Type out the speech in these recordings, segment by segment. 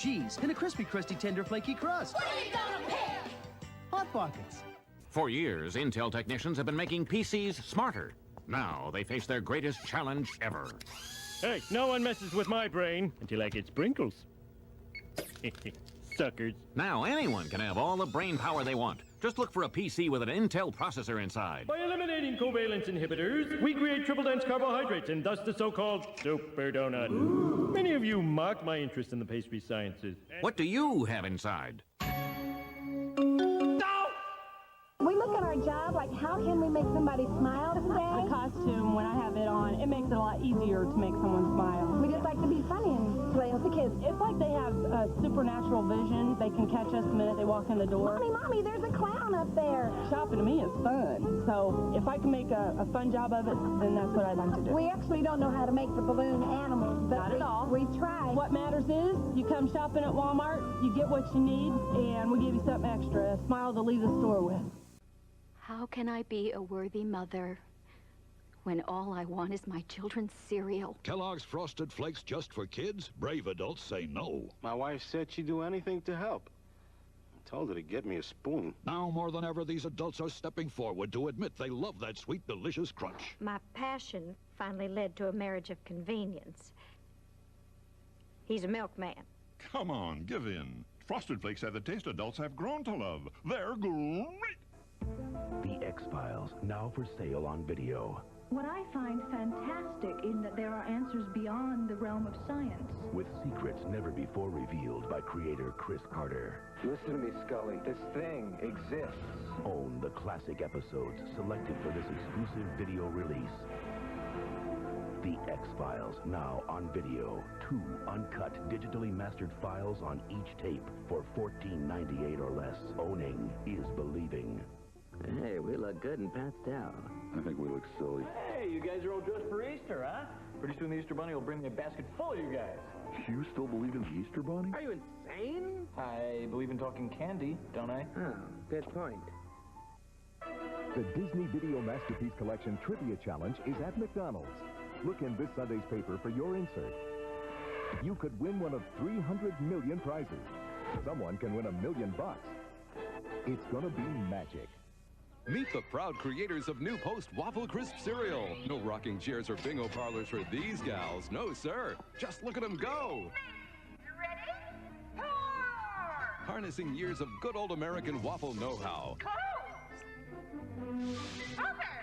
cheese, and a crispy, crusty, tender, flaky crust. What are you gonna pick? Hot Pockets. For years, Intel technicians have been making PCs smarter. Now they face their greatest challenge ever. Hey, no one messes with my brain until I get sprinkles. Suckers. Now anyone can have all the brain power they want. Just look for a PC with an Intel processor inside. By eliminating covalence inhibitors, we create triple-dense carbohydrates and thus the so-called super donut. Ooh. Many of you mock my interest in the pastry sciences. What do you have inside? We look at our job like, how can we make somebody smile today? The costume, when I have it on, it makes it a lot easier to make someone smile. We just like to be funny and play with the kids. It's like they have supernatural vision. They can catch us the minute they walk in the door. Mommy, there's a clown up there. Shopping to me is fun. So if I can make a fun job of it, then that's what I'd like to do. We actually don't know how to make the balloon animals, but Not at all. we tried. What matters is you come shopping at Walmart, you get what you need, and we give you something extra, a smile to leave the store with. How can I be a worthy mother when all I want is my children's cereal? Kellogg's Frosted Flakes just for kids? Brave adults say no. My wife said she'd do anything to help. I told her to get me a spoon. Now more than ever, these adults are stepping forward to admit they love that sweet, delicious crunch. My passion finally led to a marriage of convenience. He's a milkman. Come on, give in. Frosted Flakes have the taste adults have grown to love. They're great. The X-Files, now for sale on video. What I find fantastic is that there are answers beyond the realm of science. With secrets never before revealed by creator Chris Carter. Listen to me, Scully. This thing exists. Own the classic episodes selected for this exclusive video release. The X-Files, now on video. 2 uncut, digitally mastered files on each tape for $14.98 or less. Owning is believing. Hey, we look good in Pat's towel. I think we look silly. Hey, you guys are all dressed for Easter, huh? Pretty soon the Easter Bunny will bring me a basket full of you guys. You still believe in the Easter Bunny? Are you insane? I believe in talking candy, don't I? Oh, good point. The Disney Video Masterpiece Collection Trivia Challenge is at McDonald's. Look in this Sunday's paper for your insert. You could win one of 300 million prizes. Someone can win $1 million. It's gonna be magic. Meet the proud creators of new Post Waffle Crisp cereal. No rocking chairs or bingo parlors for these gals. No, sir. Just look at them go. Ready? Pour! Harnessing years of good old American waffle know-how.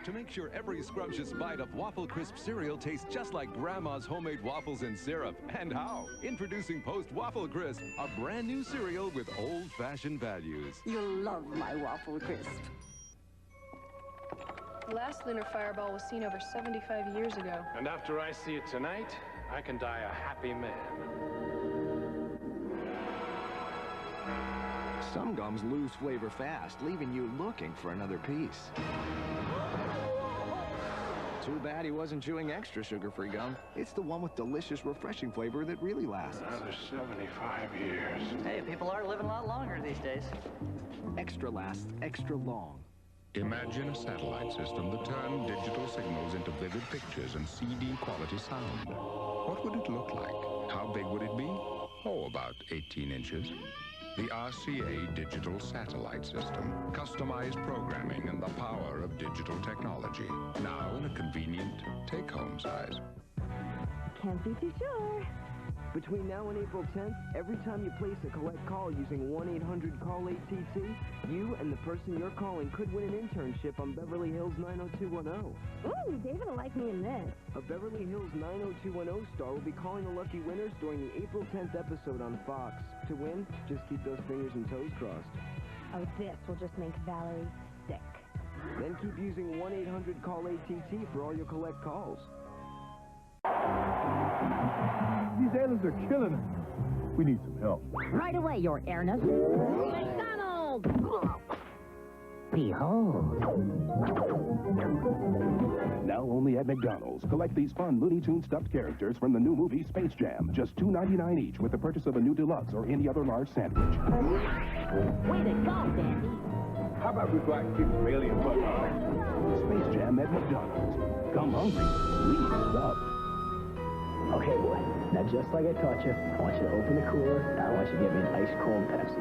To make sure every scrumptious bite of Waffle Crisp cereal tastes just like Grandma's homemade waffles and syrup. And how? Introducing Post Waffle Crisp, a brand new cereal with old-fashioned values. You'll love my Waffle Crisp. The last lunar fireball was seen over 75 years ago. And after I see it tonight, I can die a happy man. Some gums lose flavor fast, leaving you looking for another piece. Too bad he wasn't chewing extra sugar-free gum. It's the one with delicious, refreshing flavor that really lasts. Another 75 years. Hey, people are living a lot longer these days. Extra lasts extra long. Imagine a satellite system that turned digital signals into vivid pictures and CD-quality sound. What would it look like? How big would it be? Oh, about 18 inches. The RCA Digital Satellite System. Customized programming and the power of digital technology. Now in a convenient take-home size. Can't be too sure. Between now and April 10th, every time you place a collect call using 1-800-CALL-ATT, you and the person you're calling could win an internship on Beverly Hills 90210. Ooh, David will like me in this. A Beverly Hills 90210 star will be calling the lucky winners during the April 10th episode on Fox. To win, just keep those fingers and toes crossed. Oh, this will just make Valerie sick. Then keep using 1-800-CALL-ATT for all your collect calls. These aliens are killing us. We need some help. Right away, Your Airness. McDonald's! Behold. Now only at McDonald's. Collect these fun Looney Tunes stuffed characters from the new movie Space Jam. Just $2.99 each with the purchase of a new deluxe or any other large sandwich. Way to go, Dandy. How about we go out and kick some alien butt? Space Jam at McDonald's. Come hungry. Leave it up. Okay, boy. Now, just like I taught you, I want you to open the cooler. Now I want you to get me an ice cold Pepsi.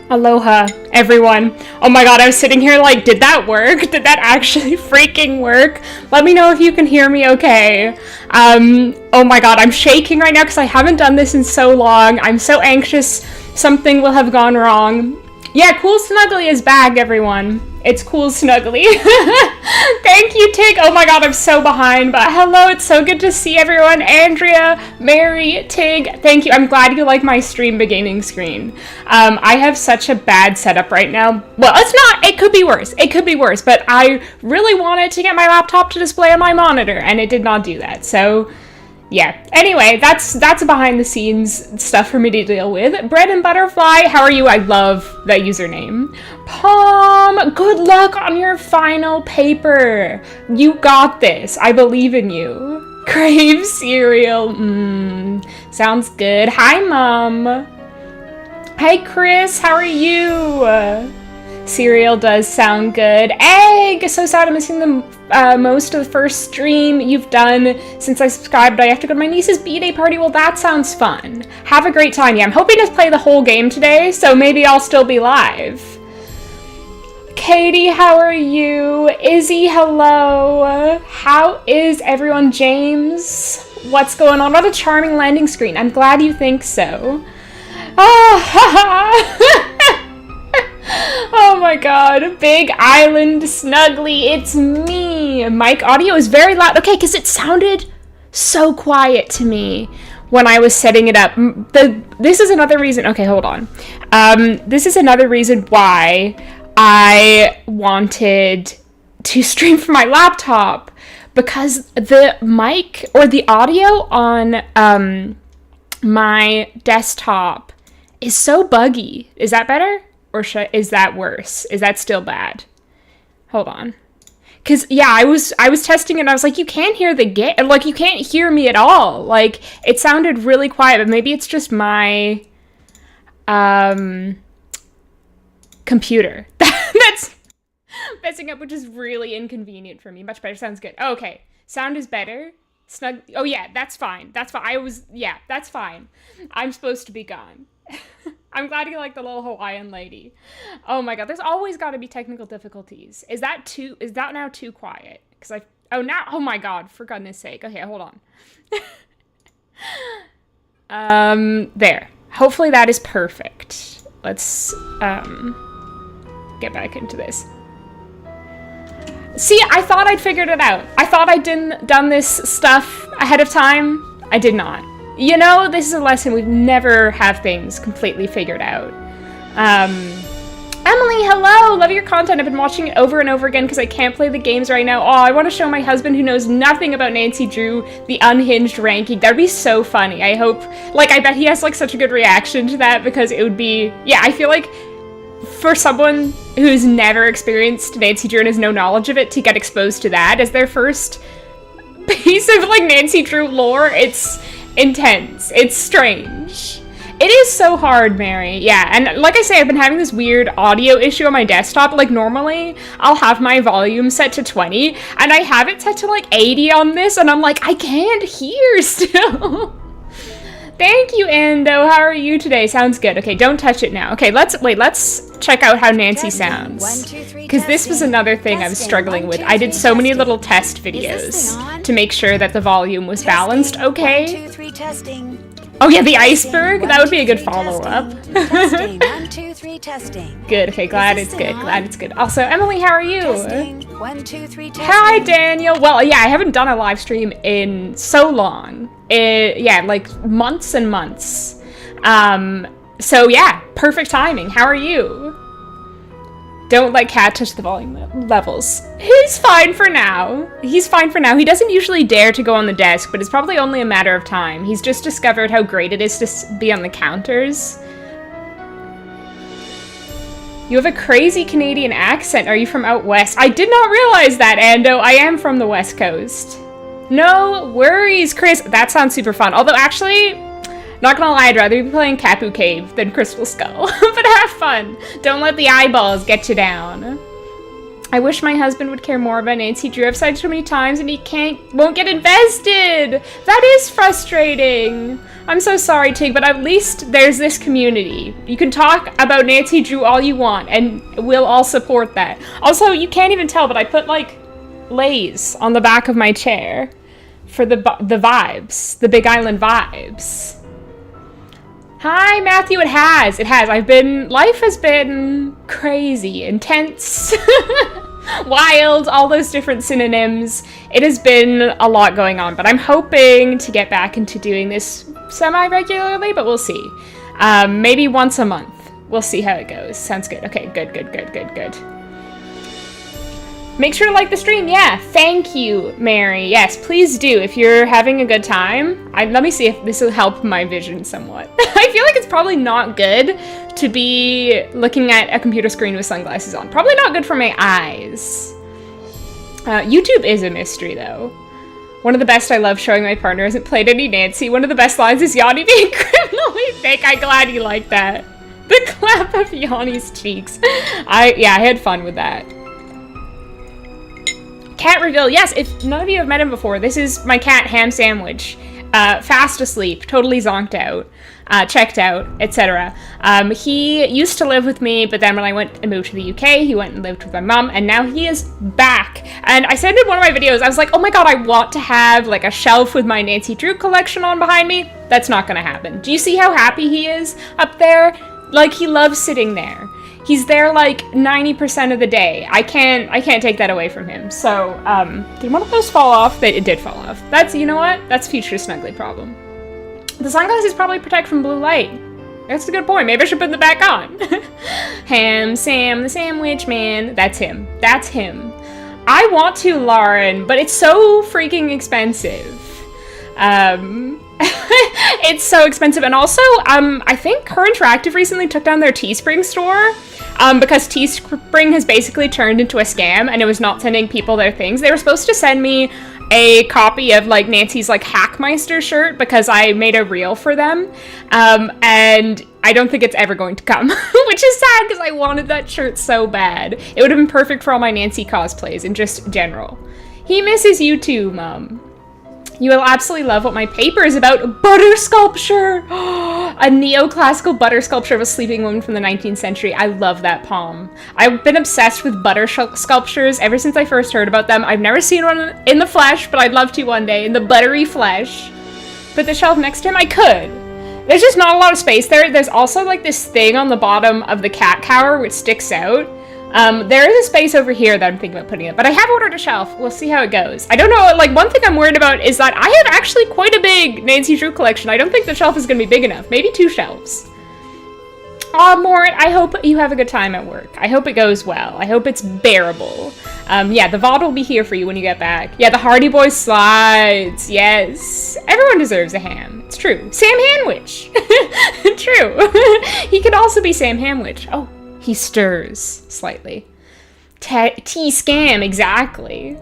Aloha, everyone. Oh my god, I was sitting here like, did that work? Did that actually freaking work? Let me know if you can hear me okay. Oh my god, I'm shaking right now because I haven't done this in so long. I'm so anxious something will have gone wrong. Yeah, Cool Snughly is back, everyone. It's Cool Snughly. Thank you, Tig. Oh my god, I'm so behind, but hello, it's so good to see everyone. Andrea, Mary, Tig, thank you. I'm glad you like my stream beginning screen. I have such a bad setup right now. Well, it's not. It could be worse. It could be worse, but I really wanted to get my laptop to display on my monitor, and it did not do that, so... yeah. Anyway, that's behind the scenes stuff for me to deal with. Bread and Butterfly, how are you? I love that username. Palm, good luck on your final paper. You got this. I believe in you. Crave cereal. Sounds good. Hi, Mom. Hi, Chris. How are you? Cereal does sound good. Egg! So sad I'm missing the most of the first stream you've done since I subscribed. I have to go to my niece's B-Day party. Well, that sounds fun. Have a great time. Yeah, I'm hoping to play the whole game today, so maybe I'll still be live. Katie, how are you? Izzy, hello. How is everyone? James, what's going on? What a charming landing screen. I'm glad you think so. Oh my god, Big Island Snughly, it's me! Mic audio is very loud. Okay, because it sounded so quiet to me when I was setting it up. This is another reason, okay, hold on. This is another reason why I wanted to stream from my laptop, because the mic, or the audio on my desktop is so buggy. Is that better? Or is that worse? Is that still bad? Hold on. Cause yeah, I was testing it and I was like, you can't hear the game. Like, you can't hear me at all. Like, it sounded really quiet, but maybe it's just my computer that's messing up, which is really inconvenient for me. Much better. Sounds good. Oh, okay. Sound is better. Snug. Oh yeah, that's fine. That's fine. Yeah, that's fine. I'm supposed to be gone. I'm glad you like the little Hawaiian lady. Oh my god, there's always got to be technical difficulties. Is that now too quiet? Because oh my god, for goodness sake. Okay, hold on. There. Hopefully that is perfect. Let's get back into this. See, I thought I'd figured it out. I thought I'd done this stuff ahead of time. I did not. You know, this is a lesson. We've never have things completely figured out. Emily, hello! Love your content. I've been watching it over and over again because I can't play the games right now. Oh, I want to show my husband, who knows nothing about Nancy Drew, the unhinged ranking. That would be so funny. I hope, like, I bet he has, like, such a good reaction to that, because it would be, yeah, I feel like for someone who's never experienced Nancy Drew and has no knowledge of it to get exposed to that as their first piece of, like, Nancy Drew lore, it's intense. It's strange. It is so hard, Mary. Yeah, and like I say, I've been having this weird audio issue on my desktop. Like, normally, I'll have my volume set to 20, and I have it set to, like, 80 on this, and I'm like, I can't hear still. Thank you, Ando. How are you today? Sounds good. Okay, don't touch it now. Okay, let's check out how Nancy sounds. Because this was another thing I was struggling with. I did so many little test videos to make sure that the volume was balanced. Okay. 1, 2, 3, testing. Oh yeah, the iceberg? That would be a good follow-up. Testing. 1, 2, 3, testing. Good. Okay, glad it's good. Glad it's good. Also, Emily, how are you? Testing. 1, 2, 3, testing. Hi, Daniel. Well, yeah, I haven't done a live stream in so long. Yeah, like months and months. So yeah, perfect timing. How are you? Don't let Cat touch the volume levels. He's fine for now. He's fine for now. He doesn't usually dare to go on the desk, but it's probably only a matter of time. He's just discovered how great it is to be on the counters. You have a crazy Canadian accent. Are you from out west? I did not realize that, Ando. I am from the West Coast. No worries, Chris. That sounds super fun. Although, actually, Not gonna lie, I'd rather be playing Kapu Cave than Crystal Skull. But have fun. Don't let the eyeballs get you down. I wish my husband would care more about Nancy Drew. I've said so many times and he won't get invested. That is frustrating. I'm so sorry, Tig, but at least there's this community. You can talk about Nancy Drew all you want and we'll all support that. Also, you can't even tell, but I put like Lay's on the back of my chair for the vibes, the Big Island vibes. Hi, Matthew. It has. Life has been crazy, intense, wild, all those different synonyms. It has been a lot going on, but I'm hoping to get back into doing this semi-regularly, but we'll see. Maybe once a month. We'll see how it goes. Sounds good. Okay, good. Make sure to like the stream. Yeah, thank you, Mary. Yes, please do. If you're having a good time, let me see if this will help my vision somewhat. I feel like it's probably not good to be looking at a computer screen with sunglasses on. Probably not good for my eyes. YouTube is a mystery, though. One of the best I love showing my partner hasn't played any Nancy. One of the best lines is Yanni being criminally thick. I'm glad you like that. The clap of Yanni's cheeks. I had fun with that. Cat reveal. Yes, if none of you have met him before, this is my cat, Ham Sandwich. Fast asleep, totally zonked out, checked out, etc. He used to live with me, but then when I went and moved to the UK, he went and lived with my mom, and now he is back. And I said in one of my videos, I was like, oh my god, I want to have like a shelf with my Nancy Drew collection on behind me. That's not gonna happen. Do you see how happy he is up there? Like, he loves sitting there. He's there like 90% of the day. I can't take that away from him. So, did one of those fall off? It did fall off. That's, you know what? That's future snuggly problem. The sunglasses probably protect from blue light. That's a good point. Maybe I should put them back on. Ham Sam, the sandwich man. That's him. That's him. I want to, Lauren, but it's so freaking expensive. It's so expensive. And also, I think Her Interactive recently took down their Teespring store. Because Teespring has basically turned into a scam and it was not sending people their things. They were supposed to send me a copy of like Nancy's like Hackmeister shirt because I made a reel for them. And I don't think it's ever going to come, which is sad because I wanted that shirt so bad. It would have been perfect for all my Nancy cosplays and just general. He misses you too, Mom. You will absolutely love what my paper is about. Butter sculpture! A neoclassical butter sculpture of a sleeping woman from the 19th century. I love that palm. I've been obsessed with butter sculptures ever since I first heard about them. I've never seen one in the flesh, but I'd love to one day, in the buttery flesh. Put the shelf next to him? I could. There's just not a lot of space there. There's also like this thing on the bottom of the cat cower which sticks out. There is a space over here that I'm thinking about putting it, but I have ordered a shelf. We'll see how it goes. I don't know, like, one thing I'm worried about is that I have actually quite a big Nancy Drew collection. I don't think the shelf is going to be big enough. Maybe 2 shelves. Aw, Mort, I hope you have a good time at work. I hope it goes well. I hope it's bearable. Yeah, the VOD will be here for you when you get back. Yeah, the Hardy Boys slides. Yes. Everyone deserves a ham. It's true. Sam Hanwich. True. He can also be Sam Hanwich. Oh. He stirs slightly. T-scam, exactly.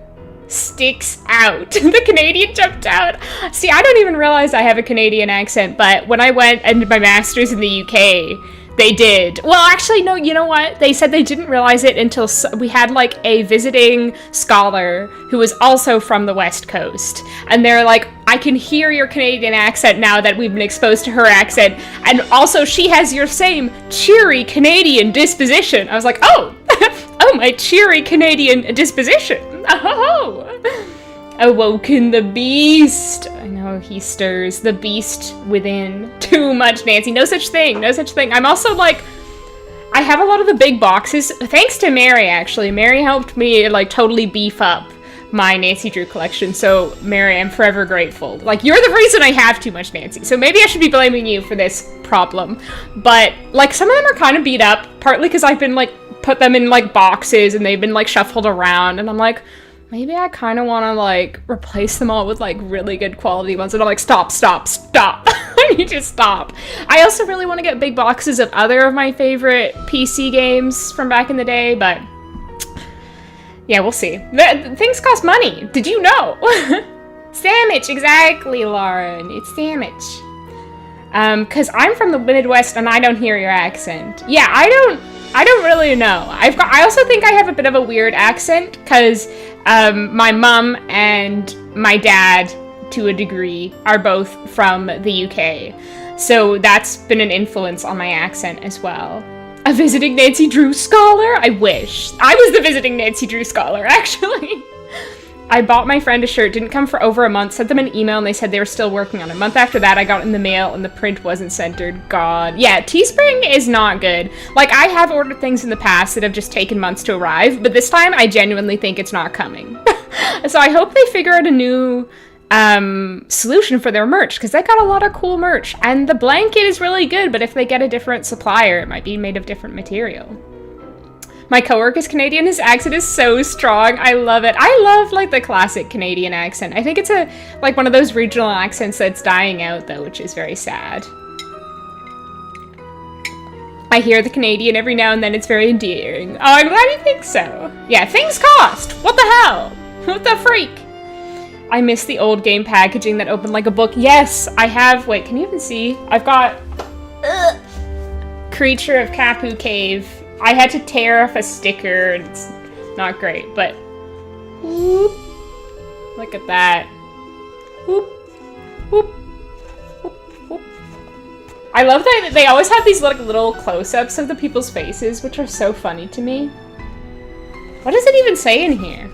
Sticks out. The Canadian jumped out. See, I don't even realize I have a Canadian accent, but when I went and did my master's in the UK, they did. Well, actually, no, you know what? They said they didn't realize it until we had, like, a visiting scholar who was also from the West Coast. And they're like, I can hear your Canadian accent now that we've been exposed to her accent. And also, she has your same cheery Canadian disposition. I was like, oh, oh, my cheery Canadian disposition. Oh. Awoken the beast. I know, he stirs the beast within. Too much, Nancy. No such thing. No such thing. I'm also like, I have a lot of the big boxes. Thanks to Mary, actually. Mary helped me like totally beef up my Nancy Drew collection. So Mary, I'm forever grateful. Like, you're the reason I have too much Nancy. So maybe I should be blaming you for this problem. But like, some of them are kind of beat up, partly because I've been like, put them in like boxes and they've been like shuffled around. And I'm like, maybe I kind of want to, like, replace them all with, like, really good quality ones. And I'm like, stop, stop, stop. I need to stop. I also really want to get big boxes of other of my favorite PC games from back in the day, but yeah, we'll see. Things cost money. Did you know? Sandwich, exactly, Lauren. It's sandwich. Because I'm from the Midwest and I don't hear your accent. Yeah, I don't really know. I also think I have a bit of a weird accent because my mom and my dad, to a degree, are both from the UK. So that's been an influence on my accent as well. A visiting Nancy Drew scholar? I wish. I was the visiting Nancy Drew scholar, actually. I bought my friend a shirt, didn't come for over a month, sent them an email, and they said they were still working on it. A month after that, I got it in the mail, and the print wasn't centered. God. Yeah, Teespring is not good. Like, I have ordered things in the past that have just taken months to arrive, but this time, I genuinely think it's not coming. So I hope they figure out a new solution for their merch, because they got a lot of cool merch. And the blanket is really good, but if they get a different supplier, it might be made of different material. My coworker's Canadian, his accent is so strong. I love it. I love, like, the classic Canadian accent. I think it's like one of those regional accents that's dying out, though, which is very sad. I hear the Canadian every now and then. It's very endearing. Oh, I'm glad you think so. Yeah, things cost. What the hell? What the freak? I miss the old game packaging that opened like a book. Yes, I have. Wait, can you even see? I've got Creature of Kapu Cave. I had to tear off a sticker, and it's not great, but whoop, look at that. Whoop, whoop, whoop, whoop. I love that they always have these like little close-ups of the people's faces, which are so funny to me. What does it even say in here?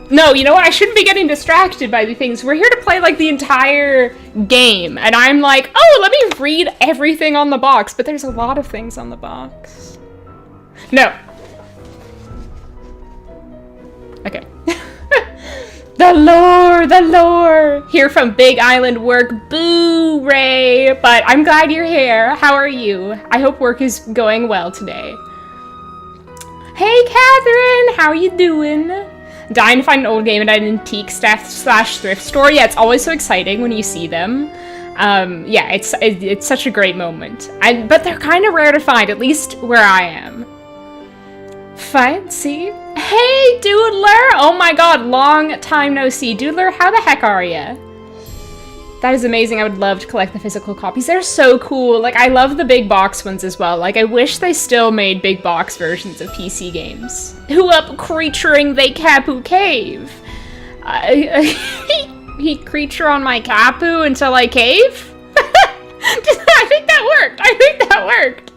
No, you know what? I shouldn't be getting distracted by the things. We're here to play, like, the entire game. And I'm like, oh, let me read everything on the box. But there's a lot of things on the box. No. Okay. The lore. Here from Big Island Work. Boo, Ray. But I'm glad you're here. How are you? I hope work is going well today. Hey, Catherine. How you doing? Dying to find an old game at an antique /thrift store. Yeah, it's always so exciting when you see them. Yeah, it's such a great moment. But they're kind of rare to find, at least where I am. Fancy. Hey, Doodler! Oh my god, long time no see. Doodler, how the heck are ya? That is amazing. I would love to collect the physical copies. They're so cool. Like, I love the big box ones as well. Like, I wish they still made big box versions of PC games. Who up creaturing they Kapu Cave? He creature on my Kapu until I cave? I think that worked.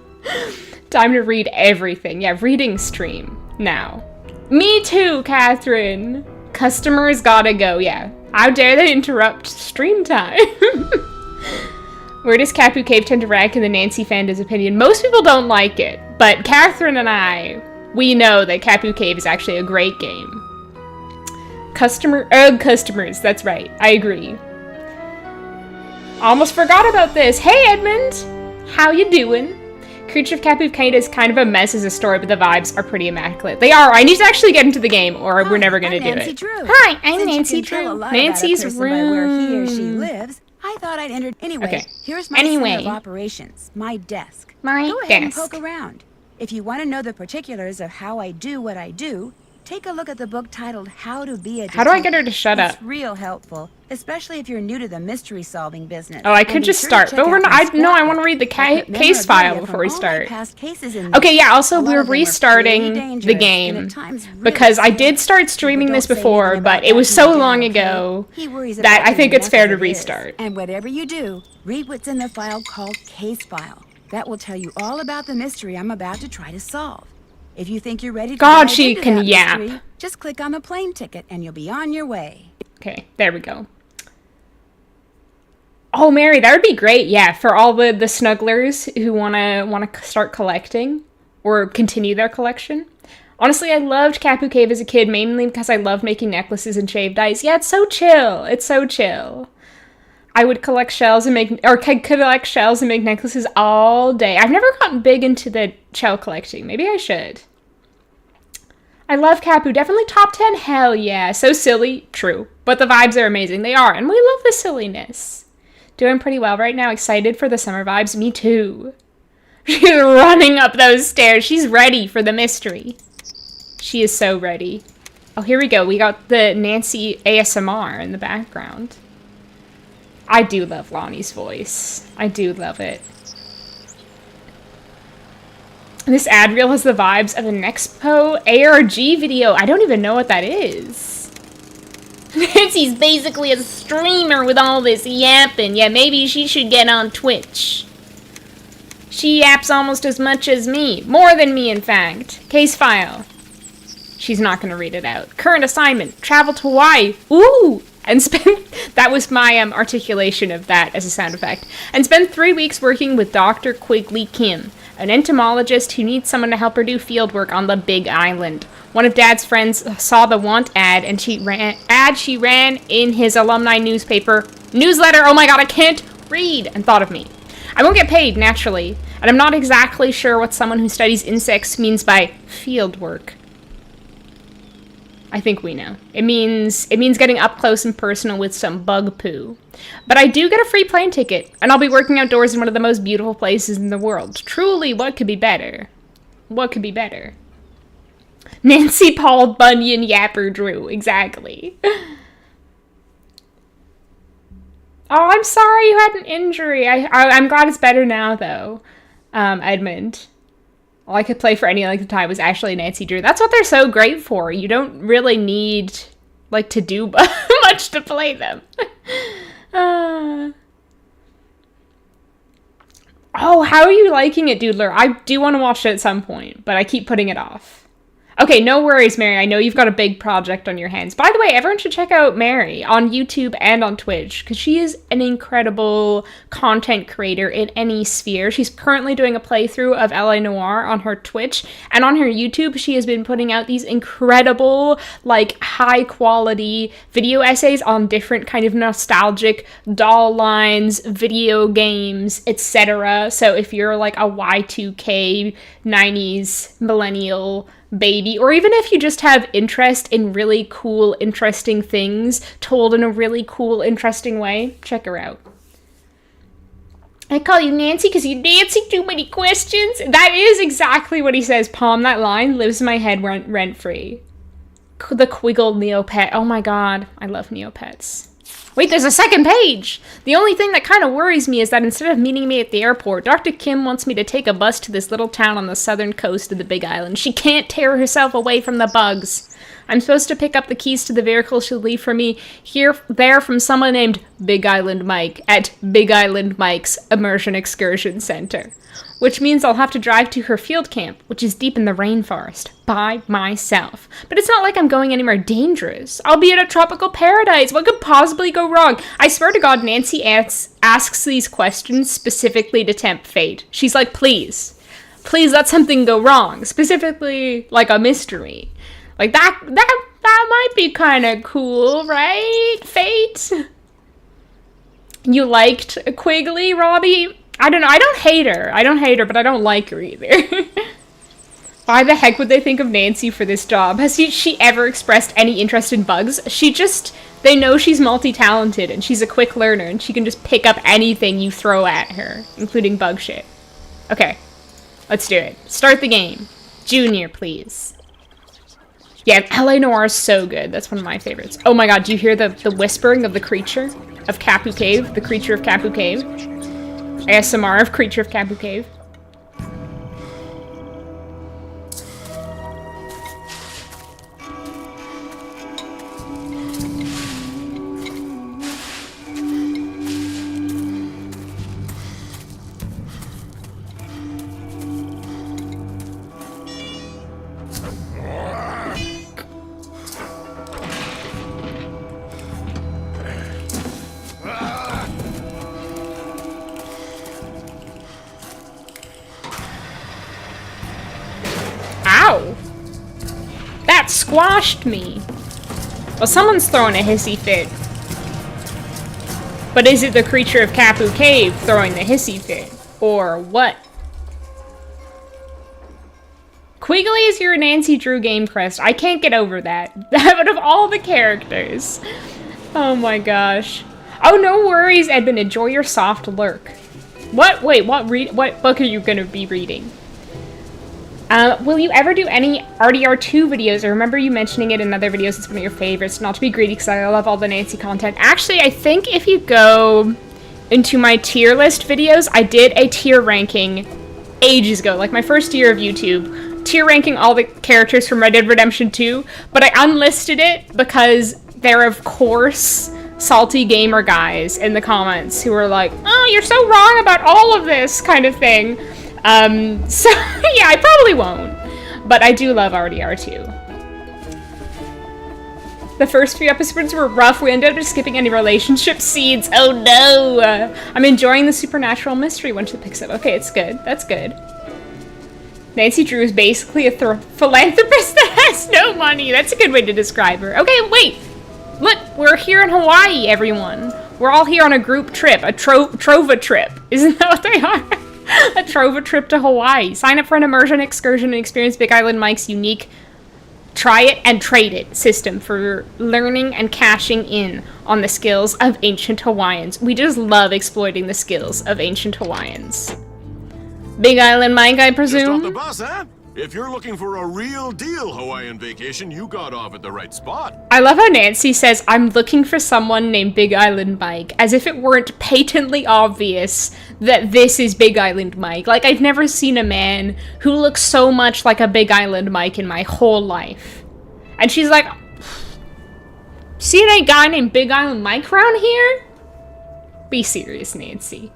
Time to read everything. Yeah, reading stream now. Me too, Catherine. Customers gotta go. Yeah. How dare they interrupt stream time? Where does Kapu Cave tend to rank in the Nancy Fanda's opinion? Most people don't like it, but Catherine and I, we know that Kapu Cave is actually a great game. Customers, that's right. I agree. Almost forgot about this. Hey, Edmund! How you doing? Creature of Kapu Cave is kind of a mess as a story, but the vibes are pretty immaculate. They are. I need to actually get into the game, or we're never going to do it. Drew. Hi, I'm Since Nancy you can tell a Drew. lot Nancy's about a person by where he or she room. lives, I thought I'd enter. Anyway, Okay. here's my center of operations, my desk. My Go ahead and desk. poke around. If you want to know the particulars of how I do what I do, take a look at the book titled How to Be a Detective. How do I get her to shut up? It's real helpful, especially if you're new to the mystery solving business. Oh, I And could be just sure to start, check but we're out not. my I want scrapbook. to read the I put case memorabilia file from before we all my start. past cases in Okay, there. yeah, also A lot we're of them were pretty restarting the dangerous, and game at times really because I scary. did start streaming People this don't say before, anything but about it was that to so my dad, long okay? ago He worries that about I think you it's fair to enough as it is. restart. And whatever you do, read what's in the file called Case File. That will tell you all about the mystery I'm about to try to solve. If you think you're ready to God, dive she into can that yap. mystery, just click on the plane ticket and you'll be on your way. Okay, there we go. Oh, Mary, that would be great. Yeah, for all the snugglers who wanna start collecting or continue their collection. Honestly, I loved Kapu Cave as a kid, mainly because I love making necklaces and shaved ice. Yeah, it's so chill. It's so chill. I would collect shells and make necklaces all day. I've never gotten big into the shell collecting. Maybe I should. I love Kapu. Definitely top 10. Hell yeah. So silly. True. But the vibes are amazing. They are. And we love the silliness. Doing pretty well right now. Excited for the summer vibes. Me too. She's running up those stairs. She's ready for the mystery. She is so ready. Oh, here we go. We got the Nancy ASMR in the background. I do love Lonnie's voice. I do love it. This ad reel has the vibes of an Expo ARG video. I don't even know what that is. Nancy's basically a streamer with all this yapping. Yeah, maybe she should get on Twitch. She yaps almost as much as me. More than me, in fact. Case file. She's not going to read it out. Current assignment. Travel to Hawaii. Ooh! And spend... That was my articulation of that as a sound effect. And spend 3 weeks working with Dr. Quigley Kim, an entomologist who needs someone to help her do field work on the Big Island. One of Dad's friends saw the want ad, and she ran in his alumni newsletter. Oh my god, I can't read! And thought of me. I won't get paid, naturally, and I'm not exactly sure what someone who studies insects means by field work. I think we know. It means getting up close and personal with some bug poo. But I do get a free plane ticket, and I'll be working outdoors in one of the most beautiful places in the world. Truly, what could be better? What could be better? Nancy Paul Bunyan Yapper Drew. Exactly. Oh, I'm sorry you had an injury. I'm glad it's better now, though, Edmund. All I could play for any length of time was actually Nancy Drew. That's what they're so great for. You don't really need, like, to do much to play them. Oh, how are you liking it, Doodler? I do want to watch it at some point, but I keep putting it off. Okay, no worries, Mary. I know you've got a big project on your hands. By the way, everyone should check out Mary on YouTube and on Twitch, because she is an incredible content creator in any sphere. She's currently doing a playthrough of LA Noire on her Twitch, and on her YouTube, she has been putting out these incredible, like, high-quality video essays on different kind of nostalgic doll lines, video games, etc. So if you're, like, a Y2K, 90s, millennial baby, or even if you just have interest in really cool, interesting things told in a really cool, interesting way, check her out. I call you Nancy because you Nancy too many questions. That is exactly what he says, Palm. That line lives in my head rent-free. The Quiggle Neopet. Oh my god, I love Neopets. Wait, there's a second page! The only thing that kind of worries me is that instead of meeting me at the airport, Dr. Kim wants me to take a bus to this little town on the southern coast of the Big Island. She can't tear herself away from the bugs. I'm supposed to pick up the keys to the vehicle she'll leave for me there from someone named Big Island Mike at Big Island Mike's Immersion Excursion Center. Which means I'll have to drive to her field camp, which is deep in the rainforest, by myself. But it's not like I'm going anywhere dangerous. I'll be in a tropical paradise. What could possibly go wrong? I swear to God, Nancy asks these questions specifically to tempt fate. She's like, please let something go wrong. Specifically, like a mystery. Like, that might be kind of cool, right, Fate? You liked Quigley, Robbie? I don't know. I don't hate her, but I don't like her either. Why the heck would they think of Nancy for this job? Has she ever expressed any interest in bugs? They know she's multi-talented, and she's a quick learner, and she can just pick up anything you throw at her, including bug shit. Okay, let's do it. Start the game. Junior, please. Yeah, LA Noire is so good. That's one of my favorites. Oh my god, do you hear the whispering of the creature of Kapu Cave? The Creature of Kapu Cave? ASMR of Creature of Kapu Cave. Ow! That squashed me! Well, someone's throwing a hissy fit. But is it the Creature of Kapu Cave throwing the hissy fit? Or what? Quigley is your Nancy Drew game crest. I can't get over that. Out of all the characters. Oh my gosh. Oh, no worries, Edmund. Enjoy your soft lurk. What? Wait, what book are you gonna be reading? Will you ever do any RDR2 videos? I remember you mentioning it in other videos. It's one of your favorites. Not to be greedy, because I love all the Nancy content. Actually, I think if you go into my tier list videos, I did a tier ranking ages ago, like my first year of YouTube, tier ranking all the characters from Red Dead Redemption 2, but I unlisted it because there are, of course, salty gamer guys in the comments who are like, oh, you're so wrong about all of this kind of thing. So yeah, I probably won't, but I do love RDR2. The first few episodes were rough. We ended up just skipping any relationship scenes. Oh no! I'm enjoying the supernatural mystery once it picks up. Okay, it's good. That's good. Nancy Drew is basically a philanthropist that has no money. That's a good way to describe her. Okay, wait! Look, we're here in Hawaii, everyone. We're all here on a group trip, a Trova trip. Isn't that what they are? A Trova trip to Hawaii. Sign up for an immersion excursion and experience Big Island Mike's unique try it and trade it system for learning and cashing in on the skills of ancient Hawaiians. We just love exploiting the skills of ancient Hawaiians. Big Island Mike, I presume? Just off the bus, huh? If you're looking for a real deal Hawaiian vacation, you got off at the right spot. I love how Nancy says, I'm looking for someone named Big Island Mike, as if it weren't patently obvious that this is Big Island Mike. Like, I've never seen a man who looks so much like a Big Island Mike in my whole life. And she's like, see any guy named Big Island Mike around here? Be serious, Nancy.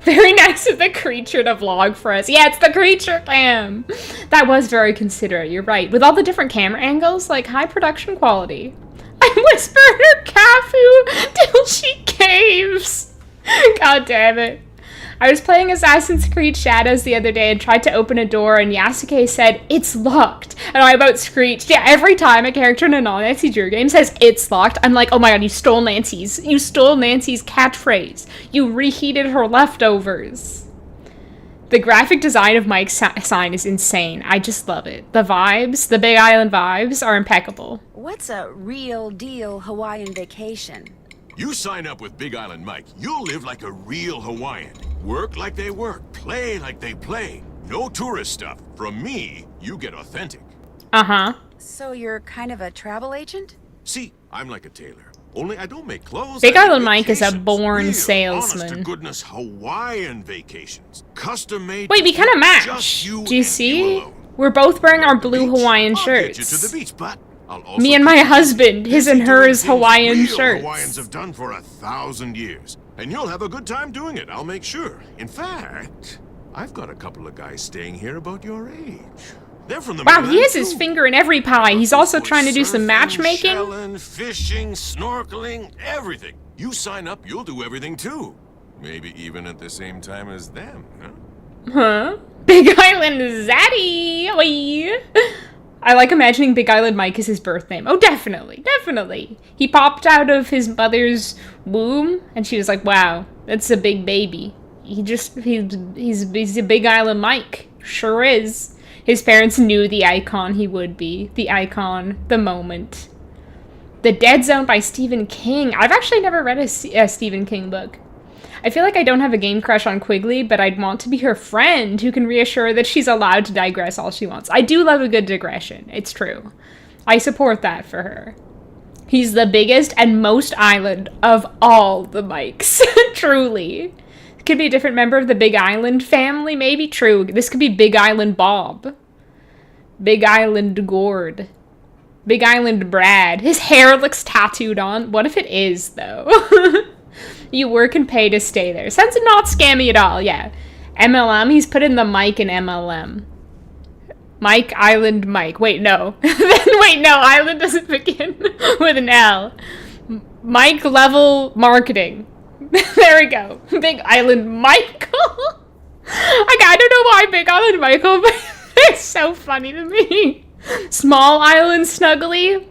Very nice of the creature to vlog for us. Yeah, it's the creature cam. That was very considerate, you're right. With all the different camera angles, like high production quality. I whispered her Kafu till she caves. God damn it. I was playing Assassin's Creed Shadows the other day and tried to open a door and Yasuke said, it's locked. And I about screeched. Yeah, every time a character in a non-Nancy Drew game says, it's locked, I'm like, oh my god, you stole Nancy's catchphrase. You reheated her leftovers. The graphic design of Mike's sign is insane. I just love it. The vibes, the Big Island vibes are impeccable. What's a real deal Hawaiian vacation? You sign up with Big Island Mike, you'll live like a real Hawaiian. Work like they work, play like they play. No tourist stuff. From me, you get authentic. Uh-huh. So you're kind of a travel agent? See, I'm like a tailor. Only I don't make clothes. Big Island Mike is a born salesman. Honest to goodness Hawaiian vacations. Custom made. Wait, we kind of match. Do you see? We're both wearing our blue Hawaiian shirts. Get you to the beach, but me and my husband, his and hers Hawaiian shirts. Hawaiians have done for 1,000 years. And you'll have a good time doing it, I'll make sure. In fact, I've got a couple of guys staying here about your age. They're from the Wow, he has his finger in every pie. He's also trying to do some matchmaking. Shelling, fishing, snorkeling, everything. You sign up, you'll do everything too. Maybe even at the same time as them, huh? Huh? Big Island Zaddy! Oi. I like imagining Big Island Mike is his birth name. Oh, definitely, definitely. He popped out of his mother's womb, and she was like, wow, that's a big baby. He's a Big Island Mike. Sure is. His parents knew the icon he would be. The icon, the moment. The Dead Zone by Stephen King. I've actually never read a Stephen King book. I feel like I don't have a game crush on Quigley, but I'd want to be her friend who can reassure that she's allowed to digress all she wants. I do love a good digression. It's true. I support that for her. He's the biggest and most island of all the Mikes. Truly. Could be a different member of the Big Island family, maybe? True. This could be Big Island Bob. Big Island Gord. Big Island Brad. His hair looks tattooed on. What if it is, though? You work and pay to stay there. Sounds not scammy at all, yeah. MLM, he's put in the Mike in MLM. Mike, Island, Mike. Wait, no. Wait, no, Island doesn't begin with an L. Mike level marketing. There we go. Big Island Michael. I don't know why Big Island Michael, but it's so funny to me. Small Island Snughly.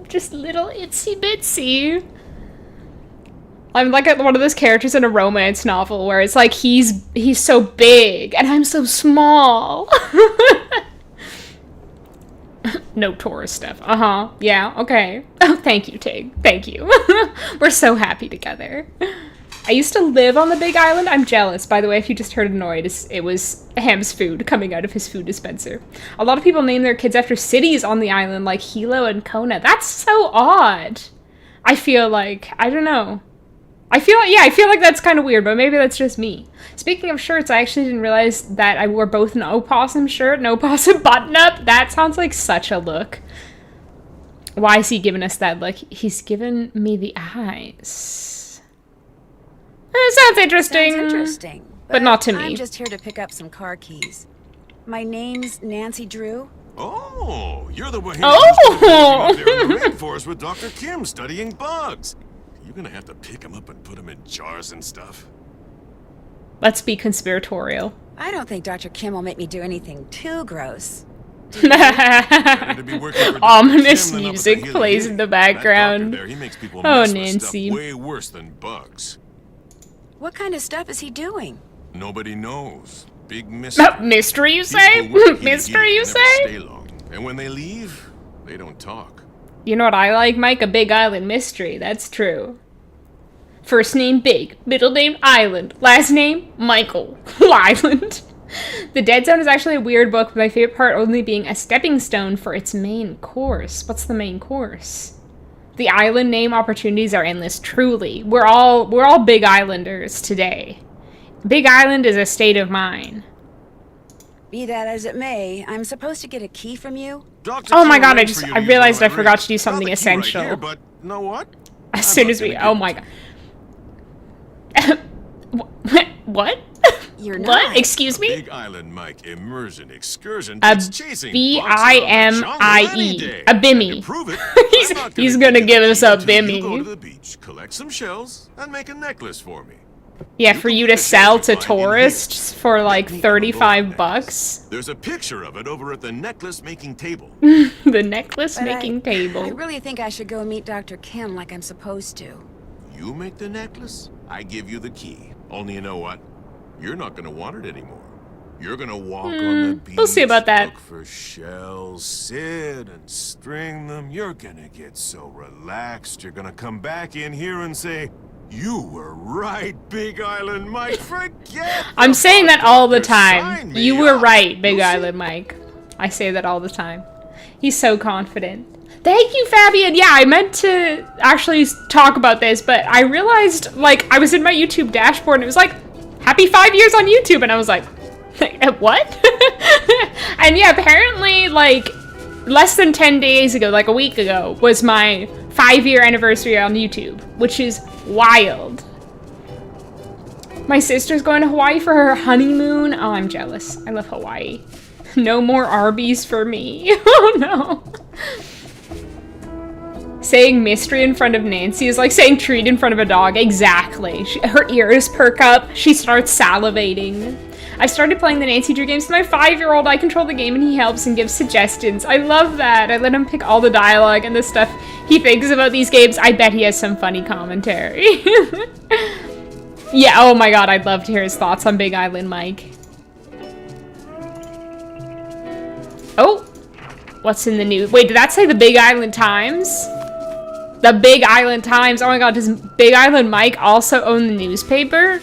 Just little itsy bitsy. I'm like one of those characters in a romance novel where it's like he's so big and I'm so small. No tourist stuff. Uh-huh. Yeah, okay. Oh, thank you, Tig. Thank you. We're so happy together. I used to live on the Big Island. I'm jealous. By the way, if you just heard a noise, it was Ham's food coming out of his food dispenser. A lot of people name their kids after cities on the island, like Hilo and Kona. That's so odd. I feel like, I don't know. I feel like that's kind of weird, but maybe that's just me. Speaking of shirts, I actually didn't realize that I wore both an opossum shirt and opossum button-up. That sounds like such a look. Why is he giving us that look? He's giving me the eyes. Sounds interesting. Sounds interesting. But not to me. I'm just here to pick up some car keys. My name's Nancy Drew. Oh, you're the one Oh! out there in the rainforest with Dr. Kim studying bugs. You're gonna have to pick them up and put them in jars and stuff. Let's be conspiratorial. I don't think Dr. Kim will make me do anything too gross. Ominous music plays in the background. There, he makes people oh, mess with Nancy. Stuff way worse than bugs. What kind of stuff is he doing? Nobody knows. Big mystery. Mystery, you say? Mystery, you say? Stay long. And when they leave, they don't talk. You know what I like, Mike? A Big Island mystery. That's true. First name Big, middle name Island, last name Michael Island. The Dead Zone is actually a weird book, with my favorite part only being a stepping stone for its main course. What's the main course? The island name opportunities are endless, truly. We're all Big Islanders today. Big Island is a state of mind. Be that as it may, I'm supposed to get a key from you. Oh my god, I realized I forgot to do something essential. Right here, but know what? As soon as we, oh my god. What? You're not. What? Excuse me? Big Island Mike immersion excursion. A chasing B-I-M-I-E. A bimmy. he's gonna give us a bimmy. You go to the beach, collect some shells, and make a necklace for me. Yeah, for you to sell to tourists for like 35 bucks. There's a picture of it over at the necklace making table. The necklace making table. I really think I should go meet Dr. Kim like I'm supposed to. You make the necklace, I give you the key. Only you know what? You're not gonna want it anymore. You're gonna walk on the beach, we'll see about that. Look for shells, sit and string them. You're gonna get so relaxed. You're gonna come back in here and say, "You were right, Big Island Mike. Forget." I'm saying that all the time. You were right, Big Island Mike. I say that all the time. He's so confident. Thank you, Fabian. Yeah, I meant to actually talk about this, but I realized, like, I was in my YouTube dashboard and it was like, happy 5 years on YouTube, and I was like, what? And yeah, apparently, like, less than 10 days ago, like a week ago, was my 5-year anniversary on YouTube, which is wild. My sister's going to Hawaii for her honeymoon. Oh, I'm jealous. I love Hawaii. No more Arby's for me. Oh, no. Saying mystery in front of Nancy is like saying treat in front of a dog. Exactly. Her ears perk up. She starts salivating. I started playing the Nancy Drew games with my 5-year-old. I control the game and he helps and gives suggestions. I love that. I let him pick all the dialogue and the stuff he thinks about these games. I bet he has some funny commentary. Yeah, oh my god, I'd love to hear his thoughts on Big Island Mike. Oh! What's in the news? Wait, did that say the Big Island Times? The Big Island Times. Oh my god, does Big Island Mike also own the newspaper?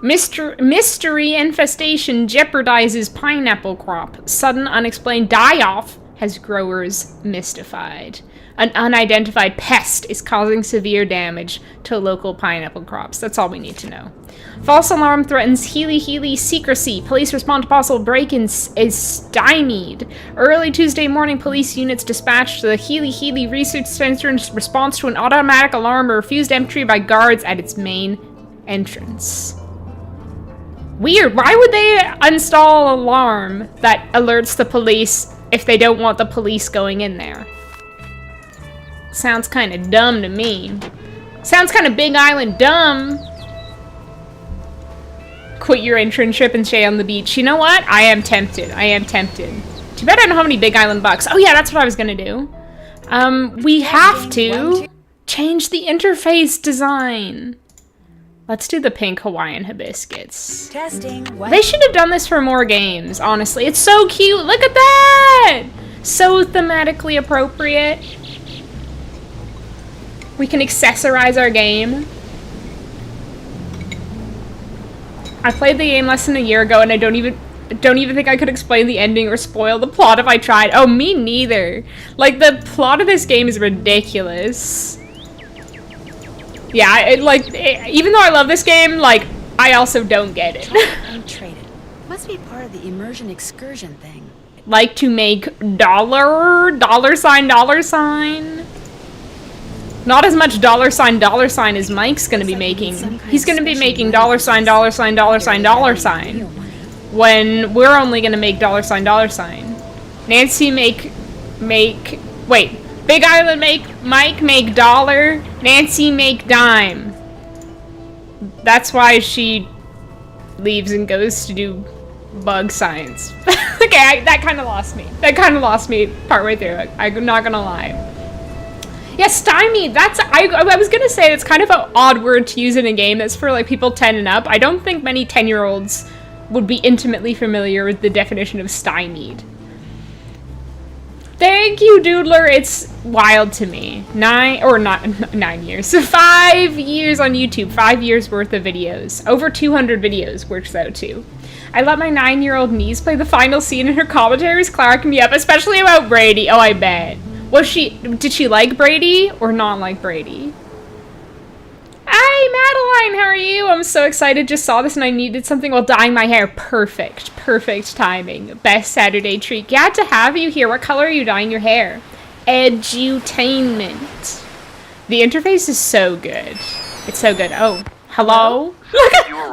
Mystery infestation jeopardizes pineapple crop. Sudden unexplained die-off has growers mystified. An unidentified pest is causing severe damage to local pineapple crops. That's all we need to know. False alarm threatens Healy secrecy. Police respond to possible break-ins is stymied. Early Tuesday morning, police units dispatched to the Healy Research Center in response to an automatic alarm or refused entry by guards at its main entrance. Weird. Why would they install an alarm that alerts the police if they don't want the police going in there? Sounds kind of dumb to me. Sounds kind of Big Island dumb. Quit your internship and stay on the beach. You know what? I am tempted. I am tempted. Too bad I don't have any Big Island bucks. Oh yeah, that's what I was gonna do. We have to change the interface design. Let's do the pink Hawaiian hibiscus. Testing. They should have done this for more games, honestly. It's so cute. Look at that! So thematically appropriate. We can accessorize our game. I played the game less than a year ago, and I don't even think I could explain the ending or spoil the plot if I tried. Oh, me neither. Like, the plot of this game is ridiculous. Yeah, even though I love this game, like, I also don't get it. And traded. Must be part of the immersion excursion thing. Like to make dollar sign. Not as much dollar sign as Mike's gonna be making. He's gonna be making dollar sign. When we're only gonna make dollar sign. Nancy wait, Big Island Mike make dollar, Nancy make dime. That's why she leaves and goes to do bug science. Okay, that kind of lost me. Partway through it. I'm not gonna lie. Yeah, stymied. I was gonna say it's kind of an odd word to use in a game that's for like people 10 and up. I don't think many 10-year-olds would be intimately familiar with the definition of stymied. Thank you, Doodler. It's wild to me. 9 years. So 5 years on YouTube. 5 years worth of videos. Over 200 videos works out too. I let my 9-year-old niece play the final scene and her commentaries cracking me up, especially about Brady. Oh, I bet. Did she like Brady or not like Brady? Hi, Madeline, how are you? I'm so excited. Just saw this and I needed something while dyeing my hair. Perfect timing. Best Saturday treat. Glad to have you here. What color are you dyeing your hair? Edutainment. The interface is so good. It's so good. Oh, hello?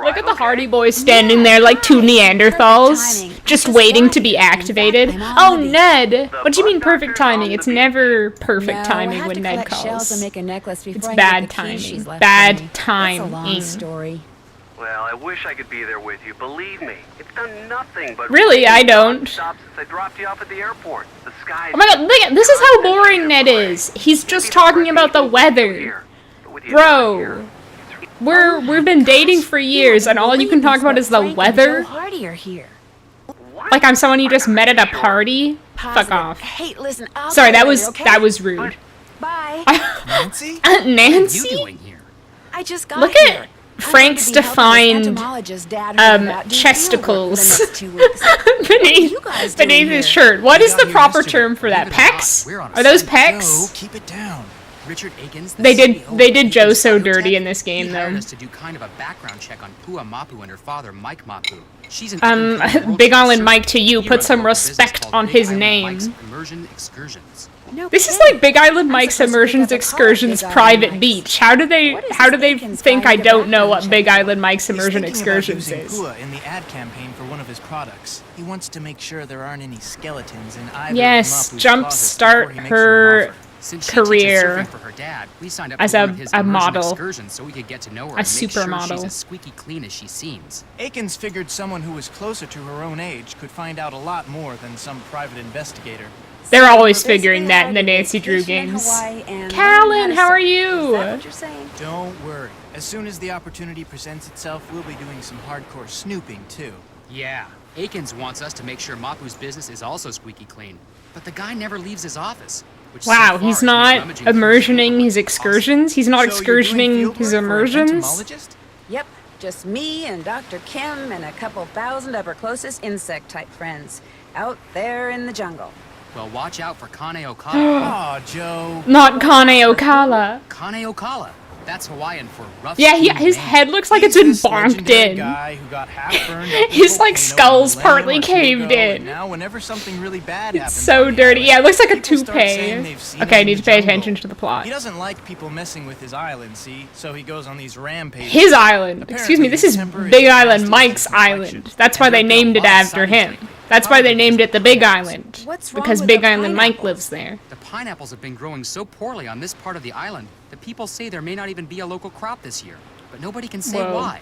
Look at the Hardy Boys standing there like two Neanderthals, just waiting to be activated. Oh, Ned! What do you mean perfect timing? It's never perfect timing when Ned calls. It's bad timing. Bad timing. That's a long story. Well, I wish I could be there with you. Believe me, it's done nothing but really. I don't. Stop since I dropped you off at the airport. The sky. Oh my God! Look at this. Is how boring Ned is. He's just talking about the weather, bro. We've been dating for years, and all you can talk about is the weather. Like I'm someone you just met at a party. Fuck off. Hey, listen. Sorry, that was rude. Bye. Nancy? Nancy? What are you doing here? I just got Look here. at Frank's defined chesticles beneath his shirt. What is the proper term for that? Pecs? Are those pecs? Keep it down. Richard Akins, they did Joe so dirty in this game, though. To do kind of a background check on Pua Mapu and her father, Mike Mapu. She's Big Island Mike to you. Put some respect on his name. Immersion Excursions. This is like Big Island Mike's Immersions Excursions Private Beach. How do they think I don't know what Big Island Mike's Immersion Excursions is? Pua in the ad campaign for one of his products. He wants to make sure there aren't any skeletons in either. Yes, jumpstart her career for her dad, we signed up as for his a model, so we could get to know her a supermodel. She's as squeaky clean as she seems. Akins figured someone who was closer to her own age could find out a lot more than some private investigator. They're always figuring that in the Nancy Drew games. Callan, how are you? Don't worry. As soon as the opportunity presents itself, we'll be doing some hardcore snooping too. Yeah, Akins wants us to make sure Mapu's business is also squeaky clean, but the guy never leaves his office. Wow, he's not immersioning his excursions? He's not excursioning his immersions? Yep, just me and Dr. Kim and a couple thousand of her closest insect-type friends out there in the jungle. Well, watch out for Kane Okala. Aw, Joe. Not Kane Okala. Kane Okala. That's Hawaiian for rough. Yeah, his head looks like it's been bonked in. Guy who got half burned his like skull's partly caved in. Now, whenever something really bad happens, it's so dirty. Yeah, it looks like a toupee. Okay, I need to pay attention to the plot. He doesn't like people messing with his island, see? So he goes on these rampages. His island. Excuse me, this is Big Island Mike's island. That's why they named it after him. That's why they named it the Big Island. Because Big Island Mike lives there. The pineapples have been growing so poorly on this part of the island that people say there may not even be a local crop this year. But nobody can say why.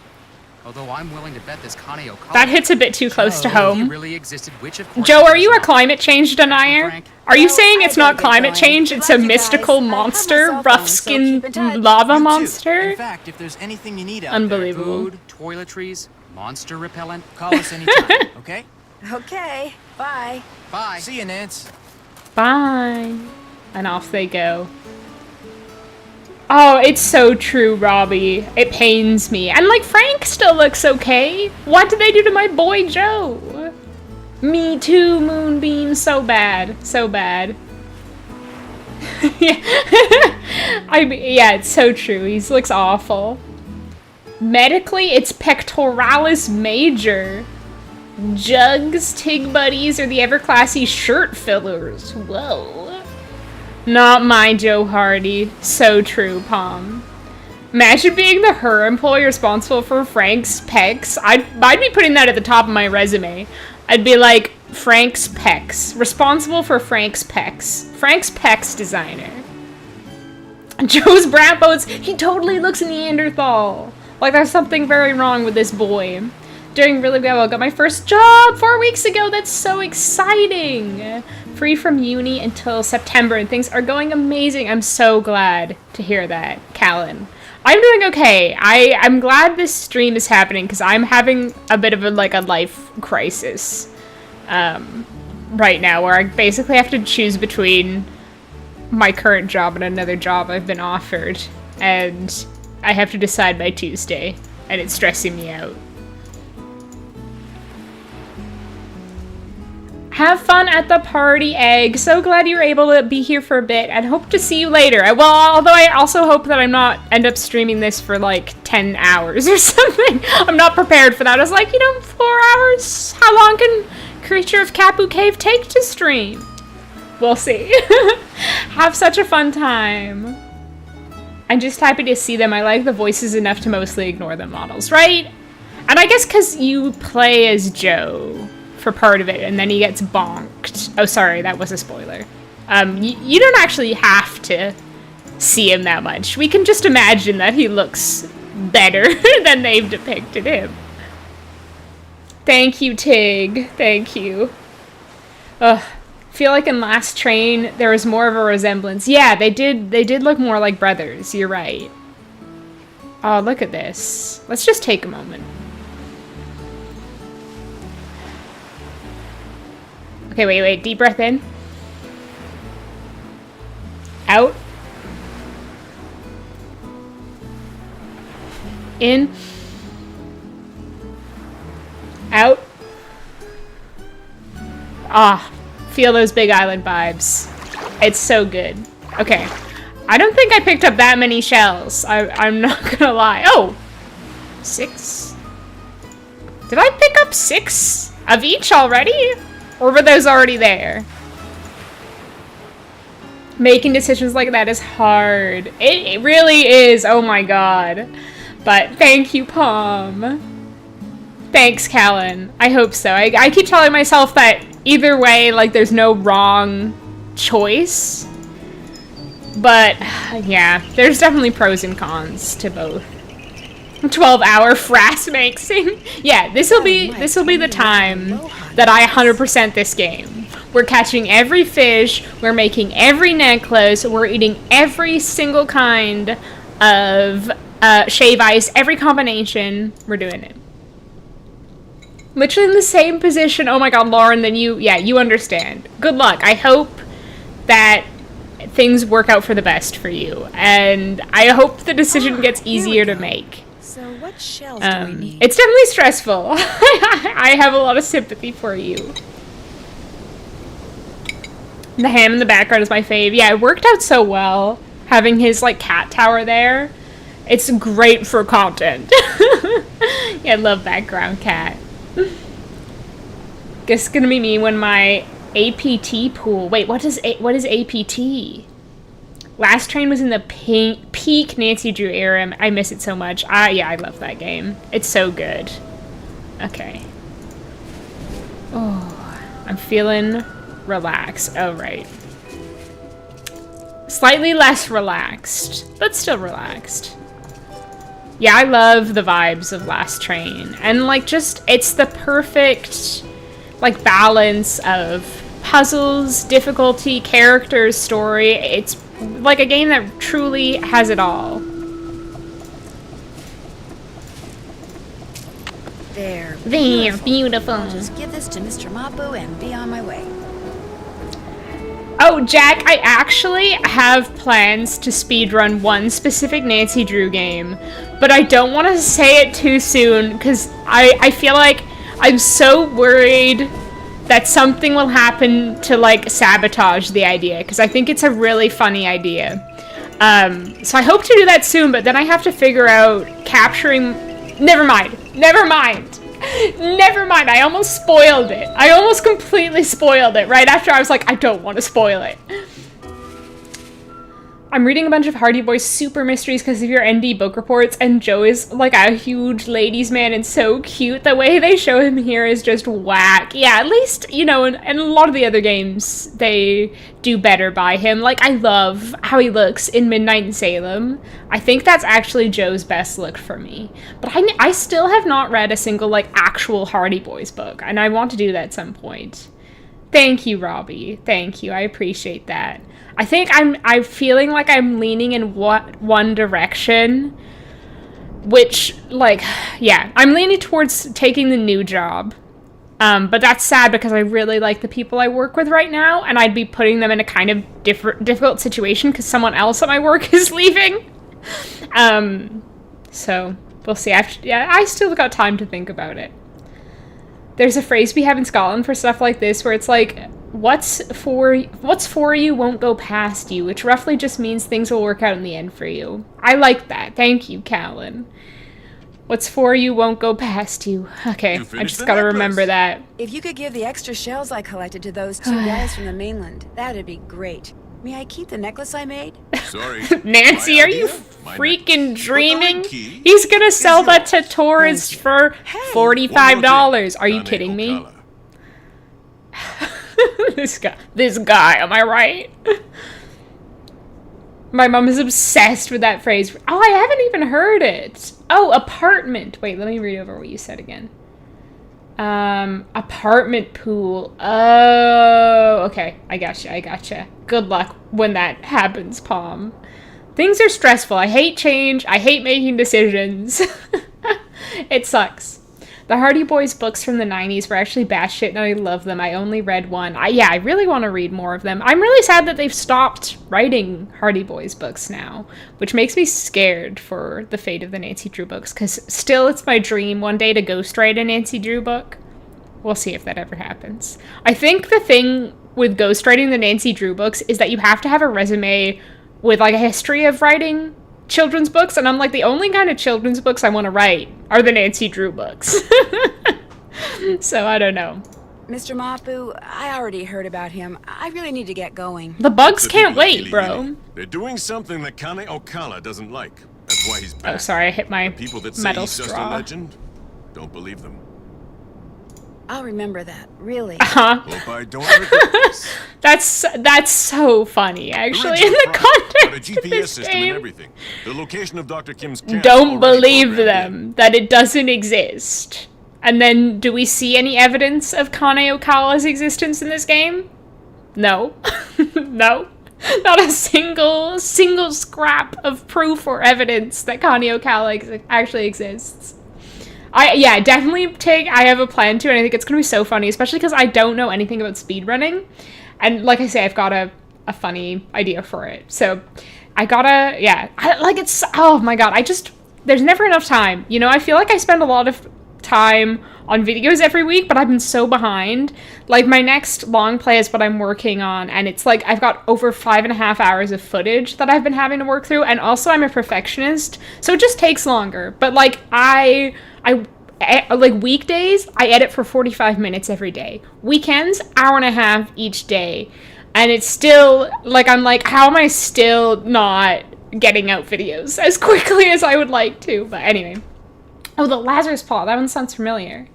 Although I'm willing to bet this Kane Okala. That hits a bit too close to home. Really existed, which of course Joe, are you a climate change denier? Are you saying it's not climate change, it's a mystical monster, rough-skinned lava monster? In fact, if there's anything you need out Unbelievable. there, food, toiletries, monster repellent, call us anytime, okay? Okay, bye. Bye. See you, Nance. Bye. And off they go. Oh, it's so true, Robbie. It pains me. And like Frank still looks okay. What did they do to my boy Joe? Me too, Moonbeam. So bad. So bad. Yeah. Yeah, it's so true. He looks awful. Medically, it's pectoralis major. Jugs, Tig Buddies, or the ever-classy shirt fillers. Whoa. Not my Joe Hardy. So true, Palm. Imagine being the her employee responsible for Frank's pecs. I'd be putting that at the top of my resume. I'd be like, Frank's pecs. Responsible for Frank's pecs. Frank's pecs designer. Joe's brat boats. He totally looks Neanderthal. Like there's something very wrong with this boy. Doing really well. I got my first job 4 weeks ago. That's so exciting. Free from uni until September and things are going amazing. I'm so glad to hear that, Callan. I'm doing okay. I'm glad this stream is happening because I'm having a bit of a life crisis right now where I basically have to choose between my current job and another job I've been offered, and I have to decide by Tuesday, and it's stressing me out. Have fun at the party, Egg. So glad you were able to be here for a bit and hope to see you later. Well, although I also hope that I'm not end up streaming this for like 10 hours or something. I'm not prepared for that. I was like, 4 hours? How long can Creature of Kapu Cave take to stream? We'll see. Have such a fun time. I'm just happy to see them. I like the voices enough to mostly ignore the models, right? And I guess because you play as Joe for part of it, and then he gets bonked. Oh, sorry, that was a spoiler. You don't actually have to see him that much. We can just imagine that he looks better than they've depicted him. Thank you, Tig. Thank you. Ugh. Feel like in Last Train there was more of a resemblance. Yeah, they did look more like brothers. You're right. Oh, look at this. Let's just take a moment. Okay, wait. Deep breath in. Out. In. Out. Ah, feel those Big Island vibes. It's so good. Okay. I don't think I picked up that many shells. I'm not gonna lie. Oh! 6? Did I pick up 6 of each already? Or were those already there? Making decisions like that is hard. It really is. Oh my god. But thank you, Palm. Thanks, Callan. I hope so. I keep telling myself that either way, there's no wrong choice. But, yeah, there's definitely pros and cons to both. 12-hour frass mixing. Yeah, this will be the time that I 100% this game. We're catching every fish, we're making every necklace, we're eating every single kind of shave ice, every combination, we're doing it. Literally in the same position. Oh my god, Lauren, then you understand. Good luck. I hope that things work out for the best for you, and I hope the decision gets easier to make. So what shells do we need? It's definitely stressful. I have a lot of sympathy for you. The ham in the background is my fave. Yeah, it worked out so well, having his, cat tower there. It's great for content. Yeah, I love background cat. Guess it's gonna be me when my APT pool. Wait, what is APT? Last Train was in the peak Nancy Drew era. I miss it so much. Yeah, I love that game. It's so good. Okay. Oh, I'm feeling relaxed. Oh, right. Slightly less relaxed, but still relaxed. Yeah, I love the vibes of Last Train. And, it's the perfect, balance of puzzles, difficulty, characters, story. It's a game that truly has it all. They're beautiful. I'll just give this to Mr. Mapu and be on my way. Oh, Jack, I actually have plans to speedrun one specific Nancy Drew game, but I don't want to say it too soon because I feel like I'm so worried that something will happen to, like, sabotage the idea, because I think it's a really funny idea. So I hope to do that soon, but then I have to figure out capturing... Never mind. Never mind. Never mind. I almost spoiled it. I almost completely spoiled it right after I was like, I don't want to spoil it. I'm reading a bunch of Hardy Boys super mysteries because of your ND book reports, and Joe is like a huge ladies man and so cute. The way they show him here is just whack. Yeah, at least, you know, and a lot of the other games, they do better by him. Like, I love how he looks in Midnight in Salem. I think that's actually Joe's best look for me. But I still have not read a single, like, actual Hardy Boys book, and I want to do that at some point. Thank you, Robbie. Thank you. I appreciate that. I think I'm feeling like I'm leaning in one direction, which, like, yeah, I'm leaning towards taking the new job. But that's sad because I really like the people I work with right now, and I'd be putting them in a kind of difficult situation because someone else at my work is leaving. So we'll see. I still got time to think about it. There's a phrase we have in Scotland for stuff like this where it's like, what's for you won't go past you, which roughly just means things will work out in the end for you. I like that. Thank you, Callan. What's for you won't go past you. Okay, I just gotta remember that. If you could give the extra shells I collected to those two guys from the mainland, that'd be great. May I keep the necklace I made? Sorry. Nancy, are you freaking dreaming? He's gonna sell that to tourists for $45. Are you kidding me? This guy, am I right? My mom is obsessed with that phrase. Oh, I haven't even heard it. Oh, apartment. Wait, let me read over what you said again. Apartment pool. Oh, okay. I gotcha. Good luck when that happens, Palm. Things are stressful. I hate change. I hate making decisions. It sucks. The Hardy Boys books from the 90s were actually batshit, and I love them. I only read one. I really want to read more of them. I'm really sad that they've stopped writing Hardy Boys books now, which makes me scared for the fate of the Nancy Drew books, because still it's my dream one day to ghostwrite a Nancy Drew book. We'll see if that ever happens. I think the thing with ghostwriting the Nancy Drew books is that you have to have a resume with, like, a history of writing children's books, and I'm like, the only kind of children's books I want to write are the Nancy Drew books. So I don't know. Mr. Mapu, I already heard about him. I really need to get going. The bugs can't wait, bro. They're doing something that Kane Okala doesn't like. That's why he's back. Oh, sorry, I hit my people that say metal he's just a straw. legend, don't believe them. I'll remember that, really. Hope I don't regret this. That's so funny, actually, in the context Got a GPS of this system game. and everything. The location of Dr. Kim's camp. Don't believe them that it doesn't exist. And then, do we see any evidence of Kane Okala's existence in this game? No. No. Not a single scrap of proof or evidence that Kane Okala actually exists. I have a plan to, and I think it's gonna be so funny, especially because I don't know anything about speedrunning. And like I say, I've got a funny idea for it. So I gotta, oh my god, there's never enough time. You know, I feel like I spend a lot of time on videos every week, but I've been so behind. Like, my next long play is what I'm working on, and it's like I've got over 5.5 hours of footage that I've been having to work through, and also I'm a perfectionist, so it just takes longer. But like, like weekdays, I edit for 45 minutes every day. Weekends, hour and a half each day. And it's still, like, I'm like, how am I still not getting out videos as quickly as I would like to? But anyway. Oh, the Lazarus Paw, that one sounds familiar.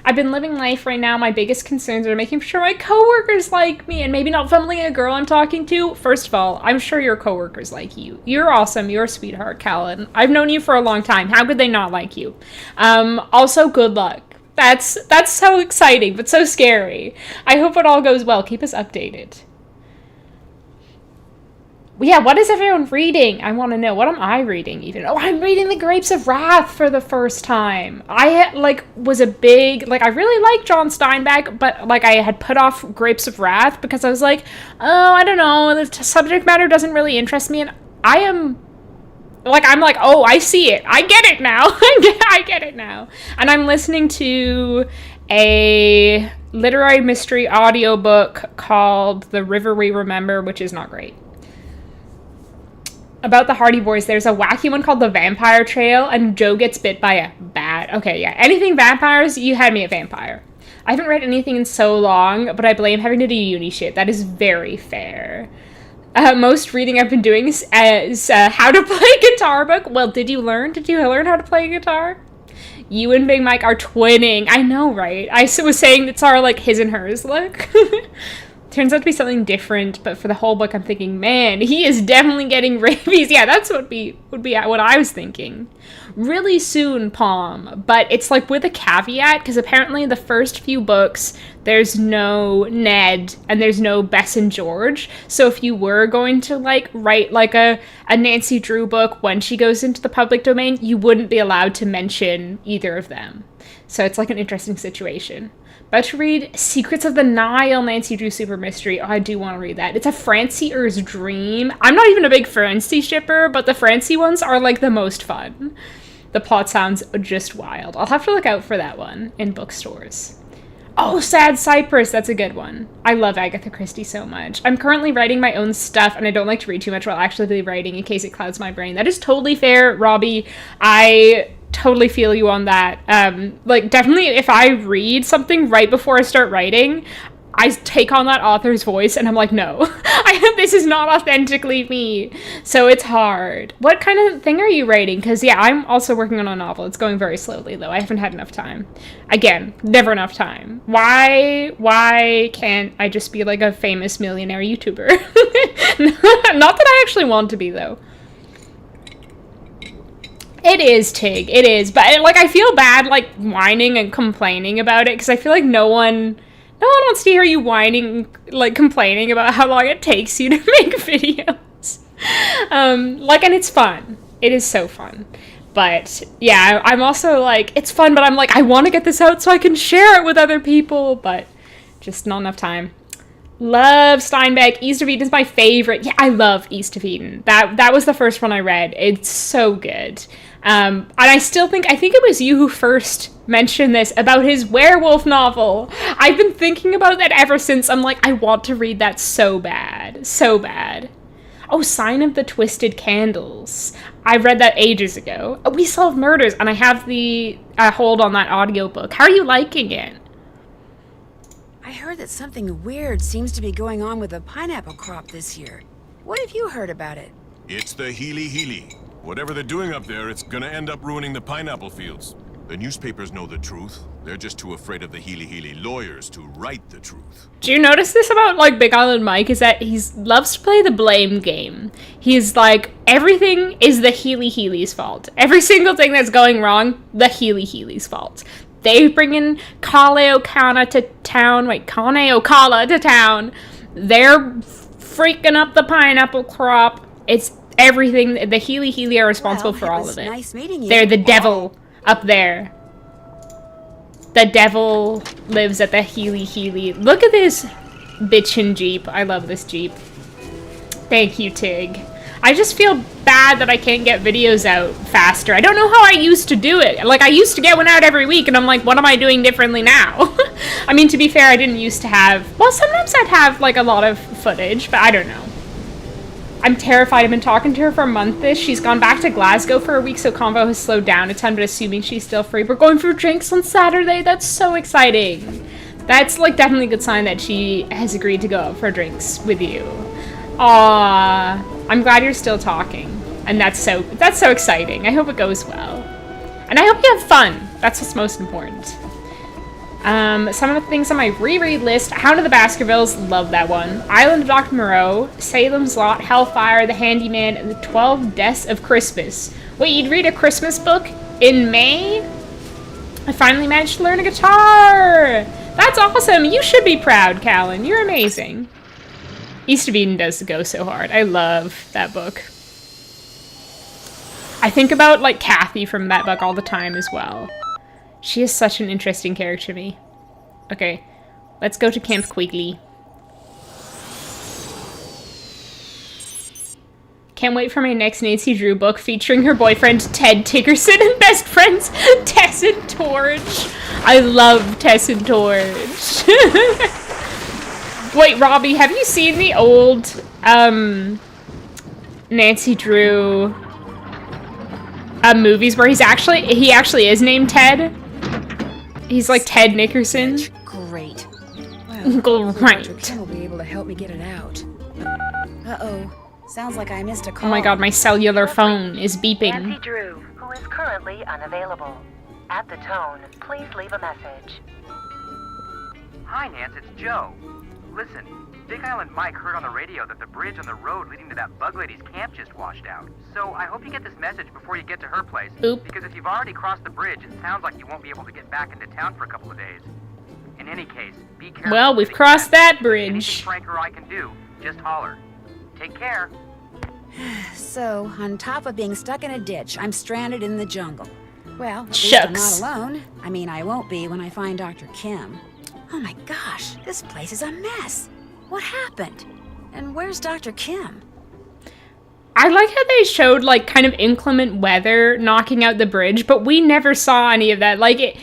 I've been living life right now. My biggest concerns are making sure my coworkers like me and maybe not fumbling a girl I'm talking to. First of all, I'm sure your coworkers like you. You're awesome. You're a sweetheart, Callan. I've known you for a long time. How could they not like you? Also, good luck. That's so exciting, but so scary. I hope it all goes well. Keep us updated. Yeah, what is everyone reading? I want to know. What am I reading even? Oh, I'm reading The Grapes of Wrath for the first time. I, like, was a big, like, I really like John Steinbeck, but, like, I had put off Grapes of Wrath because I was like, oh, I don't know, the subject matter doesn't really interest me, and I'm like, oh, I see it. I get it now. I get it now. And I'm listening to a literary mystery audiobook called The River We Remember, which is not great. About the Hardy Boys, there's a wacky one called The Vampire Trail, and Joe gets bit by a bat. Okay, yeah. Anything vampires, you had me at vampire. I haven't read anything in so long, but I blame having to do uni shit. That is very fair. Most reading I've been doing is how to play a guitar book. Well, did you learn? Did you learn how to play a guitar? You and Big Mike are twinning. I know, right? I was saying it's our, like, his and hers look. Turns out to be something different, but for the whole book I'm thinking, man, he is definitely getting rabies. Yeah, that's what would be what I was thinking. Really soon, Palm, but it's like with a caveat, because apparently the first few books, there's no Ned and there's no Bess and George. So if you were going to, like, write like a Nancy Drew book when she goes into the public domain, you wouldn't be allowed to mention either of them. So it's like an interesting situation. About to read Secrets of the Nile, Nancy Drew super mystery. Oh, I do want to read that. It's a Francier's dream. I'm not even a big Francie shipper, but the Francie ones are, like, the most fun. The plot sounds just wild. I'll have to look out for that one in bookstores. Oh, Sad Cypress. That's a good one. I love Agatha Christie so much. I'm currently writing my own stuff, and I don't like to read too much while actually writing in case it clouds my brain. That is totally fair, Robbie. I totally feel you on that. Like, definitely if I read something right before I start writing, I take on that author's voice and I'm like, no, this is not authentically me. So it's hard. What kind of thing are you writing? Because, yeah, I'm also working on a novel. It's going very slowly, though. I haven't had enough time. Again, never enough time. Why can't I just be like a famous millionaire YouTuber? Not that I actually want to be, though. It is, Tig. It is. But, like, I feel bad, like, whining and complaining about it, because I feel like no one wants to hear you whining, like, complaining about how long it takes you to make videos. Like, and it's fun. It is so fun. But, yeah, I'm also, like, it's fun, but I'm like, I want to get this out so I can share it with other people, but just not enough time. Love Steinbeck. East of Eden is my favorite. Yeah, I love East of Eden. That was the first one I read. It's so good. And I think it was you who first mentioned this about his werewolf novel. I've been thinking about that ever since. I'm like, I want to read that so bad. So bad. Oh, Sign of the Twisted Candles. I read that ages ago. We Solve Murders, and I have the hold on that audiobook. How are you liking it? I heard that something weird seems to be going on with the pineapple crop this year. What have you heard about it? It's the Healy. Whatever they're doing up there, it's gonna end up ruining the pineapple fields. The newspapers know the truth. They're just too afraid of the Healy lawyers to write the truth. Do you notice this about, like, Big Island Mike, is that he loves to play the blame game. He's like, everything is the Healy's fault. Every single thing that's going wrong, the Healy's fault. They bring in Kale Okala to town. They're freaking up the pineapple crop. It's everything. The Healy are responsible for all of it. Nice meeting you. They're the devil up there. The devil lives at the Healy. Look at this bitchin' Jeep. I love this Jeep. Thank you, Tig. I just feel bad that I can't get videos out faster. I don't know how I used to do it. Like, I used to get one out every week, and I'm like, what am I doing differently now? I mean, to be fair, I didn't used to have... Well, sometimes I'd have, like, a lot of footage, but I don't know. I'm terrified. I've been talking to her for a month-ish. She's gone back to Glasgow for a week, so convo has slowed down a ton, but assuming she's still free. We're going for drinks on Saturday. That's so exciting. That's, like, definitely a good sign that she has agreed to go out for drinks with you. Aww. I'm glad you're still talking. And that's so exciting. I hope it goes well. And I hope you have fun. That's what's most important. Some of the things on my reread list. Hound of the Baskervilles, love that one. Island of Dr. Moreau, Salem's Lot, Hellfire, The Handyman, and The 12 Deaths of Christmas. Wait, you'd read a Christmas book in May? I finally managed to learn a guitar! That's awesome! You should be proud, Callan. You're amazing. East of Eden does go so hard. I love that book. I think about, like, Kathy from that book all the time as well. She is such an interesting character to me. Okay, let's go to Camp Quigley. Can't wait for my next Nancy Drew book featuring her boyfriend Ted Tickerson and best friends Tess and Torch. I love Tess and Torch. Wait, Robbie, have you seen the old Nancy Drew movies where he actually is named Ted? He's like Ted Nickerson. Great. Well, Great. Dr. Kim will be able to help me get it out. Uh-oh. Sounds like I missed a call. Oh my god, my cellular phone is beeping. Nancy Drew, who is currently unavailable. At the tone, please leave a message. Hi, Nance, it's Joe. Listen, Big Island Mike heard on the radio that the bridge on the road leading to that bug lady's camp just washed out. So I hope you get this message before you get to her place. Oop. Because if you've already crossed the bridge, it sounds like you won't be able to get back into town for a couple of days. In any case, be careful. Well, we've crossed that bridge. Anything Frank or I can do, just holler. Take care. So, on top of being stuck in a ditch, I'm stranded in the jungle. Well, at least I'm not alone. I mean, I won't be when I find Dr. Kim. Oh my gosh, this place is a mess. What happened? And where's Dr. Kim? I like how they showed, like, kind of inclement weather knocking out the bridge, but we never saw any of that. Like,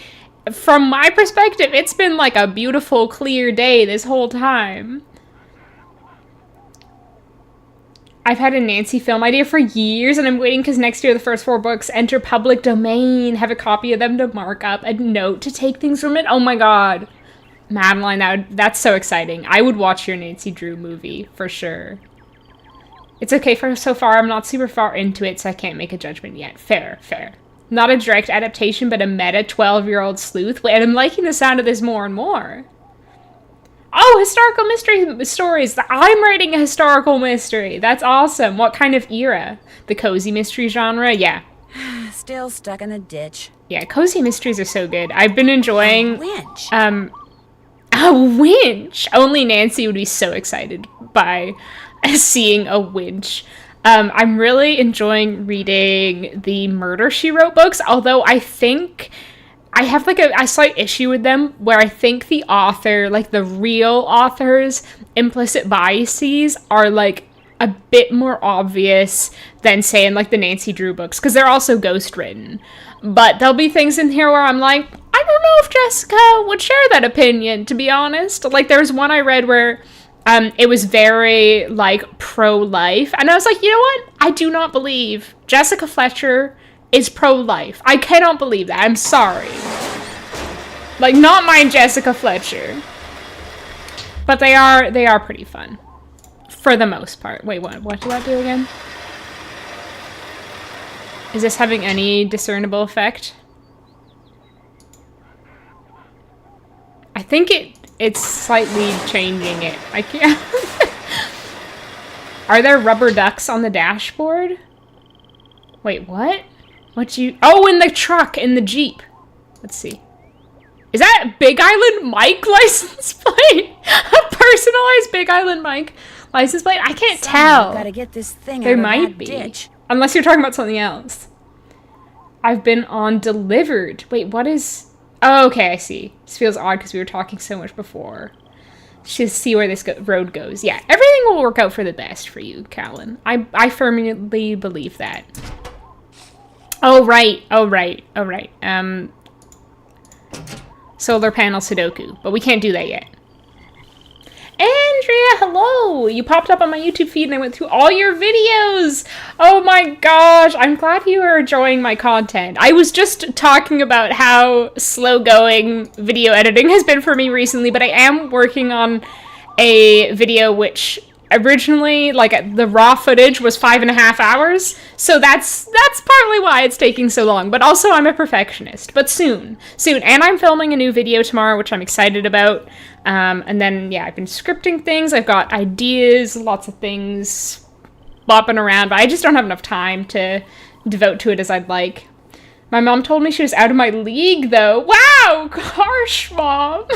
from my perspective, it's been, like, a beautiful, clear day this whole time. I've had a Nancy film idea for years, and I'm waiting because next year the first 4 books enter public domain. Have a copy of them to mark up, a note to take things from it. Oh my god. Madeline, that's so exciting. I would watch your Nancy Drew movie, for sure. It's okay for so far. I'm not super far into it, so I can't make a judgment yet. Fair, fair. Not a direct adaptation, but a meta 12-year-old sleuth. Wait, I'm liking the sound of this more and more. Oh, historical mystery stories. I'm writing a historical mystery. That's awesome. What kind of era? The cozy mystery genre? Yeah. Still stuck in the ditch. Yeah, cozy mysteries are so good. I've been enjoying... A winch. A winch! Only Nancy would be so excited by seeing a winch. I'm really enjoying reading the Murder, She Wrote books, although I think... I have, like, a slight issue with them where I think the author, like, the real author's implicit biases are, like, a bit more obvious than, say, in, like, the Nancy Drew books, because they're also ghost-written. But there'll be things in here where I'm like, I don't know if Jessica would share that opinion, to be honest. Like, there was one I read where it was very, like, pro-life, and I was like, you know what? I do not believe Jessica Fletcher is pro-life. I cannot believe that. I'm sorry. Like, not mind Jessica Fletcher. But they are pretty fun. For the most part. Wait, what do I do again? Is this having any discernible effect? I think it's slightly changing it. I can't. Are there rubber ducks on the dashboard? Wait, what? Oh, in the truck, in the Jeep. Let's see. Is that Big Island Mike license plate? A personalized Big Island Mike license plate? I can't tell. Gotta get this thing There out of might that be. ditch. Unless you're talking about something else. I've been on Delivered. Wait, what is... Oh, okay, I see. This feels odd because we were talking so much before. Just see where this road goes. Yeah, everything will work out for the best for you, Callan. I firmly believe that. Oh, right. Solar panel Sudoku. But we can't do that yet. Andrea, hello! You popped up on my YouTube feed and I went through all your videos! Oh my gosh, I'm glad you are enjoying my content. I was just talking about how slow-going video editing has been for me recently, but I am working on a video which originally, like, the raw footage was 5.5 hours, so that's partly why it's taking so long, but also I'm a perfectionist, but soon, and I'm filming a new video tomorrow, which I'm excited about, and then, yeah, I've been scripting things, I've got ideas, lots of things bopping around, but I just don't have enough time to devote to it as I'd like. My mom told me she was out of my league, though. Wow! Harsh, Mom!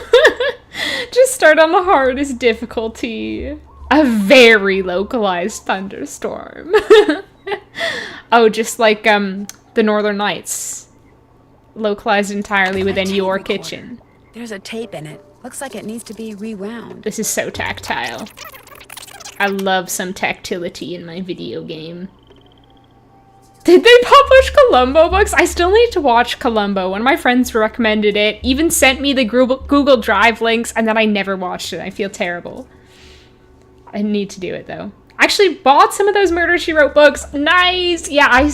Just start on the hardest difficulty. A very localized thunderstorm. Oh, just like the Northern Lights. Localized entirely within your kitchen. There's a tape in it. Looks like it needs to be rewound. This is so tactile. I love some tactility in my video game. Did they publish Columbo books? I still need to watch Columbo. One of my friends recommended it, even sent me the Google Drive links, and then I never watched it. I feel terrible. I need to do it, though. I actually bought some of those Murder, She Wrote books. Nice! Yeah, I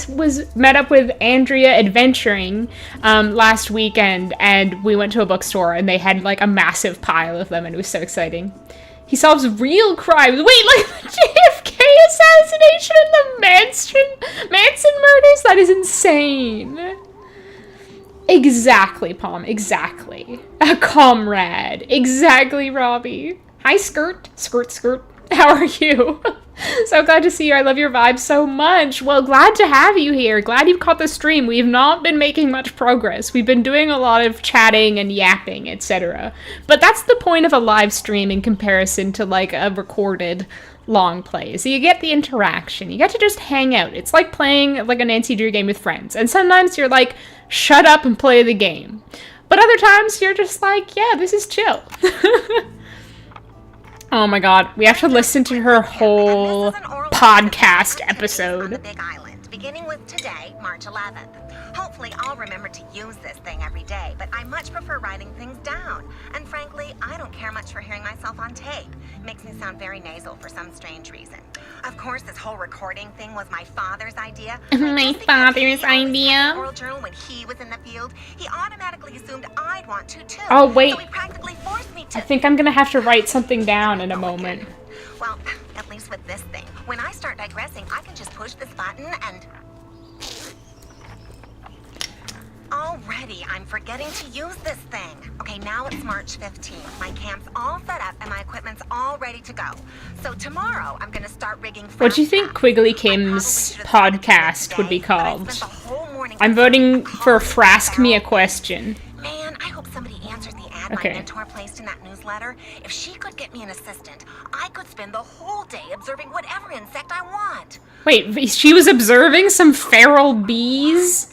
met up with Andrea adventuring last weekend, and we went to a bookstore, and they had, like, a massive pile of them, and it was so exciting. He solves real crimes. Wait, like the JFK assassination and the Manson murders? That is insane. Exactly, Palm. Exactly. A comrade. Exactly, Robbie. Hi, Skirt. Skirt. How are you? So glad to see you. I love your vibe so much. Well, glad to have you here. Glad you've caught the stream. We've not been making much progress. We've been doing a lot of chatting and yapping, etc. But that's the point of a live stream in comparison to like a recorded long play. So you get the interaction. You get to just hang out. It's like playing like a Nancy Drew game with friends. And sometimes you're like, shut up and play the game. But other times you're just like, yeah, this is chill. Oh my god, we have to listen to her whole podcast episode. Beginning with today, March 11th. Hopefully I'll remember to use this thing every day, but I much prefer writing things down. And frankly, I don't care much for hearing myself on tape. It makes me sound very nasal for some strange reason. Of course, this whole recording thing was my father's idea. My father's idea? Oral journal when he was in the field, he automatically assumed I'd want to too. Oh wait, so he practically forced me to. I think I'm gonna have to write something down in a moment. Well, at least with this thing, when I start digressing, I can just push this button and... Already, I'm forgetting to use this thing. Okay, now it's March 15th. My camp's all set up and my equipment's all ready to go. So tomorrow, I'm gonna start rigging... What do you think Quigley Kim's podcast would be called? I'm voting for Frask Me a Question. Man, I hope somebody answers the ad my mentor placed in that newsletter. If she could get me an assistant, I could spend the whole day observing whatever insect I want. Wait, she was observing some feral bees?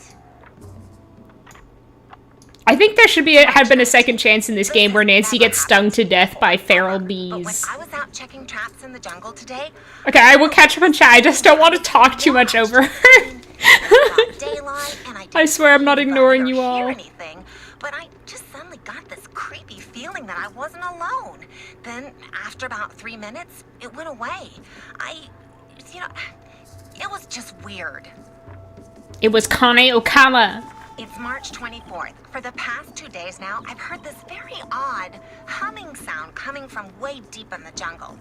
I think there should had been a second chance in this game where Nancy gets stung to death by feral bees. I was out checking traps in the jungle today. Okay, I will catch up on chat. I just don't want to talk too much over her. I swear I'm not ignoring you all. But I just suddenly got this creepy feeling that I wasn't alone. Then, after about 3 minutes, it went away. It was just weird. It was Kane Okala. It's March 24th. For the past 2 days now, I've heard this very odd humming sound coming from way deep in the jungle.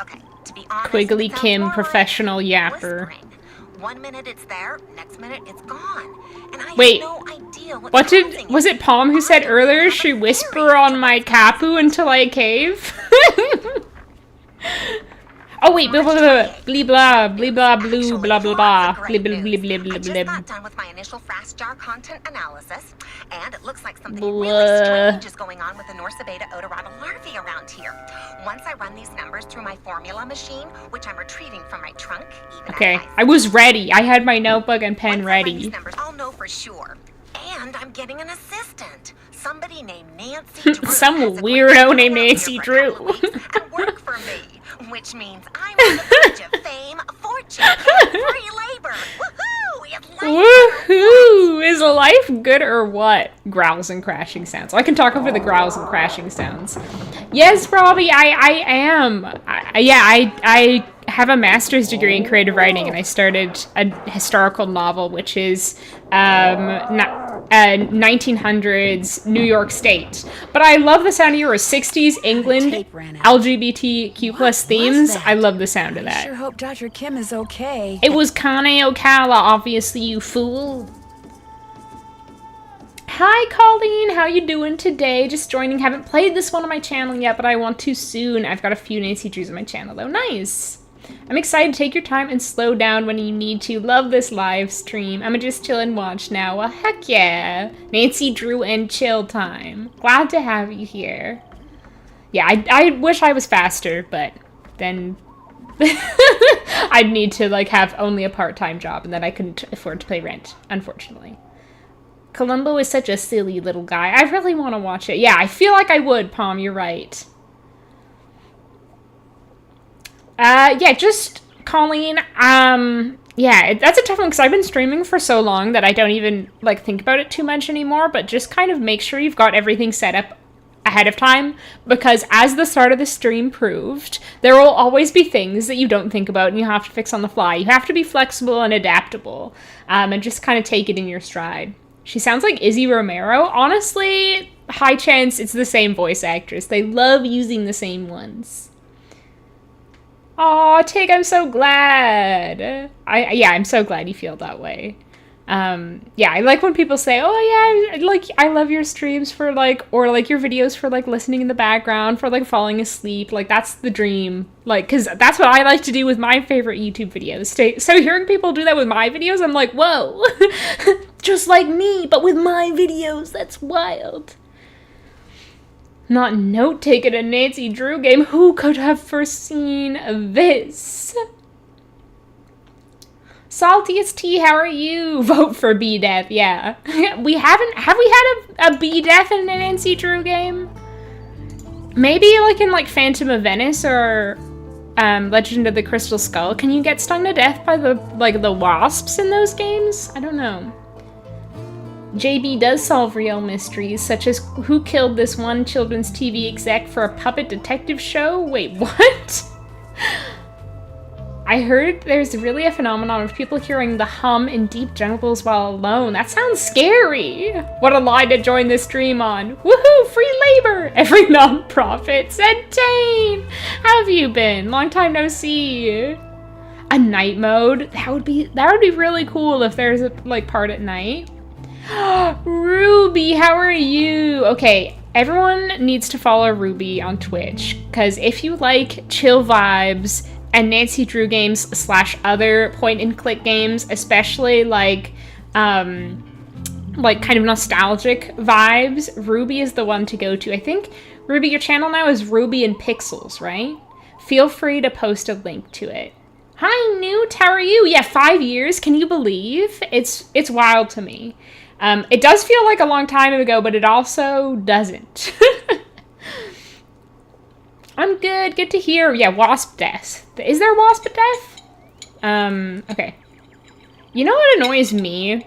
Okay, to be honest, Quigley Kim, professional yapper. 1 minute it's there, next minute it's gone. And I Wait, have no idea what's was it Palm who said earlier she whisper on my Kapu until I cave? Oh wait, blah blah blah, blee blah, blee blah blue, blah blah blah, blee blee blee blee blee blee. I just got done with my initial Frask jar content analysis, and it looks like something really strange is going on with the Norsa beta odorata larvae around here. Once I run these numbers through my formula machine, which I'm retrieving from my trunk, Okay, I was ready. I had my notebook and pen ready. Numbers, I'll know for sure. And I'm getting an assistant. Somebody named Nancy Drew. Some weirdo named Nancy Drew. And work for me, which means I'm on the verge of fame, fortune, and free labor. Woohoo! Is life good or what? Growls and crashing sounds. So I can talk over the growls and crashing sounds. Yes, Robbie, I am. I have a master's degree in creative writing, and I started a historical novel, which is 1900s New York State. But I love the sound of yours. 60s England, LGBTQ plus themes. I love the sound of that. I sure hope Dr. Kim is okay. It was Kane Okala, obviously, you fool. Hi, Colleen. How you doing today? Just joining. Haven't played this one on my channel yet, but I want to soon. I've got a few Nancy Drews on my channel, though. Nice. I'm excited. Take your time and slow down when you need to. Love this live stream. I'm gonna just chill and watch now. Well, heck yeah. Nancy Drew and chill time. Glad to have you here. Yeah, I wish I was faster, but then I'd need to like have only a part-time job, and then I couldn't afford to pay rent, unfortunately. Columbo is such a silly little guy. I really want to watch it. Yeah, I feel like I would, Palm. You're right. Yeah, just Colleen. Yeah, that's a tough one because I've been streaming for so long that I don't even like think about it too much anymore. But just kind of make sure you've got everything set up ahead of time, because as the start of the stream proved, there will always be things that you don't think about and you have to fix on the fly. You have to be flexible and adaptable, and just kind of take it in your stride. She sounds like Izzy Romero. Honestly, high chance it's the same voice actress. They love using the same ones. Aw, Tig, I'm so glad. Yeah, I'm so glad you feel that way. Yeah, I like when people say, oh yeah, like, I love your streams for like, or like your videos for like listening in the background, for like falling asleep. Like, that's the dream. Like, cause that's what I like to do with my favorite YouTube videos. So hearing people do that with my videos, I'm like, whoa, just like me, but with my videos. That's wild. Not note-taking a Nancy Drew game. Who could have foreseen this? Saltiest Tea, how are you? Vote for B-Death, yeah. Have we had a B-Death in an Nancy Drew game? Maybe like in like Phantom of Venice or Legend of the Crystal Skull. Can you get stung to death by the wasps in those games? I don't know. JB does solve real mysteries, such as who killed this one children's TV exec for a puppet detective show? Wait, what? I heard there's really a phenomenon of people hearing the hum in deep jungles while alone. That sounds scary. What a lie to join this stream on. Woohoo, free labor. Every non-profit said Tane. How have you been? Long time no see. A night mode? That would be really cool if there's a like part at night. Ruby, how are you? Okay, everyone needs to follow Ruby on Twitch, because if you like chill vibes and Nancy Drew games / other point-and-click games, especially like kind of nostalgic vibes, Ruby is the one to go to. I think, Ruby, your channel now is Ruby and Pixels, right? Feel free to post a link to it. Hi, Newt, how are you? Yeah, 5 years, can you believe? It's wild to me. It does feel like a long time ago, but it also doesn't. I'm good. Good to hear. Yeah, wasp death. Is there wasp death? Okay. You know what annoys me?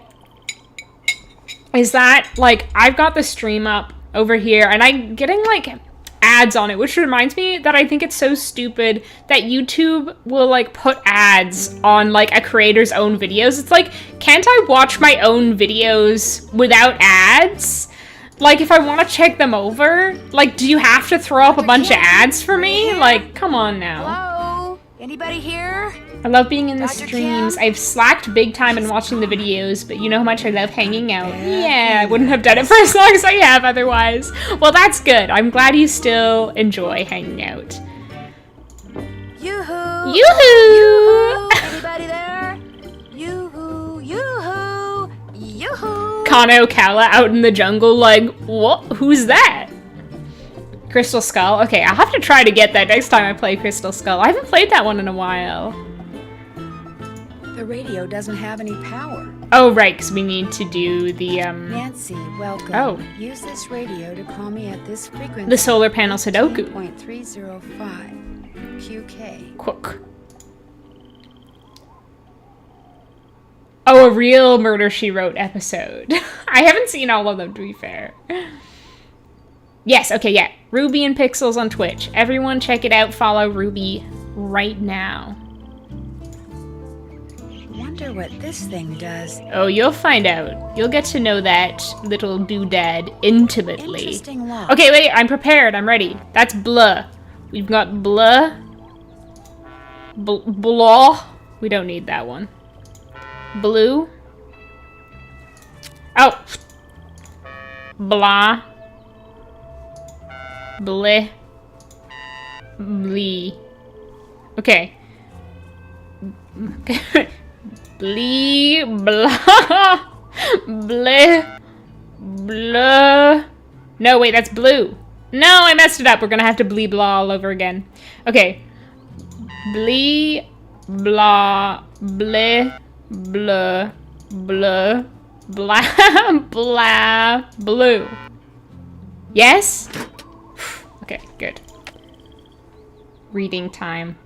Is that, like, I've got the stream up over here, and I'm getting, like, ads on it, which reminds me that I think it's so stupid that YouTube will, like, put ads on, like, a creator's own videos. It's like, can't I watch my own videos without ads? Like, if I want to check them over, like, do you have to throw up a bunch of ads for me? Like, come on now. Hello? Anybody here? I love being in the streams. I've slacked big time in watching the videos, but you know how much I love hanging out. Yeah, I wouldn't have done it for as long as I have otherwise. Well, that's good. I'm glad you still enjoy hanging out. Yoo-hoo! Yoo-hoo! Yoo-hoo! Anybody there? Yoo-hoo! Yoo-hoo! Yoo-hoo! Kano Kala out in the jungle, like, what? Who's that? Crystal Skull? Okay, I'll have to try to get that next time I play Crystal Skull. I haven't played that one in a while. The radio doesn't have any power. Oh, right, because we need to do the, Nancy, welcome. Oh. Use this radio to call me at this frequency. The solar panel Sudoku. 3.305 QK. Quick. Oh, a real Murder, She Wrote episode. I haven't seen all of them, to be fair. Yes, okay, yeah. Ruby and Pixels on Twitch. Everyone check it out. Follow Ruby right now. Wonder what this thing does. Oh, you'll find out. You'll get to know that little doodad intimately. Interesting lock. Okay, wait, I'm prepared. I'm ready. That's blah. We've got blah. Blah. We don't need that one. Blue. Oh. Blah. Bleh. Blee. Okay. Blee. Blah. Bleh. Blah. No, wait, that's blue. No, I messed it up. We're gonna have to blee blah all over again. Okay. Blee, blah, bleh, blah, blah, blah, blah, blue. Yes? Okay, good. Reading time.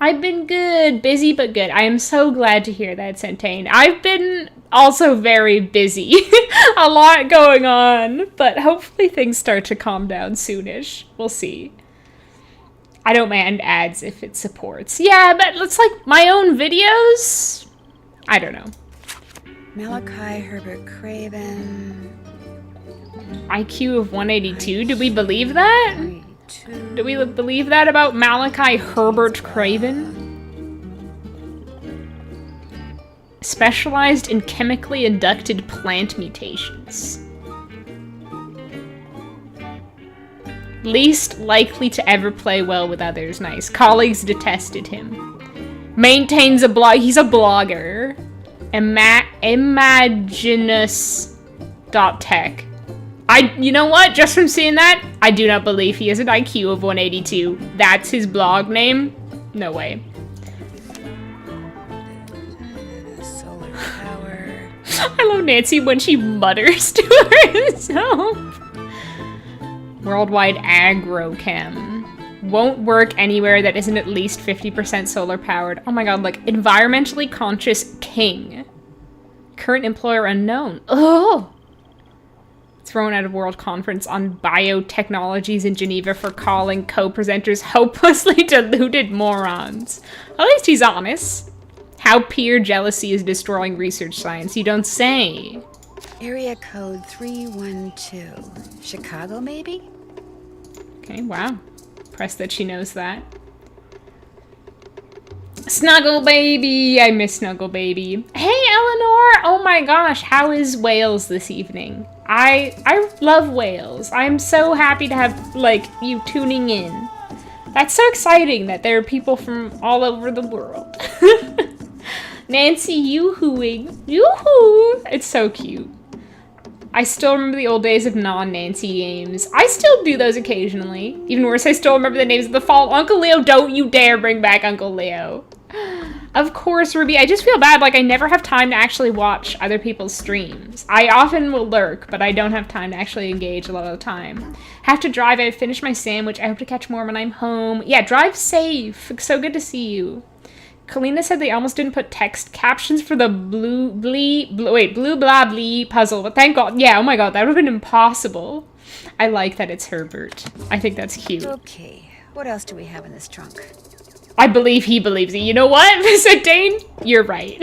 I've been good. Busy but good. I am so glad to hear that, Centane. I've been also very busy. A lot going on, but hopefully things start to calm down soonish. We'll see. I don't mind ads if it supports. Yeah, but it's like my own videos? I don't know. Malachi Herbert Craven. IQ of 182? Do we believe that? Do we believe that about Malachi Herbert Craven? Specialized in chemically inducted plant mutations. Least likely to ever play well with others. Nice. Colleagues detested him. Maintains a blog. He's a blogger. Imaginous.tech. You know what? Just from seeing that, I do not believe he has an IQ of 182. That's his blog name? No way. Solar power. I love Nancy when she mutters to herself. Worldwide agrochem. Won't work anywhere that isn't at least 50% solar powered. Oh my god, like environmentally conscious king. Current employer unknown. Oh! Thrown out of World Conference on Biotechnologies in Geneva for calling co-presenters hopelessly deluded morons. At least he's honest. How peer jealousy is destroying research science, you don't say. Area code 312. Chicago, maybe? Okay, wow. Impressed that she knows that. Snuggle baby! I miss Snuggle baby. Hey, Eleanor! Oh my gosh, how is Wales this evening? I love Wales. I'm so happy to have, like, you tuning in. That's so exciting that there are people from all over the world. Nancy yoo-hooing. Yoo-hoo! It's so cute. I still remember the old days of non-Nancy games. I still do those occasionally. Even worse, I still remember the names of the fall. Uncle Leo, don't you dare bring back Uncle Leo. Of course, Ruby. I just feel bad. Like, I never have time to actually watch other people's streams. I often will lurk, but I don't have time to actually engage a lot of the time. Have to drive. I finished my sandwich. I hope to catch more when I'm home. Yeah, drive safe. So good to see you. Kalina said they almost didn't put text captions for the blue blah blee puzzle, but thank God. Yeah, oh my god, that would have been impossible. I like that it's Herbert. I think that's cute. Okay, what else do we have in this trunk? I believe he believes it. You know what, Mr. Dane? You're right.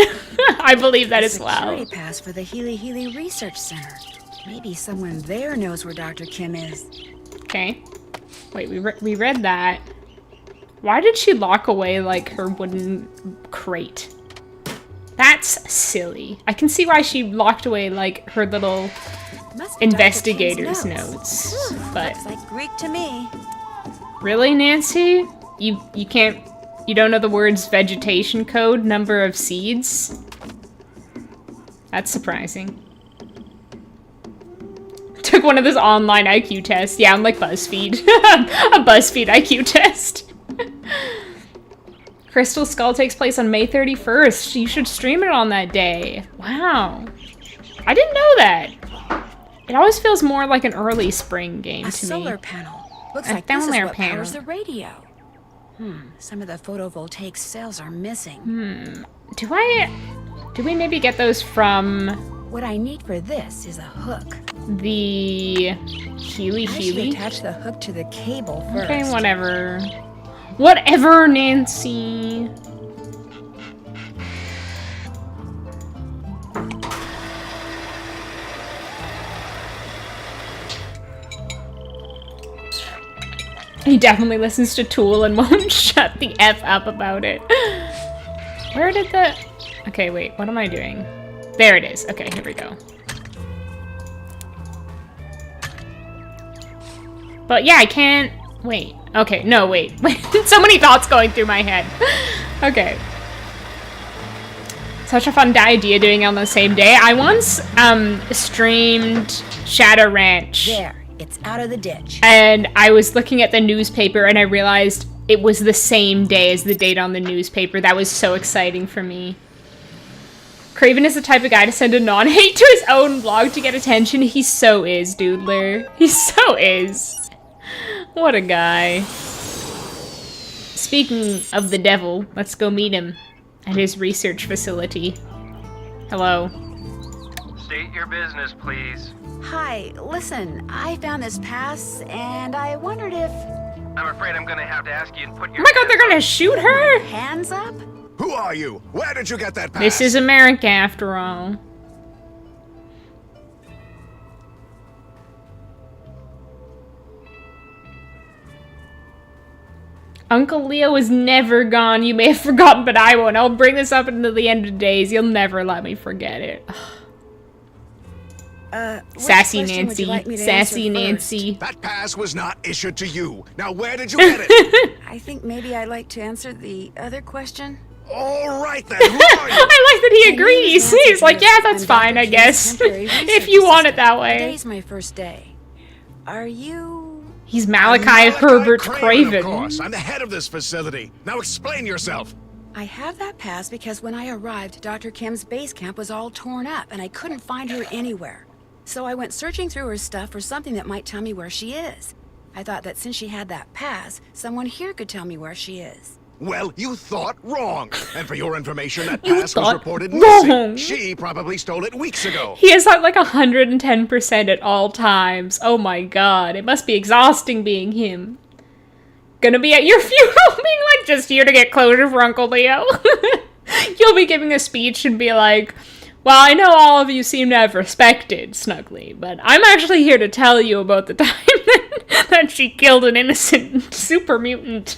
I believe that as well. Security pass for the Healy Healy Research Center. Maybe someone there knows where Dr. Kim is. Okay. Wait, we read that. Why did she lock away, like, her wooden crate? That's silly. I can see why she locked away, like, her little investigator's notes. But looks like Greek to me. Really, Nancy? You can't... You don't know the words vegetation code, number of seeds? That's surprising. Took one of those online IQ tests. Yeah, I'm like BuzzFeed. A BuzzFeed IQ test. Crystal Skull takes place on May 31st. You should stream it on that day. Wow. I didn't know that. It always feels more like an early spring game to me. A solar panel. Looks like this is what powers the radio. Some of the photovoltaic cells are missing. Do we maybe get those from... What I need for this is a hook. The Healy Healy? Attach the hook to the cable first. Okay, whatever. Whatever, Nancy. He definitely listens to Tool and won't shut the F up about it. Where did the... Okay, wait, what am I doing? There it is. Okay, here we go. But yeah, I can't... Wait. Okay, no, wait. So many thoughts going through my head. Okay. Such a fun idea doing it on the same day. I once streamed Shadow Ranch. There, it's out of the ditch. And I was looking at the newspaper and I realized it was the same day as the date on the newspaper. That was so exciting for me. Craven is the type of guy to send a non-hate to his own blog to get attention. He so is, Doodler. He so is. What a guy. Speaking of the devil, let's go meet him at his research facility. Hello. State your business, please. Hi, listen, I found this pass, and I wondered if... I'm afraid I'm gonna have to ask you to put your... Oh my god, they're gonna shoot her? Hands up? Who are you? Where did you get that pass? This is America, after all. Uncle Leo is never gone. You may have forgotten, but I won't. I'll bring this up until the end of days. You'll never let me forget it. Sassy Nancy. Sassy Nancy. That pass was not issued to you. Now where did you get it? I think maybe I'd like to answer the other question. All right then, who are you? I like that he agrees. He's like, yeah, that's fine, I guess. If you want it that way. Today's my first day. Are you... He's Malachi Herbert Craven. Of course, I'm the head of this facility. Now explain yourself. I have that pass because when I arrived, Dr. Kim's base camp was all torn up and I couldn't find her anywhere. So I went searching through her stuff for something that might tell me where she is. I thought that since she had that pass, someone here could tell me where she is. Well, you thought wrong. And for your information, that pass was reported wrong. missing. She probably stole it weeks ago. He is at like 110% at all times. Oh my god, it must be exhausting being him. Gonna be at your funeral being like, just here to get closure for Uncle Leo. You'll be giving a speech and be like, well, I know all of you seem to have respected Snughly, but I'm actually here to tell you about the time that she killed an innocent super mutant.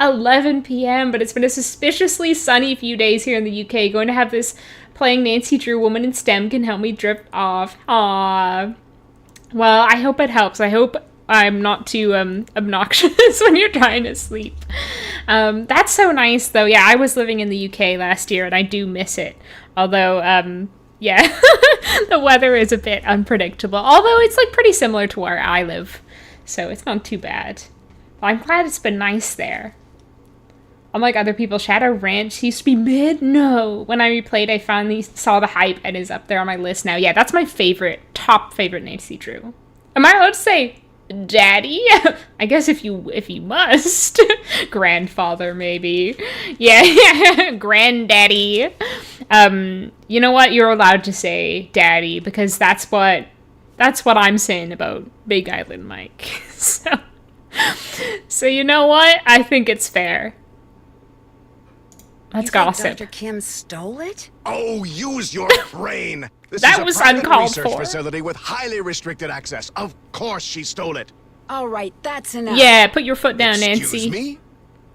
11 p.m., but it's been a suspiciously sunny few days here in the UK. Going to have this playing Nancy Drew Woman in STEM can help me drift off. Aww. Well, I hope it helps. I hope I'm not too obnoxious when you're trying to sleep. That's so nice, though. Yeah, I was living in the UK last year, and I do miss it. Although, yeah, the weather is a bit unpredictable. Although it's, like, pretty similar to where I live, so it's not too bad. I'm glad it's been nice there. Unlike other people, Shadow Ranch used to be mid? No. When I replayed, I finally saw the hype and is up there on my list now. Yeah, that's my favorite, top favorite Nancy Drew. Am I allowed to say Daddy? I guess if you must. Grandfather, maybe. Yeah, Granddaddy. You know what? You're allowed to say Daddy because that's what I'm saying about Big Island Mike. So you know what? I think it's fair. Let's gossip. Dr. Kim stole it? Oh, use your brain. This that is was a private uncalled research for. Facility with highly restricted access. Of course she stole it. All right, that's enough. Yeah, put your foot down, Nancy. Excuse me?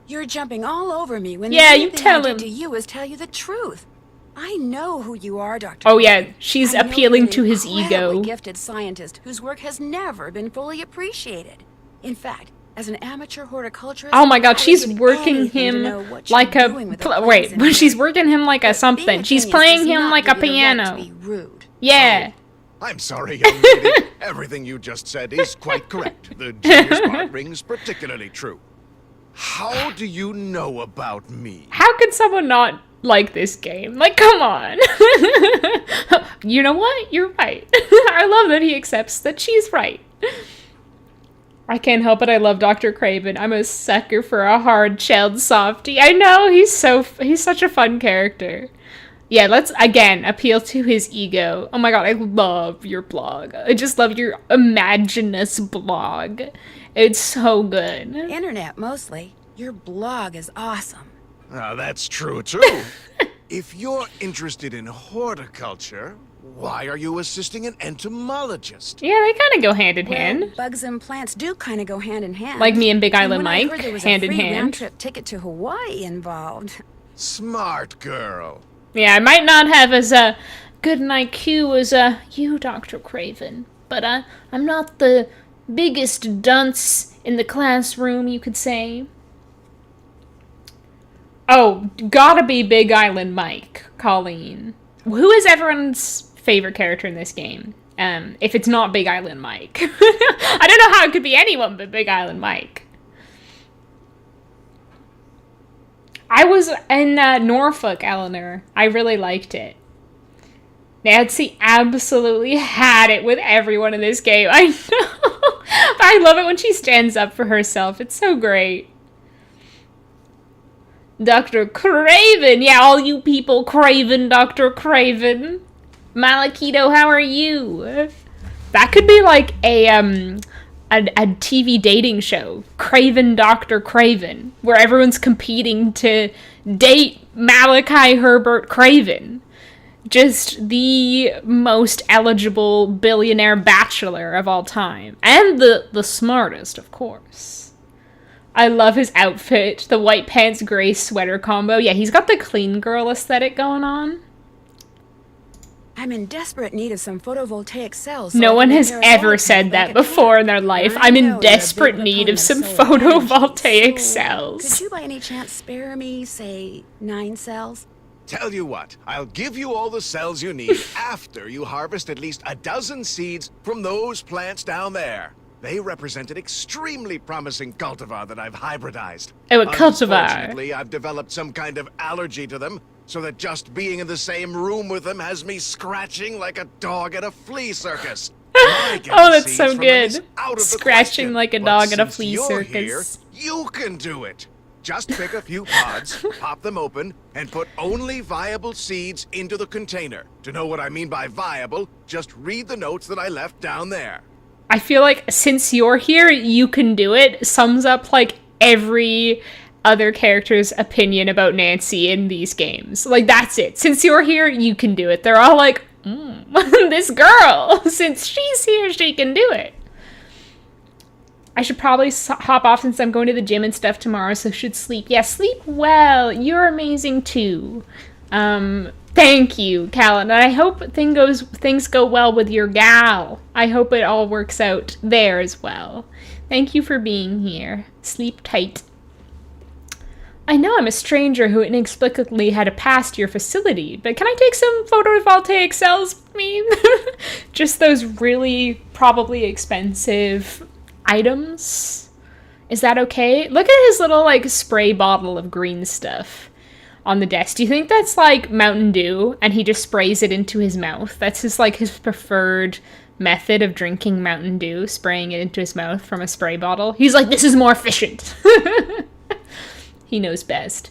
You're jumping all over me when yeah, the you only thing tell I him. did to you is tell you the truth. I know who you are, Dr. Oh yeah, she's I know appealing you're to his an incredibly ego. gifted scientist whose work has never been fully appreciated. In fact, as an amateur horticulturist, Oh my god, I she's would give working anything to him know what you're like a doing with the plants wait, in she's here. working him like a something. Being a She's genius playing does him not like a give you the right to piano. be rude. Yeah. I'm sorry, young lady. Everything you just said is quite correct. The genius part rings particularly true. How do you know about me? How could someone not like this game? Like, come on. You know what? You're right. I love that he accepts that she's right. I can't help it. I love Dr. Craven. I'm a sucker for a hard-shelled softie. I know, he's such a fun character. Yeah, let's, again, appeal to his ego. Oh my god, I love your blog. I just love your Imaginous blog. It's so good. Internet, mostly. Your blog is awesome. That's true, too. If you're interested in horticulture, why are you assisting an entomologist? Yeah, they kind of go hand in hand. Well, bugs and plants do kind of go hand in hand. Like me and Big Island when Mike, I heard there was hand a in free hand. round-trip ticket to Hawaii involved. Smart girl. Yeah, I might not have as a good an IQ as you, Dr. Craven, but I'm not the biggest dunce in the classroom, you could say. Oh, gotta be Big Island Mike, Colleen. Who is everyone's favorite character in this game? If it's not Big Island Mike. I don't know how it could be anyone but Big Island Mike. I was in Norfolk, Eleanor. I really liked it. Nancy absolutely had it with everyone in this game. I know. I love it when she stands up for herself. It's so great. Dr. Craven. Yeah, all you people Craven, Dr. Craven. Malakito, how are you? That could be like a TV dating show. Craven, Dr. Craven. Where everyone's competing to date Malachi Herbert Craven. Just the most eligible billionaire bachelor of all time. And the smartest, of course. I love his outfit. The white pants, gray sweater combo. Yeah, he's got the clean girl aesthetic going on. I'm in desperate need of some photovoltaic cells. No one has ever said that before in their life. I'm in desperate need of some photovoltaic cells. Could you by any chance spare me, say, 9 cells? Tell you what, I'll give you all the cells you need after you harvest at least a dozen seeds from those plants down there. They represent an extremely promising cultivar that I've hybridized. Oh, a cultivar. Unfortunately, I've developed some kind of allergy to them, so that just being in the same room with them has me scratching like a dog at a flea circus. Oh, that's so good. Scratching like a dog at a flea circus. Here, you can do it. Just pick a few pods, pop them open, and put only viable seeds into the container. To know what I mean by viable, just read the notes that I left down there. I feel like since you're here, you can do it sums up like every other character's opinion about Nancy in these games. Like, that's it. Since you're here, you can do it. They're all like, this girl, since she's here, she can do it. I should probably hop off since I'm going to the gym and stuff tomorrow, so should sleep. Yeah, sleep well. You're amazing too. Thank you, Callan. And I hope things go well with your gal. I hope it all works out there as well. Thank you for being here. Sleep tight. I know I'm a stranger who inexplicably had to pass your facility, but can I take some photovoltaic cells with me? Just those really probably expensive items. Is that okay? Look at his little like spray bottle of green stuff on the desk. Do you think that's like Mountain Dew and he just sprays it into his mouth? That's his preferred method of drinking Mountain Dew, spraying it into his mouth from a spray bottle. He's like, this is more efficient. He knows best.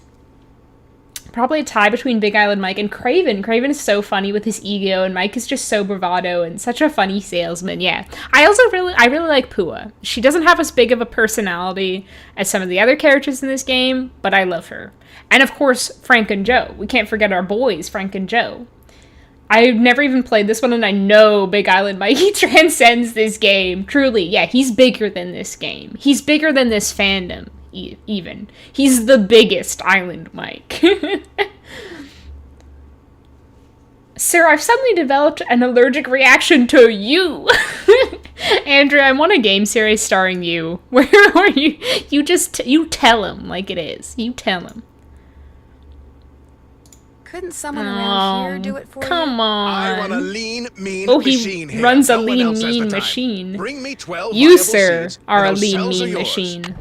Probably a tie between Big Island Mike and Craven. Craven is so funny with his ego, and Mike is just so bravado and such a funny salesman. Yeah. I really like Pua. She doesn't have as big of a personality as some of the other characters in this game, but I love her. And of course, Frank and Joe. We can't forget our boys, Frank and Joe. I've never even played this one, and I know Big Island Mike, he transcends this game. Truly, yeah, he's bigger than this game. He's bigger than this fandom. Even. He's the biggest Island Mike. Sir, I've suddenly developed an allergic reaction to you. Andrew, I want a game series starring you. Where are you? You tell him like it is. You tell him. Couldn't someone around here do it for you? Come on. I want a lean, mean he machine here. runs a No one lean, else has the mean time. machine. Bring me 12 You, viable sir, seeds, are a and those lean, cells are mean yours. machine.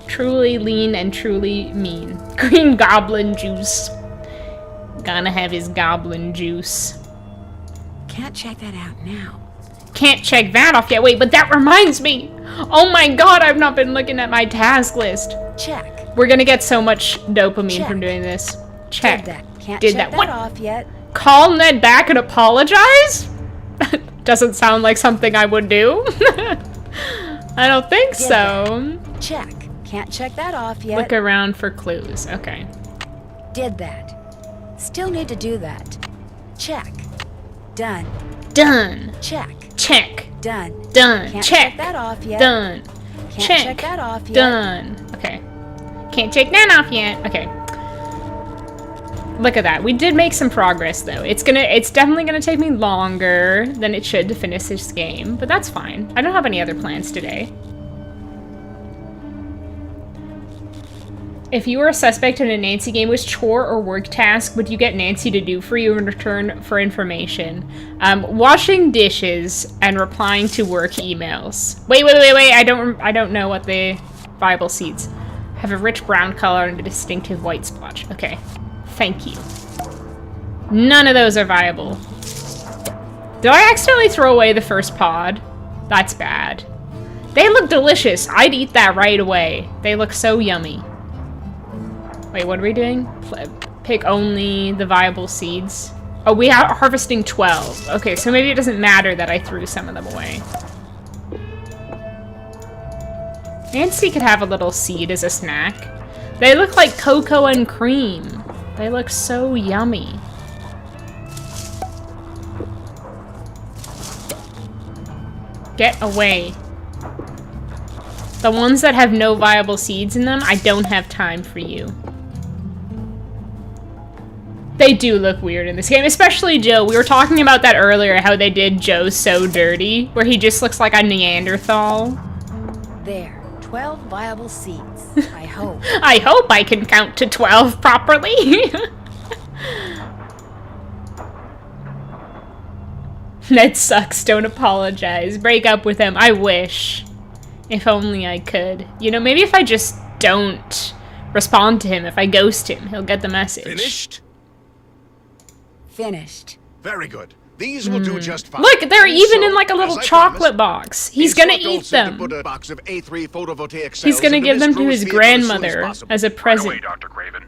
Truly lean and truly mean. Green goblin juice. Gonna have his goblin juice. Can't check that out now. Can't check that off yet. Wait, but that reminds me. Oh my god, I've not been looking at my task list. Check. We're gonna get so much dopamine Check. from doing this. Check. Did that. Can't Did check that. What? off yet. Call Ned back and apologize? Doesn't sound like something I would do. I don't think Did so. That. Check. Can't check that off yet. Look around for clues. Okay. Did that. Still need to do that. Check. Done. Done. Check. Check. Done. Done. Can't check. check that off yet. Done. Can't check. check that off yet. Done. Okay. Can't check that off yet. Okay. Look at that. We did make some progress though. It's definitely gonna take me longer than it should to finish this game, but that's fine. I don't have any other plans today. If you were a suspect in a Nancy game, which chore or work task would you get Nancy to do for you in return for information? Washing dishes and replying to work emails. Wait. I don't know what the viable seeds. Have a rich brown color and a distinctive white splotch. Okay. Thank you. None of those are viable. Did I accidentally throw away the first pod? That's bad. They look delicious. I'd eat that right away. They look so yummy. Wait, what are we doing? Pick only the viable seeds. Oh, we are harvesting 12. Okay, so maybe it doesn't matter that I threw some of them away. Nancy could have a little seed as a snack. They look like cocoa and cream. They look so yummy. Get away. The ones that have no viable seeds in them, I don't have time for you. They do look weird in this game, especially Joe. We were talking about that earlier, how they did Joe so dirty, where he just looks like a Neanderthal. There, 12 viable seeds. I hope. I hope I can count to 12 properly. That sucks, don't apologize. Break up with him, I wish. If only I could. You know, maybe if I just don't respond to him, if I ghost him, he'll get the message. Finished? Finished. Very good. These will do just fine. Look, they're And even so, in like a little as I chocolate promised, box. He's gonna instruct eat Olsen to them. put a box of A3 photovoltaic cells He's gonna into give Miss them to Crew's his vehicle as soon as grandmother possible. as a present. Dr. Craven.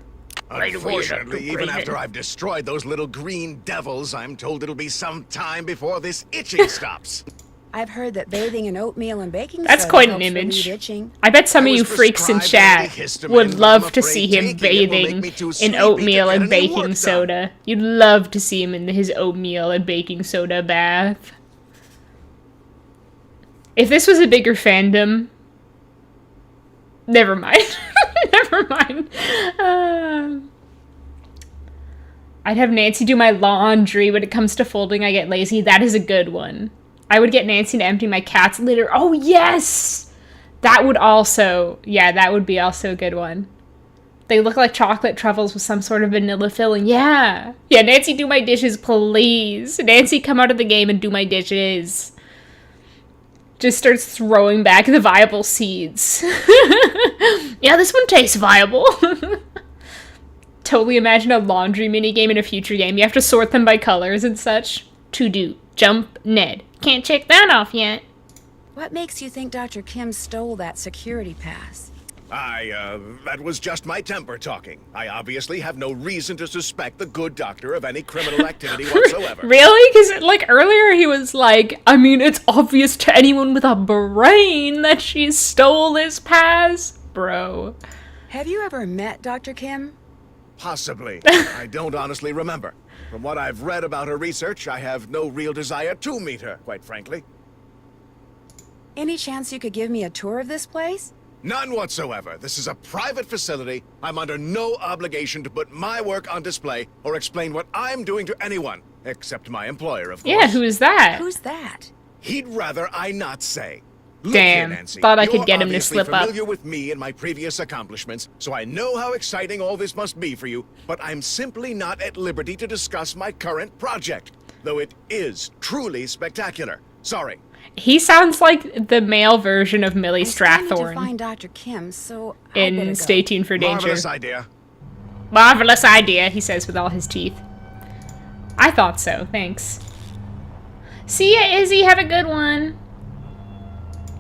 Unfortunately, even Craven. after I've destroyed those little green devils, I'm told it'll be some time before this itching stops. I've heard that bathing in oatmeal and baking That's soda quite an helps relieve image. itching. I bet some of I you was freaks in prescribed chat antihistamine, would but love I'm to see afraid him taking it will make bathing me too in sleepy to oatmeal get and any baking work done. soda. You'd love to see him in his oatmeal and baking soda bath. If this was a bigger fandom... Never mind. Never mind. I'd have Nancy do my laundry. When it comes to folding, I get lazy. That is a good one. I would get Nancy to empty my cat's litter. Oh, yes! That would also... Yeah, that would be also a good one. They look like chocolate truffles with some sort of vanilla filling. Yeah! Yeah, Nancy, do my dishes, please. Nancy, come out of the game and do my dishes. Just starts throwing back the viable seeds. Yeah, this one tastes viable. Totally imagine a laundry minigame in a future game. You have to sort them by colors and such. To do. Jump Ned. Can't check that off yet. What makes you think Dr. Kim stole that security pass? That was just my temper talking. I obviously have no reason to suspect the good doctor of any criminal activity whatsoever. Really? Because, like, earlier he was like, I mean, it's obvious to anyone with a brain that she stole this pass. Bro. Have you ever met Dr. Kim? Possibly. I don't honestly remember. From what I've read about her research, I have no real desire to meet her, quite frankly. Any chance you could give me a tour of this place? None whatsoever. This is a private facility. I'm under no obligation to put my work on display or explain what I'm doing to anyone, except my employer, of course. Yeah, who is that? Who's that? He'd rather I not say. Look Damn, here, Nancy, thought I could you're get him to obviously slip up. familiar with me and my previous accomplishments, so I know how exciting all this must be for you, but I'm simply not at liberty to discuss my current project, though it is truly spectacular. Sorry. He sounds like the male version of Millie I'm trying to Strathorn find Dr. Kim, so I better in go. Stay Tuned for Danger. Marvelous idea. Marvelous idea, he says with all his teeth. I thought so, thanks. See ya, Izzy, have a good one.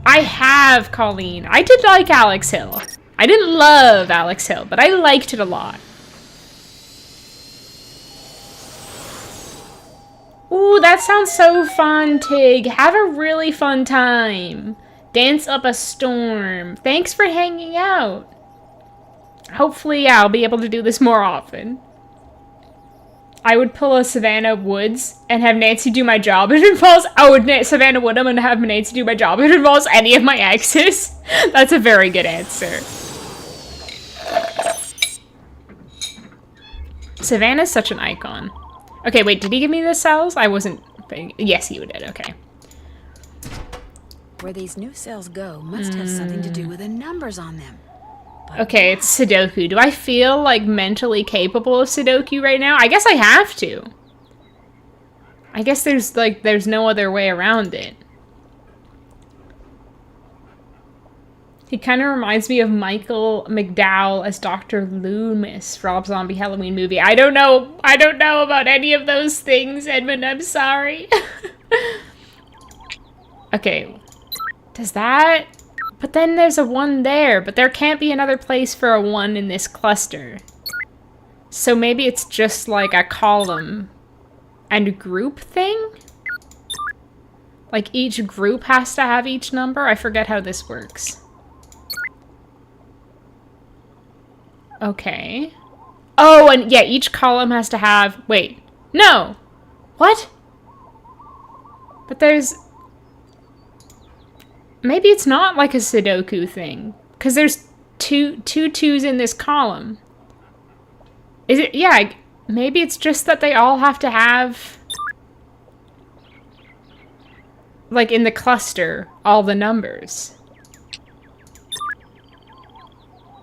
I have Colleen. I did like Alex Hill. I didn't love Alex Hill, but I liked it a lot. Ooh, that sounds so fun, Tig. Have a really fun time. Dance up a storm. Thanks for hanging out. Hopefully, yeah, I'll be able to do this more often. I would pull a Savannah Woods and have Nancy do my job. It involves... I would Savannah Woodham and have Nancy do my job. It involves any of my exes. That's a very good answer. Savannah's such an icon. Okay, wait, did he give me the cells? I wasn't paying... Yes, he did, okay. Where these new cells go must have something to do with the numbers on them. Okay, it's Sudoku. Do I feel, like, mentally capable of Sudoku right now? I guess I have to. I guess there's no other way around it. He kind of reminds me of Michael McDowell as Dr. Loomis for Rob Zombie Halloween movie. I don't know about any of those things, Edmund. I'm sorry. Okay. Does that... But then there's a 1 there, but there can't be another place for a 1 in this cluster. So maybe it's just like a column and group thing? Like each group has to have each number? I forget how this works. Okay. Oh, and yeah, each column has to have... Wait. No! What? But there's... Maybe it's not like a Sudoku thing. Because there's two 2s in this column. Is it? Yeah, maybe it's just that they all have to have... Like in the cluster, all the numbers.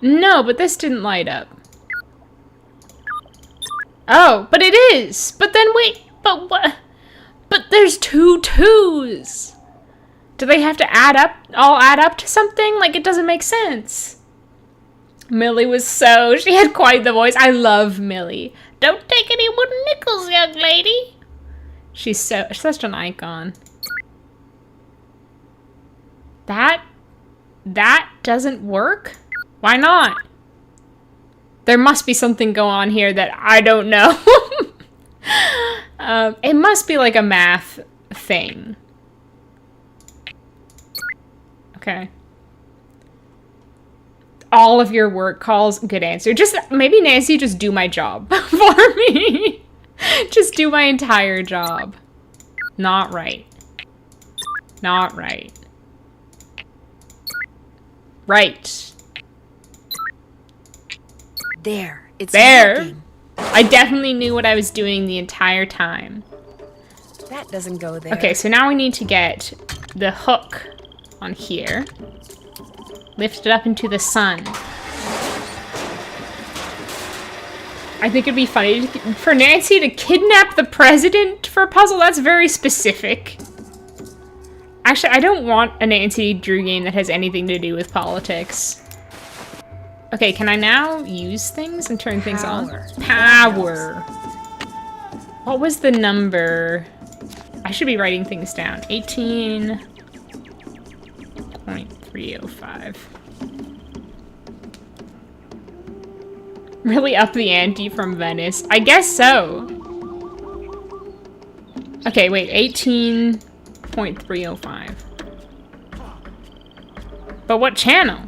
No, but this didn't light up. Oh, but it is! But then wait, but what? But there's 2 2s! Do they have to all add up to something? Like, it doesn't make sense. Millie was she had quite the voice. I love Millie. Don't take any wooden nickels, young lady. She's such an icon. That doesn't work? Why not? There must be something going on here that I don't know. It must be like a math thing. Okay. All of your work calls, good answer. Just, maybe Nancy, just do my job for me. Just do my entire job. Not right. Not right. Right. There. It's there. working. I definitely knew what I was doing the entire time. That doesn't go there. Okay, so now we need to get the hook on here. Lift it up into the sun. I think it'd be funny for Nancy to kidnap the president for a puzzle. That's very specific. Actually, I don't want a Nancy Drew game that has anything to do with politics. Okay, can I now use things and turn things on? Power. What was the number? I should be writing things down. 18.305. Really up the ante from Venice? I guess so. Okay, wait, 18.305. But what channel?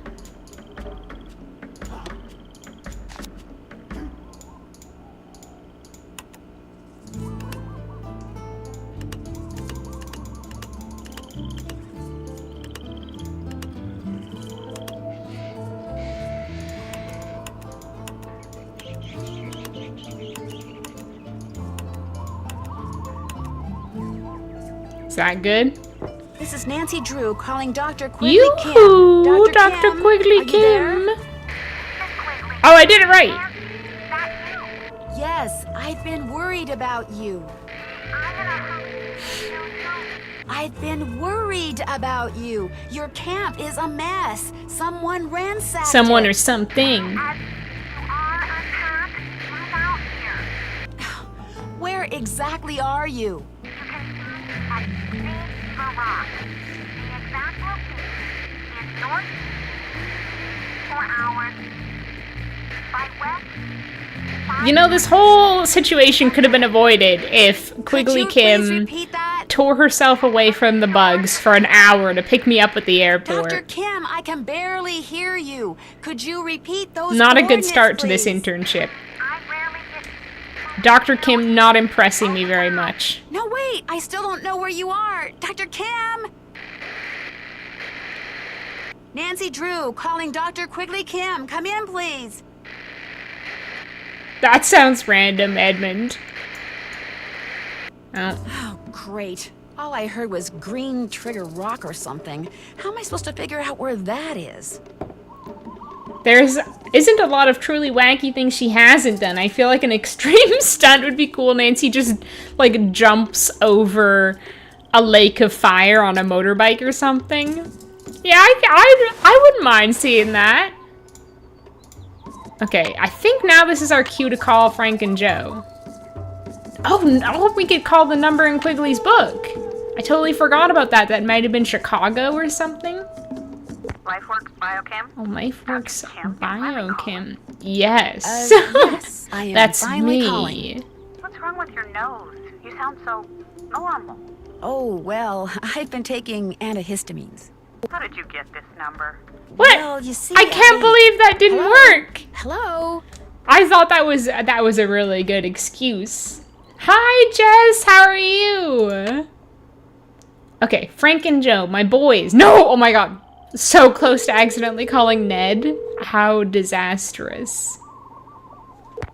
Is that good? This is Nancy Drew calling Dr. Quigley Kim. Yoo-hoo! Dr. Quigley Kim. Oh, I did it right. Yes, I've been worried about you. I've been worried about you. Your camp is a mess. Someone ransacked Someone it. or something. Where exactly are you? You know, this whole situation could have been avoided if Quigley Kim tore herself away from the bugs for an hour to pick me up at the airport. Dr. Kim, I can barely hear you. Could you repeat those Not a good coordinates, start to please? this internship. Dr. Kim not impressing me very much. No, wait. I still don't know where you are. Dr. Kim! Nancy Drew calling Dr. Quigley Kim. Come in, please. That sounds random, Edmund. Oh. Oh, great. All I heard was green trigger rock or something. How am I supposed to figure out where that is? There isn't a lot of truly wacky things she hasn't done. I feel like an extreme stunt would be cool. Nancy just, like, jumps over a lake of fire on a motorbike or something. Yeah, I wouldn't mind seeing that. Okay, I think now this is our cue to call Frank and Joe. Oh, I hope we could call the number in Quigley's book. I totally forgot about that. That might have been Chicago or something. LifeWorks Biochem? Oh, LifeWorks Biochem. Yes. Yes, I am That's finally me. calling. What's wrong with your nose? You sound so normal. Oh, well, I've been taking antihistamines. How did you get this number? What? Well, you see, I can't believe that didn't work. Hello? I thought that was a really good excuse. Hi, Jess. How are you? Okay, Frank and Joe, my boys. No! Oh my god. So close to accidentally calling Ned. How disastrous.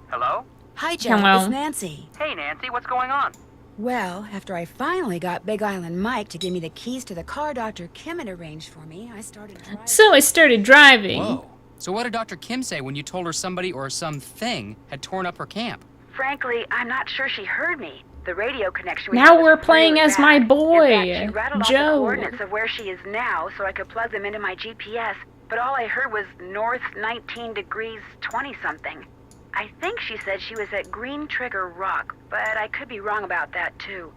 Hello? Hi, Joe. Hello. It's Nancy. Hey, Nancy, what's going on? Well, after I finally got Big Island Mike to give me the keys to the car Dr. Kim had arranged for me, I started driving. So I started driving. Whoa. So what did Dr. Kim say when you told her somebody or something had torn up her camp? Frankly, I'm not sure she heard me. The radio connection we Now had was we're playing really as my bad. boy, In fact, she rattled off the Joe. coordinates of where she is now so I could plug them into my GPS, but all I heard was north 19 degrees 20-something. I think she said she was at Green Trigger Rock, but I could be wrong about that too.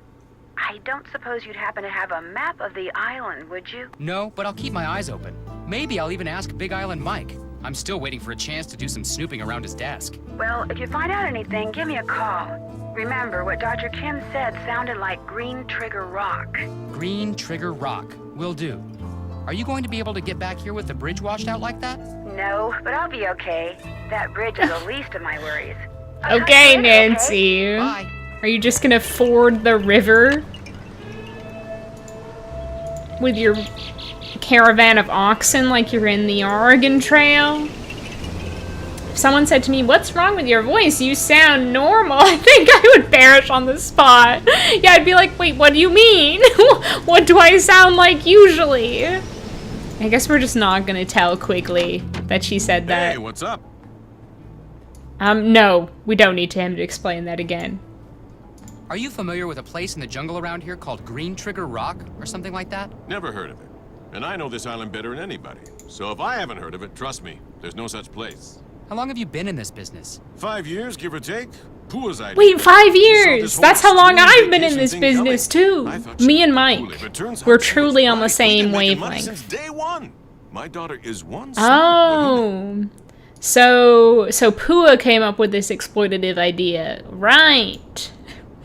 I don't suppose you'd happen to have a map of the island, would you? No, but I'll keep my eyes open. Maybe I'll even ask Big Island Mike. I'm still waiting for a chance to do some snooping around his desk. Well, if you find out anything, give me a call. Remember, what Dr. Kim said sounded like Green Trigger Rock. Green Trigger Rock. Will do. Are you going to be able to get back here with the bridge washed out like that? No, but I'll be okay. That bridge is the least of my worries. Okay, Nancy. Bye. Are you just gonna ford the river with your caravan of oxen like you're in the Oregon Trail? If someone said to me, "What's wrong with your voice? You sound normal," I think I would perish on the spot. Yeah, I'd be like, wait, what do you mean? What do I sound like usually? I guess we're just not gonna tell Quigley that she said that. Hey, what's up? No, we don't need him to explain that again. Are you familiar with a place in the jungle around here called Green Trigger Rock or something like that? Never heard of it. And I know this island better than anybody. So if I haven't heard of it, trust me, there's no such place. How long have you been in this business? 5 years, give or take. Pua's idea. Wait, 5 He saw years! this That's whole how long extreme I've been in vacation this thing business coming. too. I thought she Me and was Mike. cool. If it turns out We're she was truly on the right, same we've been making money wavelength. since day one. My daughter is one. Oh. So Pua came up with this exploitative idea. Right.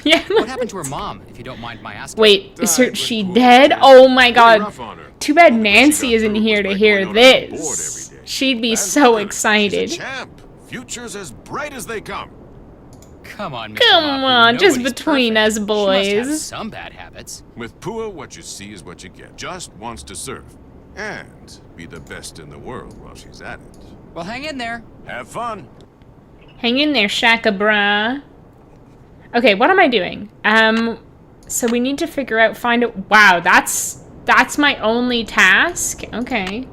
Yeah. What happened to her mom, if you don't mind my asking? Wait, is she dead? Oh my god. Too bad Nancy isn't here to hear this. She'd be so excited. Champ. Future's as bright as they come. Come on, Mr. Come Mapu, on, just nobody's between perfect. us She must have boys. some bad habits. With Pua, what you see is what you get. Just wants to serve. And be the best in the world while she's at it. Well, hang in there. Have fun. Hang in there, Shaka Bra. Okay, what am I doing? So we need to figure out, find it. Wow, that's my only task? Okay.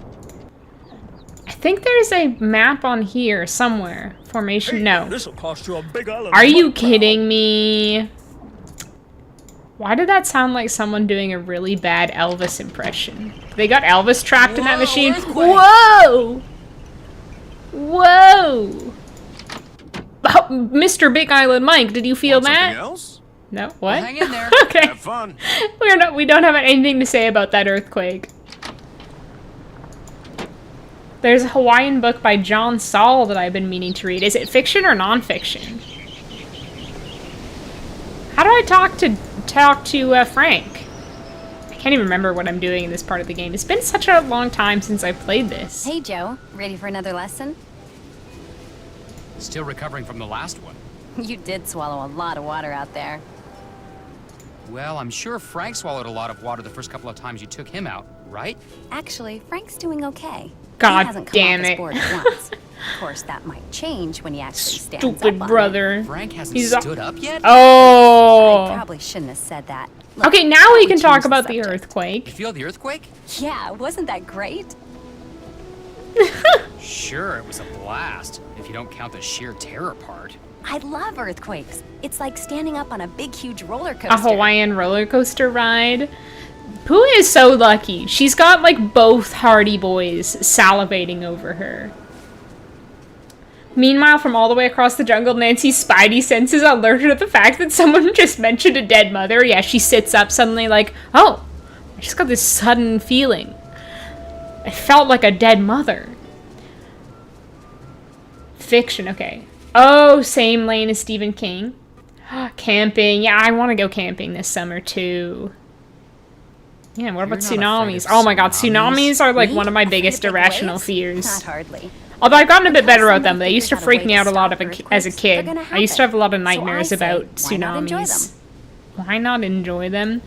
I think there's a map on here somewhere. Formation, no. This'll cost you a big island. Are you kidding me? Why did that sound like someone doing a really bad Elvis impression? They got Elvis trapped in that machine. Whoa! Whoa! Oh, Mr. Big Island Mike, did you feel that? Something else? No, what? Well, hang in there. Okay. Have fun. We don't have anything to say about that earthquake. There's a Hawaiian book by John Saul that I've been meaning to read. Is it fiction or nonfiction? How do I talk to Frank? I can't even remember what I'm doing in this part of the game. It's been such a long time since I played this. Hey, Joe. Ready for another lesson? Still recovering from the last one. You did swallow a lot of water out there. Well, I'm sure Frank swallowed a lot of water the first couple of times you took him out, right? Actually, Frank's doing okay. God he hasn't come damn off his it. board once. Of course, that might change when he actually stands Stupid up on brother. it. Frank hasn't He's stood up yet? Oh. I probably shouldn't have said that. Look, Okay, now why we don't can talk change the about the subject? earthquake. You feel the earthquake? Yeah, wasn't that great? Sure, it was a blast, if you don't count the sheer terror part. I love earthquakes. It's like standing up on a big, huge roller coaster. A Hawaiian roller coaster ride. Pua is so lucky. She's got, like, both Hardy Boys salivating over her. Meanwhile, from all the way across the jungle, Nancy's spidey senses alert her to the fact that someone just mentioned a dead mother. Yeah, she sits up suddenly like, oh, I just got this sudden feeling. I felt like a dead mother. Fiction, okay. Oh, same lane as Stephen King. Camping. Yeah, I want to go camping this summer, too. Yeah, what about tsunamis? Oh my god, tsunamis are like one of my biggest irrational fears. Not hardly. Although I've gotten a bit better at them. They used to freak me out a lot as a kid. I used to have a lot of nightmares about tsunamis. Why not enjoy them?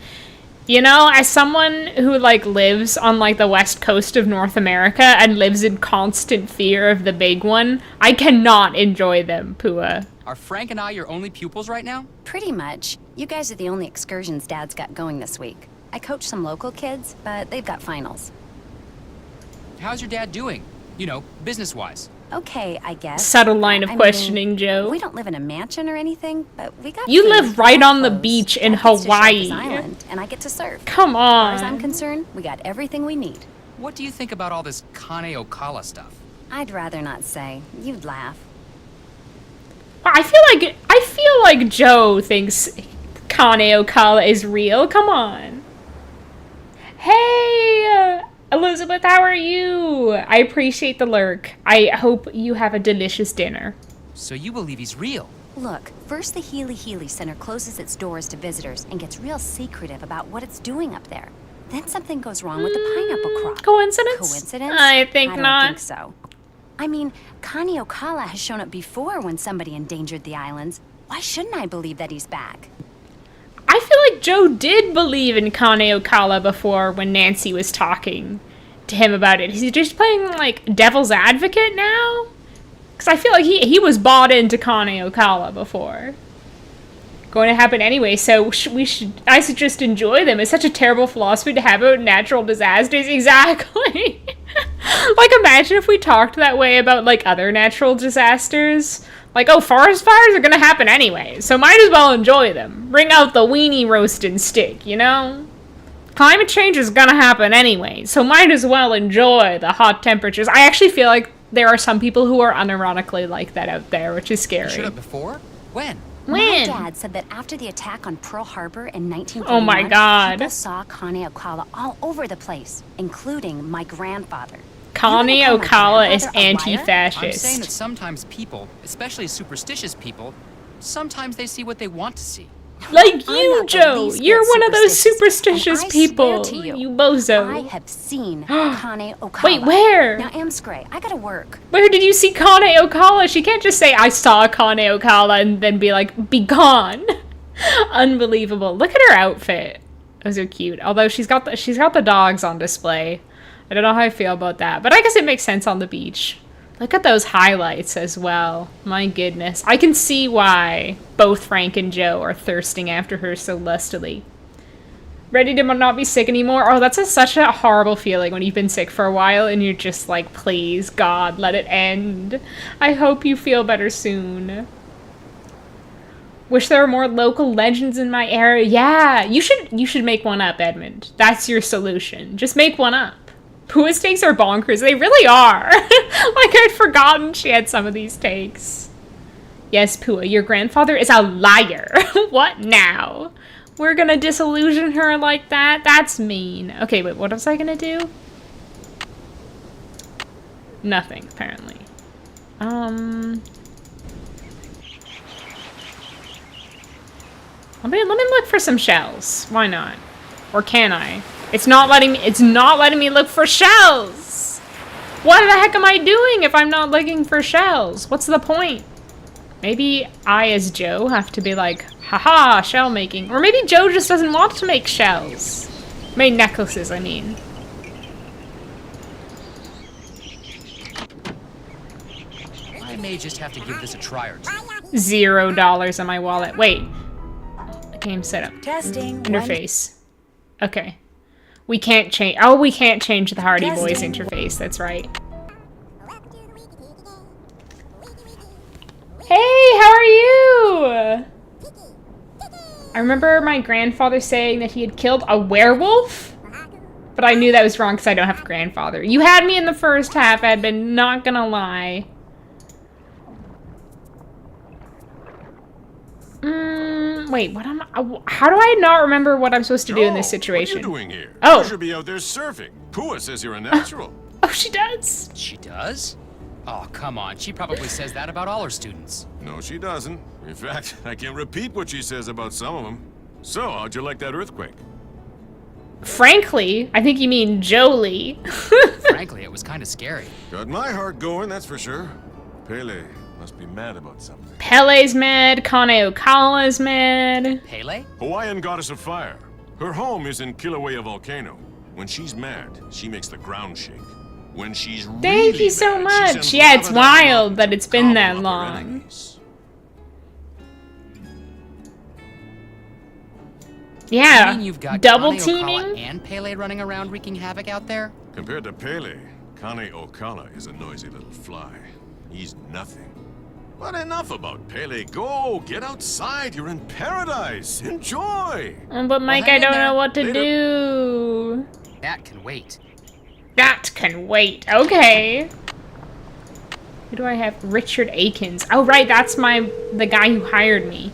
You know, as someone who, like, lives on, like, the west coast of North America and lives in constant fear of the big one, I cannot enjoy them, Pua. Are Frank and I your only pupils right now? Pretty much. You guys are the only excursions Dad's got going this week. I coach some local kids, but they've got finals. How's your dad doing? You know, business-wise. Okay, I guess. Subtle line of questioning, Joe. We don't live in a mansion or anything, but we got. You live right on the beach in Hawaii. Island, and I get to surf. Come on. As far as I'm concerned, we got everything we need. What do you think about all this Kane Okala stuff? I'd rather not say. You'd laugh. I feel like Joe thinks Kane Okala is real. Come on. Hey, Elizabeth, how are you? I appreciate the lurk. I hope you have a delicious dinner. So you believe he's real? Look, first the Healy Center closes its doors to visitors and gets real secretive about what it's doing up there. Then something goes wrong with the pineapple crop. Coincidence? Coincidence? I think not. not. I don't think so. I mean, Kane Okala has shown up before when somebody endangered the islands. Why shouldn't I believe that he's back? I feel like Joe did believe in Kane Okala before when Nancy was talking to him about it. Is he just playing, like, devil's advocate now? Because I feel like he was bought into Kane Okala before. Going to happen anyway, so I should just enjoy them. It's such a terrible philosophy to have about natural disasters. Exactly. Like, imagine if we talked that way about, like, other natural disasters. Like, oh, forest fires are gonna happen anyway, so might as well enjoy them. Bring out the weenie roasting stick, you know? Climate change is gonna happen anyway, so might as well enjoy the hot temperatures. I actually feel like there are some people who are unironically like that out there, which is scary. You showed up before? When? My dad said that after the attack on Pearl Harbor in 1941, oh my god, people saw Kane Okala all over the place, including my grandfather. Kane Okala is anti-fascist. I'm saying that sometimes people, especially superstitious people, sometimes they see what they want to see. Like you, Joe. You're one of those superstitious people. You bozo. I have seen Kane Okala. Wait, where? Now, Amscray, I gotta work. Where did you see Kane Okala? She can't just say, I saw Kane Okala, and then be like, be gone. Unbelievable. Look at her outfit. Those are cute. Although she's got the dogs on display. I don't know how I feel about that, but I guess it makes sense on the beach. Look at those highlights as well. My goodness. I can see why both Frank and Joe are thirsting after her so lustily. Ready to not be sick anymore? Oh, that's such a horrible feeling when you've been sick for a while and you're just like, please, God, let it end. I hope you feel better soon. Wish there were more local legends in my area. Yeah, you should make one up, Edmund. That's your solution. Just make one up. Pua's takes are bonkers. They really are. Like, I'd forgotten she had some of these takes. Yes, Pua, your grandfather is a liar. What now? We're gonna disillusion her like that? That's mean. Okay, wait, what was I gonna do? Nothing, apparently. Let me look for some shells. Why not? Or can I? It's not letting me look for shells. What the heck am I doing if I'm not looking for shells? What's the point? Maybe I, as Joe, have to be like, haha, shell making. Or maybe Joe just doesn't want to make shells. Make necklaces, I mean. I may just have to give this a try or two. $0 on my wallet. Wait. Game setup. Testing. Interface. Okay. We can't change. Oh, we can't change the Hardy Boys interface. That's right. Hey, how are you? I remember my grandfather saying that he had killed a werewolf. But I knew that was wrong because I don't have a grandfather. You had me in the first half, Edmund, not gonna lie. Wait, what am I? How do I not remember what I'm supposed to do in this situation? What are you doing here? Oh. You should be out there surfing. Pua says you're a natural. Oh, she does? She does? Oh, come on. She probably says that about all her students. No, she doesn't. In fact, I can repeat what she says about some of them. So, how'd you like that earthquake? Frankly, I think you mean Jolie. Frankly, it was kind of scary. Got my heart going, that's for sure. Pele must be mad about something. Pele's mad, Kane Okala's mad. Pele? Hawaiian goddess of fire. Her home is in Kilauea Volcano. When she's mad, she makes the ground shake. When she's Thank you so much. Yeah, it's wild that it's been that long. Yeah, you mean you've got double Kane teaming Okala and Pele running around wreaking havoc out there? Compared to Pele, Kane Okala is a noisy little fly. He's nothing. But enough about Pele. Go, get outside. You're in paradise. Enjoy. But Mike, I don't know what to do. That can wait. That can wait. Okay. Who do I have? Richard Akins. Oh, right. That's the guy who hired me.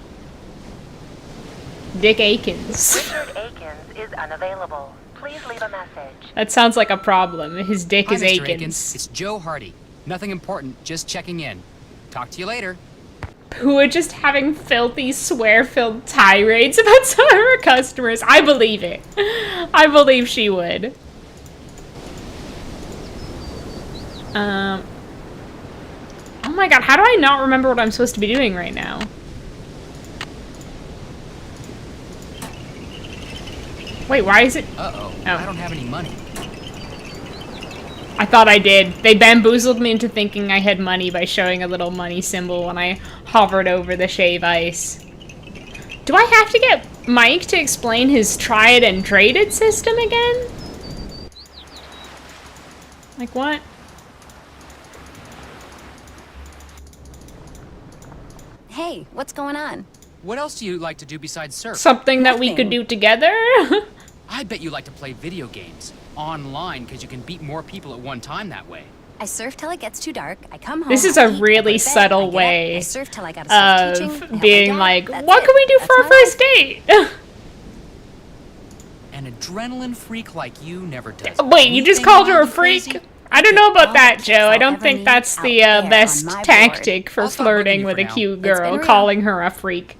Dick Akins. Richard Akins is unavailable. Please leave a message. That sounds like a problem. His dick is Mr. Akins. It's Joe Hardy. Nothing important, just checking in. Talk to you later. Who are just having filthy, swear-filled tirades about some of her customers. I believe it. I believe she would. Oh my god, how do I not remember what I'm supposed to be doing right now? Wait, why is it? Uh-oh, Oh. I don't have any money. I thought I did. They bamboozled me into thinking I had money by showing a little money symbol when I hovered over the shave ice. Do I have to get Mike to explain his try it and trade it system again? Like what? Hey, what's going on? What else do you like to do besides surf? Something that we could do together? I bet you like to play video games. Online, because you can beat more people at one time that way. I surf till it gets too dark. I come home. This is I a eat, really I go to bed, subtle I get up, way I surf till I gotta start teaching, of being like, that's what it. can we do That's for our my first life. date? An adrenaline freak like you never does. Wait, you just anything called her a wildly freak? crazy. I don't know about that, Joe. I I'll don't ever think need that's out the there on best my board. tactic for I'll stop flirting bugging you with for a cute now. It's been girl, real. calling her a freak.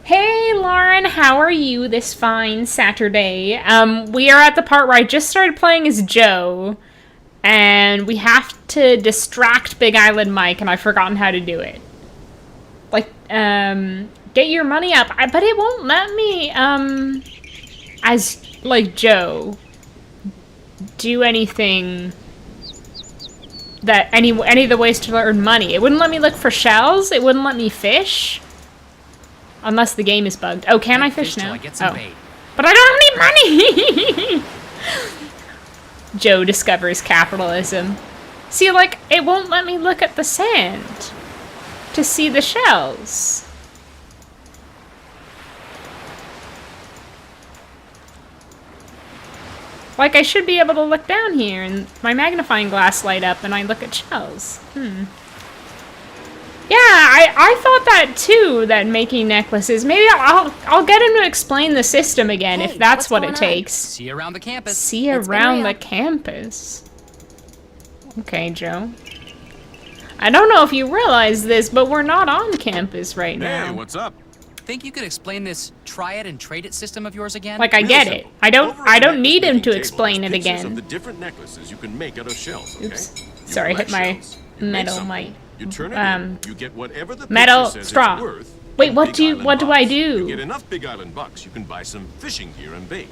Hey, Lauren, how are you this fine Saturday? We are at the part where I just started playing as Joe, and we have to distract Big Island Mike, and I've forgotten how to do it. Like, get your money up, but it won't let me, as, like, Joe, do anything that, any of the ways to earn money. It wouldn't let me look for shells, it wouldn't let me fish. Unless the game is bugged. Oh, can I fish now? I get some Oh. bait. But I don't have any money! Joe discovers capitalism. See, like, it won't let me look at the sand to see the shells. Like, I should be able to look down here and my magnifying glass light up and I look at shells. Yeah, I thought that too, that making necklaces. Maybe I'll get him to explain the system again if that's what it takes. See you around the campus. See you around the campus. Okay, Joe. I don't know if you realize this, but we're not on campus right now. Hey, what's up? Think you could explain this try it and trade it system of yours again? Like, I get it. I don't need him to explain it Pictures again. of the different necklaces you can make out of shells, okay? Oops. You Sorry, I hit collect my shells, you make metal something, mic. You turn it in, you get whatever the metal picture says straw. it's worth. Wait, in what Big do Island I bucks. do? You get enough Big Island bucks, you can buy some fishing gear and bait.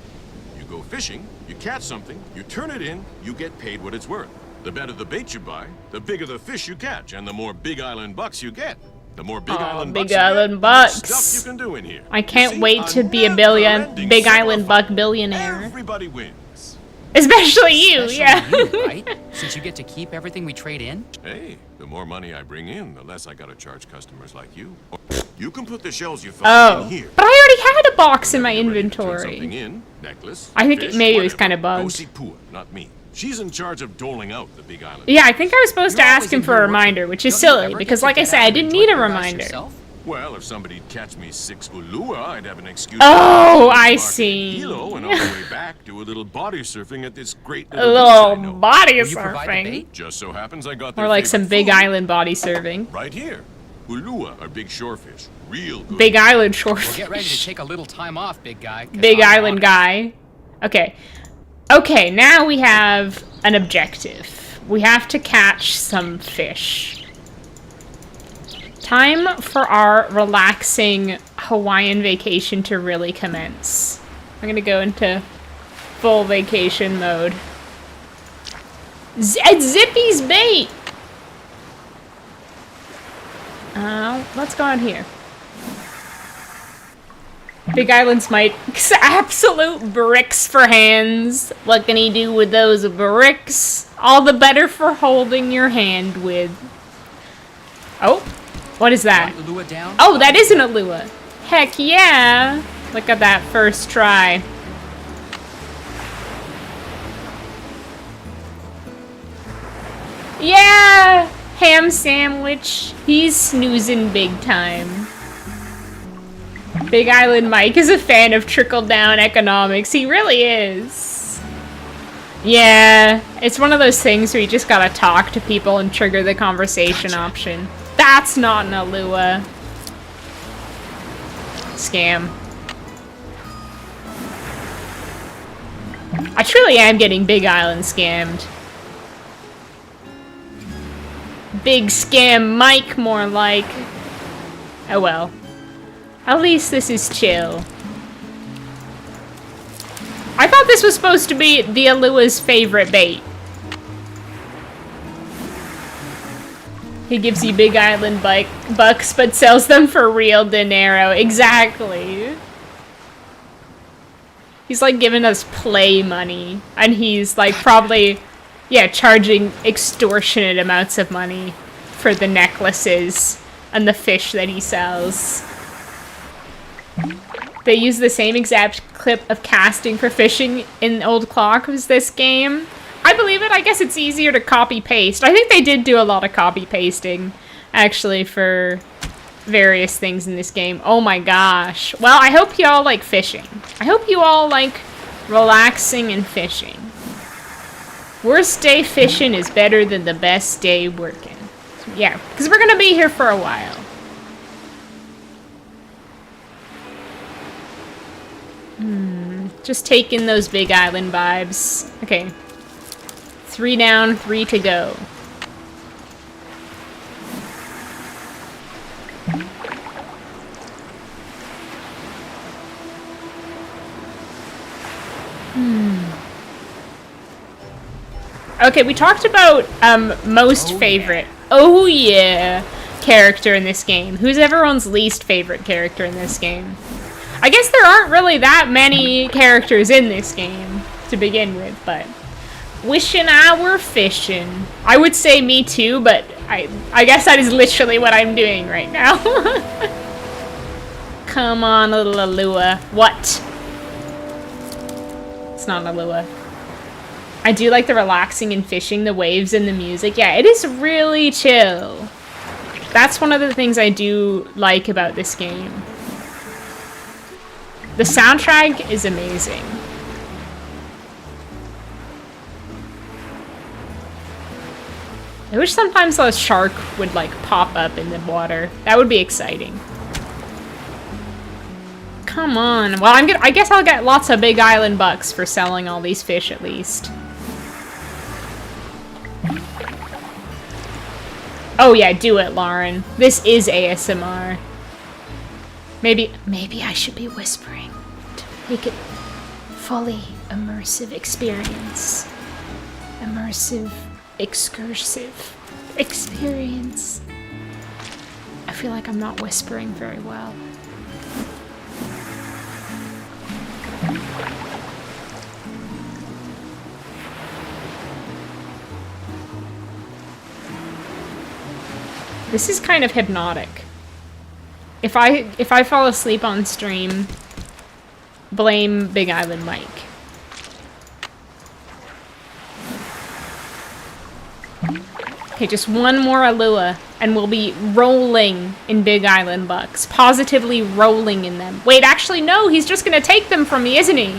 You go fishing, you catch something, you turn it in, you get paid what it's worth. The better the bait you buy, the bigger the fish you catch, and the more Big Island bucks you get. The more Big Island Big bucks Island you get, the more bucks. stuff you can do in here. I can't You see, wait to be a Big Island buck billionaire. Everybody wins. Especially you, Especially yeah. you, right? Since you get to keep everything we trade in? Hey, the more money I bring in, the less I gotta charge customers like you. You can put the shells you Oh, find in here. but I already had a box in my Something inventory. in, necklace, I think fish, maybe it was whatever. kind of Go bugged. see Pua, not me. She's in charge of doling out the Big Island. Yeah, I think I was supposed to ask him for a reminder, which is silly, because like I said, I didn't need a reminder. Well, if somebody'd catch me 6 ulua, I'd have an excuse. Oh, I see. Kilo, and on the way back, do a little body surfing at this great A little little beach I know. body surfing. Just so happens I got Or their like some favorite Big food Island body surfing. right here. Ulua are big shorefish, real good. Big Island Well, get ready to shorefish. take a little time off, big guy. 'cause Big I'm on Island it. guy. Okay. Okay, now we have an objective. We have to catch some fish. Time for our relaxing Hawaiian vacation to really commence. I'm gonna go into full vacation mode. It's Zippy's bait! Let's go on here. Big Island's Mike's absolute bricks for hands. What can he do with those bricks? All the better for holding your hand with. Oh, what is that? Want Ulua down? Oh, that is an Aloha. Heck yeah! Look at that first try. Yeah! Ham sandwich. He's snoozing big time. Big Island Mike is a fan of trickle-down economics. He really is. Yeah, it's one of those things where you just gotta talk to people and trigger the conversation option. That's not an Aloha. Scam. I truly am getting Big Island scammed. Big scam Mike, more like. Oh well. At least this is chill. I thought this was supposed to be the Aloha's favorite bait. He gives you Big Island bucks, but sells them for real dinero. Exactly. He's like giving us play money. And he's like probably, yeah, charging extortionate amounts of money for the necklaces and the fish that he sells. They use the same exact clip of casting for fishing in Old Clock as this game. I believe it. I guess it's easier to copy-paste. I think they did do a lot of copy-pasting, actually, for various things in this game. Oh my gosh. Well, I hope you all like fishing. I hope you all like relaxing and fishing. Worst day fishing is better than the best day working. Yeah, because we're going to be here for a while. Just taking those Big Island vibes. Okay. 3 down, 3 to go. Okay, we talked about most favorite. Oh yeah, character in this game. Who's everyone's least favorite character in this game? I guess there aren't really that many characters in this game to begin with, but wishing I were fishing. I would say me too, but I guess that is literally what I'm doing right now. Come on, little Aloha. What? It's not an Aloha. I do like the relaxing and fishing, the waves and the music. Yeah, it is really chill. That's one of the things I do like about this game. The soundtrack is amazing. I wish sometimes a shark would like pop up in the water. That would be exciting. Come on. Well, I guess I'll get lots of Big Island bucks for selling all these fish at least. Oh yeah, do it, Lauren. This is ASMR. Maybe I should be whispering to make it fully immersive experience. Immersive, excursive experience. I feel like I'm not whispering very well. This is kind of hypnotic. If I fall asleep on stream, blame Big Island Mike. Okay, just one more Aloha, and we'll be rolling in Big Island bucks. Positively rolling in them. Wait, actually, no, he's just gonna take them from me, isn't he?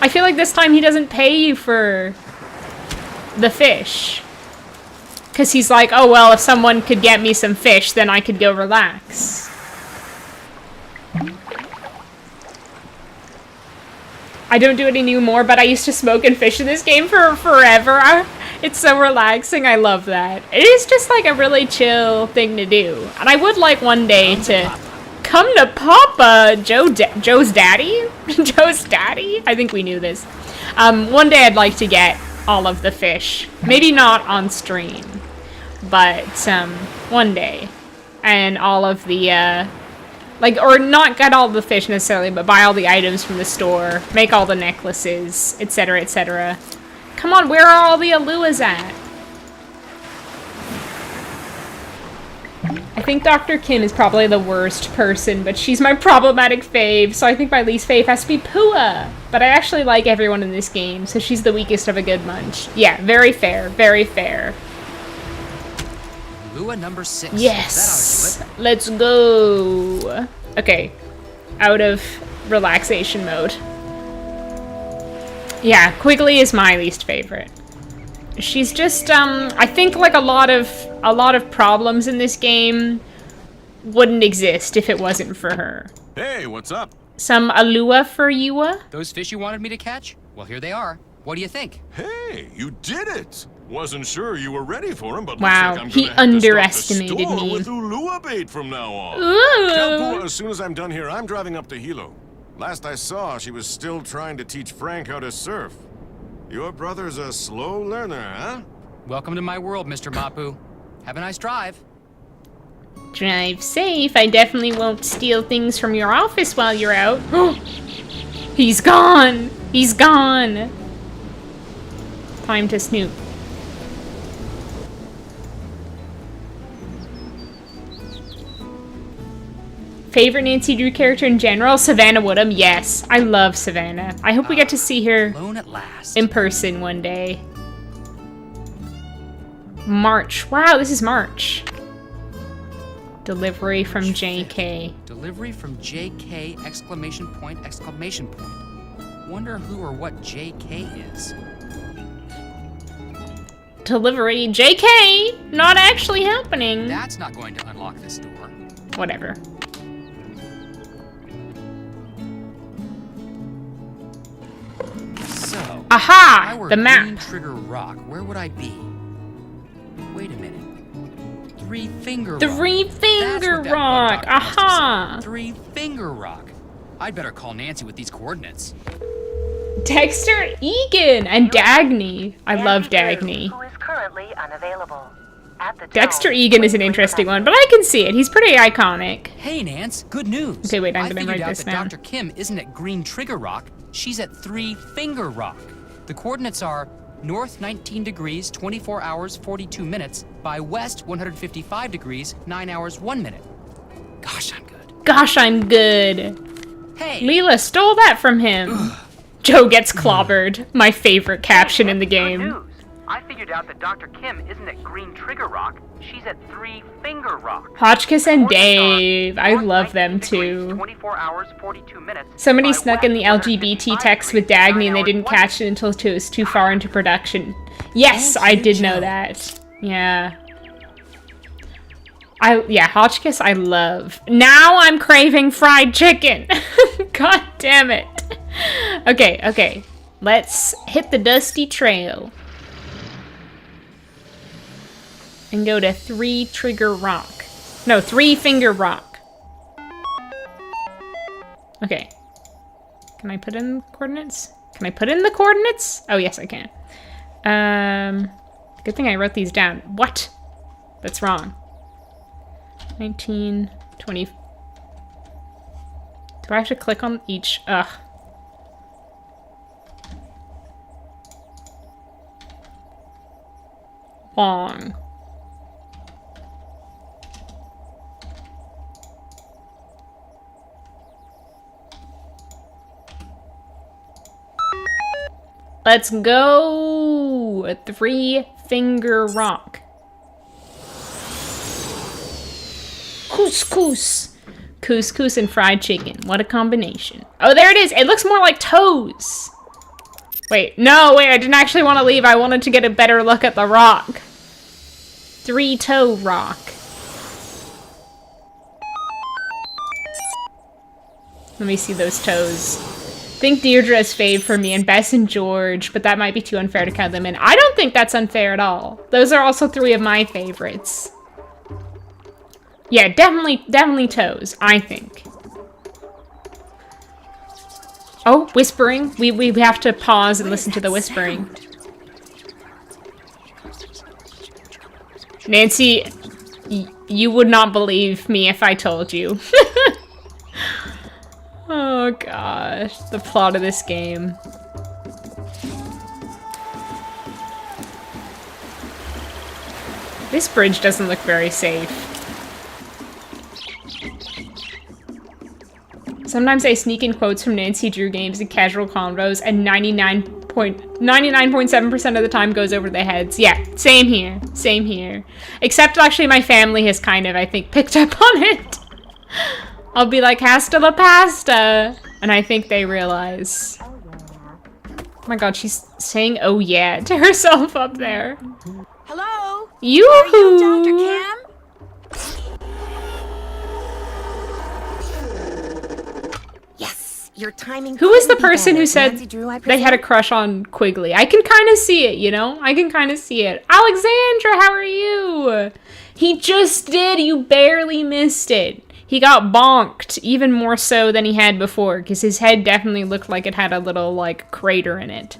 I feel like this time he doesn't pay you for the fish. Because he's like, oh, well, if someone could get me some fish, then I could go relax. I don't do it anymore, but I used to smoke and fish in this game for forever. It's so relaxing. I love that. It is just like a really chill thing to do. And I would like one day to come to Papa. Joe's daddy? Joe's daddy? I think we knew this. One day I'd like to get all of the fish. Maybe not on stream, but one day. And all of the, or not get all the fish necessarily, but buy all the items from the store, make all the necklaces, etc., etc. Come on, where are all the Aluas at? I think Dr. Kim is probably the worst person, but she's my problematic fave, so I think my least fave has to be Pua. But I actually like everyone in this game, so she's the weakest of a good bunch. Yeah, very fair, very fair. Lua number 6. Yes! That ought to do it. Let's go! Okay, out of relaxation mode. Yeah, Quigley is my least favorite. She's just, I think like a lot of problems in this game wouldn't exist if it wasn't for her. Hey, what's up? Some Alua for you? Those fish you wanted me to catch? Well, here they are. What do you think? Hey, you did it! Wasn't sure you were ready for him, but wow, looks like I'm he underestimated me. With Ulua bait from now on. Ooh. Tell Pua as soon as I'm done here, I'm driving up to Hilo. Last I saw, she was still trying to teach Frank how to surf. Your brother's a slow learner, huh? Welcome to my world, Mr. Mapu. Have a nice drive. Drive safe. I definitely won't steal things from your office while you're out. He's gone! He's gone! Time to snoop. Favorite Nancy Drew character in general? Savannah Woodham, yes. I love Savannah. I hope we get to see her alone at last. In person one day. March. Wow, this is March. Delivery from JK. Delivery from JK, exclamation point, exclamation point. Wonder who or what JK is. Delivery JK! Not actually happening. That's not going to unlock this door. Whatever. So, aha! If I were the map. Green Trigger Rock, where would I be? Wait a minute. Three Finger Rock. Three Finger Rock. Aha! Three Finger Rock. I'd better call Nancy with these coordinates. Dexter Egan and Dagny. I love Dagny. Who is currently unavailable. Dexter Egan is an interesting one, but I can see it. He's pretty iconic. Hey, Nance, good news. Okay, wait, I'm gonna write out this that down. Dr. Kim isn't at Green Trigger Rock. She's at Three Finger Rock. The coordinates are north 19 degrees, 24 hours, 42 minutes, by west 155 degrees, 9 hours, 1 minute. Gosh, I'm good. Gosh, I'm good. Hey! Leela stole that from him. Joe gets clobbered. My favorite caption in the game. Good news. I figured out that Dr. Kim isn't at Green Trigger Rock. She's at Three Finger Rock. Hotchkiss and Dave. I love them too. 24 hours, 42 minutes. Somebody snuck in the LGBT text with Dagny and they didn't catch it until it was too far into production. Yes, I did know that. Yeah. Hotchkiss I love. Now I'm craving fried chicken. God damn it. Okay. Let's hit the dusty trail. And go to Three Finger Rock. Okay. Can I put in coordinates? Oh, yes, I can. Good thing I wrote these down. What? That's wrong. 19, 20. Do I have to click on each? Ugh. Long. Let's go! A 3-finger rock. Couscous. Couscous and fried chicken. What a combination. Oh, there it is. It looks more like toes. Wait, no, wait, I didn't actually want to leave. I wanted to get a better look at the rock. 3-toe rock. Let me see those toes. I think Deirdre is fave for me and Bess and George, but that might be too unfair to count them in. I don't think that's unfair at all. Those are also 3 of my favorites. Yeah, definitely toes, I think. Oh, whispering. We have to pause and listen to the whispering. Nancy, you would not believe me if I told you. Oh gosh, the plot of this game. This bridge doesn't look very safe. Sometimes I sneak in quotes from Nancy Drew games and casual convos, and 99.7% of the time goes over their heads. Yeah, same here. Same here. Except actually my family has kind of, I think, picked up on it. I'll be like, hasta la pasta. And I think they realize. Oh my god, she's saying oh yeah to herself up there. Hello? Yoo-hoo! Dr. Kim? Your timing. Who was the person who said they had a crush on Quigley? I can kind of see it, you know? I can kind of see it. Alexandra, how are you? He just did. You barely missed it. He got bonked, even more so than he had before, because his head definitely looked like it had a little, like, crater in it.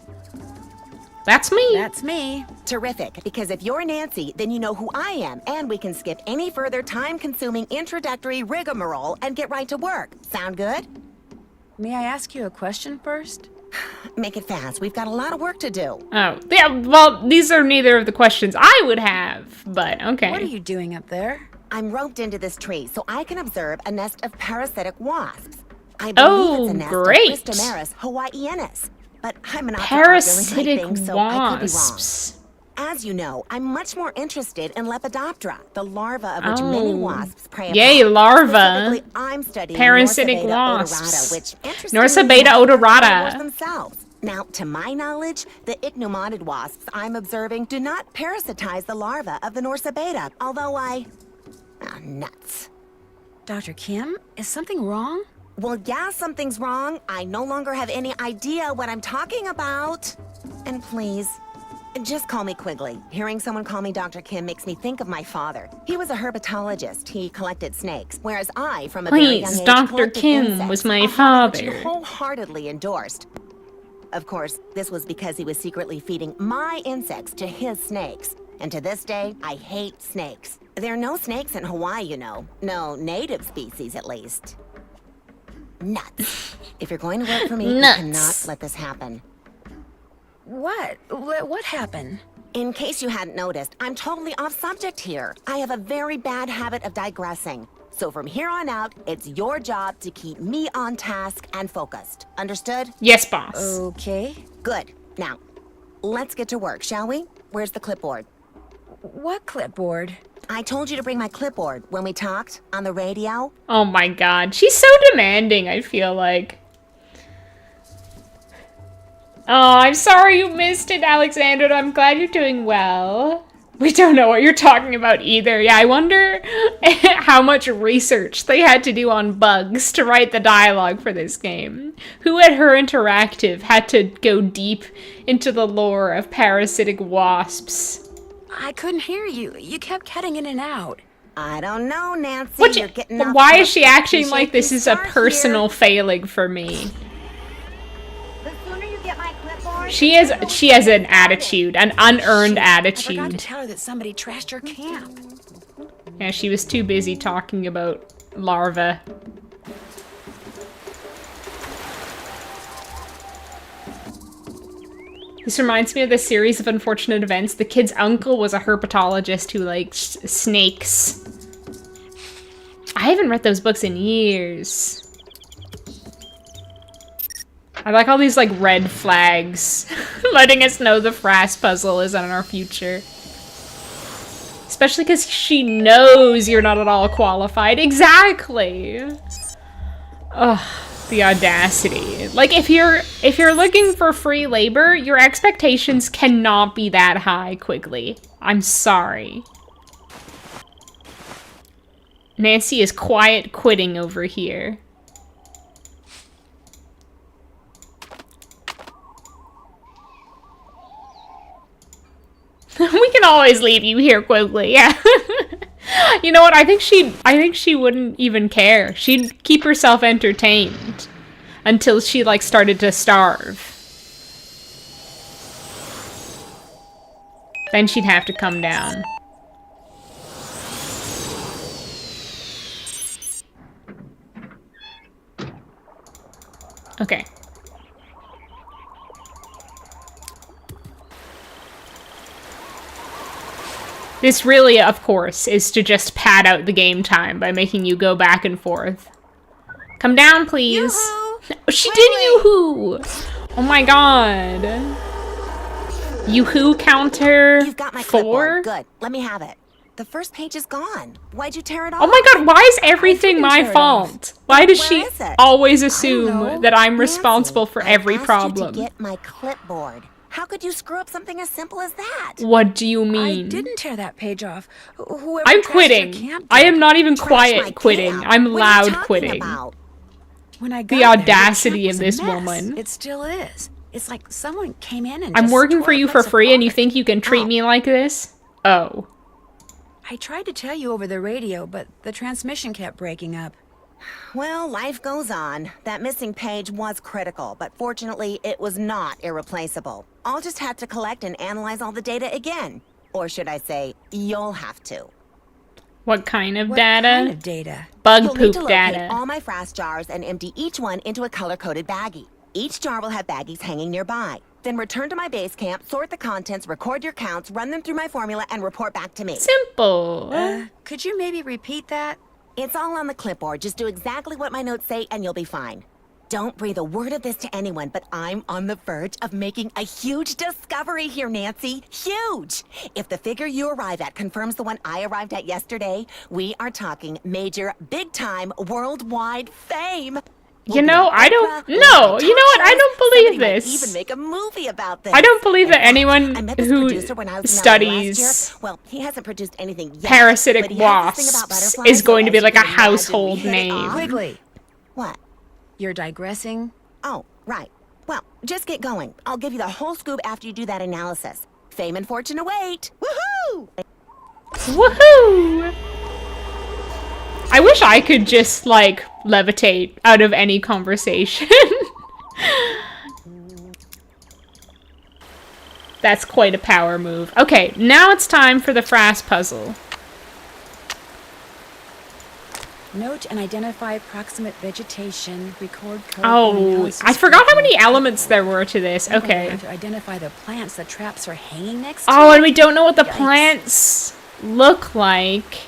That's me. That's me. Terrific, because if you're Nancy, then you know who I am, and we can skip any further time-consuming introductory rigmarole and get right to work. Sound good? May I ask you a question first? Make it fast. We've got a lot of work to do. Oh, yeah, well, these are neither of the questions I would have, but okay. What are you doing up there? I'm roped into this tree so I can observe a nest of parasitic wasps. I believe it's a nest of Cristomeris hawaiianus, but I'm an parasitic thing, so wasps. I could be wrong. As you know, I'm much more interested in Lepidoptera, the larva of which many wasps prey upon. Yay, larva. Specifically, I'm studying parasitic Norsa wasps. Norsa beta odorata. Themselves. Now, to my knowledge, the ichneumoniid wasps I'm observing do not parasitize the larva of the Norsa beta, although nuts. Dr. Kim, is something wrong? Well, yeah, something's wrong. I no longer have any idea what I'm talking about. And please, just call me Quigley. Hearing someone call me Dr. Kim makes me think of my father. He was a herpetologist. He collected snakes, whereas I, from a very young age, Dr. Kim was my father. Which he wholeheartedly endorsed. Of course, this was because he was secretly feeding my insects to his snakes. And to this day, I hate snakes. There are no snakes in Hawaii, you know. No native species, at least. Nuts. If you're going to work for me, you cannot let this happen. What? What happened? In case you hadn't noticed, I'm totally off subject here. I have a very bad habit of digressing. So from here on out, it's your job to keep me on task and focused. Understood? Yes, boss. Okay. Good. Now, let's get to work, shall we? Where's the clipboard? What clipboard? I told you to bring my clipboard when we talked on the radio. Oh my god, she's so demanding, I feel like. Oh, I'm sorry you missed it, Alexandra. I'm glad you're doing well. We don't know what you're talking about either. Yeah, I wonder how much research they had to do on bugs to write the dialogue for this game. Who at Her Interactive had to go deep into the lore of parasitic wasps? I couldn't hear you. You kept cutting in and out. I don't know, Nancy. You're getting why is she acting like this is a personal failing for me? She has an attitude, an unearned attitude. I forgot to tell her that somebody trashed her camp. Yeah, she was too busy talking about larvae. This reminds me of the series of unfortunate events. The kid's uncle was a herpetologist who liked snakes. I haven't read those books in years. I like all these, like, red flags letting us know the Frass puzzle is in our future. Especially because she knows you're not at all qualified. Exactly! Ugh, the audacity. Like, if you're looking for free labor, your expectations cannot be that high quickly. I'm sorry. Nancy is quiet quitting over here. We can always leave you here quickly, yeah. You know what, I think she wouldn't even care. She'd keep herself entertained until she, like, started to starve. Then she'd have to come down. Okay. This really, of course, is to just pad out the game time by making you go back and forth. Come down, please. She did yoo-hoo! Oh my god. Yoo-hoo counter You've got my 4? clipboard. Good. Let me have it. The first page is gone. Why'd you tear it off? Oh my god, why is everything my fault? Why does she always assume that I'm responsible for every problem? To get my clipboard. How could you screw up something as simple as that? What do you mean? I didn't tear that page off. Whoever I'm trashed your quitting. camp I am not even Trash my quiet quitting. camp? I'm What are you loud talking quitting. about? When I got The there, audacity camp of was this a mess. woman. It still is. It's like someone came in and I'm just working tore for the you for place free and you apart. think you can treat me like this? Oh. I tried to tell you over the radio, but the transmission kept breaking up. Well, life goes on. That missing page was critical, but fortunately, it was not irreplaceable. I'll just have to collect and analyze all the data again. Or should I say, you'll have to. What kind of What data? kind of data? Bug You'll need poop to locate data. all my Frass jars and empty each one into a color-coded baggie. Each jar will have baggies hanging nearby. Then return to my base camp, sort the contents, record your counts, run them through my formula, and report back to me. Simple. Could you maybe repeat that? It's all on the clipboard. Just do exactly what my notes say, and you'll be fine. Don't breathe a word of this to anyone, but I'm on the verge of making a huge discovery here, Nancy. Huge! If the figure you arrive at confirms the one I arrived at yesterday, we are talking major, big-time, worldwide fame. You know, I don't... No, you know what? I don't believe this. Even make a movie about this. I don't believe that anyone I met this who producer when I was in LA last year. studies Well, he hasn't produced anything yet, parasitic but he has this thing about wasps butterflies, is going so to be as like you a can imagine, we household hit it name. off. Quigley. What? You're digressing? Oh, right. Well, just get going. I'll give you the whole scoop after you do that analysis. Fame and fortune await. Woohoo! Woohoo! I wish I could just, like, levitate out of any conversation. That's quite a power move. Okay, now it's time for the Frass puzzle. Note and identify proximate vegetation, record code. Oh, I forgot how many elements there were to this. Okay. To identify the plants the traps are hanging next to. Oh, and we don't know what the plants look like.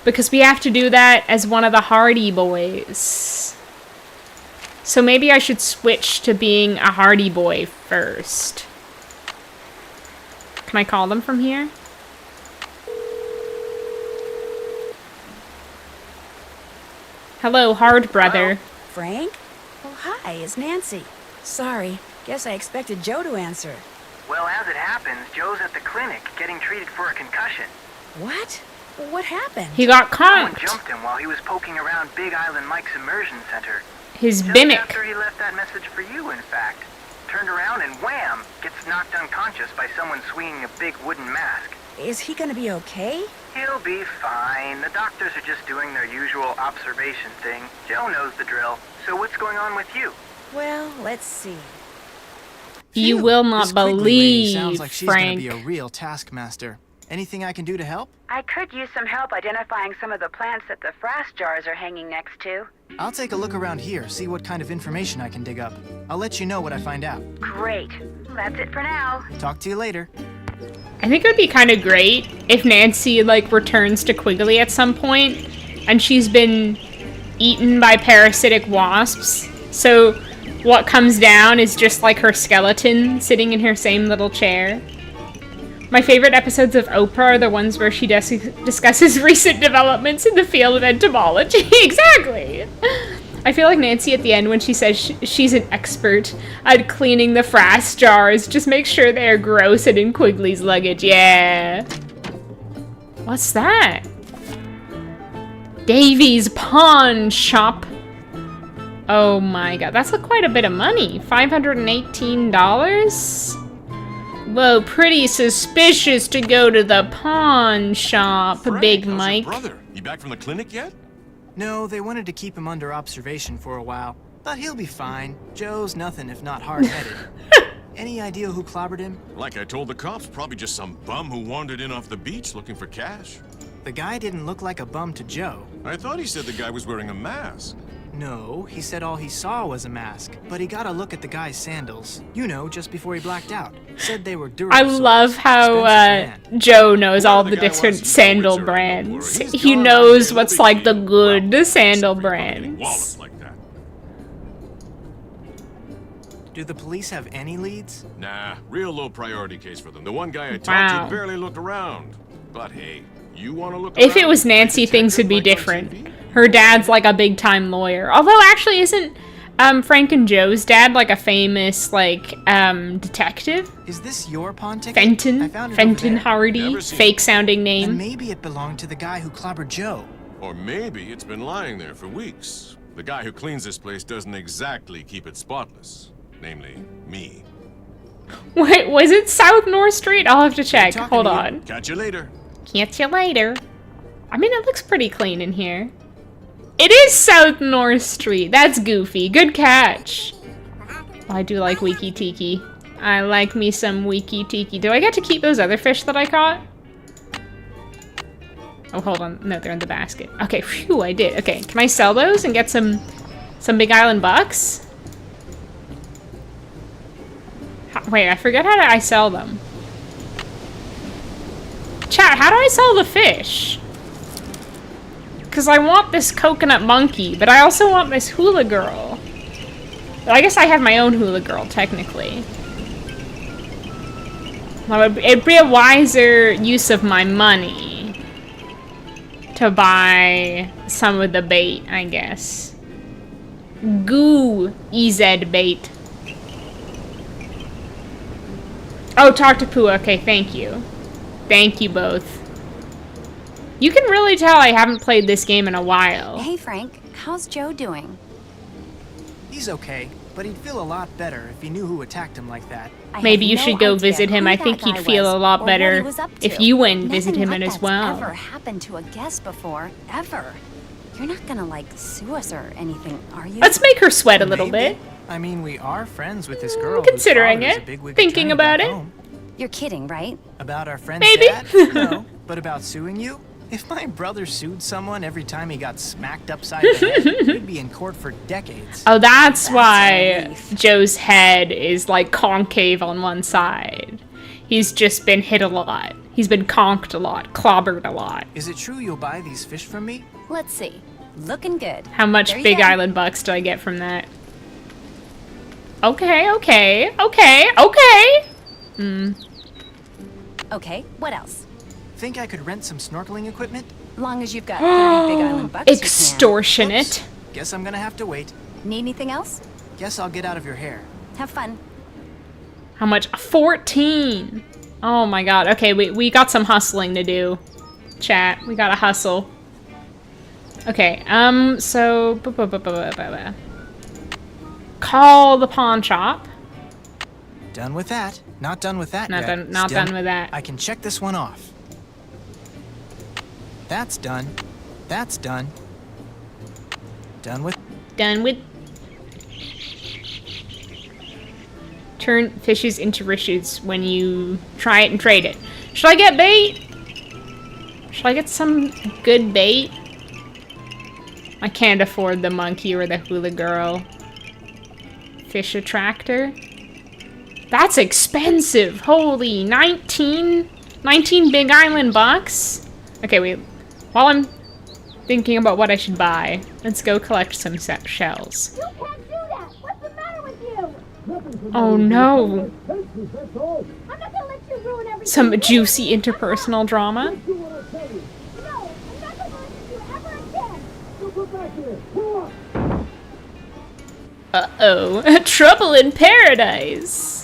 Because we have to do that as one of the Hardy Boys. So maybe I should switch to being a Hardy Boy first. Can I call them from here? Hello, Hard Brother. Frank? Oh, hi, it's Nancy. Sorry, guess I expected Joe to answer. Well, as it happens, Joe's at the clinic getting treated for a concussion. What? What happened? He got Someone conked. jumped him while he was poking around Big Island Mike's immersion center. His Just Bimmick. after he left that message for you, in fact. Turned around and wham! Gets knocked unconscious by someone swinging a big wooden mask. Is he gonna be okay? He'll be fine. The doctors are just doing their usual observation thing. Joe knows the drill. So what's going on with you? Well, let's see. You will not This Quigley lady believe, sounds like she's Frank. gonna be a real taskmaster. Anything I can do to help? I could use some help identifying some of the plants that the Frass jars are hanging next to. I'll take a look around here, see what kind of information I can dig up. I'll let you know what I find out. Great. That's it for now. Talk to you later. I think it would be kind of great if Nancy, like, returns to Quigley at some point and she's been eaten by parasitic wasps. So what comes down is just like her skeleton sitting in her same little chair. My favorite episodes of Oprah are the ones where she discusses recent developments in the field of entomology. Exactly! I feel like Nancy at the end when she says she's an expert at cleaning the frass jars. Just make sure they're gross and in Quigley's luggage. Yeah. What's that? Davy's Pawn Shop. Oh my god, that's quite a bit of money. $518? Whoa, pretty suspicious to go to the pawn shop, Frank, Big how's Mike. your brother? You back from the clinic yet? No, they wanted to keep him under observation for a while, but he'll be fine. Joe's nothing if not hard-headed. Any idea who clobbered him? Like I told the cops, probably just some bum who wandered in off the beach looking for cash. The guy didn't look like a bum to Joe. I thought he said the guy was wearing a mask. No, he said all he saw was a mask, but he got a look at the guy's sandals. You know, just before he blacked out. Said they were durable. I love how Joe knows all the different sandal brands. He knows what's like the good sandal brands. Do the police have any leads? Nah, real low priority case for them. The one guy I talked to barely looked around. But hey, you want to look around? If it was Nancy, things would be different. Her dad's like a big time lawyer. Although actually isn't Frank and Joe's dad like a famous like detective? Is this your pawn ticket? Fenton Hardy, fake sounding name. Then maybe it belonged to the guy who clobbered Joe. Or maybe it's been lying there for weeks. The guy who cleans this place doesn't exactly keep it spotless. Namely, me. Wait, was it South North Street? I'll have to check. Hold on. Catch you later. Catch you later. I mean, it looks pretty clean in here. It is South North Street. That's goofy. Good catch. Oh, I do like Wiki Tiki. I like me some Wiki Tiki. Do I get to keep those other fish that I caught? Oh, hold on. No, they're in the basket. Okay, phew, I did. Okay, can I sell those and get some Big Island bucks? Wait, I forget how I sell them. Chat, how do I sell the fish? Because I want this coconut monkey, but I also want this hula girl. But I guess I have my own hula girl, technically. Well, it'd be a wiser use of my money to buy some of the bait, I guess. Goo EZ bait. Oh, talk to Pooh. Okay, thank you. Thank you both. You can really tell I haven't played this game in a while. Hey, Frank. How's Joe doing? He's okay, but he'd feel a lot better if he knew who attacked him like that. Maybe you should go visit him. I think he'd feel a lot better if you went and visit him as well. Never happened to a guest before, ever. You're not gonna, like, sue us or anything, are you? Let's make her sweat a little bit. I mean, we are friends with this girl. Considering it, thinking about it. You're kidding, right? About our friend's Maybe. dad? No, but about suing you? If my brother sued someone every time he got smacked upside the head, we'd be in court for decades. Oh, that's why Joe's head is like concave on one side. He's just been hit a lot. He's been conked a lot, clobbered a lot. Is it true you'll buy these fish from me? Let's see. Looking good. How much Big Island bucks do I get from that? Okay. Okay, what else? Think I could rent some snorkeling equipment? Long as you've got 30 Big Island bucks. Extortionate. Guess I'm gonna have to wait. Need anything else? Guess I'll get out of your hair. Have fun. How much? 14. Oh my god. Okay, we got some hustling to do. Chat, we gotta hustle. Okay, so... Call the pawn shop. Done with that. Not done with that yet. Not done with that. I can check this one off. That's done. That's done. Done with... Turn fishes into riches when you try it and trade it. Should I get bait? Should I get some good bait? I can't afford the monkey or the hula girl. Fish attractor? That's expensive! Holy, 19 Big Island bucks? Okay, wait. While I'm thinking about what I should buy, let's go collect some shells. You can't do that! What's the matter with Oh no. I'm not gonna let you ruin everything. Some juicy interpersonal drama. No, I'm not gonna listen to you ever again. Go put back here. Pull up. Uh-oh. Trouble in paradise.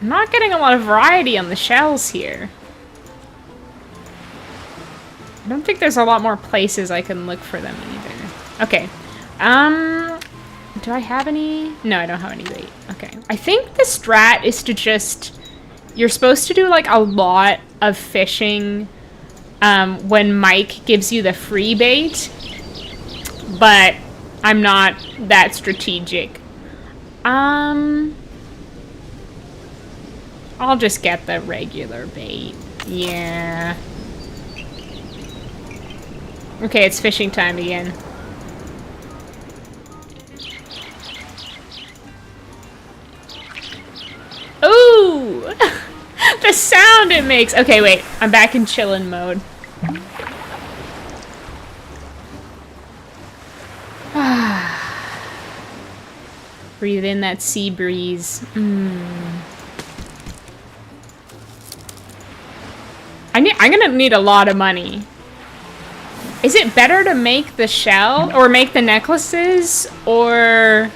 I'm not getting a lot of variety on the shells here. I don't think there's a lot more places I can look for them either. Okay. Do I have any? No, I don't have any bait. Okay. I think the strat is to just... You're supposed to do, like, a lot of fishing when Mike gives you the free bait. But I'm not that strategic. I'll just get the regular bait. Yeah. Okay, it's fishing time again. Ooh! The sound it makes! Okay, wait. I'm back in chillin' mode. Breathe in that sea breeze. I'm gonna need a lot of money. Is it better to make the shell, or make the necklaces, or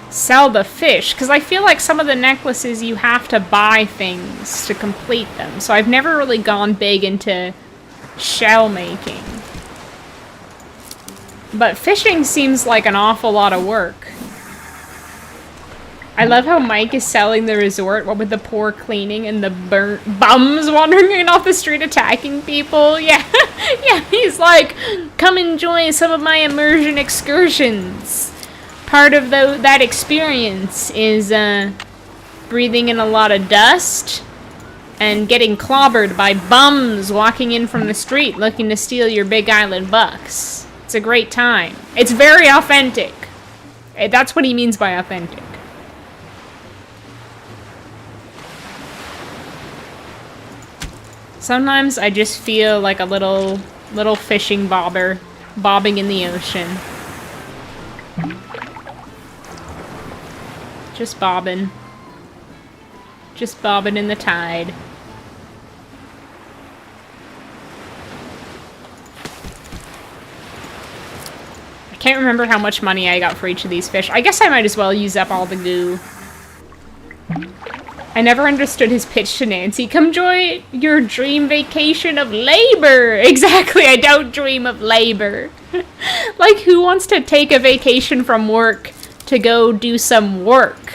sell the fish? Because I feel like some of the necklaces you have to buy things to complete them. So I've never really gone big into shell making. But fishing seems like an awful lot of work. I love how Mike is selling the resort, what with the poor cleaning and the burnt bums wandering in off the street attacking people. Yeah, yeah, he's like, come enjoy some of my immersion excursions. Part of that experience is breathing in a lot of dust and getting clobbered by bums walking in from the street looking to steal your Big Island bucks. It's a great time. It's very authentic. That's what he means by authentic. Sometimes I just feel like a little fishing bobber bobbing in the ocean. Just bobbing. Just bobbing in the tide. I can't remember how much money I got for each of these fish. I guess I might as well use up all the goo. I never understood his pitch to Nancy. Come enjoy your dream vacation of labor. Exactly, I don't dream of labor. Like, who wants to take a vacation from work to go do some work?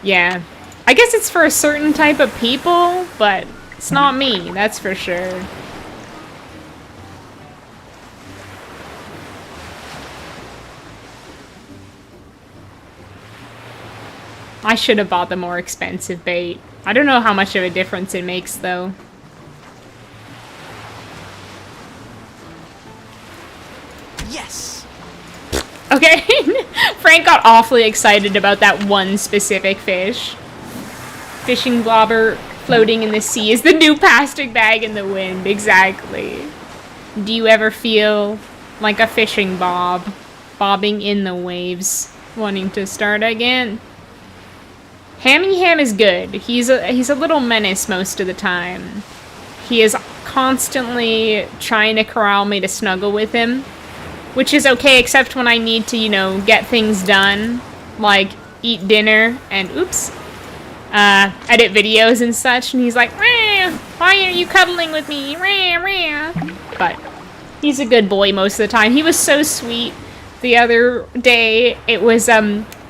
Yeah. I guess it's for a certain type of people, but it's not me, that's for sure. I should have bought the more expensive bait. I don't know how much of a difference it makes, though. Yes! Okay, Frank got awfully excited about that one specific fish. Fishing blobber floating in the sea is the new plastic bag in the wind. Exactly. Do you ever feel like a fishing bob, bobbing in the waves, wanting to start again? Hammy Ham is good. He's a little menace most of the time. He is constantly trying to corral me to snuggle with him, which is okay except when I need to, you know, get things done, like eat dinner and edit videos and such. And he's like, "Wah, why aren't you cuddling with me? Wah, wah." But he's a good boy most of the time. He was so sweet. The other day, it was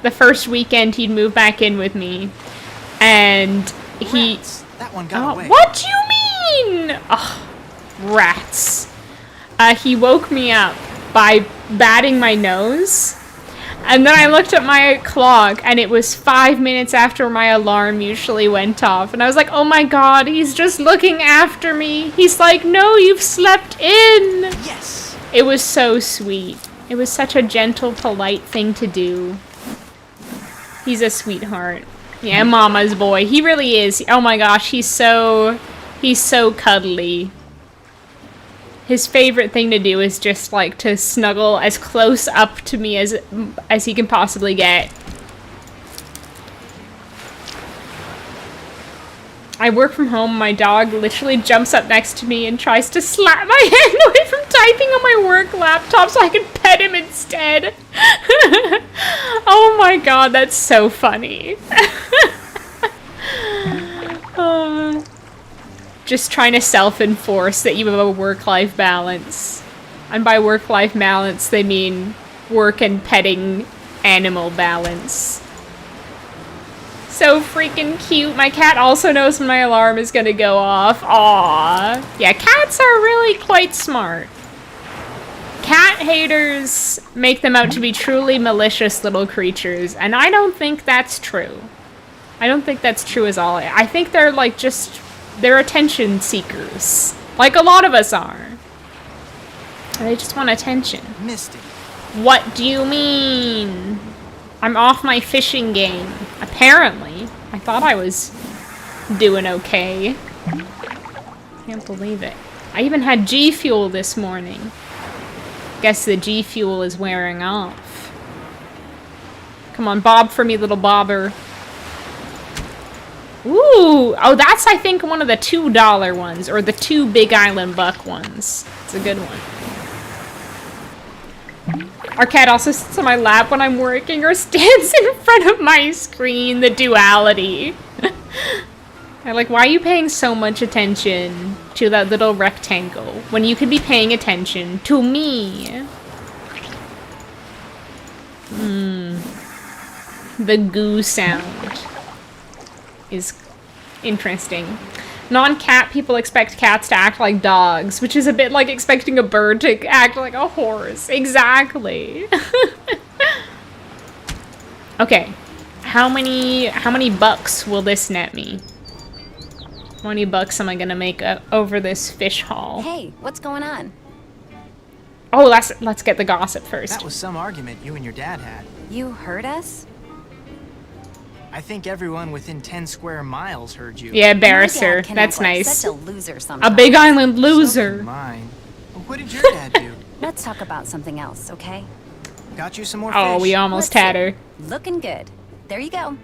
the first weekend he'd moved back in with me, and he... Rats. That one got away. What do you mean? Oh, rats. He woke me up by batting my nose, and then I looked at my clock, and it was 5 minutes after my alarm usually went off, and I was like, oh my god, he's just looking after me. He's like, no, you've slept in. Yes. It was so sweet. It was such a gentle, polite thing to do. He's a sweetheart. Yeah, mama's boy. He really is. Oh my gosh, he's so cuddly. His favorite thing to do is just like to snuggle as close up to me as he can possibly get. I work from home, my dog literally jumps up next to me and tries to slap my hand away from typing on my work laptop so I can pet him instead. Oh my god, that's so funny. Just trying to self-enforce that you have a work-life balance. And by work-life balance, they mean work and petting animal balance. So freaking cute. My cat also knows when my alarm is gonna go off. Aww. Yeah, cats are really quite smart. Cat haters make them out to be truly malicious little creatures, and I don't think that's true. I don't think that's true at all. I think they're like they're attention seekers. Like a lot of us are. They just want attention. Misty. What do you mean? I'm off my fishing game. Apparently. I thought I was doing okay. Can't believe it. I even had G Fuel this morning. Guess the G Fuel is wearing off. Come on, bob for me, little bobber. Ooh! Oh, that's, I think, one of the $2 ones. Or the 2 Big Island buck ones. It's a good one. Our cat also sits on my lap when I'm working or stands in front of my screen. The duality. I'm like, why are you paying so much attention to that little rectangle when you could be paying attention to me? The goo sound is interesting. Non-cat people expect cats to act like dogs, which is a bit like expecting a bird to act like a horse. Exactly. Okay. How many bucks will this net me? How many bucks am I gonna make over this fish haul? Hey, what's going on? Oh, let's get the gossip first. That was some argument you and your dad had. You heard us? I think everyone within 10 square miles heard you. Yeah, embarrasser. That's nice. Such a loser sometimes. A Big Island loser. Mine. What did your dad do? Let's talk about something else, okay? Got you some more fish. Oh, we almost had her. Looking good. There you go.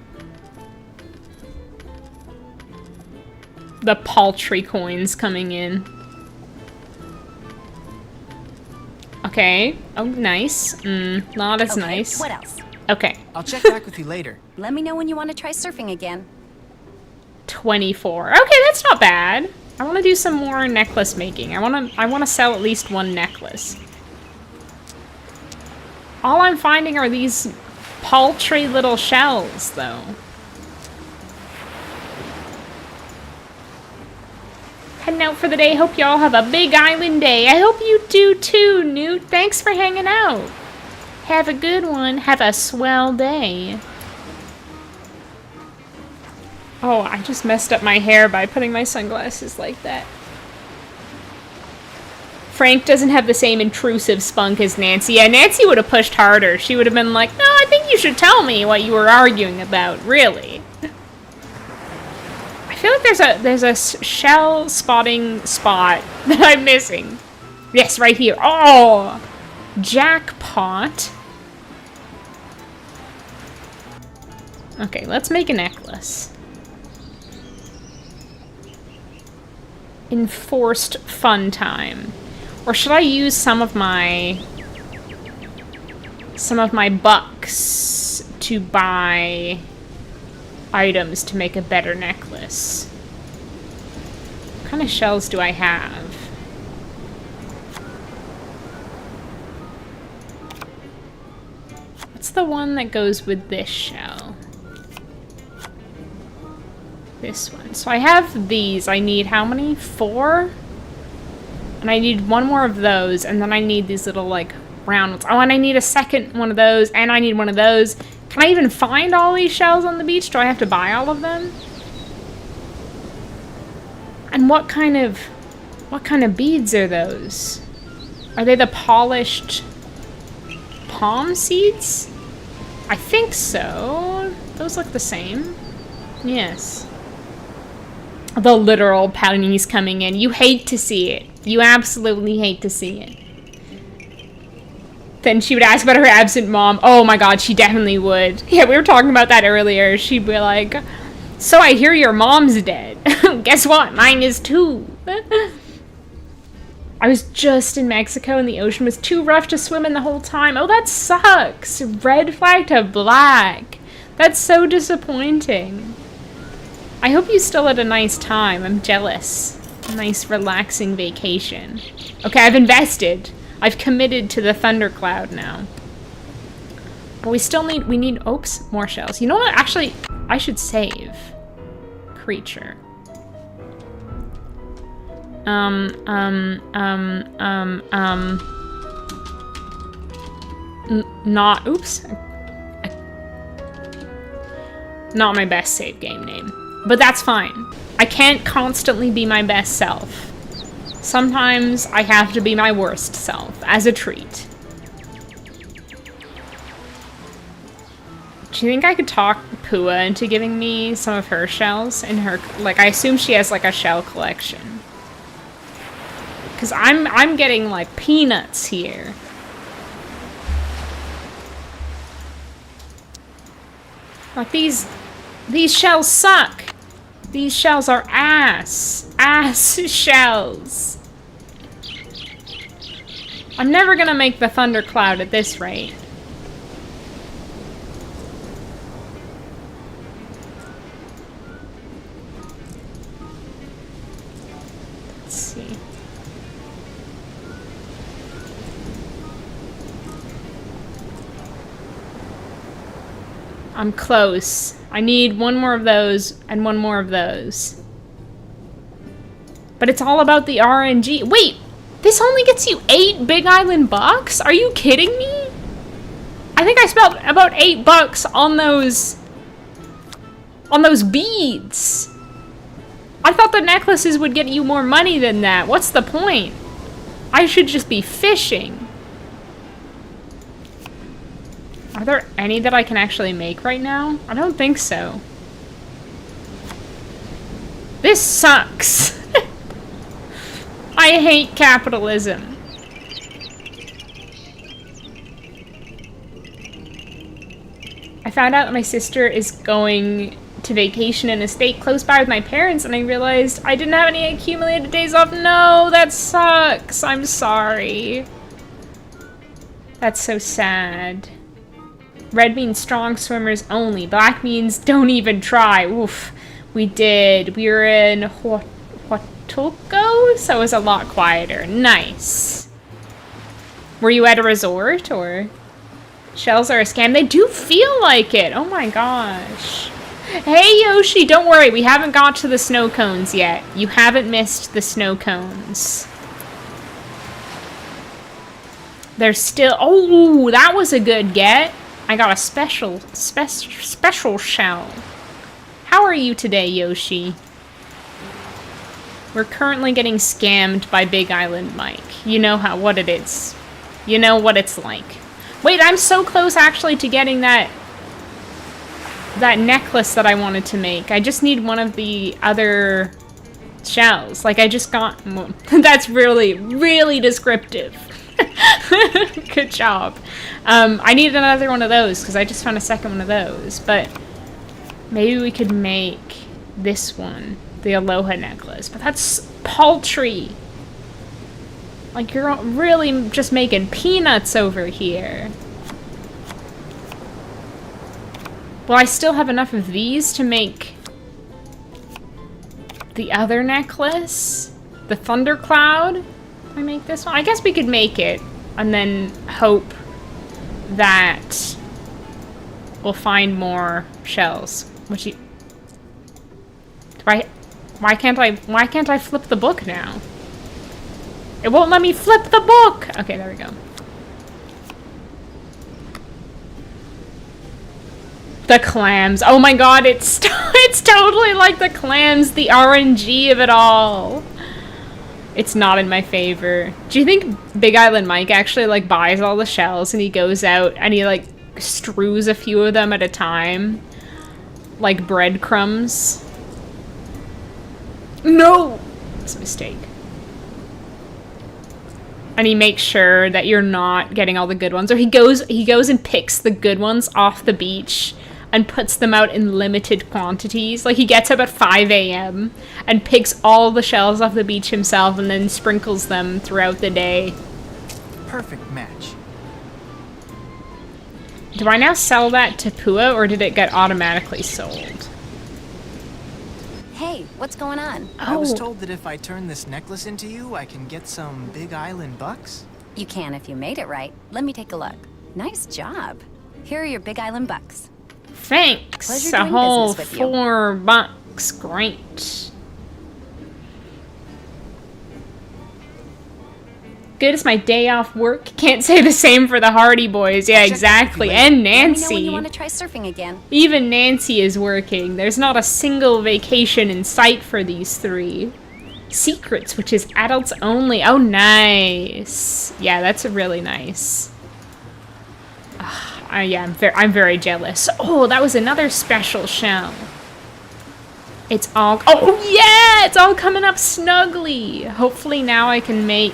The paltry coins coming in. Okay. Oh, nice. Not as nice. What else? Okay. I'll check back with you later. Let me know when you want to try surfing again. 24. Okay, that's not bad. I want to do some more necklace making. I want to sell at least one necklace. All I'm finding are these paltry little shells, though. Heading out for the day. Hope y'all have a Big Island day. I hope you do too, Newt. Thanks for hanging out. Have a good one. Have a swell day. Oh, I just messed up my hair by putting my sunglasses like that. Frank doesn't have the same intrusive spunk as Nancy. Yeah, Nancy would have pushed harder. She would have been like, no, I think you should tell me what you were arguing about, really. I feel like there's a shell spotting spot that I'm missing. Yes, right here. Oh! Jackpot. Okay, let's make a necklace. Enforced fun time. Or should I use some of my bucks to buy items to make a better necklace? What kind of shells do I have? What's the one that goes with this shell? This one. So I have these. I need how many? 4? And I need one more of those, and then I need these little, like, round ones. Oh, and I need a second one of those, and I need one of those. Can I even find all these shells on the beach? Do I have to buy all of them? And what kind of beads are those? Are they the polished palm seeds? I think so. Those look the same. Yes. The literal pennies coming in. You hate to see it. You absolutely hate to see it. Then she would ask about her absent mom. Oh my god, she definitely would. Yeah, we were talking about that earlier. She'd be like, so I hear your mom's dead. Guess what? Mine is too. I was just in Mexico and the ocean was too rough to swim in the whole time. Oh, that sucks. Red flag to black. That's so disappointing. I hope you still had a nice time. I'm jealous. A nice relaxing vacation. Okay, I've invested. I've committed to the thundercloud now. But we still need, oops, more shells. You know what? Actually, I should save. Creature. Not, oops. Not my best save game name. But that's fine. I can't constantly be my best self. Sometimes I have to be my worst self, as a treat. Do you think I could talk Pua into giving me some of her shells in her, like, I assume she has like a shell collection. Cause I'm getting like peanuts here. Like these shells suck. These shells are ass shells. I'm never gonna make the thundercloud at this rate. Let's see. I'm close. I need one more of those and one more of those. But it's all about the RNG. Wait, this only gets you 8 Big Island bucks? Are you kidding me? I think I spent about $8 on those beads. I thought the necklaces would get you more money than that. What's the point? I should just be fishing. Are there any that I can actually make right now? I don't think so. This sucks. I hate capitalism. I found out that my sister is going to vacation in a state close by with my parents, and I realized I didn't have any accumulated days off. No, that sucks. I'm sorry. That's so sad. Red means strong swimmers only. Black means don't even try. Oof. We were in Huatulco, so it was a lot quieter. Nice. Were you at a resort, or? Shells are a scam. They do feel like it. Oh my gosh. Hey, Yoshi, don't worry. We haven't got to the snow cones yet. You haven't missed the snow cones. There's still... Oh, that was a good get. I got a special shell. How are you today, Yoshi? We're currently getting scammed by Big Island Mike. You know what it is. You know what it's like. Wait, I'm so close actually to getting that necklace that I wanted to make. I just need one of the other shells. Like I just got... That's really, really descriptive. Good job. I need another one of those because I just found a second one of those, but maybe we could make this one, the Aloha necklace, but that's paltry. Like you're really just making peanuts over here. Well, I still have enough of these to make the other necklace, the thundercloud. I make this one? I guess we could make it and then hope that we'll find more shells. Why can't I flip the book now? It won't let me flip the book! Okay, there we go. The clams. Oh my god, it's totally like the clams, the RNG of it all. It's not in my favor. Do you think Big Island Mike actually like buys all the shells and he goes out and he like strews a few of them at a time like, breadcrumbs. No! It's a mistake. And he makes sure that you're not getting all the good ones. Or he goes and picks the good ones off the beach and puts them out in limited quantities. Like, he gets up at 5 a.m. and picks all the shells off the beach himself and then sprinkles them throughout the day. Perfect match. Do I now sell that to Pua, or did it get automatically sold? Hey, what's going on? I was told that if I turn this necklace into you, I can get some Big Island bucks. You can if you made it right. Let me take a look. Nice job. Here are your Big Island bucks. Thanks. Pleasure A doing whole business with you. $4. Great. Good as my day off work. Can't say the same for the Hardy Boys. Yeah, exactly. And Nancy. Let me know when you want to try surfing again. Even Nancy is working. There's not a single vacation in sight for these three. Secrets, which is adults only. Oh, nice. Yeah, that's really nice. Yeah, I'm very jealous. Oh, that was another special shell. It's all... Oh, yeah! It's all coming up snugly. Hopefully now I can make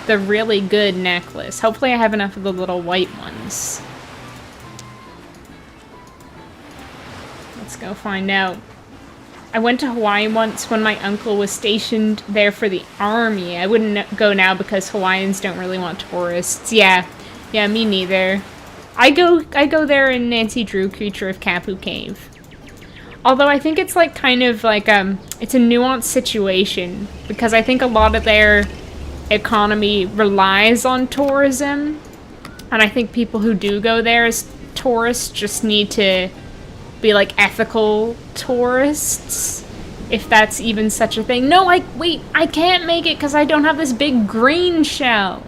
the really good necklace. Hopefully I have enough of the little white ones. Let's go find out. I went to Hawaii once when my uncle was stationed there for the army. I wouldn't go now because Hawaiians don't really want tourists. Yeah, me neither. I go there in Nancy Drew Creature of Kapu Cave. Although I think it's like kind of like it's a nuanced situation because I think a lot of their economy relies on tourism, and I think people who do go there as tourists just need to be like ethical tourists, if that's even such a thing. No, wait, I can't make it because I don't have this big green shell.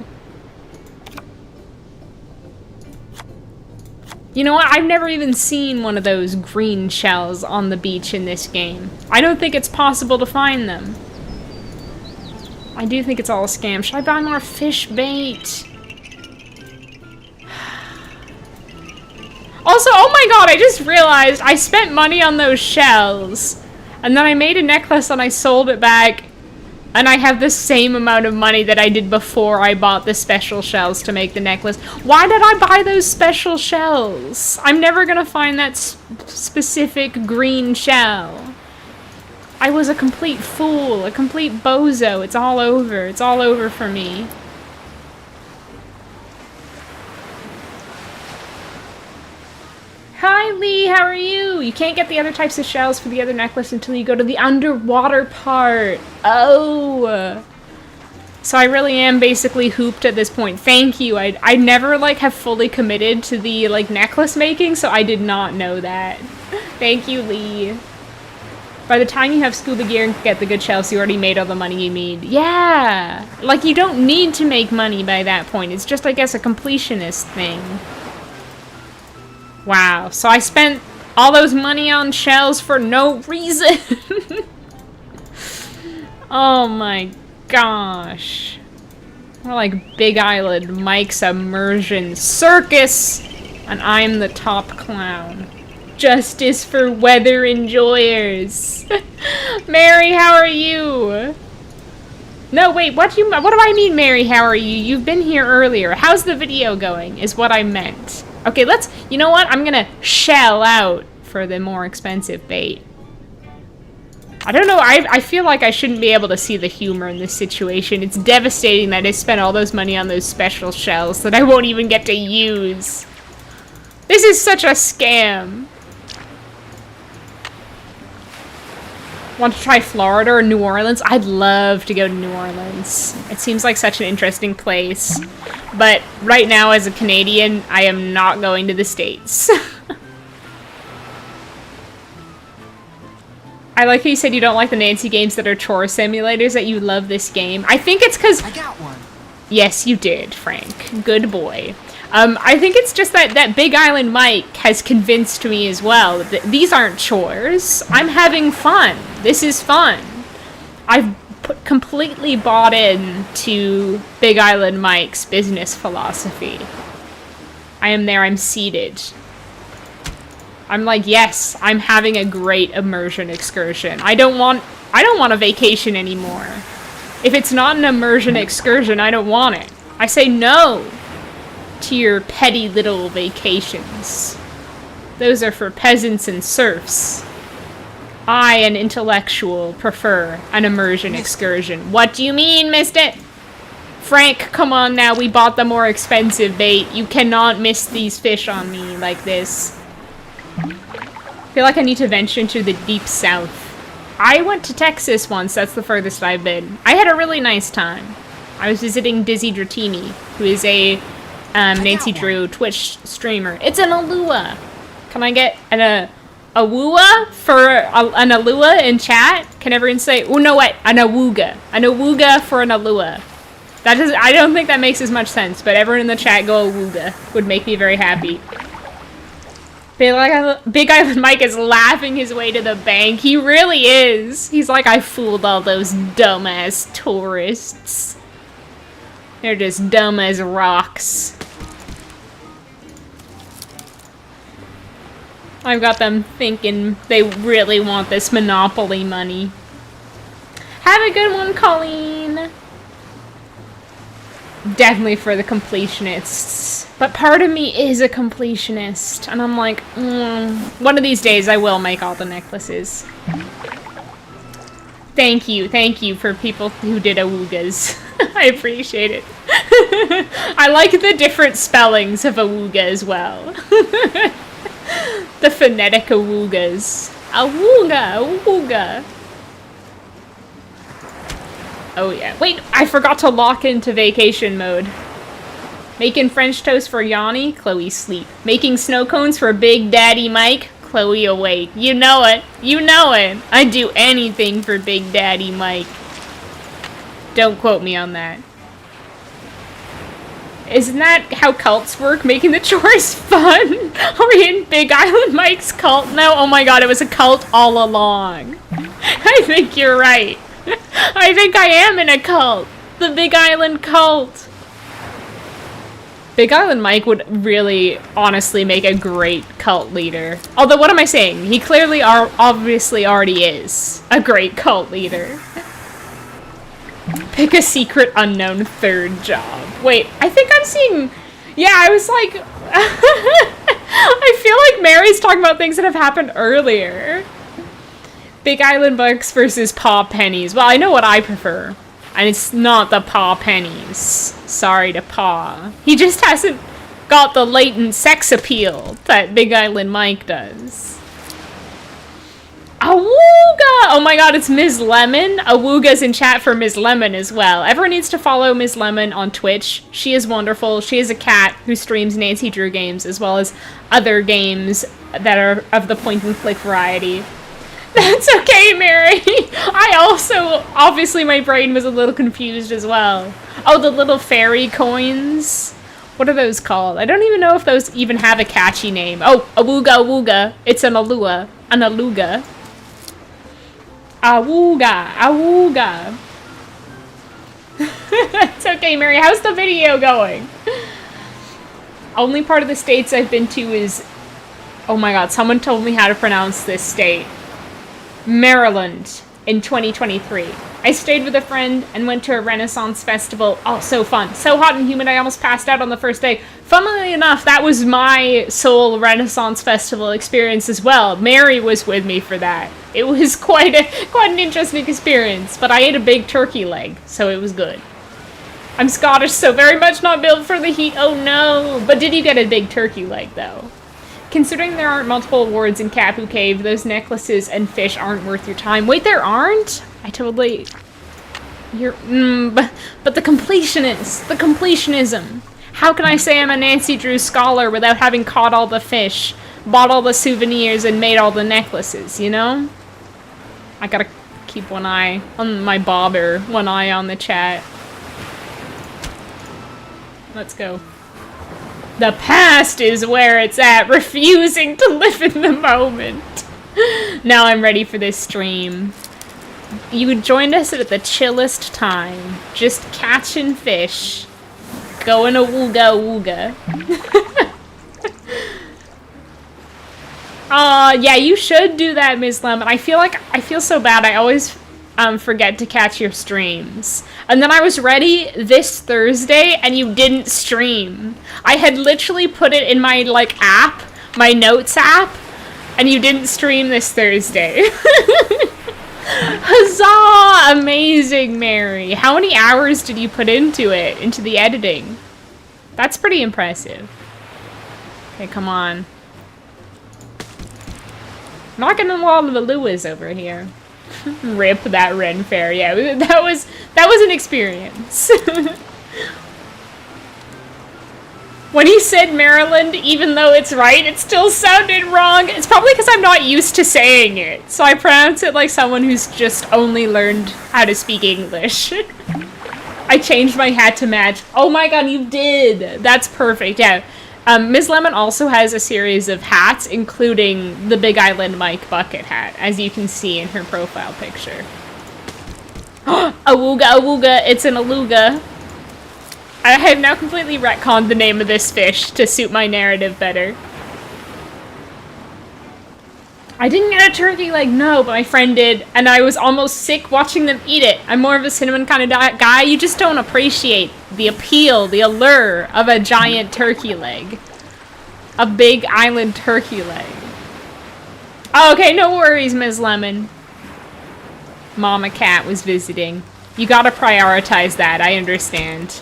You know what? I've never even seen one of those green shells on the beach in this game. I don't think it's possible to find them. I do think it's all a scam. Should I buy more fish bait? Also, oh my god, I just realized I spent money on those shells. And then I made a necklace and I sold it back. And I have the same amount of money that I did before I bought the special shells to make the necklace. Why did I buy those special shells? I'm never gonna find that specific green shell. I was a complete fool, a complete bozo. It's all over. It's all over for me. Hi, Lee. How are you? You can't get the other types of shells for the other necklace until you go to the underwater part. Oh. So I really am basically hooped at this point. Thank you. I never, like, have fully committed to the, like, necklace making, so I did not know that. Thank you, Lee. By the time you have scuba gear and get the good shells, you already made all the money you need. Yeah! Like, you don't need to make money by that point. It's just, I guess, a completionist thing. Wow, so I spent all those money on shells for no reason. Oh my gosh. We're like Big Island Mike's immersion circus, and I'm the top clown. Justice for weather enjoyers. Mary, how are you? No, wait, what do I mean, Mary, how are you? You've been here earlier. How's the video going, is what I meant. Okay, you know what? I'm gonna shell out for the more expensive bait. I don't know, I feel like I shouldn't be able to see the humor in this situation. It's devastating that I spent all those money on those special shells that I won't even get to use. This is such a scam. Want to try Florida or New Orleans? I'd love to go to New Orleans. It seems like such an interesting place. But right now, as a Canadian, I am not going to the States. I like how you said you don't like the Nancy games that are chore simulators, that you love this game. I think it's because... I got one. Yes, you did, Frank. Good boy. I think it's just that Big Island Mike has convinced me as well that these aren't chores. I'm having fun. This is fun. I've completely bought into Big Island Mike's business philosophy. I am there. I'm seated. I'm like, yes, I'm having a great immersion excursion. I don't want a vacation anymore. If it's not an immersion excursion, I don't want it. I say no to your petty little vacations. Those are for peasants and serfs. I, an intellectual, prefer an immersion excursion. What do you mean, missed it? Frank, come on now, we bought the more expensive bait. You cannot miss these fish on me like this. I feel like I need to venture into the deep south. I went to Texas once, that's the furthest I've been. I had a really nice time. I was visiting Dizzy Dratini, who is a Nancy Drew Twitch streamer. It's an Aloha. Can I get an awooga for an Aloha in chat? Can everyone say, oh no, what? An awooga. An awooga for an Aloha. That does, I don't think that makes as much sense, but everyone in the chat go awooga. Would make me very happy. Big Island Mike is laughing his way to the bank. He really is. He's like, I fooled all those dumbass tourists. They're just dumb as rocks. I've got them thinking they really want this Monopoly money. Have a good one, Colleen. Definitely for the completionists. But part of me is a completionist. And I'm like, one of these days I will make all the necklaces. Thank you for people who did awoogas. I appreciate it. I like the different spellings of awooga as well. The phonetic awoogas. Awooga. Oh yeah. Wait, I forgot to lock into vacation mode. Making French toast for Yanni, Chloe sleep. Making snow cones for Big Daddy Mike, Chloe awake. You know it. You know it. I'd do anything for Big Daddy Mike. Don't quote me on that. Isn't that how cults work? Making the chores fun? Are we in Big Island Mike's cult now? Oh my god, it was a cult all along. I think you're right. I think I am in a cult. The Big Island cult. Big Island Mike would really, honestly, make a great cult leader. Although, what am I saying? He clearly obviously already is a great cult leader. Pick a secret unknown third job. Wait, I think I'm seeing... Yeah, I was like... I feel like Mary's talking about things that have happened earlier. Big Island Bucks versus Paw Pennies. Well, I know what I prefer. And it's not the Paw Pennies. Sorry to Paw. He just hasn't got the latent sex appeal that Big Island Mike does. Awooga! Oh my god, it's Ms. Lemon. Awooga's in chat for Ms. Lemon as well. Everyone needs to follow Ms. Lemon on Twitch. She is wonderful. She is a cat who streams Nancy Drew games as well as other games that are of the point-and-click variety. That's okay, Mary. I also, obviously my brain was a little confused as well. Oh, the little fairy coins. What are those called? I don't even know if those even have a catchy name. Oh, awooga awooga. It's an Aloha. An Aluga. Awooga. Awooga. It's okay, Mary. How's the video going? Only part of the states I've been to is... Oh my god, someone told me how to pronounce this state. Maryland in 2023. I stayed with a friend and went to a Renaissance festival. Oh, so fun. So hot and humid I almost passed out on the first day. Funnily enough, that was my sole Renaissance festival experience as well. Mary was with me for that. It was quite an interesting experience, but I ate a big turkey leg, so it was good. I'm Scottish, so very much not built for the heat. Oh no. But did you get a big turkey leg though? Considering there aren't multiple awards in Kapu Cave, those necklaces and fish aren't worth your time. Wait, there aren't? I totally... But the completionist, the completionism. How can I say I'm a Nancy Drew scholar without having caught all the fish, bought all the souvenirs, and made all the necklaces, you know? I gotta keep one eye on my bobber, one eye on the chat. Let's go. The past is where it's at, refusing to live in the moment. Now I'm ready for this stream. You joined us at the chillest time, just catching fish, going awooga wooga. Yeah, you should do that, Ms. Lemon. I feel so bad. I always forget to catch your streams. And then I was ready this Thursday and you didn't stream. I had literally put it in my like app, my notes app, and you didn't stream this Thursday. Huzzah! Amazing, Mary. How many hours did you put into it, into the editing? That's pretty impressive. Okay, come on. Knocking a lot of the Luas over here. Rip that Ren Fair. Yeah, that was an experience. When he said Maryland, even though it's right, it still sounded wrong. It's probably because I'm not used to saying it. So I pronounce it like someone who's just only learned how to speak English. I changed my hat to match. Oh my god, you did! That's perfect, yeah. Ms. Lemon also has a series of hats, including the Big Island Mike bucket hat, as you can see in her profile picture. Awooga, awooga, it's an aluga. I have now completely retconned the name of this fish to suit my narrative better. I didn't get a turkey leg, no, but my friend did, and I was almost sick watching them eat it. I'm more of a cinnamon kind of guy. You just don't appreciate the appeal, the allure of a giant turkey leg. A Big Island turkey leg. Oh, okay, no worries, Ms. Lemon. Mama Cat was visiting. You gotta prioritize that, I understand.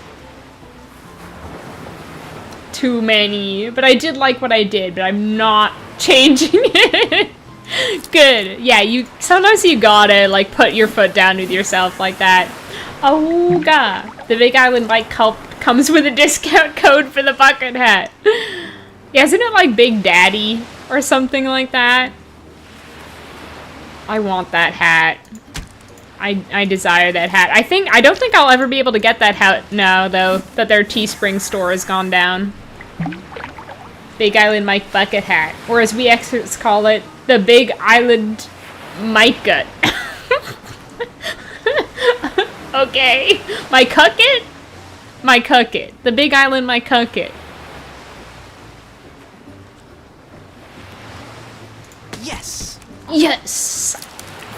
Too many. But I did like what I did, but I'm not changing it. Good. Yeah, sometimes you gotta, like, put your foot down with yourself like that. Oh, God. The Big Island Mike comes with a discount code for the bucket hat. Yeah, isn't it like Big Daddy or something like that? I want that hat. I desire that hat. I don't think I'll ever be able to get that hat now, though, that their Teespring store has gone down. Big Island Mike bucket hat. Or as we experts call it, the Big Island Mike gut. Okay. My cucket? My cucket. The Big Island my cucket. Yes! Yes!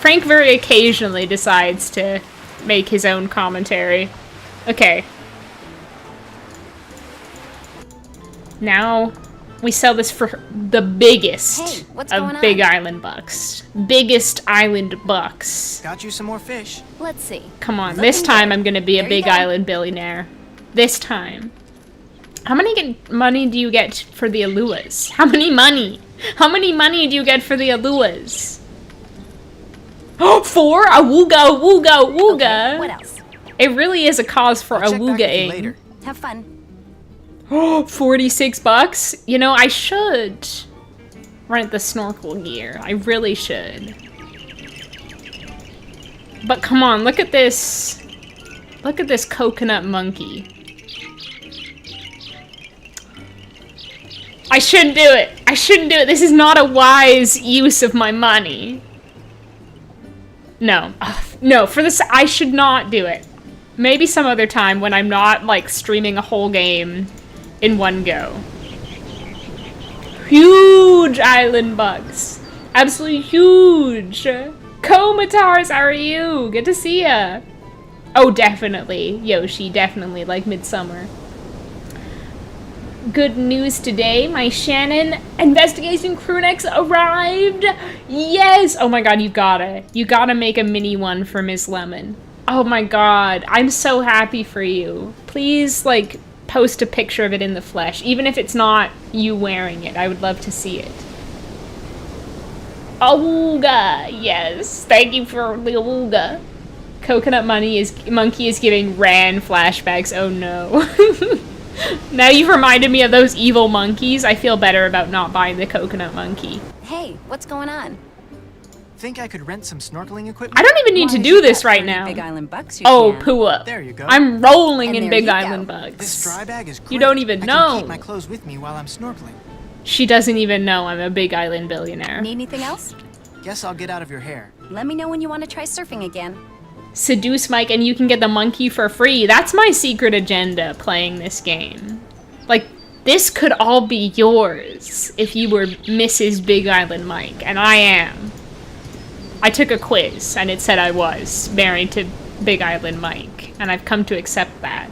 Frank very occasionally decides to make his own commentary. Okay. Now, we sell this for the biggest of Big Island bucks. Biggest island bucks. Got you some more fish. Let's see. Come on, this time I'm gonna be a Big Island billionaire. This time. How many money do you get for the Aluas? How many money? How many money do you get for the Aluas? Oh, 4? Awooga, awooga, awooga. Okay, what else? It really is a cause for awooga-ing. Later. Have fun. Oh, 46 bucks? You know, I should rent the snorkel gear. I really should. But come on, look at this. Look at this coconut monkey. I shouldn't do it. I shouldn't do it. This is not a wise use of my money. No. No, for this, I should not do it. Maybe some other time when I'm not, like, streaming a whole game in one go. Huge island bugs. Absolutely huge. Komatars, how are you? Good to see ya. Oh, definitely. Yoshi, definitely, like Midsummer. Good news today, my Shannon investigation crewnex arrived. Yes! Oh my god, you gotta make a mini one for Miss Lemon. Oh my god, I'm so happy for you. Please, like, post a picture of it in the flesh, even if it's not you wearing it. I would love to see it. Awooga! Yes, thank you for the awooga. Coconut monkey is giving Ran flashbacks. Oh no. Now you've reminded me of those evil monkeys. I feel better about not buying the coconut monkey. Hey, what's going on? Think I could rent some snorkeling equipment? I don't even need to do this right now. Big Island bucks Oh, Pua. There you go. I'm rolling in Big Island bugs. This dry bag is great. You don't even know. I can keep my clothes with me while I'm snorkeling. She doesn't even know I'm a Big Island billionaire. Need anything else? Guess I'll get out of your hair. Let me know when you want to try surfing again. Seduce Mike and you can get the monkey for free. That's my secret agenda playing this game. Like, This could all be yours if you were Mrs. Big Island Mike, and I am. I took a quiz, and it said I was married to Big Island Mike, and I've come to accept that.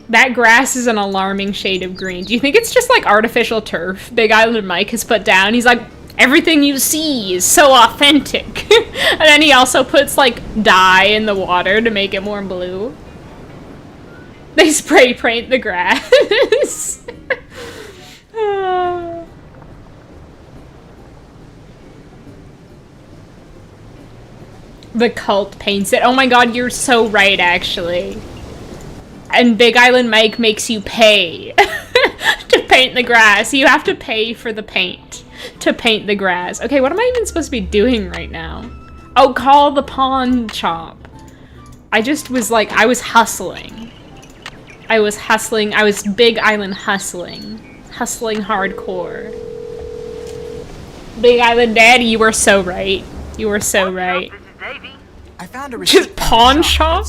That grass is an alarming shade of green. Do you think it's just like artificial turf Big Island Mike has put down? He's like, everything you see is so authentic. And then he also puts like dye in the water to make it more blue. They spray paint the grass. The cult paints it. Oh my god, you're so right, actually. And Big Island Mike makes you pay to paint the grass. You have to pay for the paint to paint the grass. Okay, what am I even supposed to be doing right now? Oh, call the pawn shop. I just was like, I was hustling. I was hustling. I was Big Island hustling. Hustling hardcore. Big Island Daddy, you were so right. You were so right. I found a just pawn shop?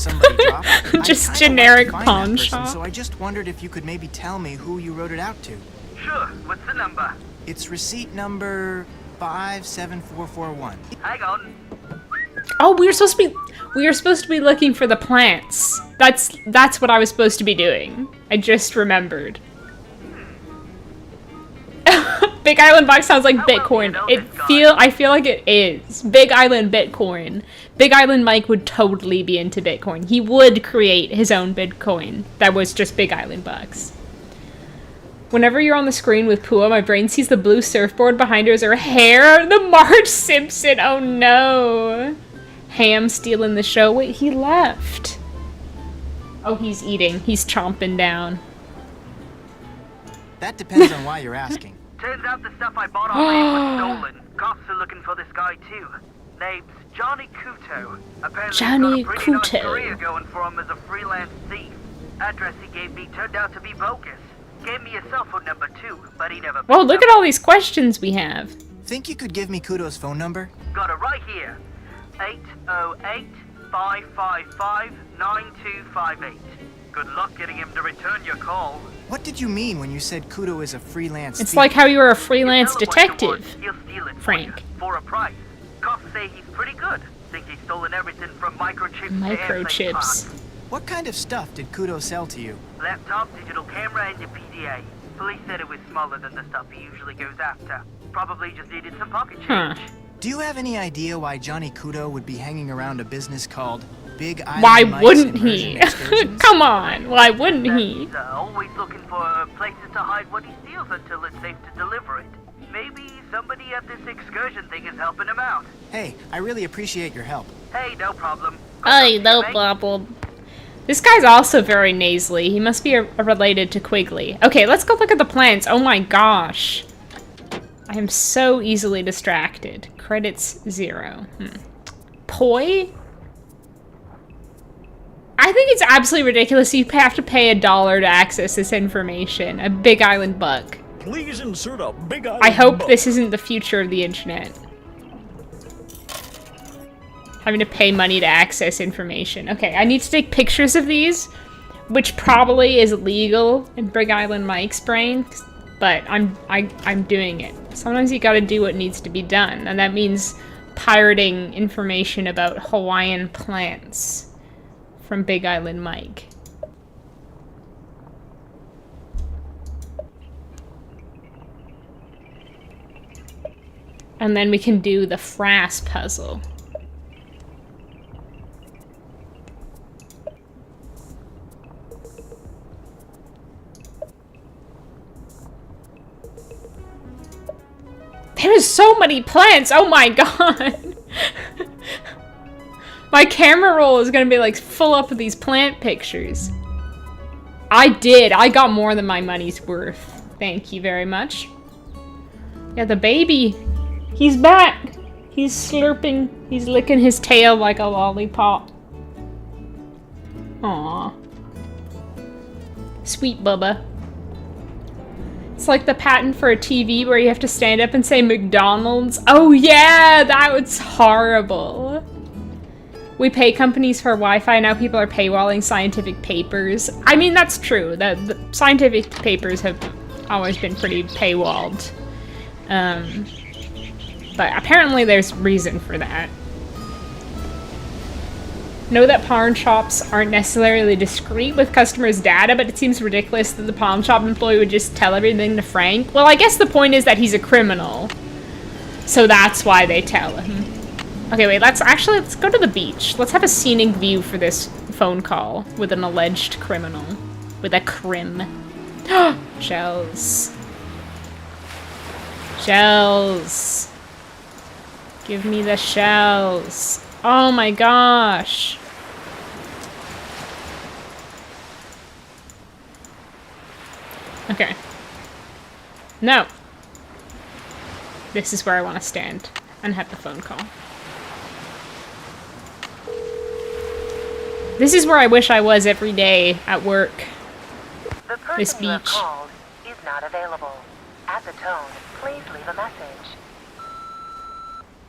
Just generic pawn shop? So I just wondered if you could maybe tell me who you wrote it out to. Sure, what's the number? It's receipt number 57441. Hang on. Oh, we were supposed to be looking for the plants. That's what I was supposed to be doing. I just remembered. Big Island Box sounds like Bitcoin. I feel like it is. Big Island Bitcoin. Big Island Mike would totally be into Bitcoin. He would create his own Bitcoin that was just Big Island Bucks. Whenever you're on the screen with Pua, my brain sees the blue surfboard behind her as her hair. The Marge Simpson. Oh no. Ham stealing the show. Wait, he left. Oh, he's eating. He's chomping down. That depends on why you're asking. Turns out the stuff I bought online was stolen. Cops are looking for this guy too. Name's Johnny Kuto. Apparently Johnny he's got a pretty nice Kuto. career going for him as a freelance thief. Address he gave me turned out to be bogus. Gave me a cell phone number too, but he never. Whoa, look at all these questions we have. Think you could give me Kuto's phone number? Got it right here. 808-555-9258. Good luck getting him to return your call. What did you mean when you said Kuto is a freelance It's thief? like how you were a freelance detective, He'll steal it Frank. for a price. Cops say he's pretty good. Think he's stolen everything from microchips to Microchips. airplane parts. What kind of stuff did Kuto sell to you? Laptop, digital camera, and a PDA. Police said it was smaller than the stuff he usually goes after. Probably just needed some pocket change. Do you have any idea why Johnny Kuto would be hanging around a business called Big Island Why Mike's wouldn't Immersion he? Excursions? Come on, why wouldn't he? He's always looking for places to hide what he steals until it's safe to deliver it. Maybe somebody at this excursion thing is helping him out. Hey, I really appreciate your help. Hey, no problem. Hey, no problem. This guy's also very nasally. He must be related to Quigley. Okay, let's go look at the plants. Oh my gosh. I am so easily distracted. Credits 0. Poi? I think it's absolutely ridiculous. You have to pay $1 to access this information. A Big Island buck. Please insert a Big Island I hope buck. this isn't the future of the internet. Having to pay money to access information. Okay, I need to take pictures of these, which probably is legal in Big Island Mike's brain, but I'm doing it. Sometimes you gotta do what needs to be done, and that means pirating information about Hawaiian plants from Big Island Mike. And then we can do the frass puzzle. There's so many plants! Oh my god! My camera roll is gonna be like full up of these plant pictures. I got more than my money's worth. Thank you very much. Yeah, the baby. He's back! He's slurping, he's licking his tail like a lollipop. Aww. Sweet Bubba. It's like the patent for a TV where you have to stand up and say McDonald's. Oh yeah, that was horrible. We pay companies for Wi-Fi, now people are paywalling scientific papers. I mean, that's true. The scientific papers have always been pretty paywalled. But apparently there's reason for that. Know that pawn shops aren't necessarily discreet with customers' data, but it seems ridiculous that the pawn shop employee would just tell everything to Frank. Well, I guess the point is that he's a criminal. So that's why they tell him. Okay, wait, let's go to the beach. Let's have a scenic view for this phone call with an alleged criminal. With a crim. Shells. Shells. Give me the shells. Oh my gosh. Okay. No. This is where I want to stand and have the phone call. This is where I wish I was every day at work. The person This you have beach. called is not available. At the tone, please leave a message.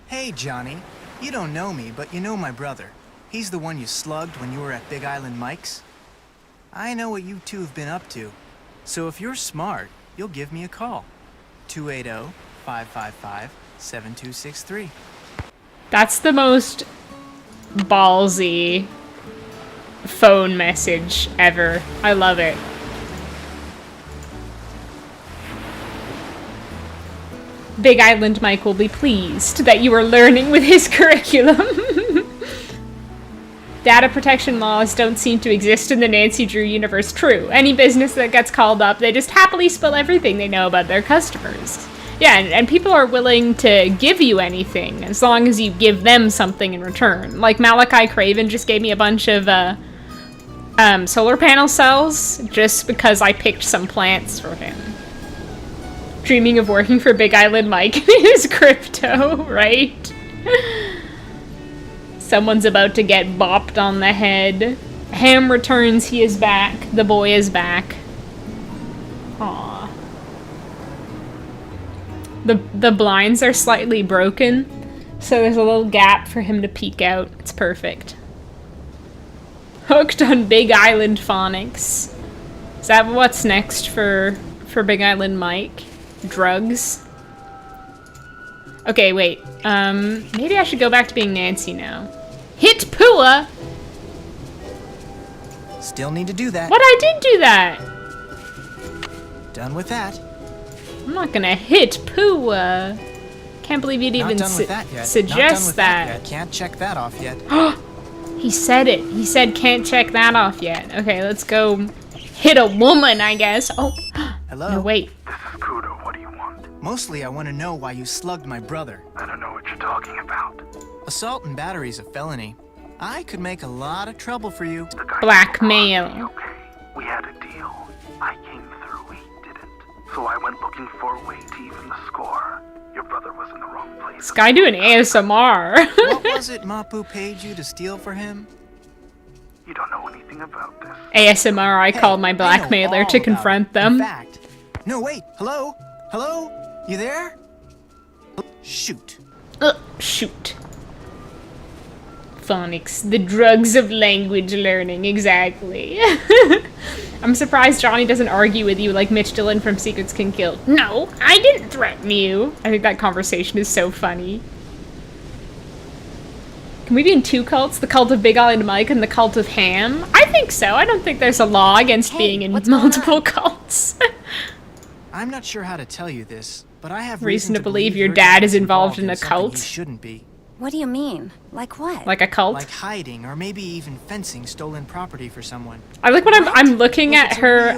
Hey, Johnny. You don't know me, but you know my brother. He's the one you slugged when you were at Big Island Mike's. I know what you two have been up to. So if you're smart, you'll give me a call. 280-555-7263. That's the most ballsy phone message ever. I love it. Big Island Mike will be pleased that you are learning with his curriculum. Data protection laws don't seem to exist in the Nancy Drew universe. True. Any business that gets called up, they just happily spill everything they know about their customers. Yeah, and people are willing to give you anything as long as you give them something in return. Like Malachi Craven just gave me a bunch of solar panel cells just because I picked some plants for him. Dreaming of working for Big Island Mike and his crypto, right? Someone's about to get bopped on the head. Ham returns, he is back. The boy is back. Aww. The blinds are slightly broken, so there's a little gap for him to peek out. It's perfect. Hooked on Big Island phonics. Is that what's next for Big Island Mike? Drugs? Okay, wait. Maybe I should go back to being Nancy now. Hit Pua! Still need to do that. What? I did do that! Done with that. I'm not gonna hit Pua. Can't believe you'd even suggest that. Can't check that off yet. He said it. He said can't check that off yet. Okay, let's go hit a woman, I guess. Oh. Hello? No, wait. Mostly I want to know why you slugged my brother. I don't know what you're talking about. Assault and battery is a felony. I could make a lot of trouble for you. Blackmail. We had a deal. I came through, he didn't. So I went looking for a way to even the score. Your brother was in the wrong place. This guy doing ASMR. What was it Mapu paid you to steal for him? You don't know anything about this. ASMR, I called my blackmailer to confront them. In fact. No, wait. Hello? Hello? You there? Shoot. Shoot. Phonics, the drugs of language learning, exactly. I'm surprised Johnny doesn't argue with you like Mitch Dillon from Secrets Can Kill. No, I didn't threaten you. I think that conversation is so funny. Can we be in two cults? The cult of Big Island Mike and the cult of Ham? I think so. I don't think there's a law against being in multiple cults. I'm not sure how to tell you this, but I have reason to believe your dad is involved in a cult. He shouldn't be. What do you mean? Like what? Like a cult? Like hiding, or maybe even fencing stolen property for someone. I like when I'm looking at her,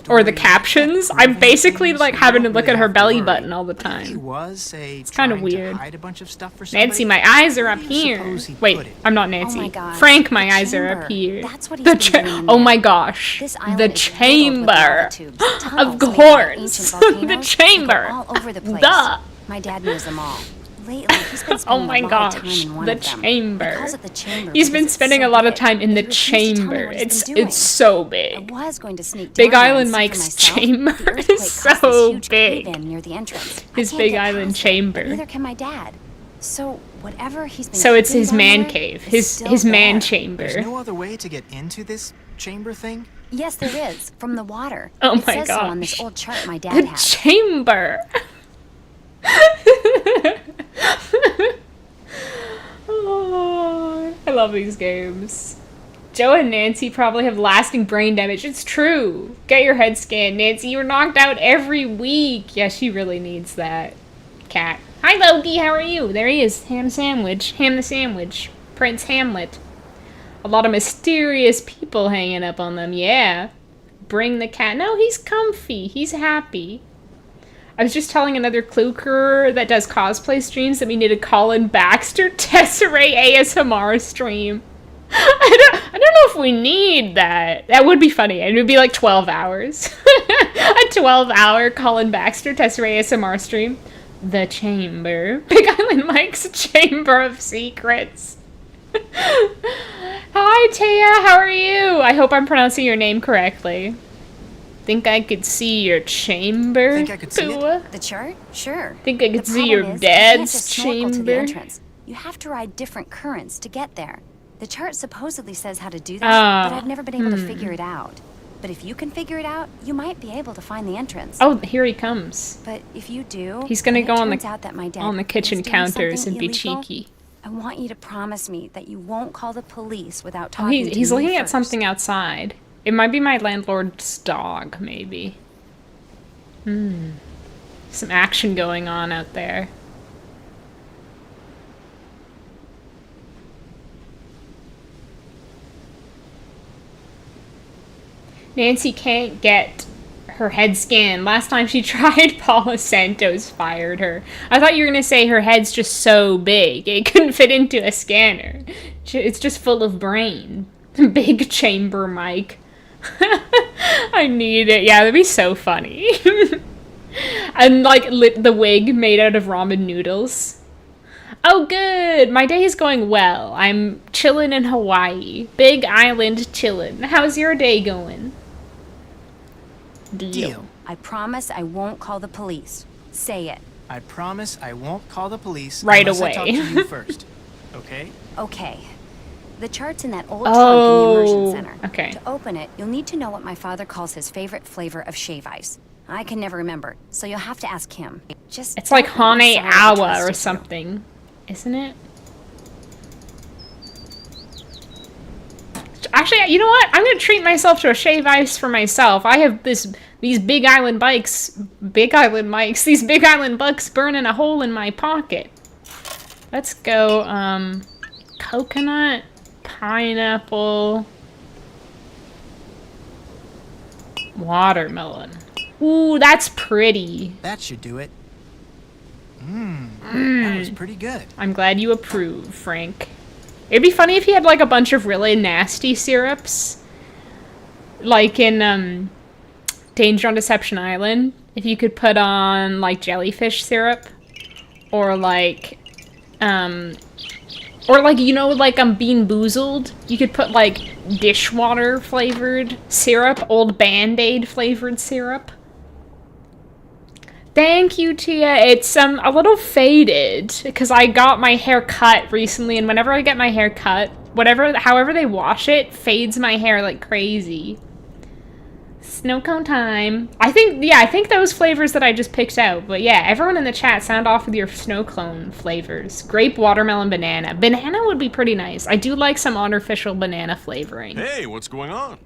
or the captions. I'm basically like having to look at her belly button all the time. It's kind of weird. Nancy, my eyes are up here. Wait, I'm not Nancy. Oh my God. Frank, my eyes are up here. That's what he's been doing oh my gosh. The chamber. Of course. The chamber. All over the place. Duh. My dad knows them all. Lately, he's been spending a lot of time in one the of them. chamber. He calls it the chamber He's been spending so a lot of big. time in the He refused to tell me chamber. what he's been doing. It's so big. I was going to sneak Big down there Island and see for Mike's myself, chamber but the earthquake is caused this so huge big. cave-in near the entrance. I His can't Big get Island past it, chamber. but neither can my dad. So Whatever he's been So it's keeping his down man there cave, is his still man there. chamber. There's no other way to get into this chamber thing? Yes, there is. From the water. Oh it my says so on this gosh. old chart my The dad has. chamber. Oh, I love these games. Joe and Nancy probably have lasting brain damage. It's true. Get your head scanned, Nancy. You're knocked out every week. Yeah, she really needs that. Cat. Hi, Loki. How are you? There he is. Ham sandwich. Ham the sandwich. Prince Hamlet. A lot of mysterious people hanging up on them. Yeah. Bring the cat. No, he's comfy. He's happy. I was just telling another Cluker that does cosplay streams that we need a Colin Baxter Tesserae ASMR stream. I don't know if we need that. That would be funny. It would be like 12 hours. A 12-hour Colin Baxter Tesserae ASMR stream. The Chamber. Big Island Mike's Chamber of Secrets. Hi, Taya. How are you? I hope I'm pronouncing your name correctly. Think I could see your chamber? Think I could see it? The chart? Sure. Think I could The see your problem is, you can't dad's just snorkel to the chamber? entrance. You have to ride different currents to get there. The chart supposedly says how to do that, but I've never been able to figure it out. But if you can figure it out, you might be able to find the entrance. Oh, here he comes. But if you do, He's gonna and go it on turns out that my dad the kitchen is doing counters and something be illegal, cheeky. I want you to promise me that you won't call the police without Oh, talking to he's me looking at first. something outside. It might be my landlord's dog, maybe. Some action going on out there. Nancy can't get her head scanned. Last time she tried, Paula Santos fired her. I thought you were going to say her head's just so big, it couldn't fit into a scanner. It's just full of brain. Big chamber mic. I need it. Yeah, that'd be so funny. And like the wig made out of ramen noodles. Oh good, my day is going well. I'm chillin' in Hawaii. Big Island chillin'. How's your day going? Deal. I promise I won't call the police. Say it. I promise I won't call the police Right unless away. I talk to you first. Okay? Okay. The chart's in that old trunk in the immersion center. Okay. To open it, you'll need to know what my father calls his favorite flavor of shave ice. I can never remember, so you'll have to ask him. Just It's like don't let me Hane solve the Awa trust or issue. something, isn't it? Actually, you know what? I'm gonna treat myself to a shave ice for myself. I have these Big Island mics, these Big Island bucks burning a hole in my pocket. Let's go, coconut, pineapple, watermelon. Ooh, that's pretty. That should do it. That was pretty good. I'm glad you approve, Frank. It'd be funny if he had like a bunch of really nasty syrups. Like in Danger on Deception Island. If you could put on like jellyfish syrup. Or like you know, like Bean Boozled. You could put like dishwater flavored syrup, old Band-Aid flavored syrup. Thank you, Tia. It's a little faded because I got my hair cut recently, and whenever I get my hair cut, however they wash it, fades my hair like crazy. Snow cone time. I think those flavors that I just picked out. But yeah, everyone in the chat sound off with your snow cone flavors. Grape, watermelon, banana. Banana would be pretty nice. I do like some artificial banana flavoring. Hey, what's going on?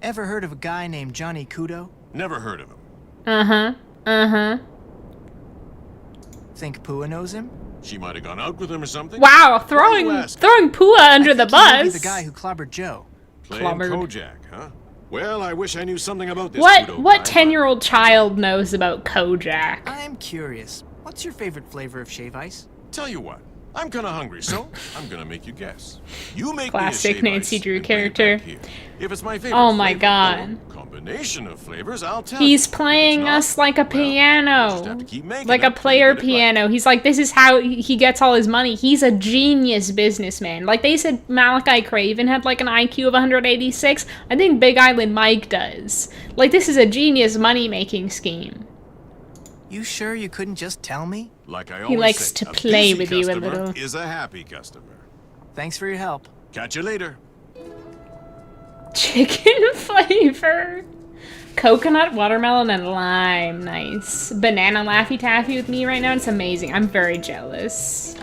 Ever heard of a guy named Johnny Kudo? Never heard of him. Uh-huh. Think Pua knows him? She might have gone out with him or something. Wow, throwing Pua under the He bus. might be the guy who clobbered Joe. Playing Clobbered. Kojak, huh? Well, I wish I knew something about this. What Kudo what guy, 10-year-old child knows about Kojak? I'm curious. What's your favorite flavor of shave ice? Tell you what, I'm kind of hungry, so I'm gonna make you guess. You make Classic me a shave Nancy ice Drew and bring it character. back here. If it's my favorite Oh my flavor, god. or combination of flavors, I'll tell He's you. playing us like a piano. making Like it a till player you get it right. piano. He's like, this is how he gets all his money. He's a genius businessman. Like they said Malachi Craven had like an IQ of 186. I think Big Island Mike does. Like this is a genius money-making scheme. You sure you couldn't just tell me? Like I He always likes say, to a play busy with you a customer little. is a happy customer. Thanks for your help. Catch you later. Chicken flavor. Coconut, watermelon, and lime. Nice. Banana Laffy Taffy with me right now. It's amazing. I'm very jealous.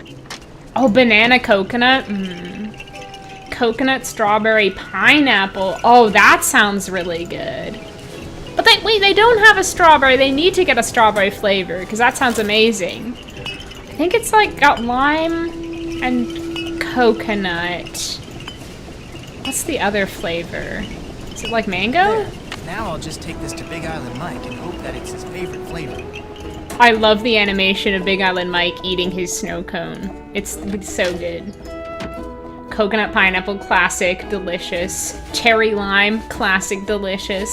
Oh, banana coconut. Coconut, strawberry, pineapple. Oh, that sounds really good. But wait, they don't have a strawberry. They need to get a strawberry flavor because that sounds amazing. I think it's like got lime and coconut. What's the other flavor? Is it like mango? There. Now I'll just take this to Big Island Mike and hope that it's his favorite flavor. I love the animation of Big Island Mike eating his snow cone. It's so good. Coconut pineapple, classic, delicious. Cherry lime, classic, delicious.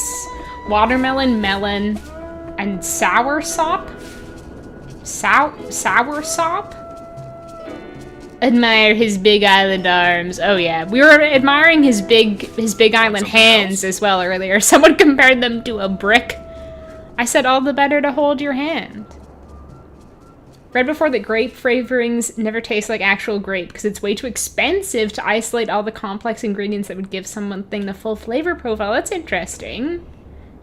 Watermelon, melon, and sour sop? Sour sop? Admire his big island arms. Oh yeah, we were admiring his big island hands as well earlier. Someone compared them to a brick. I said all the better to hold your hand. Read before that grape flavorings never taste like actual grape because it's way too expensive to isolate all the complex ingredients that would give something the full flavor profile. That's interesting.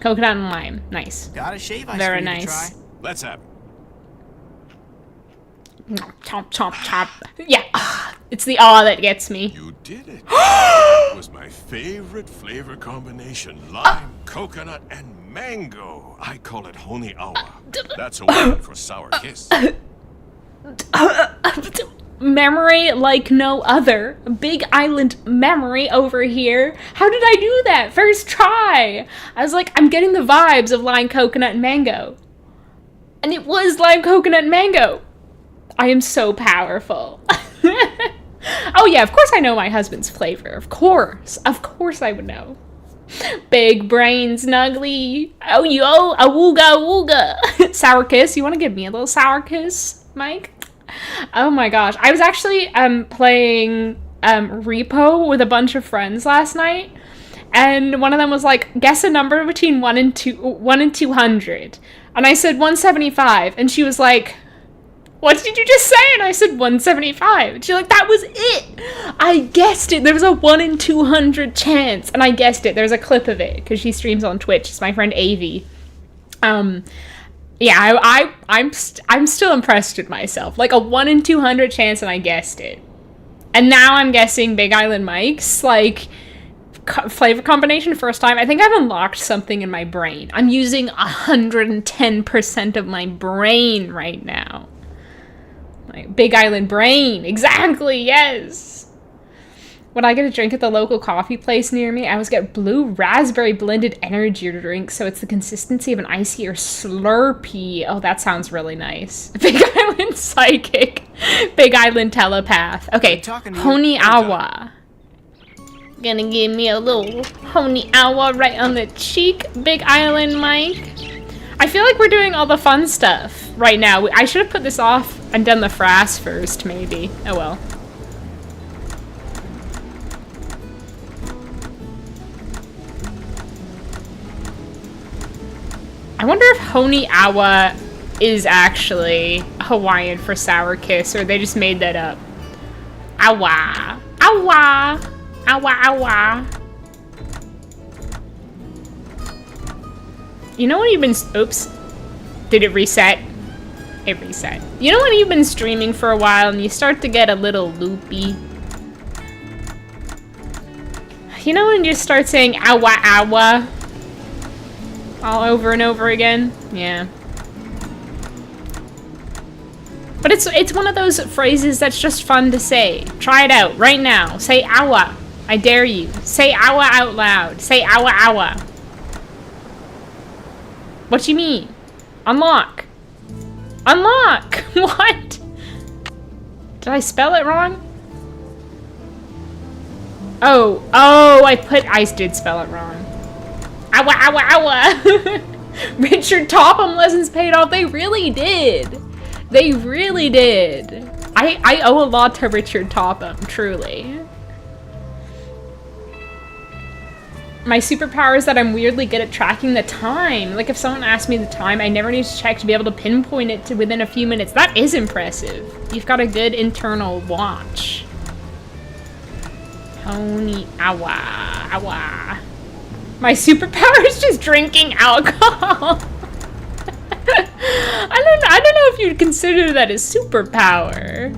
Coconut and lime. Nice. Got a shave ice Very cream nice. to try. Let's have it. Chomp, chomp, chomp. Yeah. It's the awe that gets me. You did it. It was my favorite flavor combination. Lime, coconut, and mango. I call it Honi Awa. That's a word for sour kiss. Memory like no other. Big Island memory over here. How did I do that? First try. I was like, I'm getting the vibes of lime, coconut, and mango. And it was lime, coconut, and mango. I am so powerful. Oh yeah, of course I know my husband's flavor. Of course I would know. Big brain snughly. Oh yo, awooga awooga. Sour kiss. You want to give me a little sour kiss, Mike? Oh my gosh, I was actually playing Repo with a bunch of friends last night, and one of them was like, guess a number between 1 and 200, and I said 175, and she was like, what did you just say? And I said 175. And she's like, that was it. I guessed it. There was a 1 in 200 chance. And I guessed it. There's a clip of it because she streams on Twitch. It's my friend Avi. Yeah, I'm still impressed with myself. Like a 1 in 200 chance and I guessed it. And now I'm guessing Big Island Mike's like flavor combination first time. I think I've unlocked something in my brain. I'm using 110% of my brain right now. Like Big Island brain. Exactly, yes. When I get a drink at the local coffee place near me, I always get blue raspberry blended energy drink, so it's the consistency of an icier Slurpee. Oh, that sounds really nice. Big Island psychic. Big Island telepath. Okay, Honi Awa. Gonna give me a little Honi Awa right on the cheek, Big Island Mike. I feel like we're doing all the fun stuff right now. I should have put this off and done the frass first, maybe. Oh well. I wonder if Honi Awa is actually Hawaiian for sour kiss, or they just made that up. Awa. Awa. Awa awa. You know when you've been... Oops. Did it reset? It reset. You know when you've been streaming for a while and you start to get a little loopy? You know when you start saying awa awa? All over and over again? Yeah. But it's one of those phrases that's just fun to say. Try it out right now. Say awa. I dare you. Say awa out loud. Say awa awa. What do you mean? Unlock. Unlock! What? Did I spell it wrong? Oh, I did spell it wrong. Awa, awa, awa! Richard Topham lessons paid off. They really did. They really did. I owe a lot to Richard Topham, truly. My superpower is that I'm weirdly good at tracking the time. Like, if someone asks me the time, I never need to check to be able to pinpoint it to within a few minutes. That is impressive. You've got a good internal watch. Pony, awa, awa. My superpower is just drinking alcohol. I don't know if you'd consider that a superpower.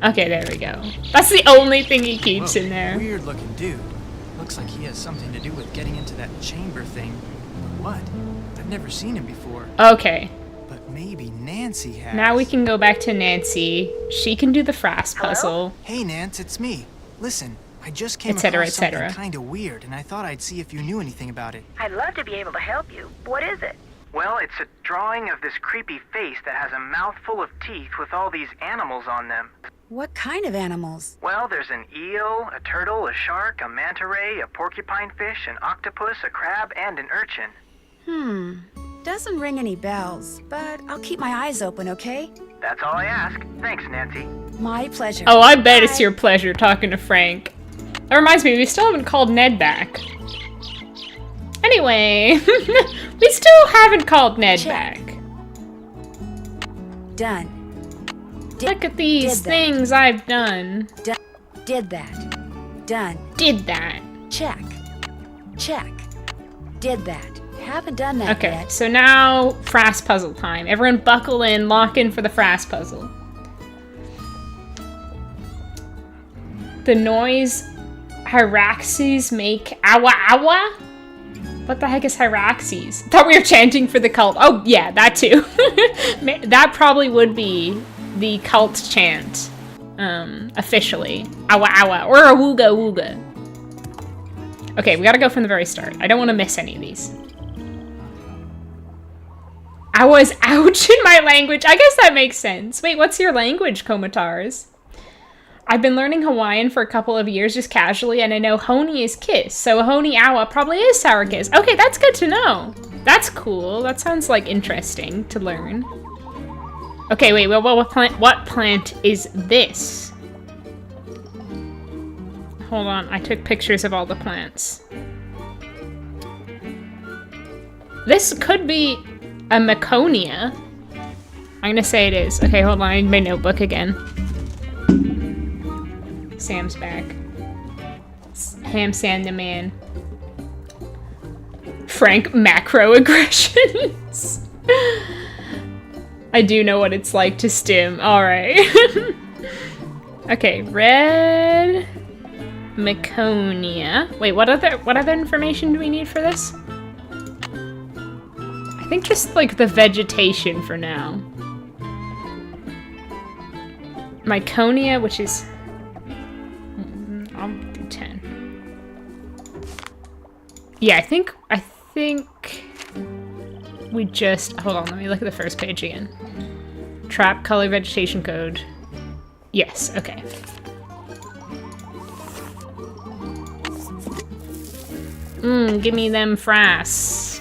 Okay, there we go. That's the only thing he keeps in there. Weird looking dude. Looks like he has something to do with getting into that chamber thing. But what? I've never seen him before. Okay. But maybe Nancy has. Now we can go back to Nancy. She can do the Frass puzzle. Hey, Nance, it's me. Listen, I just came etc., across something etc. kind of weird, and I thought I'd see if you knew anything about it. I'd love to be able to help you. What is it? Well, it's a drawing of this creepy face that has a mouthful of teeth with all these animals on them. What kind of animals? Well, there's an eel, a turtle, a shark, a manta ray, a porcupine fish, an octopus, a crab, and an urchin. Doesn't ring any bells, but I'll keep my eyes open, okay? That's all I ask. Thanks, Nancy. My pleasure. Oh, I bet it's your pleasure talking to Frank. That reminds me, we still haven't called Ned back. Anyway, we still haven't called Ned back. Done. Look at these things I've done. Did that. Done. Did that. Check. Check. Did that. Haven't done that Okay, yet. so now Frass puzzle time. Everyone buckle in, lock in for the Frass puzzle. The noise Hyraxes make awa awa? What the heck is Hyraxes? Thought we were chanting for the cult. Oh yeah, that too. That probably would be the cult chant. Officially. Awa awa. Or a wooga wooga. Okay, we gotta go from the very start. I don't want to miss any of these. I was ouch in my language. I guess that makes sense. Wait, what's your language, Komatars? I've been learning Hawaiian for a couple of years just casually, and I know Honi is kiss, so Honi awa probably is sour kiss. Okay, that's good to know. That's cool. That sounds like interesting to learn. Okay, wait, well, what plant is this? Hold on, I took pictures of all the plants. This could be a Maconia. I'm gonna say it is. Okay, hold on, I need my notebook again. Sam's back. Ham Sand the man. Frank macroaggressions. I do know what it's like to stim. Alright. Okay, red Maconia. Wait, what other information do we need for this? I think just like the vegetation for now. Myconia, which is I'll do 10. Yeah, I think we just hold on, let me look at the first page again. Trap color vegetation code. Yes, okay. Give me them frass.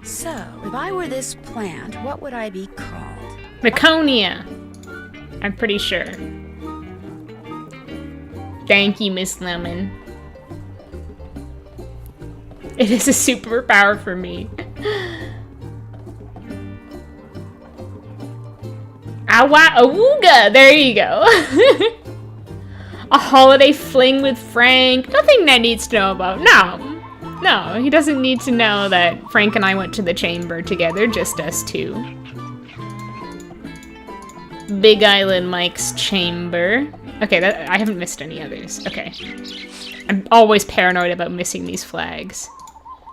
So, if I were this plant, what would I be called? Maconia. I'm pretty sure. Thank you, Miss Lemon. It is a superpower for me. Awa awooga! There you go. A holiday fling with Frank. Nothing Ned needs to know about. No, he doesn't need to know that Frank and I went to the chamber together, just us two. Big Island Mike's chamber. Okay, I haven't missed any others. Okay. I'm always paranoid about missing these flags.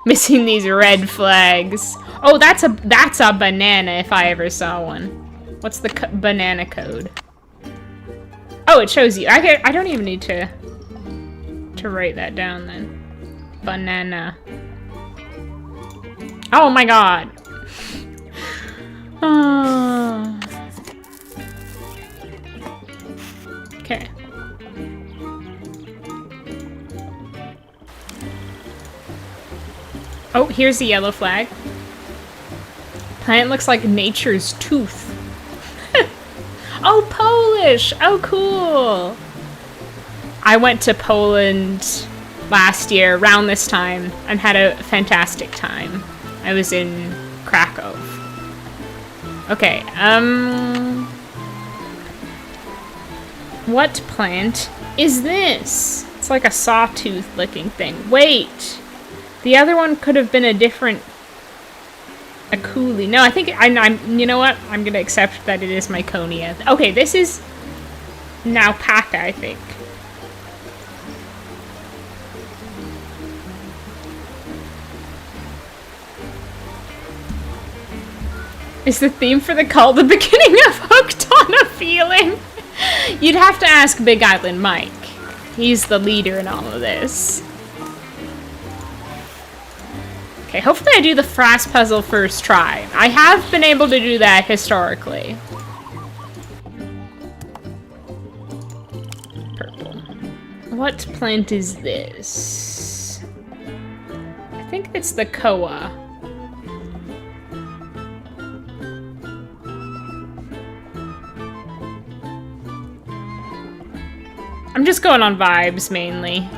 Missing these red flags. Oh, that's a banana if I ever saw one. What's the banana code? Oh, it shows you. I don't even need to write that down then. Banana. Oh my god. Okay. Oh, here's the yellow flag. Plant looks like nature's tooth. Oh, Polish! Oh, cool! I went to Poland last year, around this time, and had a fantastic time. I was in Krakow. Okay, what plant is this? It's like a sawtooth looking thing. Wait! The other one could have been a different... a coolie. No, I think I'm you know what? I'm gonna accept that it is Myconia. Okay, this is Naupaka, I think. Is the theme for the call the beginning of Hooked on a Feeling? You'd have to ask Big Island Mike. He's the leader in all of this. Okay, hopefully I do the Frass puzzle first try. I have been able to do that historically. Purple. What plant is this? I think it's the koa. I'm just going on vibes, mainly.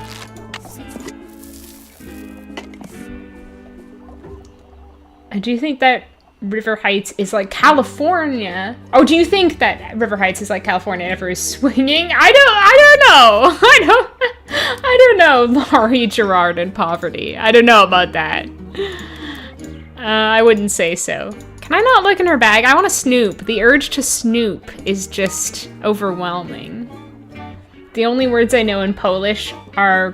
Do you think that River Heights is like California? Oh, do you think that River Heights is like California and ever is swinging? I don't know, Laurie Gerard and poverty. I don't know about that. I wouldn't say so. Can I not look in her bag? I want to snoop. The urge to snoop is just overwhelming. The only words I know in Polish are,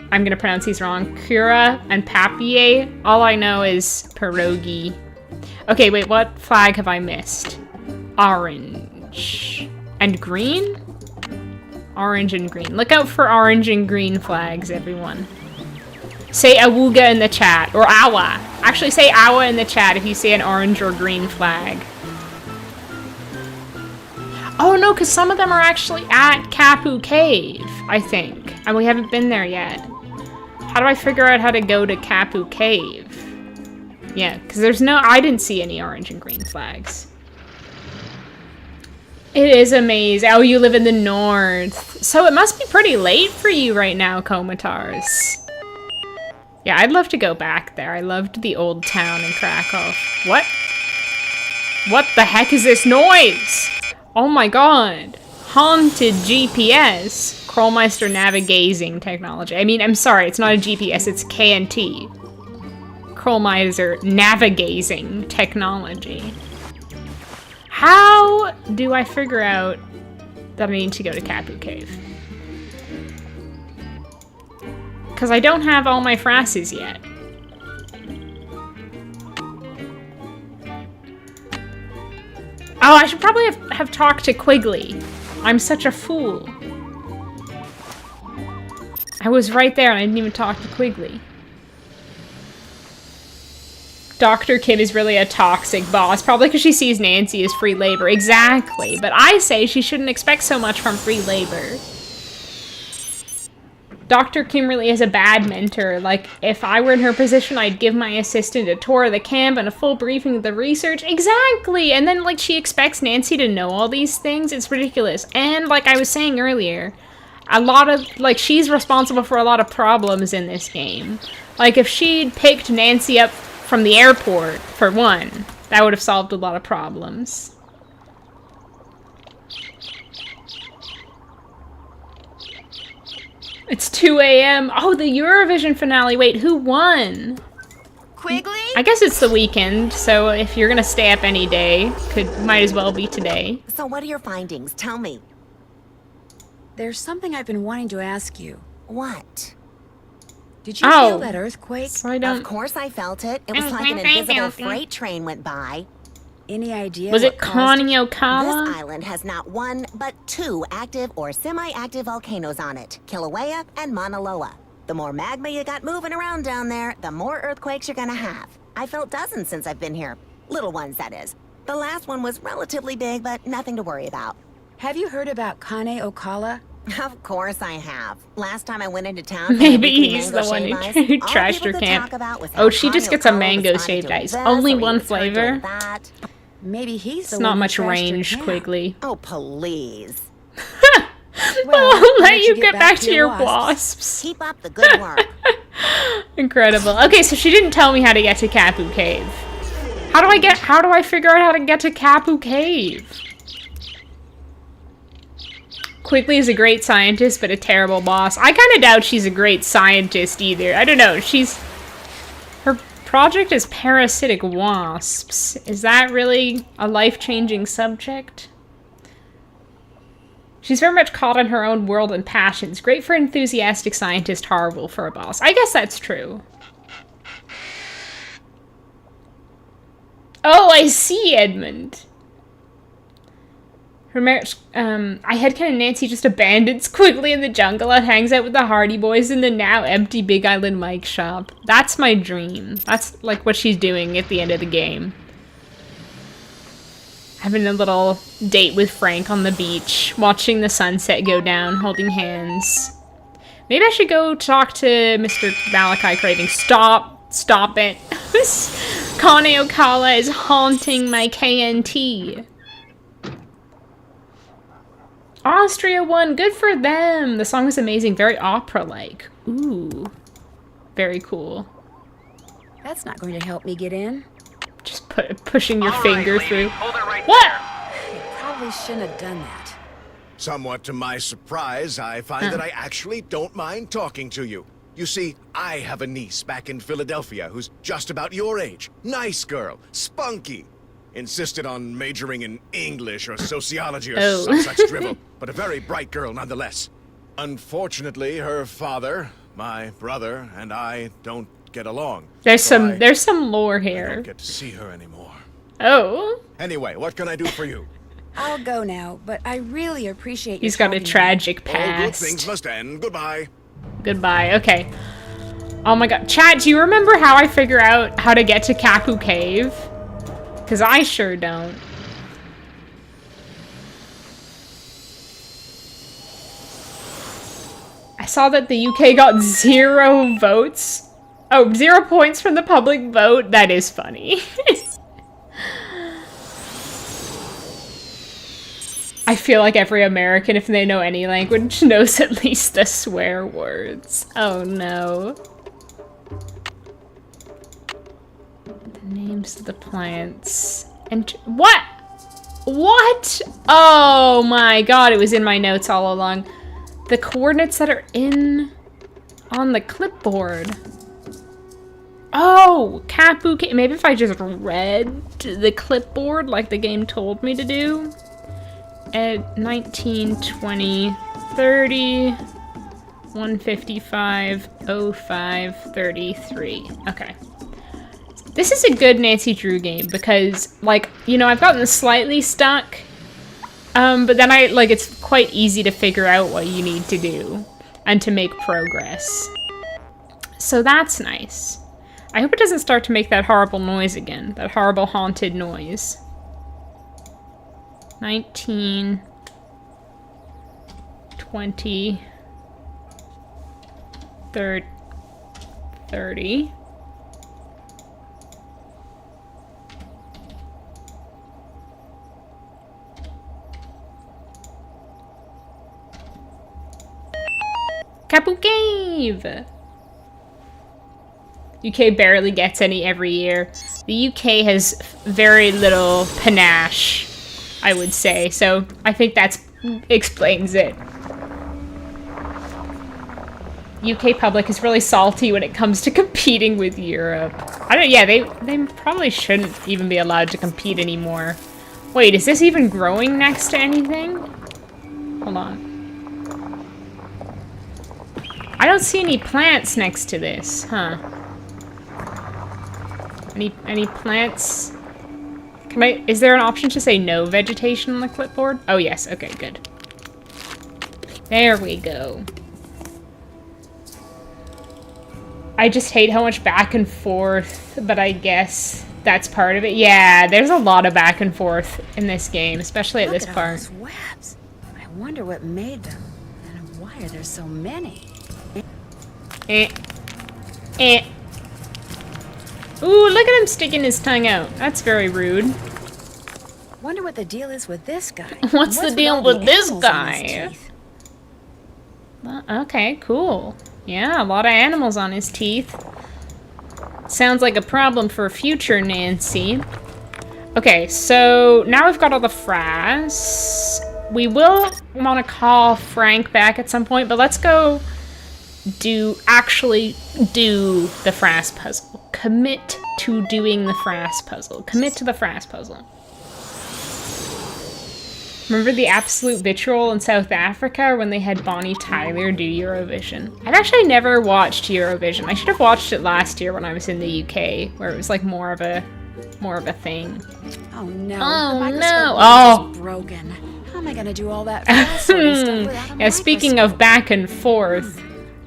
I'm gonna pronounce these wrong, kura and papier. All I know is pierogi. Okay, wait, what flag have I missed? Orange. And green? Orange and green. Look out for orange and green flags, everyone. Say awuga in the chat, or awa. Actually, say awa in the chat if you see an orange or green flag. Oh no, because some of them are actually at Kapu Cave, I think. And we haven't been there yet. How do I figure out how to go to Kapu Cave? Yeah, because there's no... I didn't see any orange and green flags. It is a maze. Oh, you live in the north. So it must be pretty late for you right now, Komatars. Yeah, I'd love to go back there. I loved the old town in Krakow. What? What the heck is this noise? Oh my god. Haunted GPS. Krollmeister Navigazing technology. I mean, I'm sorry, it's not a GPS, it's KNT. Krollmeister Navigazing technology. How do I figure out that I need to go to Kapu Cave? Because I don't have all my frasses yet. Oh, I should probably have talked to Quigley. I'm such a fool. I was right there and I didn't even talk to Quigley. Dr. Kim is really a toxic boss, probably because she sees Nancy as free labor. Exactly, but I say she shouldn't expect so much from free labor. Dr. Kim really is a bad mentor. Like, if I were in her position, I'd give my assistant a tour of the camp and a full briefing of the research. Exactly! And then, like, she expects Nancy to know all these things. It's ridiculous. And, like I was saying earlier, a lot of, like, she's responsible for a lot of problems in this game. Like, if she'd picked Nancy up from the airport, for one, that would have solved a lot of problems. It's 2 a.m. Oh, the Eurovision finale. Wait, who won? Quigley? I guess it's the weekend, so if you're gonna stay up any day, might as well be today. So what are your findings? Tell me. There's something I've been wanting to ask you. What? Did you feel that earthquake? Of course I felt it. It was like an invisible freight train went by. Any idea? Was it Connie Ocala? This island has not one, but two active or semi-active volcanoes on it. Kilauea and Mauna Loa. The more magma you got moving around down there, the more earthquakes you're gonna have. I felt dozens since I've been here. Little ones, that is. The last one was relatively big, but nothing to worry about. Have you heard about Kane Ocala? Of course I have. Last time I went into town... Maybe he's the one who trashed her camp. Oh, she just gets a mango shaved ice. Only one flavor? Maybe he's It's not much range, Quigley. Oh, please. I'll let you get back to your wasps. Keep up the good work. Incredible. Okay, so she didn't tell me how to get to Kapu Cave. How do I figure out how to get to Kapu Cave? Quigley is a great scientist, but a terrible boss. I kind of doubt she's a great scientist either. I don't know. Her project is parasitic wasps. Is that really a life-changing subject? She's very much caught in her own world and passions. Great for an enthusiastic scientist, horrible for a boss. I guess that's true. Oh, I see, Edmund. Her marriage, I headcanon Nancy just abandons Quigley in the jungle and hangs out with the Hardy Boys in the now empty Big Island Mike shop. That's my dream. That's like what she's doing at the end of the game. Having a little date with Frank on the beach, watching the sunset go down, holding hands. Maybe I should go talk to Mr. Malachi Craving. Stop it. Kane Okala is haunting my KNT. Austria won. Good for them. The song was amazing. Very opera-like. Ooh. Very cool. That's not going to help me get in. Just pushing your finger through. Right what? I probably shouldn't have done that. Somewhat to my surprise, I find that I actually don't mind talking to you. You see, I have a niece back in Philadelphia who's just about your age. Nice girl. Spunky. Insisted on majoring in English or sociology or some such drivel, but a very bright girl nonetheless. Unfortunately, her father, my brother, and I don't get along. There's some lore here. I don't get to see her anymore. Oh. Anyway, what can I do for you? I'll go now, but I really appreciate He's got a tragic past. All good things must end. Goodbye. Goodbye. Okay. Oh my god. Chat, do you remember how I figure out how to get to Kapu Cave? Because I sure don't. I saw that the UK got 0 votes. Oh, 0 points from the public vote? That is funny. I feel like every American, if they know any language, knows at least the swear words. Oh no. Names of the plants. And what? What? Oh my god, it was in my notes all along. The coordinates that are on the clipboard. Oh, Kapu Cave. Maybe if I just read the clipboard like the game told me to do. At 19, 20, 30, 155, 05, 33. Okay. This is a good Nancy Drew game because, like, you know, I've gotten slightly stuck, but then it's quite easy to figure out what you need to do and to make progress. So that's nice. I hope it doesn't start to make that horrible noise again, that horrible haunted noise. 19, 20, 30. Kapu Cave! UK barely gets any every year. The UK has very little panache, I would say, so I think that explains it. UK public is really salty when it comes to competing with Europe. They probably shouldn't even be allowed to compete anymore. Wait, is this even growing next to anything? Hold on. I don't see any plants next to this, huh? Any plants? Is there an option to say no vegetation on the clipboard? Oh yes, okay, good. There we go. I just hate how much back and forth, but I guess that's part of it. Yeah, there's a lot of back and forth in this game, especially at this part. Those webs. I wonder what made them, and why are there so many? Ooh, look at him sticking his tongue out. That's very rude. Wonder what the deal is with this guy. What's the deal with this guy? Okay, cool. Yeah, a lot of animals on his teeth. Sounds like a problem for future Nancy. Okay, so now we've got all the frass. We will want to call Frank back at some point, but let's go actually do the frass puzzle. Commit to doing the frass puzzle. Commit to the frass puzzle. Remember the absolute vitriol in South Africa when they had Bonnie Tyler do Eurovision? I've actually never watched Eurovision. I should have watched it last year when I was in the UK, where it was like more of a thing. Oh no! Oh the microscope no! lens is broken. How am I gonna do all that fast stuff without a Yeah, speaking of back and forth,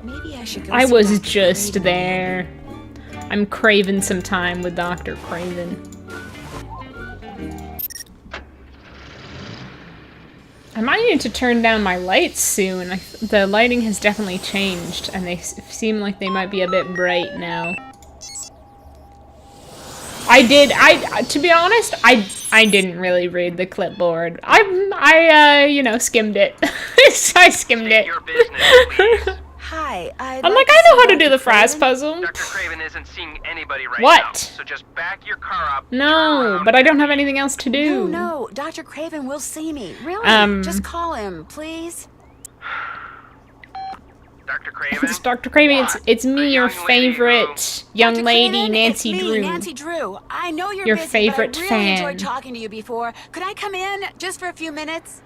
Maybe I should go. I see was Dr. just Craven. there. I'm craving some time with Dr. Craven. I might need to turn down my lights soon. The lighting has definitely changed, and they seem like they might be a bit bright now. To be honest, I didn't really read the clipboard. I you know, skimmed it. I skimmed it. Hi, I'm like, I know how to do the frass puzzle. Dr. Craven isn't seeing anybody right What? now, so just back your car up. No, but I don't have anything else to do. No, Dr. Craven will see me. Really? Just call him, please. Dr. Craven? It's Dr. Craven, it's me, your favorite young lady, Nancy it's me, Drew. Nancy Drew. I know you're Your busy, favorite but I really fan. enjoyed talking to you before. Could I come in just for a few minutes?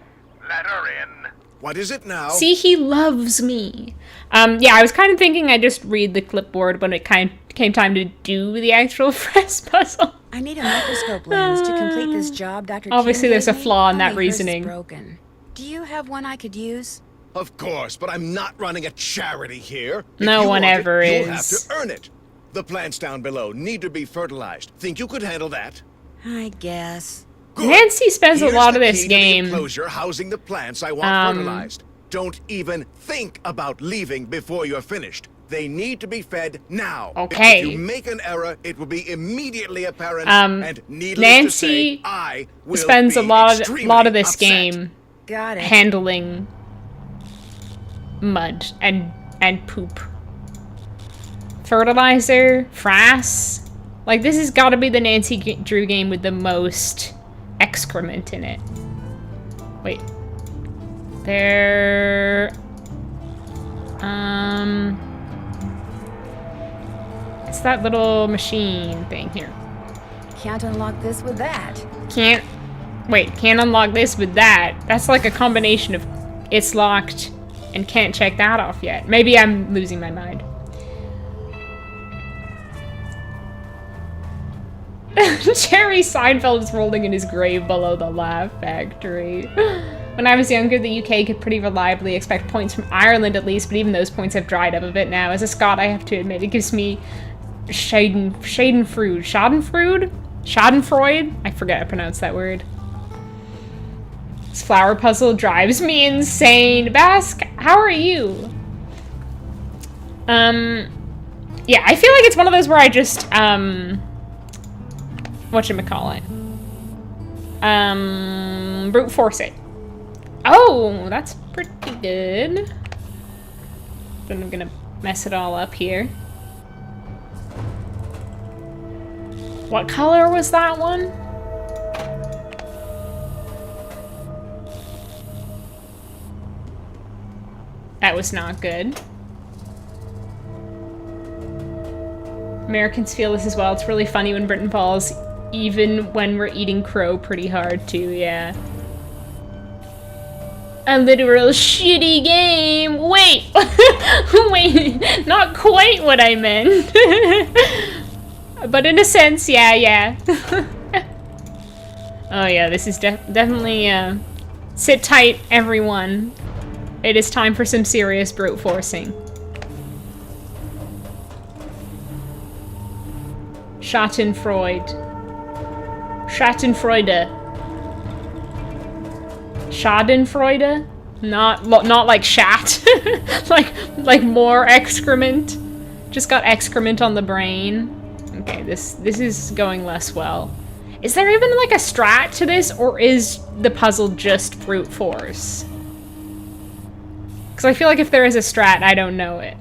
Let her in. What is it now? See, he loves me. Yeah, I was kind of thinking I'd just read the clipboard when it came time to do the actual frass puzzle. I need a microscope lens to complete this job, Dr. Obviously, Kim there's a gave me. flaw in that Only hers is reasoning. broken. Do you have one I could use? Of course, but I'm not running a charity here. If No you one want ever it, You'll have is. to earn it. The plants down below need to be fertilized. Think you could handle that? I guess. Good. Nancy spends Here's a lot the of this key to the game. enclosure housing the plants I want fertilized. Don't even think about leaving before you're finished. They need to be fed now. Okay. If you make an error, it will be immediately apparent. And needless Nancy to say, I will spends be a lot extremely of this upset. game Got it. handling mud and poop. Fertilizer, frass. Like, this has got to be the Nancy Drew game with the most excrement in it. Wait. It's that little machine thing here. Can't unlock this with that. Can't unlock this with that. That's like a combination of it's locked and can't check that off yet. Maybe I'm losing my mind. Jerry Seinfeld is rolling in his grave below the Laugh Factory. When I was younger, the UK could pretty reliably expect points from Ireland at least, but even those points have dried up a bit now. As a Scot, I have to admit, it gives me Schadenfreude? I forget how to pronounce that word. This flower puzzle drives me insane. Bask, how are you? Yeah, I feel like it's one of those where I just, whatchamacallit? Brute force it. Oh, that's pretty good. Then I'm gonna mess it all up here. What color was that one? That was not good. Americans feel this as well. It's really funny when Britain falls, even when we're eating crow pretty hard too, yeah. A literal shitty game. Wait, wait, not quite what I meant. But in a sense, yeah. Oh yeah, this is definitely, sit tight, everyone. It is time for some serious brute forcing. Schadenfreude. Schadenfreude? Not like shat. like more excrement. Just got excrement on the brain. Okay, this is going less well. Is there even like a strat to this, or is the puzzle just brute force? Because I feel like if there is a strat, I don't know it.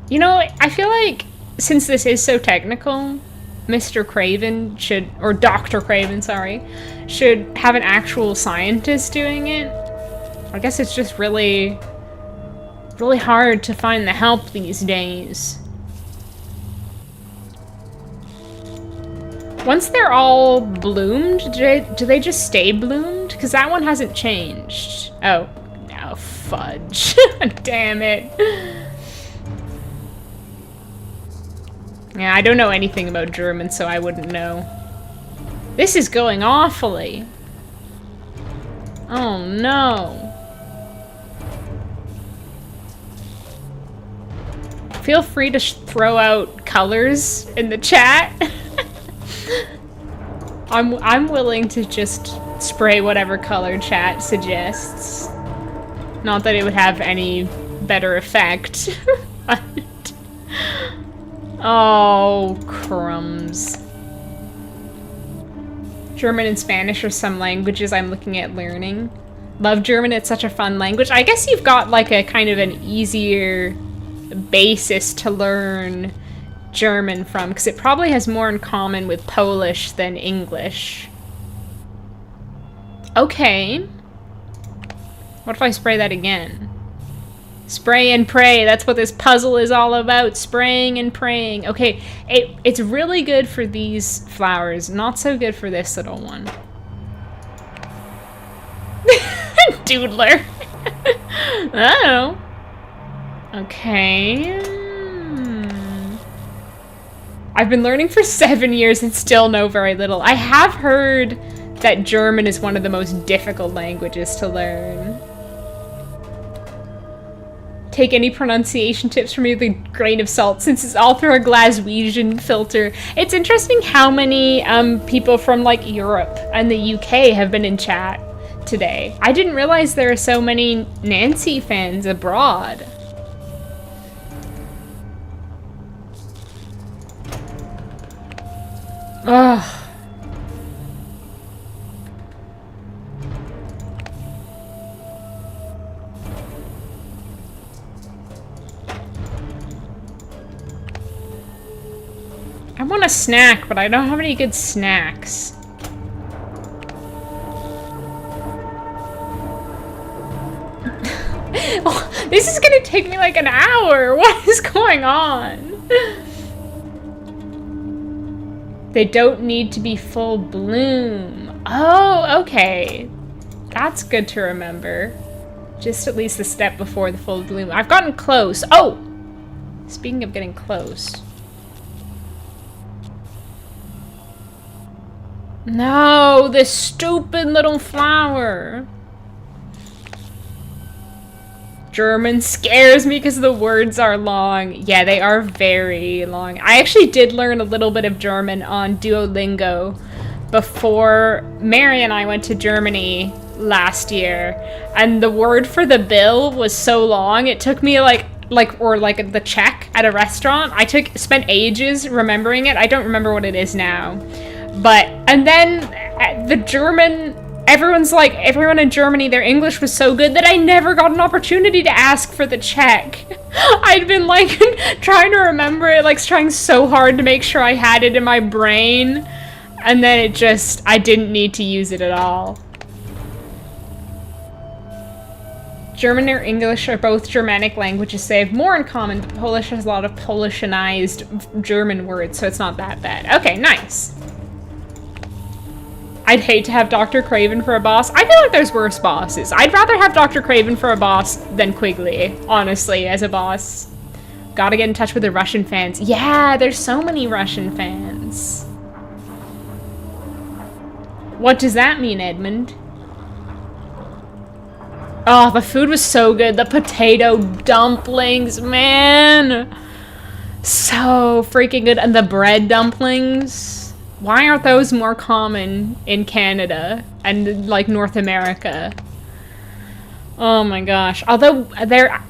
You know, I feel like since this is so technical, Mr. Craven should, or Dr. Craven, sorry, should have an actual scientist doing it. I guess it's just really hard to find the help these days. Once they're all bloomed, do they just stay bloomed? Because that one hasn't changed. Oh, no, fudge. Damn it. Yeah, I don't know anything about German, so I wouldn't know. This is going awfully. Oh, no. Feel free to throw out colors in the chat. I'm willing to just spray whatever color chat suggests. Not that it would have any better effect. But... oh, crumbs. German and Spanish are some languages I'm looking at learning. Love German, it's such a fun language. I guess you've got like a kind of an easier basis to learn German from, because it probably has more in common with Polish than English. Okay. What if I spray that again? Spray and pray, that's what this puzzle is all about. Spraying and praying. Okay, it's really good for these flowers, not so good for this little one. Doodler. Oh. Okay. I've been learning for 7 years and still know very little. I have heard that German is one of the most difficult languages to learn. Take any pronunciation tips from me with a grain of salt, since it's all through a Glaswegian filter. It's interesting how many people from like Europe and the UK have been in chat today. I didn't realize there are so many Nancy fans abroad. Ugh. I want a snack, but I don't have any good snacks. Oh, this is gonna take me like an hour. What is going on? They don't need to be full bloom. Oh, okay. That's good to remember. Just at least a step before the full bloom. I've gotten close. Oh! Speaking of getting close. No, this stupid little flower. German scares me because the words are long. Yeah, they are very long. I actually did learn a little bit of German on Duolingo before Mary and I went to Germany last year. And the word for the bill was so long, it took me like the check at a restaurant. I spent ages remembering it. I don't remember what it is now. But, and then the German... everyone in Germany, their English was so good that I never got an opportunity to ask for the check. I'd been like trying to remember it, like trying so hard to make sure I had it in my brain. And then it just, I didn't need to use it at all. German or English are both Germanic languages, so they have more in common, but Polish has a lot of Polishanized German words, so it's not that bad. Okay, nice. I'd hate to have Dr. Craven for a boss. I feel like there's worse bosses. I'd rather have Dr. Craven for a boss than Quigley, honestly, as a boss. Gotta get in touch with the Russian fans. Yeah, there's so many Russian fans. What does that mean, Edmund? Oh, the food was so good. The potato dumplings, man. So freaking good. And the bread dumplings. Why aren't those more common in Canada and like North America? Oh my gosh. Although there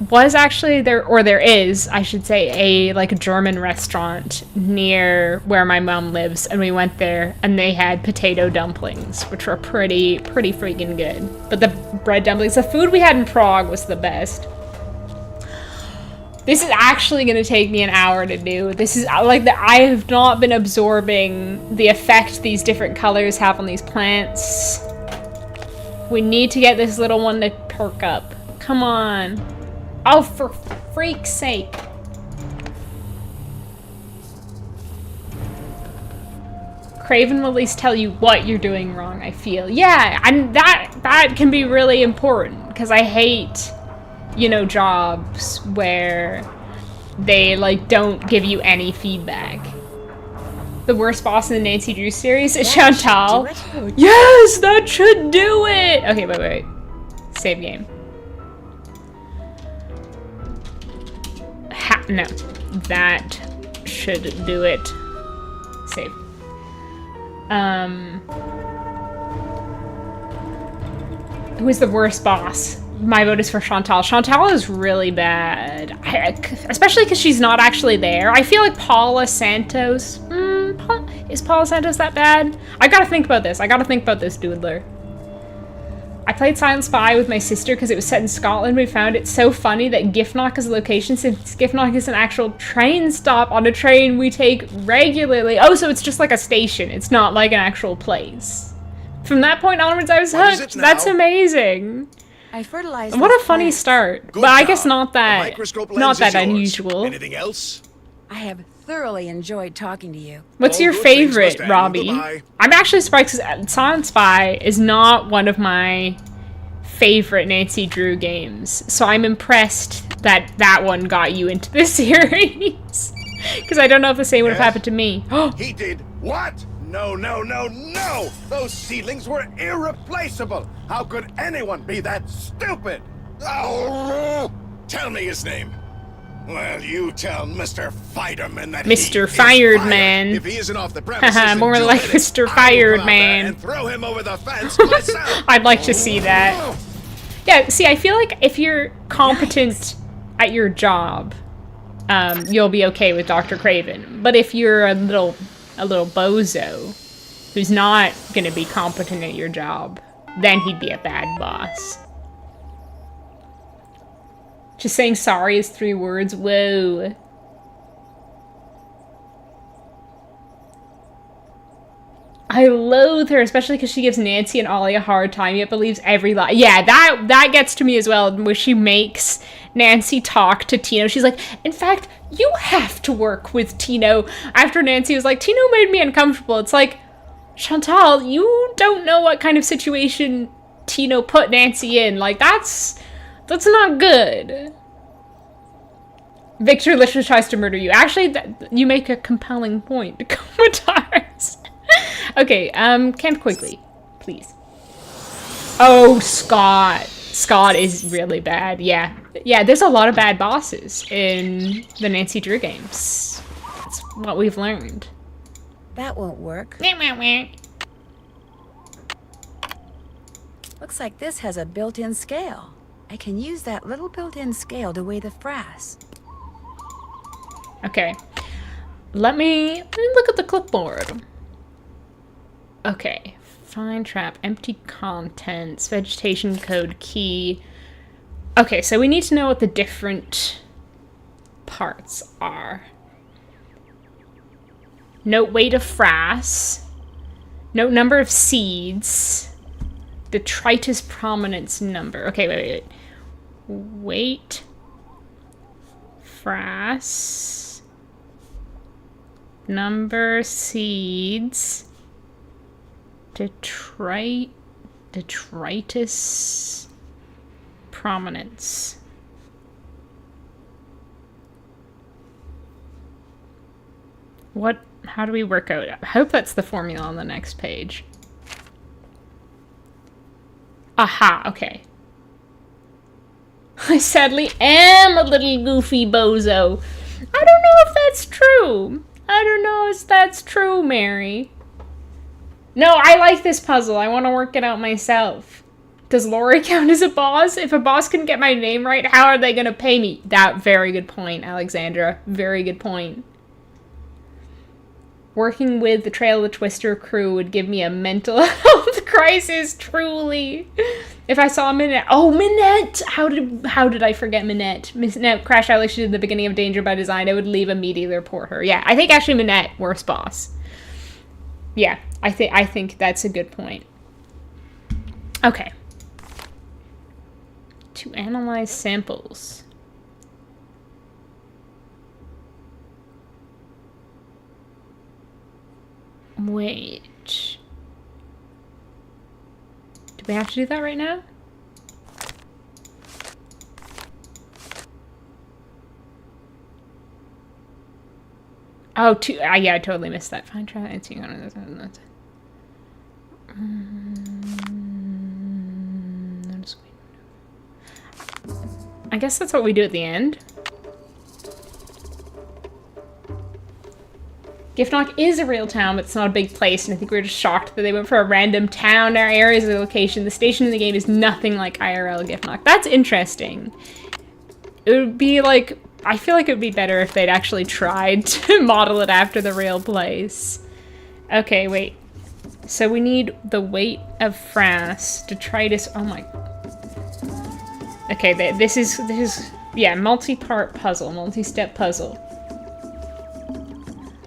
is, I should say, a like German restaurant near where my mom lives, and we went there and they had potato dumplings, which were pretty freaking good. But the bread dumplings, the food we had in Prague was the best. This is actually going to take me an hour to do. This is like I have not been absorbing the effect these different colors have on these plants. We need to get this little one to perk up. Come on. Oh, for freak's sake. Craven will at least tell you what you're doing wrong, I feel. Yeah, and that can be really important, because I hate, you know, jobs where they, like, don't give you any feedback. The worst boss in the Nancy Drew series is Chantal. Yes, that should do it! Okay, wait. Save game. No. That should do it. Save. Who is the worst boss? My vote is for Chantal. Chantal is really bad. Especially because she's not actually there. I feel like Paula Santos... is Paula Santos that bad? I gotta think about this. Doodler. I played Silent Spy with my sister because it was set in Scotland. We found it so funny that Giffnock is a location, since Giffnock is an actual train stop on a train we take regularly. Oh, so it's just like a station. It's not like an actual place. From that point onwards, I was hooked. That's amazing. I fertilized. What a funny start. But I guess not that unusual. Anything else? I have thoroughly enjoyed talking to you. What's your favorite, Robbie? I'm actually surprised because Silent Spy is not one of my favorite Nancy Drew games. So I'm impressed that that one got you into this series. Because I don't know if the same would have happened to me. He did what? No. Those seedlings were irreplaceable. How could anyone be that stupid? Oh, tell me his name. Well, you tell Mr. Fireman that Mr. Firedman. If he isn't off the premises, more like Mr. Firedman. And throw him over the fence myself. I'd like to see that. Yeah, see, I feel like if you're competent at your job, you'll be okay with Dr. Craven. But if you're a little bozo who's not gonna be competent at your job, then he'd be a bad boss. Just saying sorry is 3 words. Whoa. I loathe her, especially because she gives Nancy and Ollie a hard time, yet believes every lie. Yeah, that gets to me as well, where she makes Nancy talk to Tino. She's like, in fact, you have to work with Tino. After Nancy was like, Tino made me uncomfortable. It's like, Chantal, you don't know what kind of situation Tino put Nancy in. Like, that's not good. Victor literally tries to murder you. Actually, you make a compelling point. Commentaries. Okay, camp quickly, please. Oh, Scott. Scott is really bad. Yeah, there's a lot of bad bosses in the Nancy Drew games. That's what we've learned. That won't work. Looks like this has a built-in scale. I can use that little built-in scale to weigh the frass. Okay. Let me look at the clipboard. Okay. Find trap, empty contents, vegetation code key. Okay, so we need to know what the different parts are. Note weight of frass. Note number of seeds. Detritus prominence number. Okay, wait. Weight. Frass. Number seeds. Detritus prominence. What? How do we work out? I hope that's the formula on the next page. Aha, okay. I sadly am a little goofy bozo. I don't know if that's true. Mary. No, I like this puzzle. I want to work it out myself. Does Lori count as a boss? If a boss can get my name right, how are they going to pay me? Very good point, Alexandra. Very good point. Working with the Trail of the Twister crew would give me a mental health crisis, truly. If I saw Minette. Oh, Minette! How did I forget Minette? Minette crashed out like she did in the beginning of Danger by Design. I would leave immediately, report her. Yeah, I think actually Minette, worst boss. Yeah, I think that's a good point. Okay. To analyze samples. Wait. Do we have to do that right now? Oh, yeah, I totally missed that. Fine, try and I guess that's what we do at the end. Giftnock is a real town, but it's not a big place, and I think we were just shocked that they went for a random town. Our area is a location. The station in the game is nothing like IRL Giftnock. That's interesting. It would be like, I feel like it would be better if they'd actually tried to model it after the real place. Okay, wait. So we need the weight of frass, detritus, oh my. Okay, this is, yeah, multi-part puzzle, multi-step puzzle.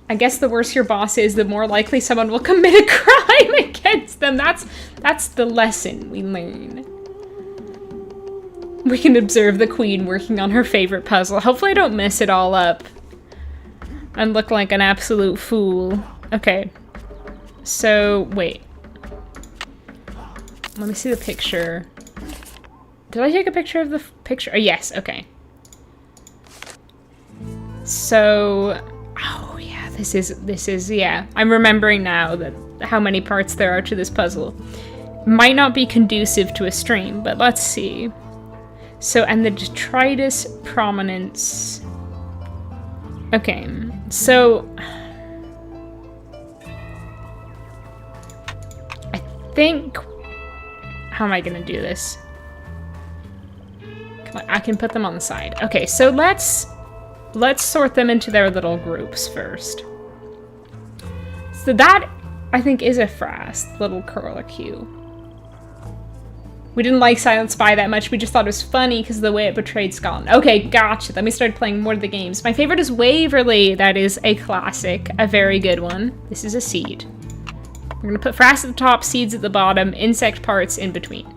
I guess the worse your boss is, the more likely someone will commit a crime against them. That's the lesson we learn. We can observe the queen working on her favorite puzzle. Hopefully I don't mess it all up and look like an absolute fool. Okay. So, wait. Let me see the picture. Did I take a picture of the picture? Oh, yes, okay. So, oh yeah, this is, yeah. I'm remembering now that how many parts there are to this puzzle. Might not be conducive to a stream, but let's see. So, and the detritus prominence. Okay, so I think, how am I gonna do this? Come on, I can put them on the side. Okay, so let's sort them into their little groups first. So that, I think, is a frass, little curlicue. We didn't like Silent Spy that much, we just thought it was funny because of the way it portrayed Scotland. Okay, gotcha. Then we started playing more of the games. My favorite is Waverly. That is a classic, a very good one. This is a seed. We're gonna put frass at the top, seeds at the bottom, insect parts in between.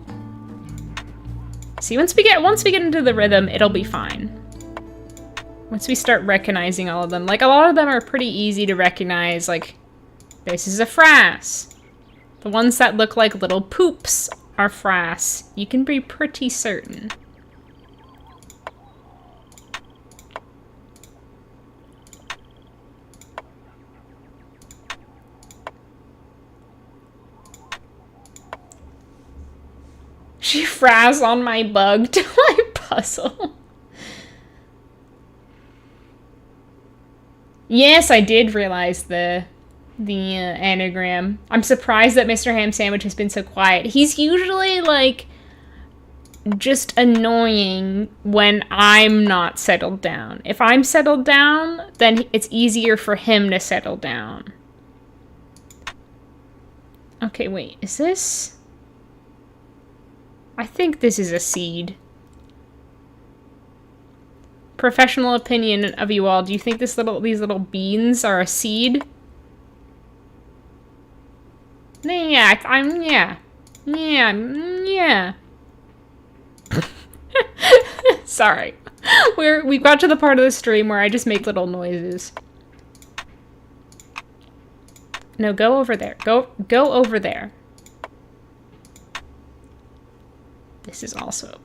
See, once we get into the rhythm, it'll be fine. Once we start recognizing all of them. Like, a lot of them are pretty easy to recognize, like, this is a frass. The ones that look like little poops are frass. You can be pretty certain. She frass on my bug to my puzzle. Yes, I did realize the anagram. I'm surprised that Mr. Ham Sandwich has been so quiet. He's usually, like, just annoying when I'm not settled down. If I'm settled down, then it's easier for him to settle down. Okay, wait, is this? I think this is a seed. Professional opinion of you all. Do you think these little beans are a seed? Yeah, yeah. Sorry. We've got to the part of the stream where I just make little noises. No, go over there. Go over there. This is also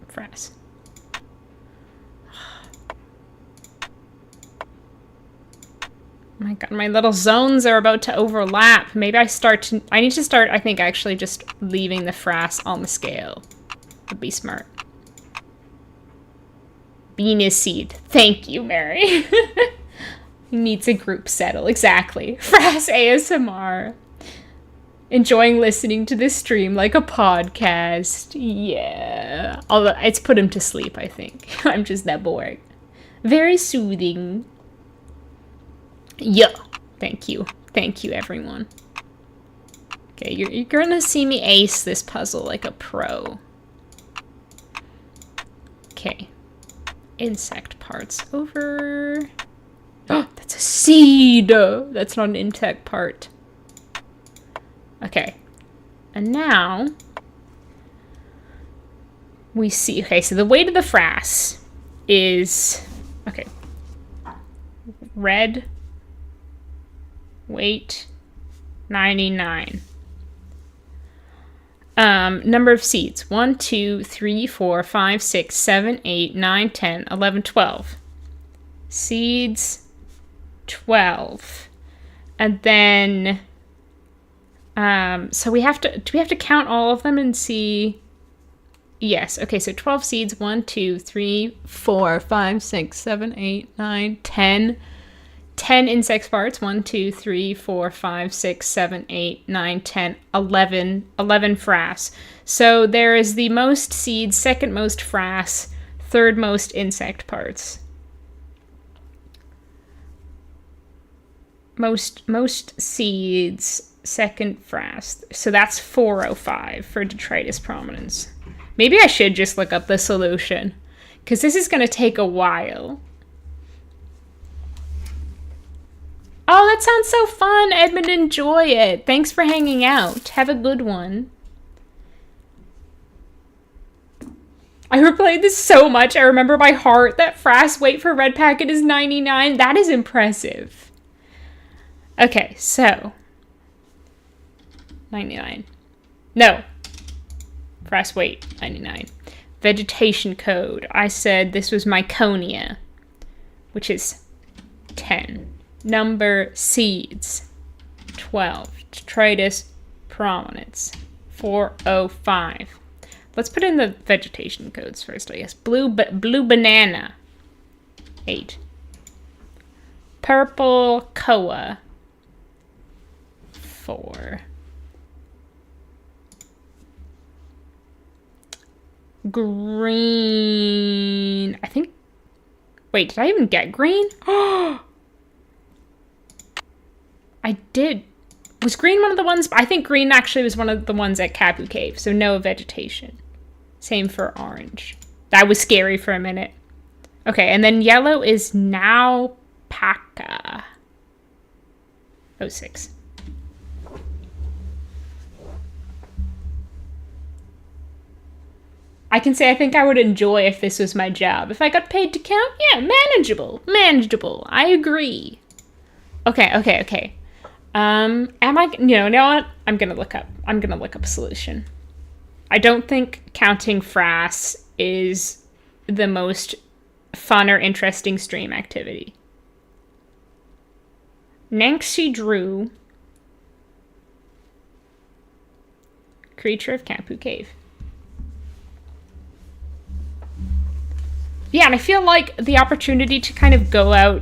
frass. My god, my little zones are about to overlap. Maybe I need to start, I think, actually just leaving the frass on the scale. Would be smart. Bean is seed. Thank you, Mary. Needs a group settle. Exactly. Frass ASMR. Enjoying listening to this stream like a podcast. Yeah. Although it's put him to sleep, I think. I'm just that bored. Very soothing. Yeah. Thank you. Thank you, everyone. Okay, you're gonna see me ace this puzzle like a pro. Okay. Insect parts over. Oh, that's a seed! That's not an insect part. Okay. And now we see, okay, so the weight of the frass is, okay, red, weight, 99. Number of seeds, 1, 2, 3, 4, 5, 6, 7, 8, 9, 10, 11, 12. Seeds, 12. And then, so we have to, do we have to count all of them and see? Yes. Okay, so 12 seeds. 1, 2, 3, 4, 5, 6, 7, 8, 9, 10. 10 insect parts. 1, 2, 3, 4, 5, 6, 7, 8, 9, 10, 11. 11 frass. So there is the most seeds, second most frass, third most insect parts. Most seeds, second frass. So that's 405 for detritus prominence. Maybe I should just look up the solution, because this is going to take a while. Oh, that sounds so fun, Edmund. Enjoy it. Thanks for hanging out. Have a good one. I replayed this so much. I remember by heart that frass weight for red packet is 99. That is impressive. Okay, so 99. No. Frass weight, 99. Vegetation code. I said this was Myconia, which is 10. Number seeds, 12. Detritus prominence, 405. Let's put in the vegetation codes first, I guess. Blue banana, 8. Purple koa, 4. Green, I think, wait, did I even get green? Oh, I did. Was green one of the ones? I think green actually was one of the ones at Kapu Cave, so no vegetation. Same for orange. That was scary for a minute. Okay, and then yellow is now Paka. 06. I can say I think I would enjoy if this was my job. If I got paid to count, yeah, manageable. Manageable. I agree. Okay. Am I, you know what? I'm gonna look up a solution. I don't think counting frass is the most fun or interesting stream activity. Nanxi Drew. Creature of Kapu Cave. Yeah, and I feel like the opportunity to kind of go out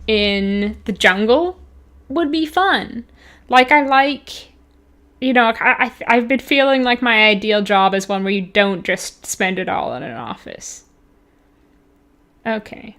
in the jungle would be fun. Like, you know, I've been feeling like my ideal job is one where you don't just spend it all in an office. Okay.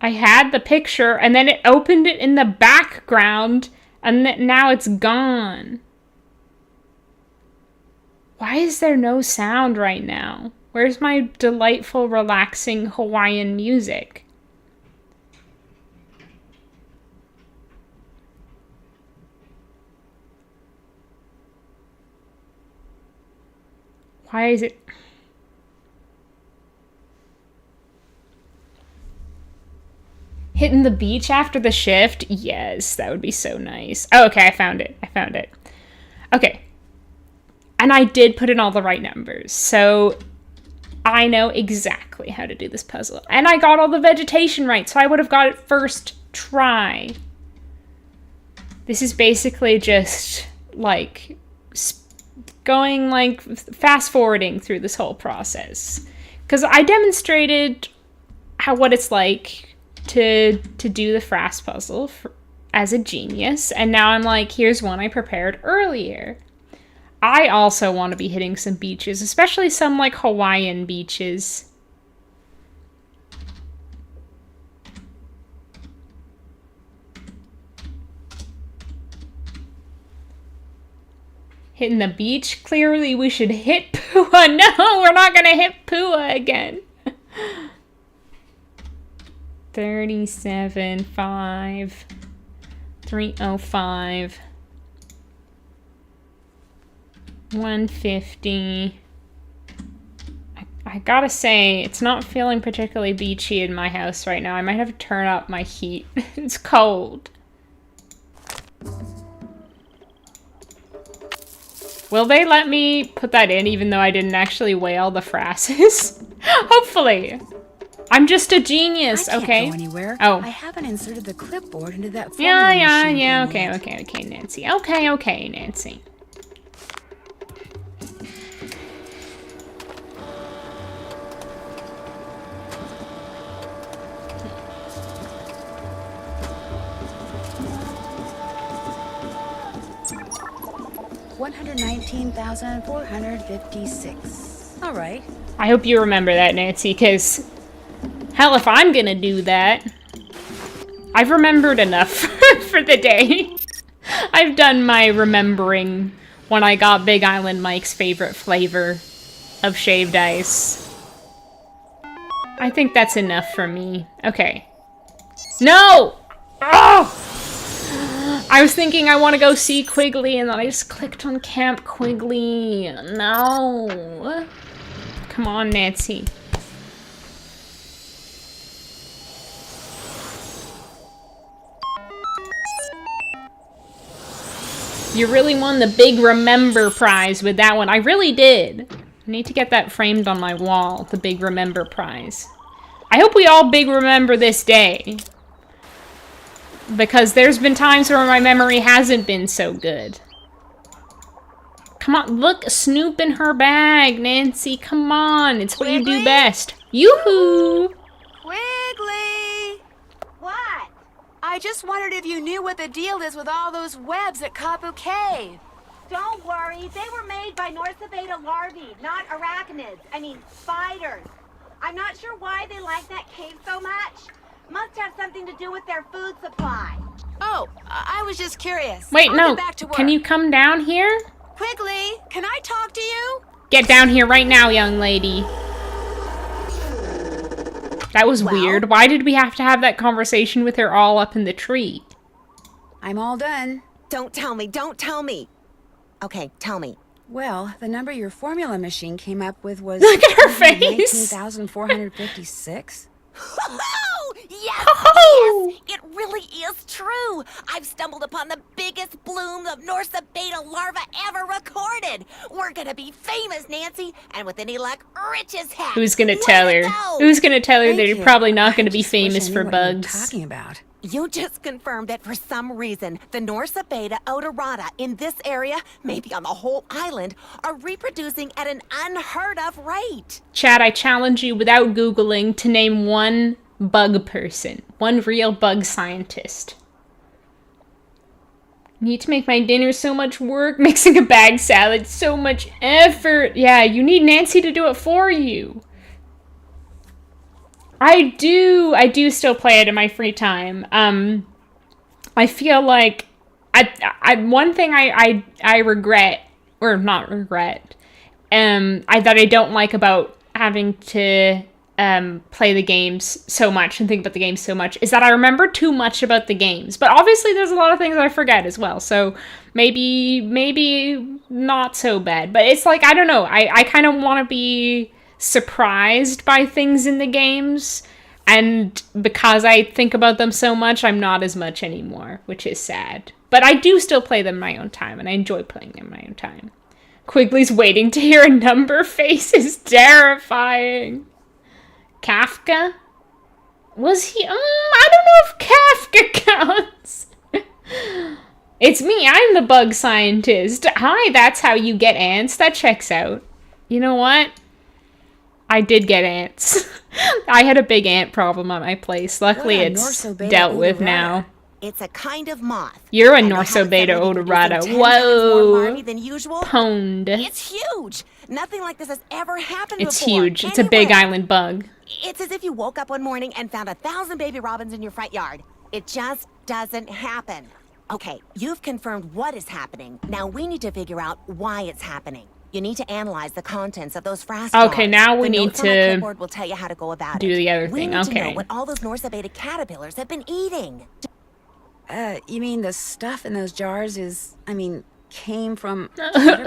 I had the picture, and then it opened it in the background, and now it's gone. Why is there no sound right now? Where's my delightful, relaxing Hawaiian music? Why is it... Hitting the beach after the shift? Yes, that would be so nice. Oh, okay, I found it. Okay. And I did put in all the right numbers, so I know exactly how to do this puzzle. And I got all the vegetation right, so I would have got it first try. This is basically just, like, going, like, fast-forwarding through this whole process. Because I demonstrated what it's like to do the frass puzzle as a genius, and now I'm like, here's one I prepared earlier. I also want to be hitting some beaches, especially some like Hawaiian beaches. Hitting the beach? Clearly we should hit Pua. No, we're not gonna hit Pua again. 37.5. 305. 150. I gotta say, it's not feeling particularly beachy in my house right now. I might have to turn up my heat. It's cold. Will they let me put that in even though I didn't actually weigh all the frasses? Hopefully. I'm just a genius, okay? I can't go anywhere. Oh. I haven't inserted the clipboard into that Yeah, machine okay, Nancy. Okay, Nancy. $119,456. All right. I hope you remember that, Nancy, because hell, if I'm gonna do that, I've remembered enough for the day. I've done my remembering when I got Big Island Mike's favorite flavor of shaved ice. I think that's enough for me. Okay. No! Oh! I was thinking I want to go see Quigley, and then I just clicked on Camp Quigley. No. Come on, Nancy. You really won the big remember prize with that one. I really did. I need to get that framed on my wall, the big remember prize. I hope we all big remember this day. Because there's been times where my memory hasn't been so good. Come on, look, Snoop in her bag, Nancy. Come on, it's what you do best. Yoo-hoo! Quigley! What? I just wondered if you knew what the deal is with all those webs at Kapu Cave. Don't worry, they were made by Norsa Beta larvae, not arachnids. I mean, spiders. I'm not sure why they like that cave so much. Must have something to do with their food supply. Oh, I was just curious. Wait, I'll no. get back to work. Can you come down here? Quigley, can I talk to you? Get down here right now, young lady. That was weird. Why did we have to have that conversation with her all up in the tree? I'm all done. Don't tell me, don't tell me. Okay, tell me. Well, the number your formula machine came up with was... Look at her face! 19,456. Yes, it really is true. I've stumbled upon the biggest bloom of Norsa Beta larva ever recorded. We're gonna be famous, Nancy, and with any luck, rich as heck. Who's gonna tell her? Who's gonna tell her that you're probably not gonna be famous for bugs? Talking about. You just confirmed that for some reason, the Norsa Beta odorata in this area, maybe on the whole island, are reproducing at an unheard of rate. Chad, I challenge you without Googling to name one bug person. One real bug scientist. Need to make my dinner, so much work. Mixing a bag salad, so much effort. Yeah, you need Nancy to do it for you. I do still play it in my free time. I feel like one thing I regret, or not regret, that I don't like about having to play the games so much and think about the games so much is that I remember too much about the games. But obviously there's a lot of things I forget as well. So maybe not so bad. But it's like, I don't know. I kind of want to be surprised by things in the games, and because I think about them so much, I'm not as much anymore, which is sad. But I do still play them in my own time, and I enjoy playing them in my own time. Quigley's waiting to hear a number face is terrifying. Kafka? Was he? I don't know if Kafka counts. It's me, I'm the bug scientist. Hi, that's how you get ants. That checks out. You know what? I did get ants. I had a big ant problem at my place. Luckily, it's dealt with now. It's a kind of moth. You're a Norsobeta odorata. Whoa. Than usual. Pwned. It's huge. Nothing like this has ever happened It's before. huge. It's a big island bug. It's as if you woke up one morning and found 1,000 baby robins in your front yard. It just doesn't happen. Okay, you've confirmed what is happening. Now we need to figure out why it's happening. You need to analyze the contents of those frass jars. Okay, now we need to will tell you how to go about do the other thing. We need to know Okay. what all those Norsabeta caterpillars have been eating. You mean the stuff in those jars is, came from...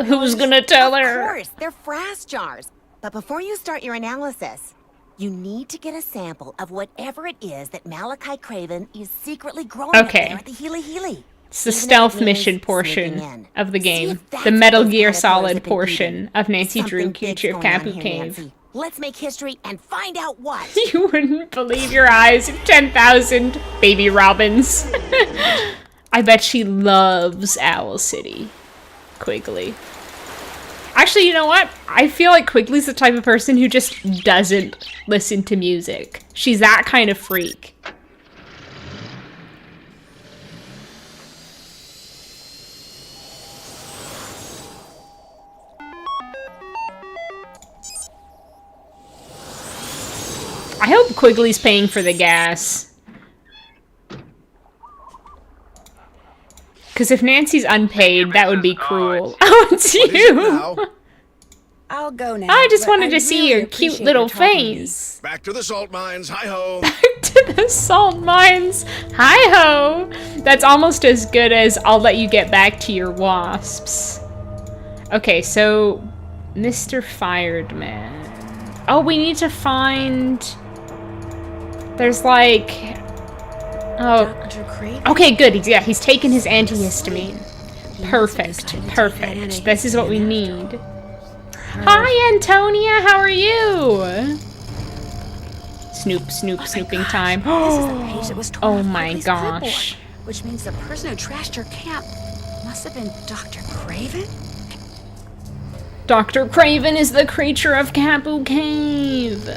Who's gonna tell her? Of course, they're frass jars. But before you start your analysis, you need to get a sample of whatever it is that Malachi Craven is secretly growing up Okay. there at the Healy Healy. It's the stealth mission portion of the game. The Metal Gear Solid portion of Nancy Drew Creature of Kapu Cave. Let's make history and find out what. You wouldn't believe your eyes. 10,000 baby robins. I bet she loves Owl City. Quigley. Actually, you know what? I feel like Quigley's the type of person who just doesn't listen to music. She's that kind of freak. I hope Quigley's paying for the gas. Because if Nancy's unpaid, that would be cruel. Oh, it's you! I'll go now. I just wanted to really see your cute appreciate little your talking to me. face. Back to the salt mines. Hi-ho. To the salt mines. Hi-ho! That's almost as good as I'll let you get back to your wasps. Okay, so... Mr. Fired Man. Oh, we need to find... There's like... Oh. Okay, good. Yeah, he's taken his antihistamine. Perfect. Perfect. This is what we need. Hi, Antonia. How are you? Snooping time. This is the page that was torn Oh off my Quigley's gosh. clipboard, which means the person who trashed your camp must have been Dr. Craven? Dr. Craven is the creature of Kapu Cave.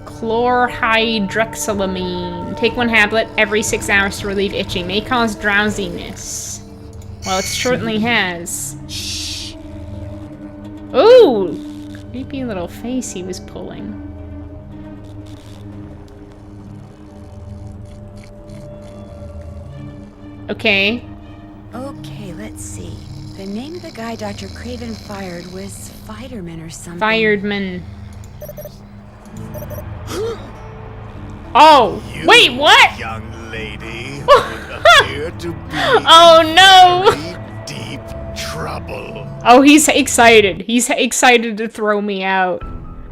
Chlorhydroxylamine. Take 1 tablet every 6 hours to relieve itching. May cause drowsiness. Well, it certainly has. Shh. Ooh! Creepy little face he was pulling. Okay. Okay, let's see. The name of the guy Dr. Craven fired was Fireman or something. Firedman. Oh! You, wait, what? Young lady, would appear to be oh no! in deep trouble. Oh, he's excited. He's excited to throw me out.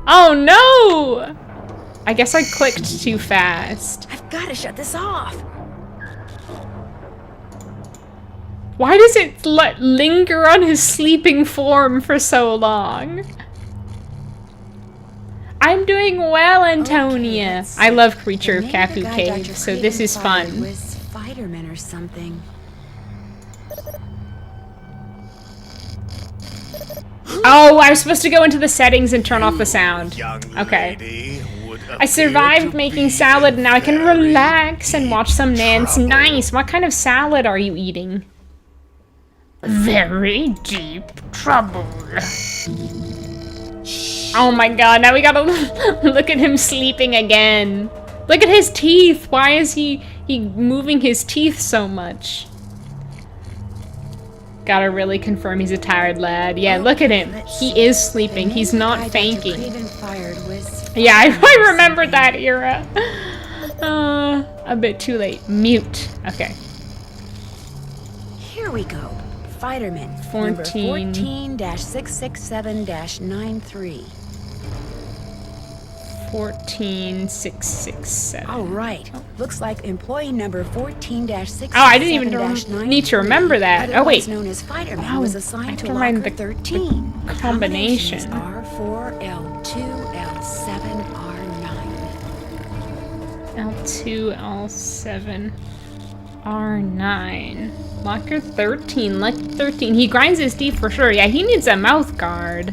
Oh no! I guess I clicked too fast. I've got to shut this off. Why does it linger on his sleeping form for so long? I'm doing well, Antonia. Okay, I love Creature of Kapu Cave, so this is fun. Was Fireman or something. Oh, I was supposed to go into the settings and turn off the sound. Okay. I survived making salad, and now I can relax and watch some Nance. Nice. What kind of salad are you eating? Very deep trouble. Oh my god, now we gotta look at him sleeping again. Look at his teeth. Why is he moving his teeth so much? Gotta really confirm he's a tired lad. Yeah, look at him. He is sleeping. He's not fainting. Yeah, I remember that era. A bit too late. Mute. Okay. Here we go. Fireman. 14-667-93. 14667. All right. Looks like employee number 14-667-93. Oh, I didn't even need to remember that. Oh wait. Known as Fireman was assigned to mind locker the 13. combination. R4, L2, L7, R9. L2, L7, R9. Locker 13. Locker 13. He grinds his teeth for sure. Yeah, he needs a mouth guard.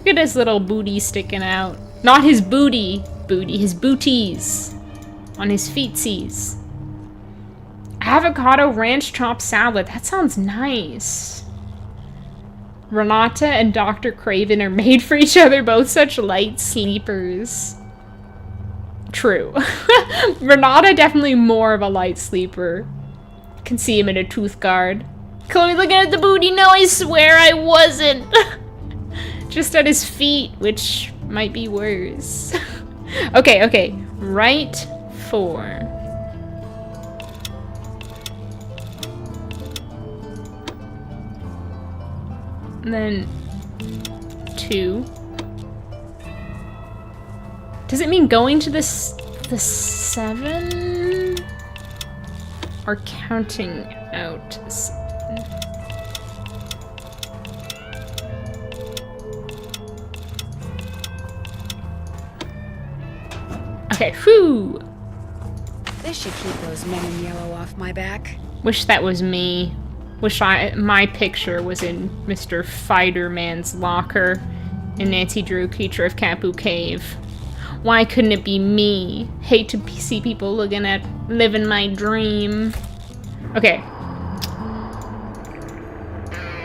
at his little booty sticking out. Not his booty, his booties. On his feetsies. Avocado ranch chopped salad. That sounds nice. Renata and Dr. Craven are made for each other, both such light sleepers. True. Renata definitely more of a light sleeper. Can see him in a tooth guard. Chloe looking at the booty. No, I swear I wasn't. Just at his feet, which might be worse. Okay. Right 4. And then 2. Does it mean going to the 7? Or counting out? Okay, whew! This should keep those men in yellow off my back. Wish that was me. Wish my picture was in Mr. Fighterman's locker in Nancy Drew Creature of Kapu Cave. Why couldn't it be me? Hate to see people looking at living my dream. Okay.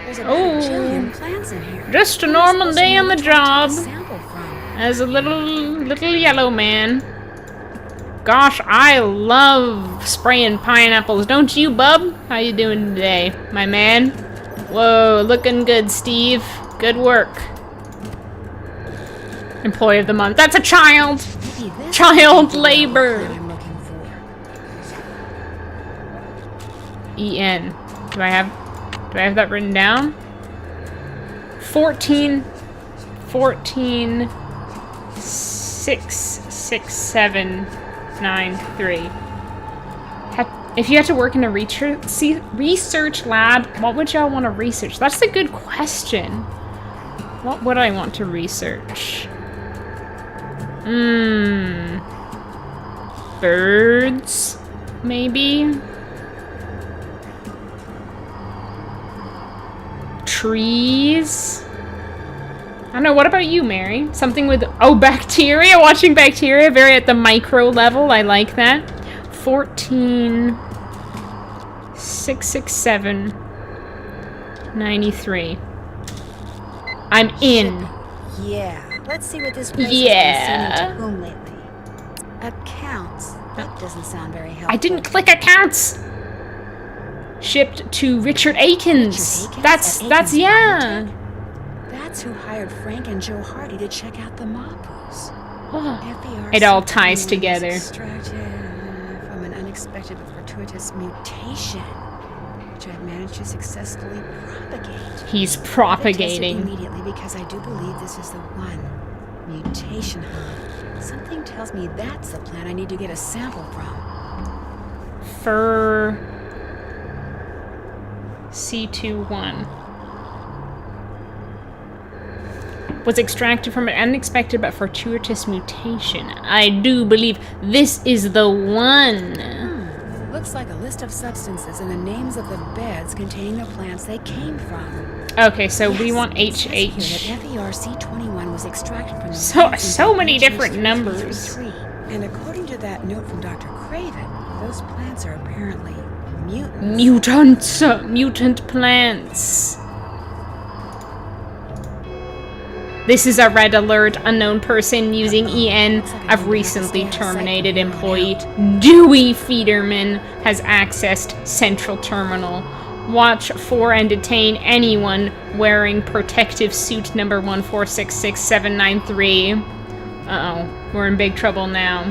There's a bajillion plants in here. Just a normal day on the job. As a little yellow man. Gosh, I love spraying pineapples, don't you, bub? How you doing today, my man? Whoa, looking good, Steve. Good work. Employee of the month. That's a child! Child labor! EN. Do I have that written down? 14 6 6 7 9 3. If you had to work in a research lab, what would y'all want to research? That's a good question. What would I want to research? Birds, maybe? Trees? I don't know, what about you, Mary? Something with, oh, bacteria? Watching bacteria, very at the micro level, I like that. 14, 667, 93. I'm in. Yeah, let's see what this place has been sending to whom lately. Accounts. That doesn't sound very helpful. I didn't click accounts! Shipped to Richard Akins. That's yeah. That's who hired Frank and Joe Hardy to check out the Mapus. It all ties together. Extracted from an unexpected but fortuitous mutation, which I've managed to successfully propagate. He's propagating. Immediately, because I do believe this is the one. Mutation hub. Something tells me that's the plant I need to get a sample from. Fur C21 was extracted from an unexpected but fortuitous mutation. I do believe this is the one. Looks like a list of substances and the names of the beds containing the plants they came from. Okay, so we want HH. FERC21 was extracted from so many different numbers. And according to that note from Dr. Craven, those plants are apparently mutants. Mutant plants. This is a red alert. Unknown person using EN of recently terminated employee. Dewey Federman has accessed Central Terminal. Watch for and detain anyone wearing protective suit number 1466793. Uh-oh. We're in big trouble now.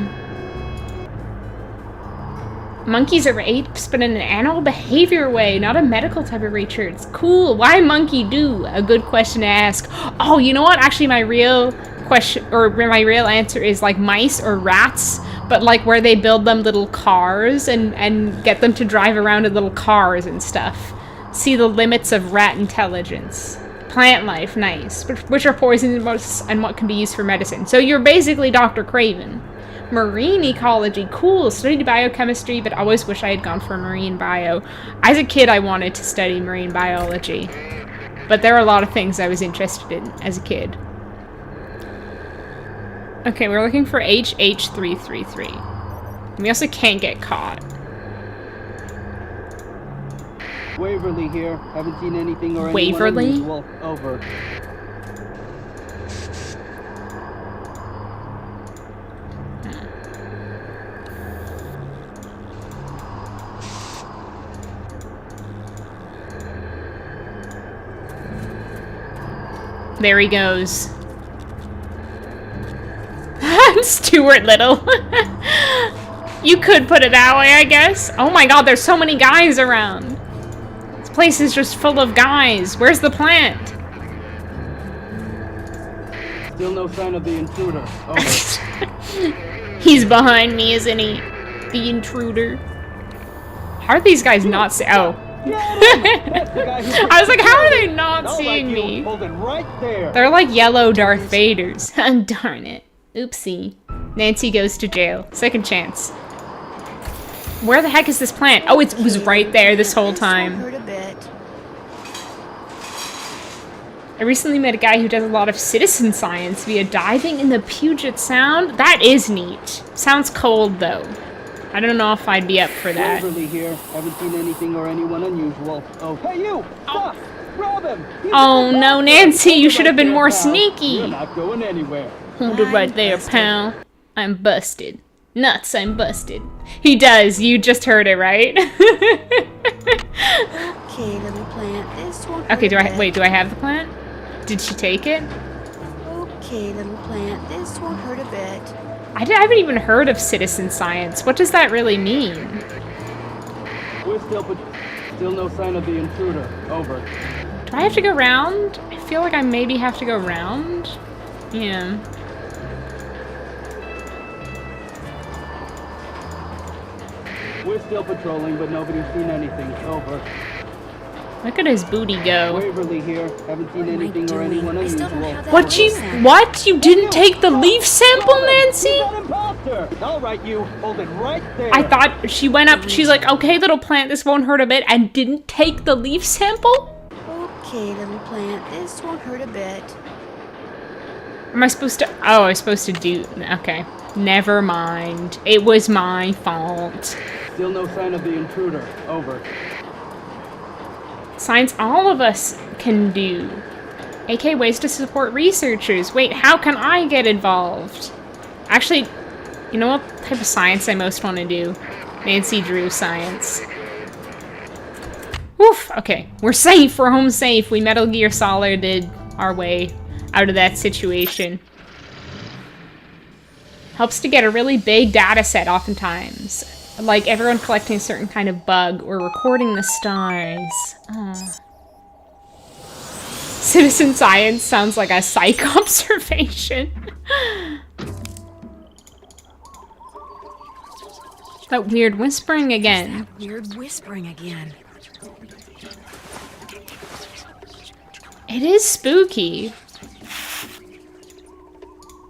Monkeys are apes, but in an animal behavior way, not a medical type of research. Cool. Why monkey do? A good question to ask. Oh, you know what? Actually, my real question, or my real answer is like mice or rats, but like where they build them little cars and get them to drive around in little cars and stuff. See the limits of rat intelligence. Plant life, nice. Which are poisonous and what can be used for medicine. So you're basically Dr. Craven. Marine ecology, cool. Studied biochemistry, but always wish I had gone for marine bio. As a kid, I wanted to study marine biology, but there are a lot of things I was interested in as a kid. Okay, we're looking for HH333. We also can't get caught. Waverly here. Haven't seen anything or anyone Waverly? unusual. Over. There he goes. Stuart Little. You could put it that way, I guess. Oh my god, there's so many guys around. This place is just full of guys. Where's the plant? Still no sign of the intruder. Over. He's behind me, isn't he? The intruder. How are these guys not see- Oh. I was like, how are they not seeing me? Right there. They're like yellow Darth Vaders. Darn it. Oopsie. Nancy goes to jail. Second chance. Where the heck is this plant? Oh, it was right there this whole time. I recently met a guy who does a lot of citizen science via diving in the Puget Sound. That is neat. Sounds cold, though. I don't know if I'd be up for that. Waverly here. Haven't seen anything or anyone unusual. Oh, hey you! Stop! Grab him! Oh no, Nancy, you should have been more sneaky. You're not going anywhere. Hold it right there, pal. I'm busted. Nuts, I'm busted. He does. You just heard it, right? Okay, little plant. This one. Okay, do I have the plant? Did she take it? Okay, little plant. This won't hurt a bit. I haven't even heard of citizen science. What does that really mean? We're still no sign of the intruder. Over. Do I have to go round? I feel like I maybe have to go round. Yeah. We're still patrolling, but nobody's seen anything. Over. Look at his booty go. Waverly here. Haven't seen anything or anyone unusual. What? You didn't take the leaf sample, Nancy? All right, you. Hold it right there. I thought she went up, she's like, okay, little plant, this won't hurt a bit, and didn't take the leaf sample? Okay, little plant. This won't hurt a bit. Am I supposed to, oh, I was supposed to do, okay. Never mind. It was my fault. Still no sign of the intruder. Over. Science all of us can do. AK ways to support researchers. Wait, how can I get involved? Actually, you know what type of science I most want to do? Nancy Drew science. Woof, okay. We're safe, we're home safe. We Metal Gear Solided our way out of that situation. Helps to get a really big data set oftentimes. Like everyone collecting a certain kind of bug or recording the stars. Oh. Citizen science sounds like a psych observation. That weird whispering again. That weird whispering again. It is spooky.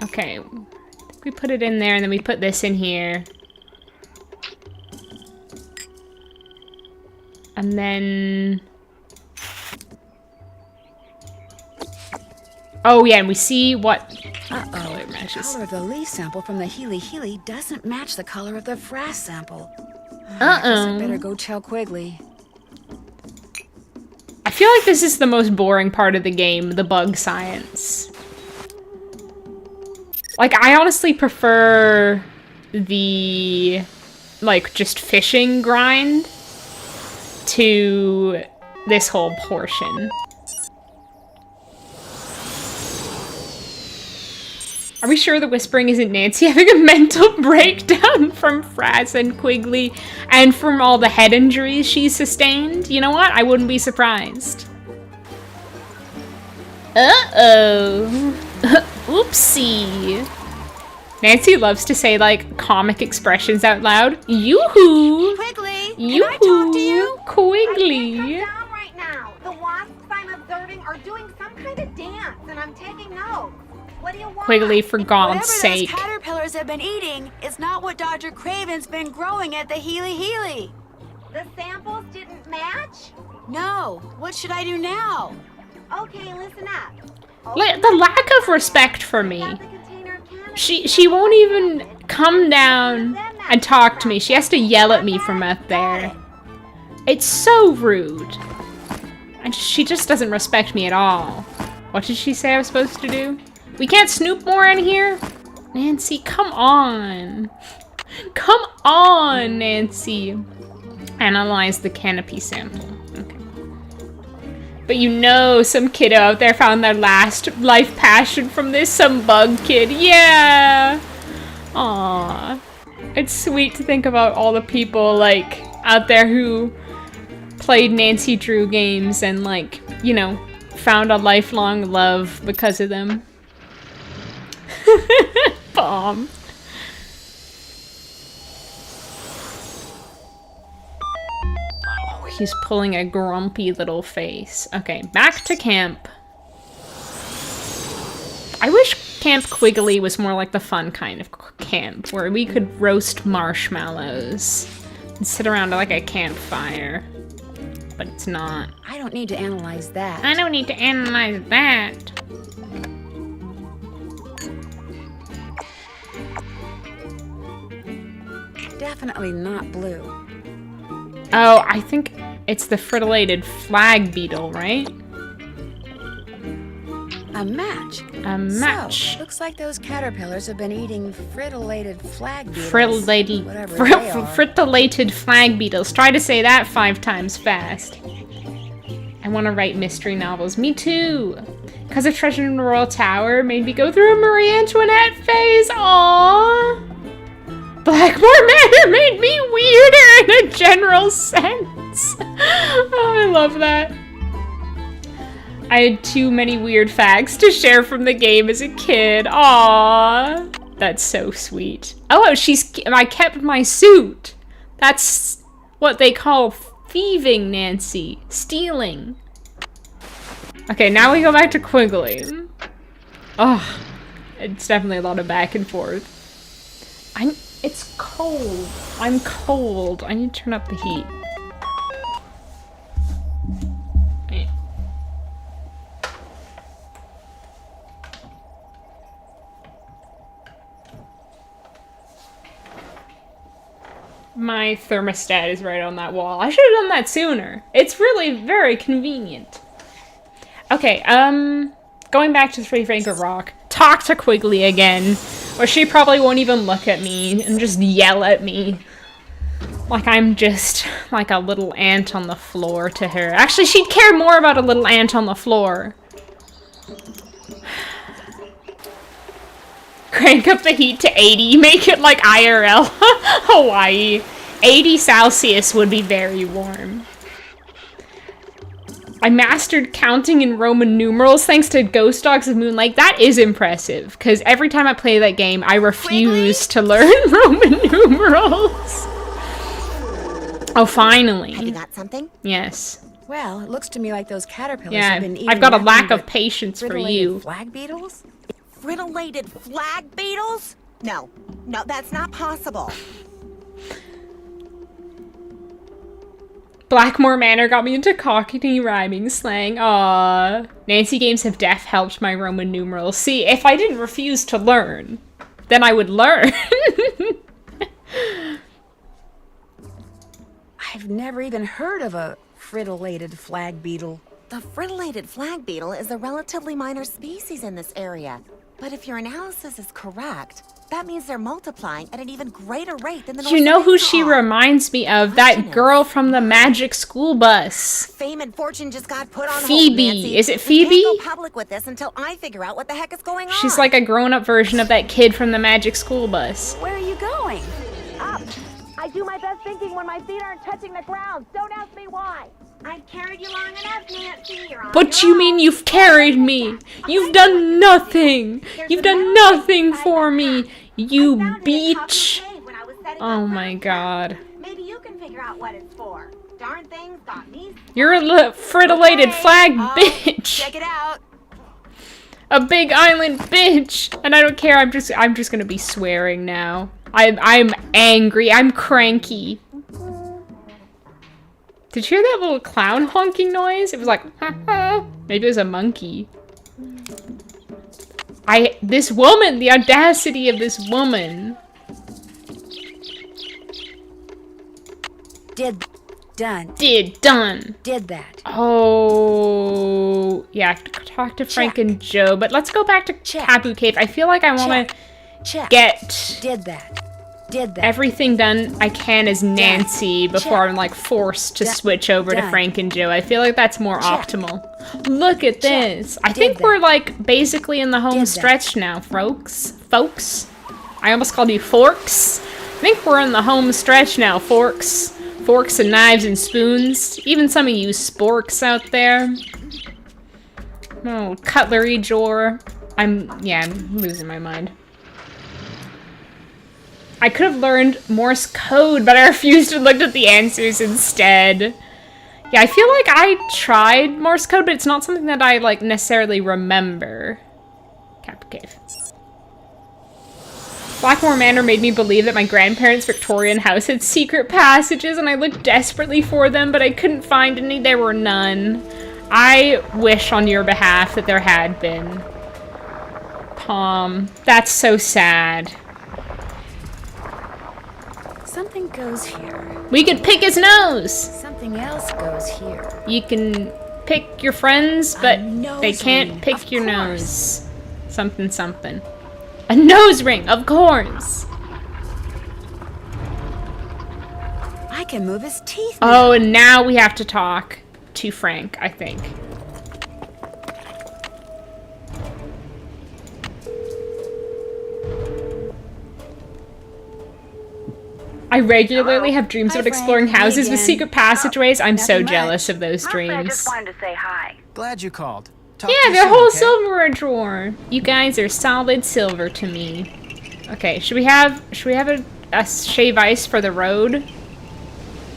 Okay. We put it in there and then we put this in here. And then... Oh yeah, and we see what... Uh-oh, it matches. The color of the leaf sample from the Healy doesn't match the color of the frass sample. I guess I better go tell Quigley. I feel like this is the most boring part of the game, the bug science. Like, I honestly prefer the, like, just fishing grind to this whole portion. Are we sure the whispering isn't Nancy having a mental breakdown from Frass and Quigley and from all the head injuries she's sustained? You know what? I wouldn't be surprised. Uh-oh. Oopsie. Nancy loves to say, like, comic expressions out loud. Yoo-hoo! Quigley, Yoo-hoo! can I talk to you? Quigley! I can't come down right now. The wasps I'm observing are doing some kind of dance, and I'm taking notes. What do you want? Quigley, for God's sake. Whatever those caterpillars have been eating is not what Dr. Craven's been growing at the Healy. The samples didn't match? No. What should I do now? Okay, listen up. The lack of respect for me. The container of cannabis. She won't even come down and talk to me. She has to yell at me from up there. It's so rude. And she just doesn't respect me at all. What did she say I was supposed to do? We can't snoop more in here? Nancy, come on. Come on, Nancy. Analyze the canopy sample. Okay. But you know some kiddo out there found their last life passion from this. Some bug kid. Yeah. Aww. It's sweet to think about all the people, like, out there who played Nancy Drew games and, like, you know, found a lifelong love because of them. Bomb. Oh, he's pulling a grumpy little face. Okay, back to camp. I wish Camp Quigley was more like the fun kind of camp, where we could roast marshmallows and sit around like a campfire. But it's not. I don't need to analyze that. I don't need to analyze that. Definitely not blue. Oh, I think it's the fritillated flag beetle, right? A match. A match. So, looks like those caterpillars have been eating fritillated flag beetles. Fritillated flag beetles. Try to say that 5 times fast. I want to write mystery novels. Me too. Because of Treasure in the Royal Tower made me go through a Marie Antoinette phase. Aww. Blackmore Manor made me weirder in a general sense. Oh, I love that. I had too many weird facts to share from the game as a kid. Aww. That's so sweet. Oh, I kept my suit. That's what they call thieving, Nancy. Stealing. Okay, now we go back to Quigley. Oh, it's definitely a lot of back and forth. It's cold. I'm cold. I need to turn up the heat. My thermostat is right on that wall. I should have done that sooner. It's really very convenient. Okay, going back to Three Finger Rock. Talk to Quigley again. Or she probably won't even look at me and just yell at me. Like I'm just like a little ant on the floor to her. Actually, she'd care more about a little ant on the floor. Crank up the heat to 80. Make it like IRL. Hawaii. 80 Celsius would be very warm. I mastered counting in Roman numerals thanks to Ghost Dogs of Moonlight. That is impressive, because every time I play that game, I refuse to learn Roman numerals. Oh, finally. Have you got something? Yes. Well, it looks to me like those caterpillars have been eating I've got a lack of patience for you. Flag beetles? Fritillated flag beetles? No, that's not possible. Blackmore Manor got me into Cockney rhyming slang. Aww. Nancy games have def helped my Roman numerals. See, if I didn't refuse to learn, then I would learn. I've never even heard of a fritillated flag beetle. The fritillated flag beetle is a relatively minor species in this area. But if your analysis is correct, that means they're multiplying at an even greater rate than the You know who she reminds me of? That girl from the Magic School Bus. Fame and fortune just got put on Phoebe. hold, Nancy. Is it Phoebe? We can't go public with this until I figure out what the heck is going on. She's like a grown-up version of that kid from the Magic School Bus. Where are you going? Up. I do my best thinking when my feet aren't touching the ground. Don't ask me why. I've carried you long enough, Nancy. You're on But you mean you've carried me? You've done nothing. You've done nothing for me. You beach. Oh my god. Maybe you can figure out what it's for. Darn things got me. You're a fritillated flag bitch. Check it out. A big island bitch. And I don't care. I'm just gonna be swearing now. I'm angry. I'm cranky. Did you hear that little clown honking noise? It was like, maybe it was a monkey. This woman, the audacity of this woman. Done. Done. Did that. Oh, yeah, talk to Frank and Joe, but let's go back to Kapu Cave. I feel like I want to get Did that. everything done I can as Nancy before I'm like forced to switch over to Frank and Joe. I feel like that's more optimal. Look at this. I think we're like basically in the home stretch now, folks. I almost called you forks. I think we're in the home stretch now, forks. Forks and knives and spoons. Even some of you sporks out there. Oh, cutlery drawer. I'm losing my mind. I could have learned Morse code, but I refused to look at the answers instead. Yeah, I feel like I tried Morse code, but it's not something that I like necessarily remember. Kapu Cave. Blackmore Manor made me believe that my grandparents' Victorian house had secret passages, and I looked desperately for them, but I couldn't find any. There were none. I wish on your behalf that there had been. Palm. That's so sad. Something goes here. We could pick his nose! Something else goes here. You can pick your friends, but they can't pick your nose. Something, something. A nose ring, of course! I can move his teeth Oh, now. and now we have to talk to Frank, I think. I regularly have dreams of exploring houses with secret passageways. I'm so jealous of those dreams. I just wanted to say hi. Glad you called. Yeah, the whole silverware drawer. You guys are solid silver to me. Okay, should we have a shave ice for the road?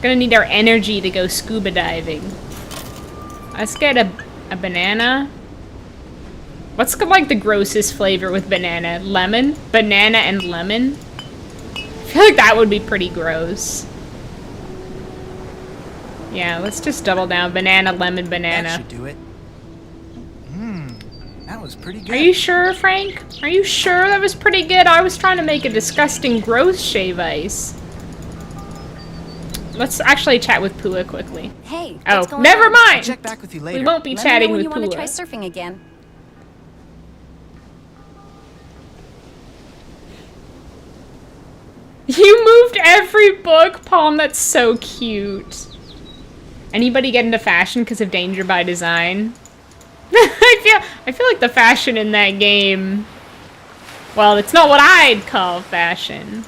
Gonna need our energy to go scuba diving. Let's get a banana. What's like the grossest flavor with banana? Lemon? Banana and lemon? I feel like that would be pretty gross. Yeah, let's just double down. Banana, lemon, banana. That should do it. That was pretty good. Are you sure, Frank? Are you sure that was pretty good? I was trying to make a disgusting, gross shave ice. Let's actually chat with Pua quickly. Hey, oh, never mind. I'll check back with you later. We won't be Let chatting me know with when Pua. you want to try surfing again. You moved every book, Palm. That's so cute. Anybody get into fashion because of Danger by Design? I feel like the fashion in that game. Well, it's not what I'd call fashion.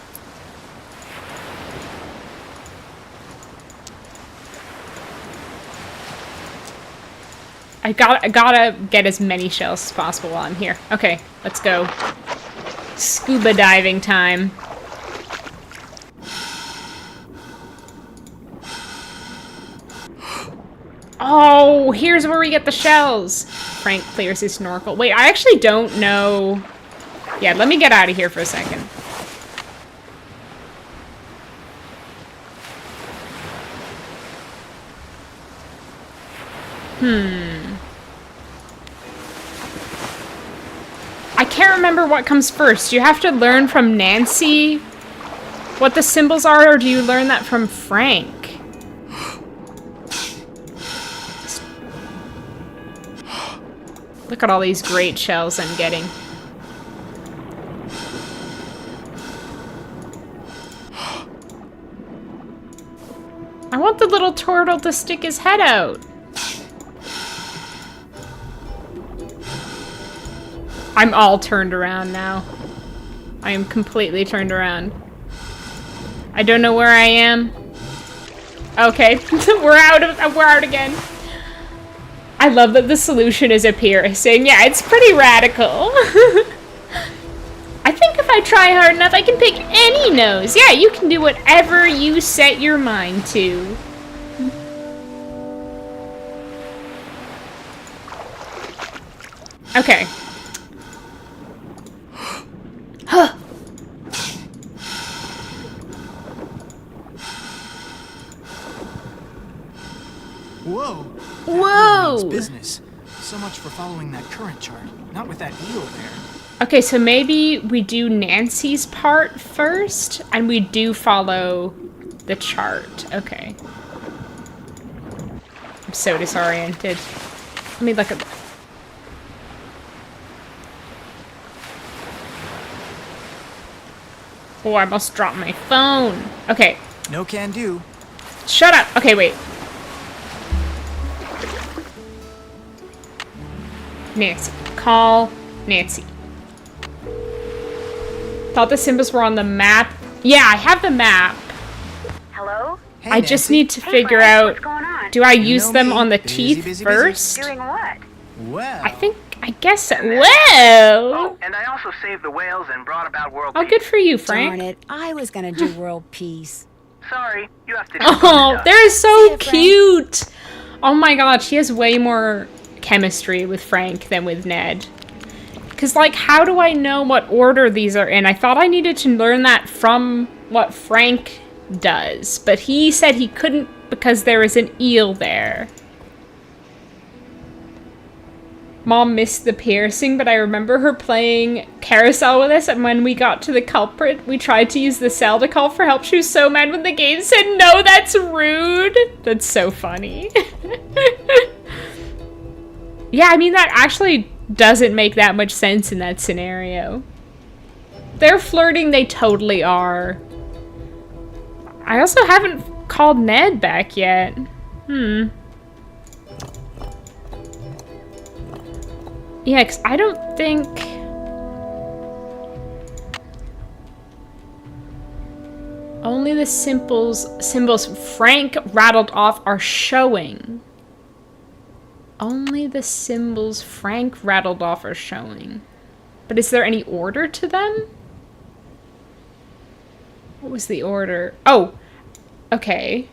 I gotta get as many shells as possible while I'm here. Okay, let's go. Scuba diving time. Oh, here's where we get the shells. Frank clears his snorkel. Wait, I actually don't know. Yeah, let me get out of here for a second. I can't remember what comes first. Do you have to learn from Nancy what the symbols are, or do you learn that from Frank? Look at all these great shells I'm getting. I want the little turtle to stick his head out. I'm all turned around now. I am completely turned around. I don't know where I am. Okay, we're out again. I love that the solution is up here, saying, yeah, it's pretty radical. I think if I try hard enough, I can pick any nose. Yeah, you can do whatever you set your mind to. Okay. Huh. Whoa. Whoa! Business. So much for following that current chart. Not with that eel there. Okay, so maybe we do Nancy's part first, and we do follow the chart. Okay. I'm so disoriented. Let me look at... Oh, I almost dropped my phone. Okay. No can do. Shut up. Okay, wait. Nancy. Call Nancy. Thought the symbols were on the map. Yeah, I have the map. Hello? Hey, I just need to figure out, do I use them on the teeth first? Doing what? Well. I guess, well. Oh, and I also saved the whales and brought about world peace. Oh, good for you, Frank. Darn it, I was gonna do world peace. Sorry, you have to do Oh, they're so cute. Oh my god, she has way more chemistry with Frank than with Ned. Because, like, how do I know what order these are in? I thought I needed to learn that from what Frank does. But he said he couldn't because there is an eel there. Mom missed the piercing, but I remember her playing carousel with us, and when we got to the culprit, we tried to use the cell to call for help. She was so mad when the game said, no, that's rude. That's so funny. Yeah, I mean, that actually doesn't make that much sense in that scenario. They're flirting, they totally are. I also haven't called Ned back yet. Yeah, because I don't think... Only the symbols Frank rattled off are showing. Only the symbols Frank rattled off are showing. But is there any order to them? What was the order? Oh! Okay.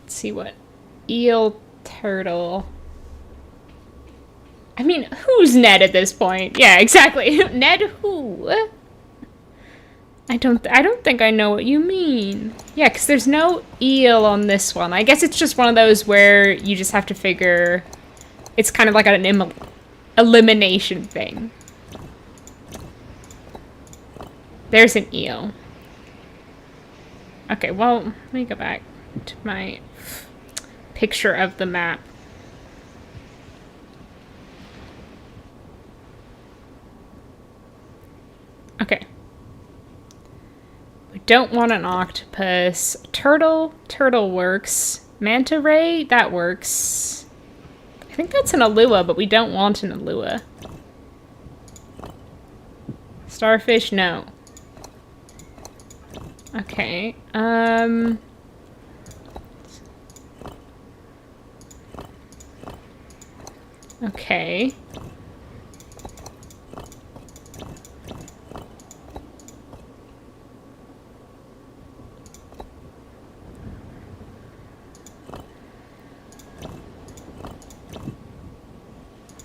Let's see what... Eel, turtle. I mean, who's Ned at this point? Yeah, exactly. Ned who? I don't think I know what you mean. Yeah, because there's no eel on this one. I guess it's just one of those where you just have to figure... It's kind of like an elimination thing. There's an eel. Okay, well, let me go back to my picture of the map. Okay. We don't want an octopus. Turtle works. Manta ray, that works. I think that's an Aloha, but we don't want an Aloha. Starfish, no. Okay, okay.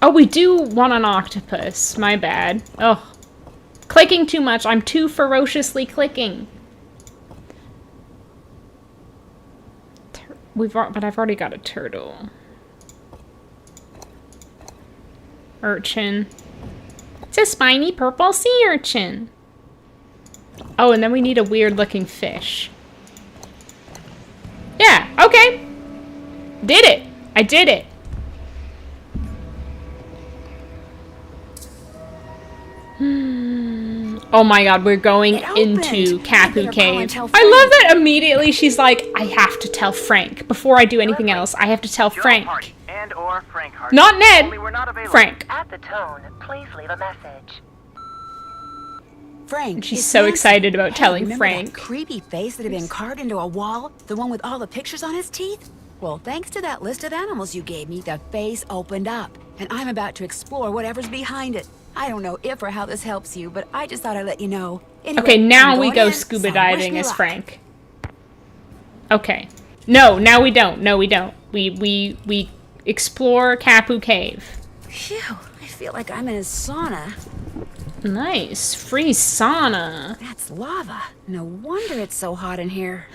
Oh, we do want an octopus. My bad. Oh. Clicking too much. I'm too ferociously clicking. But I've already got a turtle. Urchin. It's a spiny purple sea urchin. Oh, and then we need a weird looking fish. Yeah, okay. Did it. I did it. Oh my god, we're going into Kapu Cave. I love that immediately she's like, I have to tell Frank. Before I do anything else, I have to tell Frank. And or Frank Hart. Not Ned! Frank. At the tone, please leave a message. Frank, she's so excited about telling Frank. That creepy face that had been carved into a wall? The one with all the pictures on his teeth? Well, thanks to that list of animals you gave me, the face opened up. And I'm about to explore whatever's behind it. I don't know if or how this helps you, but I just thought I'd let you know. Anyway, okay, now we go scuba diving as Frank. Okay. No, now we don't. No, we don't. We explore Kapu Cave. Phew, I feel like I'm in a sauna. Nice. Free sauna. That's lava. No wonder it's so hot in here.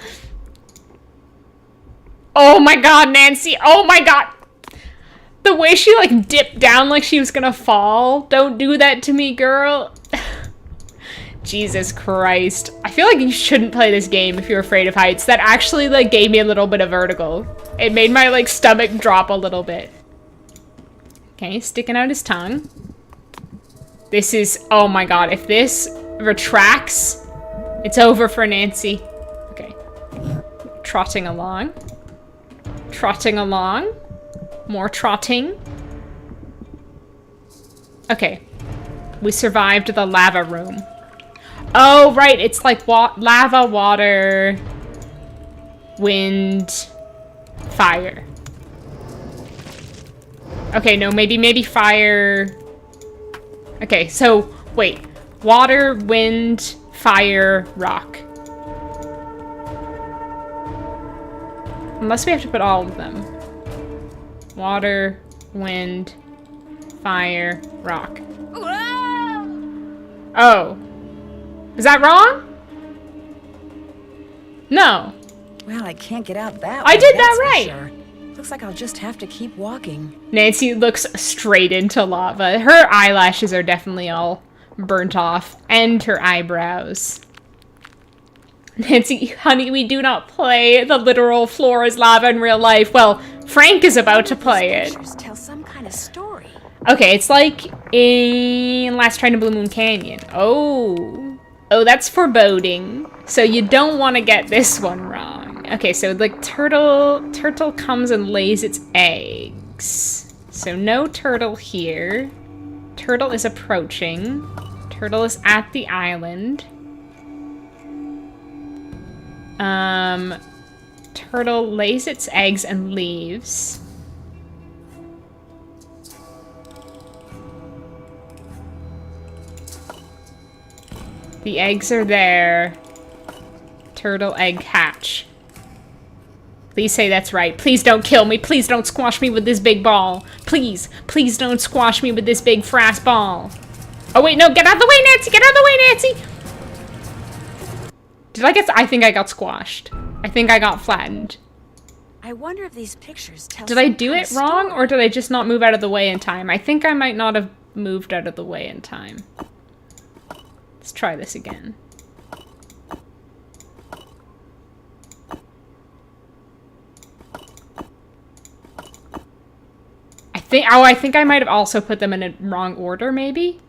Oh my god, Nancy. Oh my god. The way she, like, dipped down like she was gonna fall. Don't do that to me, girl. Jesus Christ. I feel like you shouldn't play this game if you're afraid of heights. That actually, like, gave me a little bit of vertigo. It made my, like, stomach drop a little bit. Okay, sticking out his tongue. This is... Oh my god, if this retracts, it's over for Nancy. Okay. Trotting along. Trotting along. More trotting. Okay. We survived the lava room. Oh, right. It's like lava, water, wind, fire. Okay, no, maybe fire. Okay, so, wait. Water, wind, fire, rock. Unless we have to put all of them. Water, wind, fire, rock. Oh. Is that wrong? No. Well, I can't get out that way. I did that right. Sure. Looks like I'll just have to keep walking. Nancy looks straight into lava. Her eyelashes are definitely all burnt off. And her eyebrows. Nancy, honey, we do not play the literal floor is lava in real life. Well, Frank is about to play it. Tell some kind of story. Okay, it's like in Last Train to Blue Moon Canyon. Oh, that's foreboding. So you don't want to get this one wrong. Okay, so the turtle comes and lays its eggs. So no turtle here. Turtle is approaching. Turtle is at the island. Turtle lays its eggs and leaves. The eggs are there. Turtle egg hatch. Please say that's right. Please don't kill me. Please don't squash me with this big ball. Please, please don't squash me with this big frass ball. Oh wait, no, get out of the way, Nancy! Get out of the way, Nancy! Did I get... I think I got squashed. I think I got flattened. I wonder if these pictures tell... Did I do it wrong, or did I just not move out of the way in time? I think I might not have moved out of the way in time. Let's try this again. I think I might have also put them in a wrong order, maybe?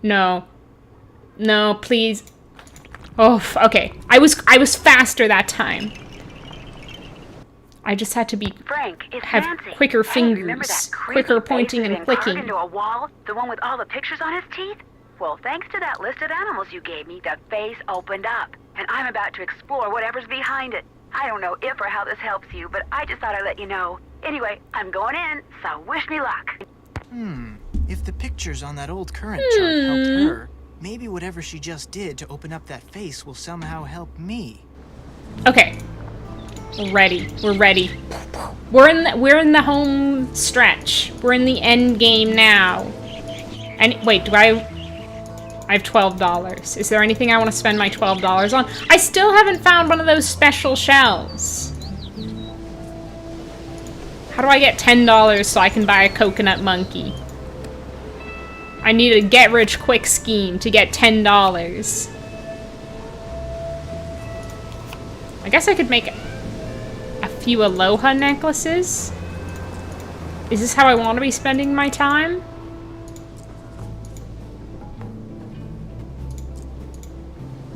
No. No, please. Oh, okay. I was faster that time. I just had to be Frank, it's have Nancy. quicker Hey, fingers, remember that quicker pointing and carved clicking. into a wall, the one with all the pictures on his teeth? Well, thanks to that list of animals you gave me, the face opened up, and I'm about to explore whatever's behind it. I don't know if or how this helps you, but I just thought I'd let you know. Anyway, I'm going in, so wish me luck. If the pictures on that old current chart helped her, maybe whatever she just did to open up that face will somehow help me. Okay. We're ready. We're ready. We're in the home stretch. We're in the end game now. And wait, do I have $12. Is there anything I want to spend my $12 on? I still haven't found one of those special shells. How do I get $10 so I can buy a coconut monkey? I need a get-rich-quick scheme to get $10. I guess I could make a few Aloha necklaces. Is this how I want to be spending my time?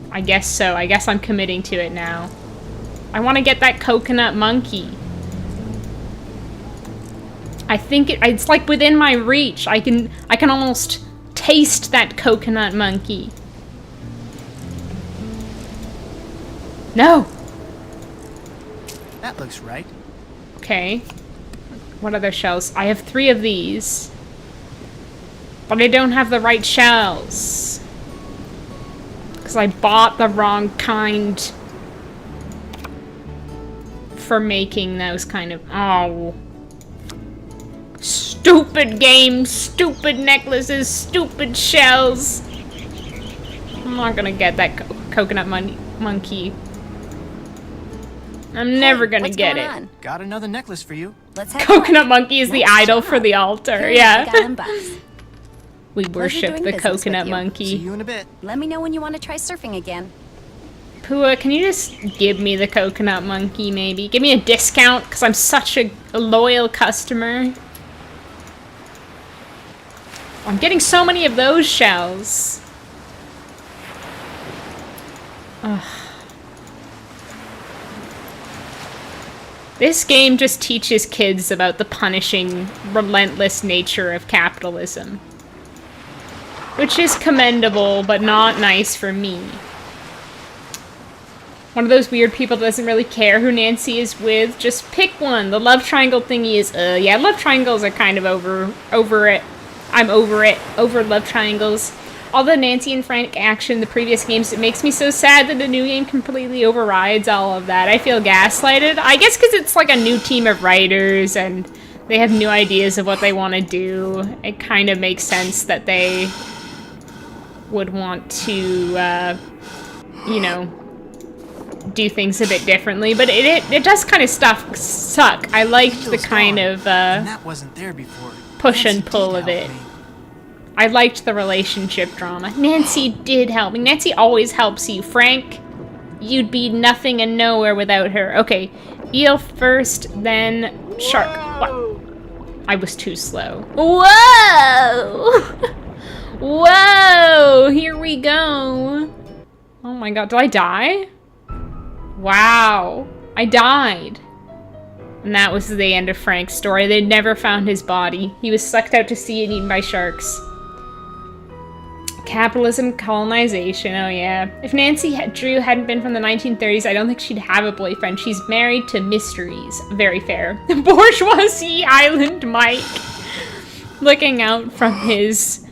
I guess so. I guess I'm committing to it now. I want to get that coconut monkey. I think it's like within my reach. I can almost taste that coconut monkey. No. That looks right. Okay. What other shells? I have 3 of these. But I don't have the right shells. Because I bought the wrong kind for making those kind of... Oh. Stupid games, stupid necklaces, stupid shells. I'm not gonna get that coconut monkey. I'm never gonna get it. On? Got another necklace for you. Let's have Coconut monkey is the idol for the altar. Yeah. We worship the coconut monkey. See you in a bit. Let me know when you want to try surfing again. Pua, can you just give me the coconut monkey, maybe? Give me a discount, because I'm such a loyal customer. I'm getting so many of those shells. Ugh. This game just teaches kids about the punishing, relentless nature of capitalism. Which is commendable, but not nice for me. One of those weird people that doesn't really care who Nancy is with. Just pick one. The love triangle thingy is, yeah, love triangles are kind of over it. I'm over it. Over love triangles. All the Nancy and Frank action in the previous games, it makes me so sad that the new game completely overrides all of that. I feel gaslighted. I guess because it's like a new team of writers and they have new ideas of what they want to do. It kind of makes sense that they would want to, you know, do things a bit differently, but it does kind of suck. I liked the kind of that wasn't there before. Push and pull of it. I liked the relationship drama. Nancy did help me. Nancy always helps you. Frank, you'd be nothing and nowhere without her. Okay, eel first, then shark. What? I was too slow. Whoa! Whoa! Here we go. Oh my god, did I die? Wow, I died. And that was the end of Frank's story. They'd never found his body. He was sucked out to sea and eaten by sharks. Capitalism, colonization, oh yeah. If Nancy Drew hadn't been from the 1930s, I don't think she'd have a boyfriend. She's married to mysteries. Very fair. Bourgeoisie Island Mike. Looking out from his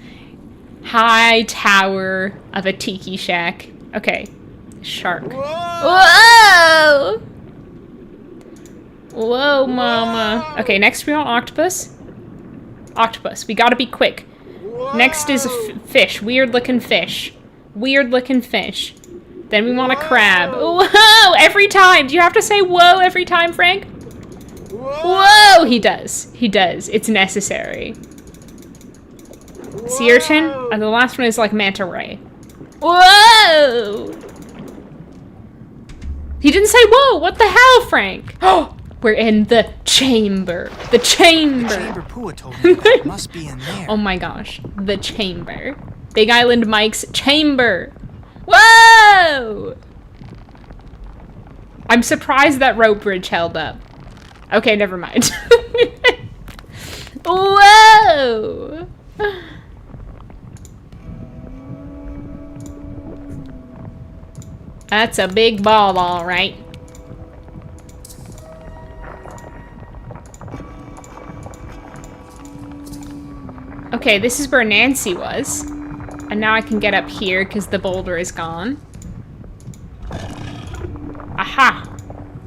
high tower of a tiki shack. Okay. Shark. Whoa! Whoa, mama. Okay, next we want octopus. Octopus. We gotta be quick. Next is a fish. Weird looking fish. Weird looking fish. Then we want a crab. Whoa! Every time. Do you have to say whoa every time, Frank? Whoa! He does. He does. It's necessary. Sea urchin. And the last one is like manta ray. Whoa! He didn't say whoa! What the hell, Frank? Oh! We're in the chamber. The chamber. The chamber Pua told me about must be in there. Oh my gosh. The chamber. Big Island Mike's chamber. Whoa! I'm surprised that rope bridge held up. Okay, never mind. Whoa! That's a big ball, all right. Okay, this is where Nancy was. And now I can get up here because the boulder is gone. Aha!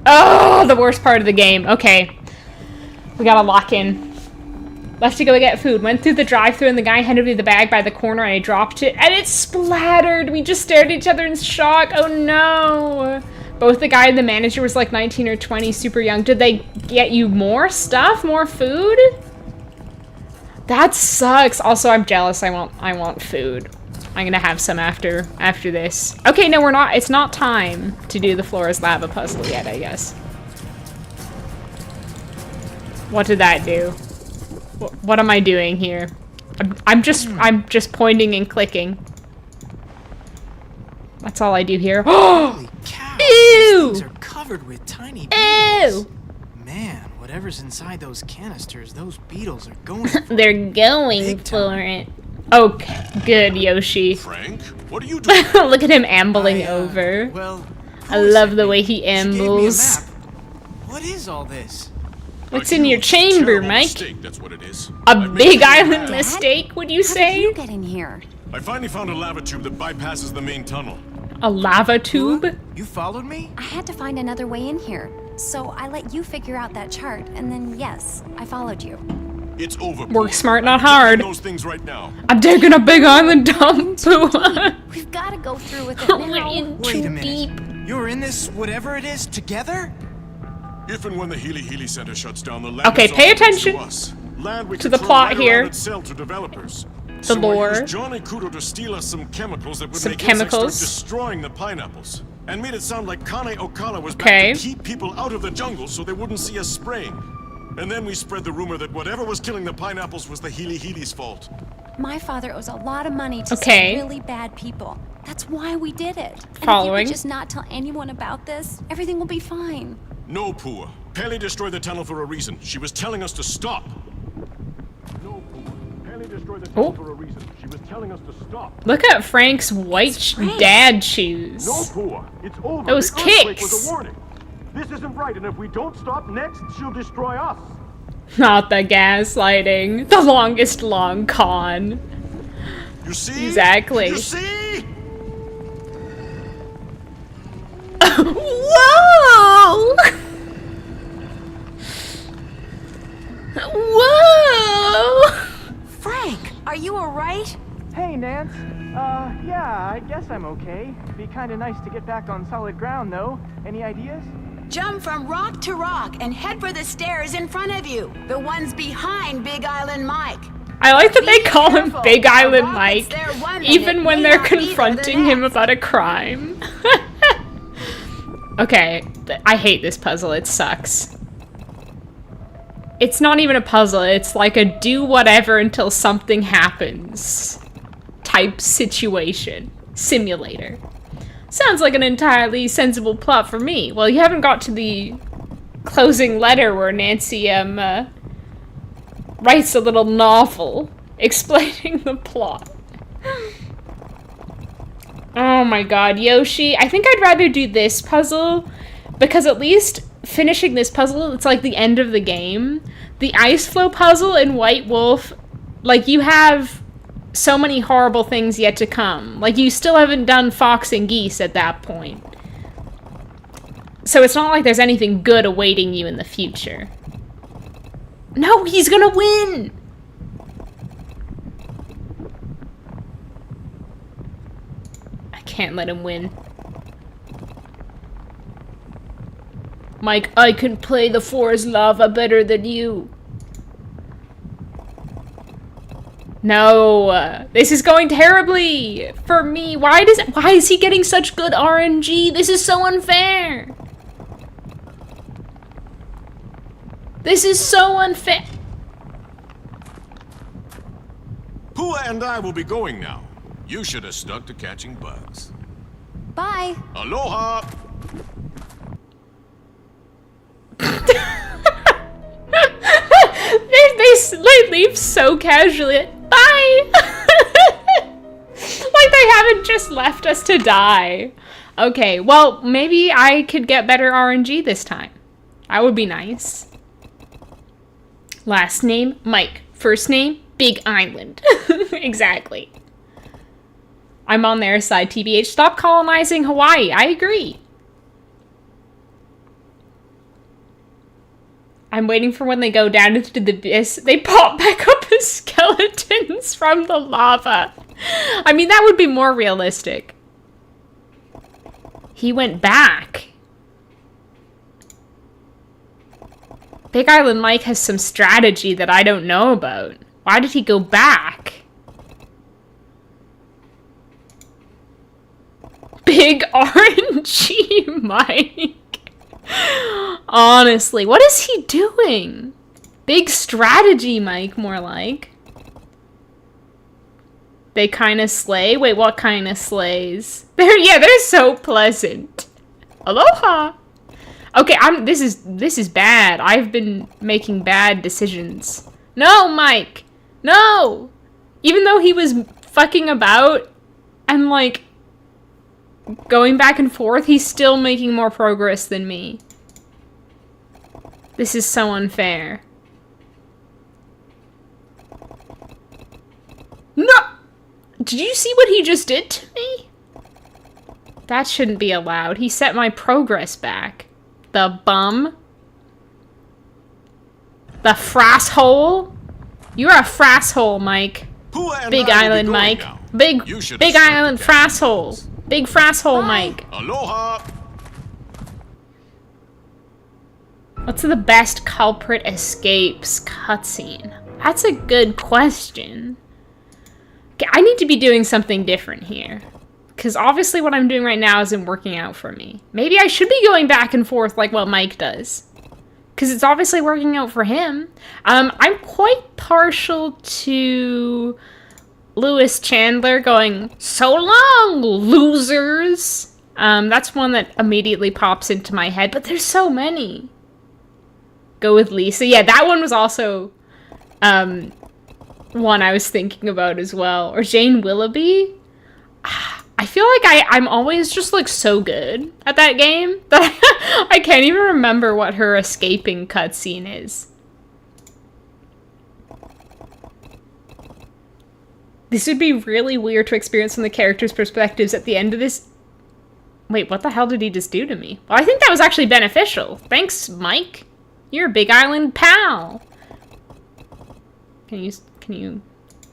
Oh, the worst part of the game. Okay. We gotta lock in. Left to go get food. Went through the drive-thru and the guy handed me the bag by the corner and I dropped it. And it splattered! We just stared at each other in shock. Oh no! Both the guy and the manager was like 19 or 20, super young. Did they get you more stuff? More food? That sucks. Also, I'm jealous. I want food. I'm gonna have some after this. Okay, no, we're not. It's not time to do the Flora's Lava puzzle yet, I guess. What did that do? What am I doing here? I'm just pointing and clicking. That's all I do here. Holy cow! Ew! These things are covered with tiny beetles. Ew! Man, whatever's inside those canisters, those beetles are going for They're going for it. Okay, good, Yoshi. Frank, what are you doing? Look at him ambling over. Well, I love the way he ambles. What is all this? What's in your chamber, Mike? Mistake, that's what it is. A big island mistake, would you say? How did you get in here? I finally found a lava tube that bypasses the main tunnel. A lava tube? You followed me? I had to find another way in here. So I let you figure out that chart, and then, yes, I followed you. It's over. Work smart, not hard. Those things right now. I'm digging a big island dump. We've got to go through with it now. We're in Wait too a minute. deep. You're in this, whatever it is, together? If and when the Healy Center shuts down, the land Okay, is pay all attention to us. Land we to the control plot right here. around and sell to developers. The So lore. I used Johnny Kudo to steal us some chemicals that would Some make insects chemicals. start destroying the pineapples. And made it sound like Kane Okala was Okay. back to keep people out of the jungle so they wouldn't see us spraying. And then we spread the rumor that whatever was killing the pineapples was the Healy's fault. My father owes a lot of money to Okay. some really bad people. That's why we did it. And if you Following. could just not tell anyone about this, everything will be fine. No, Pua. Pele destroyed the tunnel for a reason. She was telling us to stop. No, Pua. Pele destroyed the tunnel for a reason. She was telling us to stop. Look at Frank's white dad shoes. No, Pua. It's over. Those the earthquake kicks. was a warning. This isn't right, and if we don't stop next, she'll destroy us. Not the gaslighting. The longest long con. You see? Exactly. You see? Whoa! Whoa! Frank, are you alright? Hey, Nance. Yeah, I guess I'm okay. Be kinda nice to get back on solid ground, though. Any ideas? Jump from rock to rock and head for the stairs in front of you. The ones behind Big Island Mike. I like that they call him Big Island Mike, even when they're confronting him about a crime. Okay, I hate this puzzle, it sucks. It's not even a puzzle, it's like a do whatever until something happens type situation. Simulator. Sounds like an entirely sensible plot for me. Well, you haven't got to the closing letter where Nancy, writes a little novel explaining the plot. Oh my god, Yoshi. I think I'd rather do this puzzle, because at least finishing this puzzle, it's like the end of the game. The ice flow puzzle in White Wolf, like, you have so many horrible things yet to come. Like, you still haven't done Fox and Geese at that point. So it's not like there's anything good awaiting you in the future. No, he's gonna win! I can't let him win. Mike, I can play the Forest Lava better than you. No, this is going terribly for me. Why is he getting such good RNG? This is so unfair. This is so unfair. Pua and I will be going now. You should have stuck to catching bugs. Bye. Aloha! they leave so casually. Bye! Like they haven't just left us to die. Okay, well, maybe I could get better RNG this time. That would be nice. Last name, Mike. First name, Big Island. Exactly. I'm on their side, TBH. Stop colonizing Hawaii. I agree. I'm waiting for when they go down into the abyss, they pop back up as skeletons from the lava. I mean, that would be more realistic. He went back. Big Island Mike has some strategy that I don't know about. Why did he go back? Big RNG Mike. Honestly, what is he doing? Big strategy, Mike, more like. They kind of slay? Wait, what kind of slays? They're so pleasant. Aloha! Okay, this is bad. I've been making bad decisions. No, Mike! No! Even though he was fucking about and, like, going back and forth, he's still making more progress than me. This is so unfair. No! Did you see what he just did to me? That shouldn't be allowed. He set my progress back. The bum. The frasshole. You're a frasshole, Mike. Big Island Mike. Big Island frasshole. Big frasshole Mike. Aloha! What's the best culprit escapes cutscene? That's a good question. Okay, I need to be doing something different here. Because obviously what I'm doing right now isn't working out for me. Maybe I should be going back and forth like what Mike does. Because it's obviously working out for him. I'm quite partial to Lewis Chandler going, "So long, losers!" That's one that immediately pops into my head, but there's so many. Go with Lisa. Yeah, that one was also one I was thinking about as well. Or Jane Willoughby. I feel like I'm always just like so good at that game that I can't even remember what her escaping cutscene is. This would be really weird to experience from the characters' perspectives at the end of this. Wait, what the hell did he just do to me? Well, I think that was actually beneficial. Thanks, Mike. You're a Big Island pal. Can you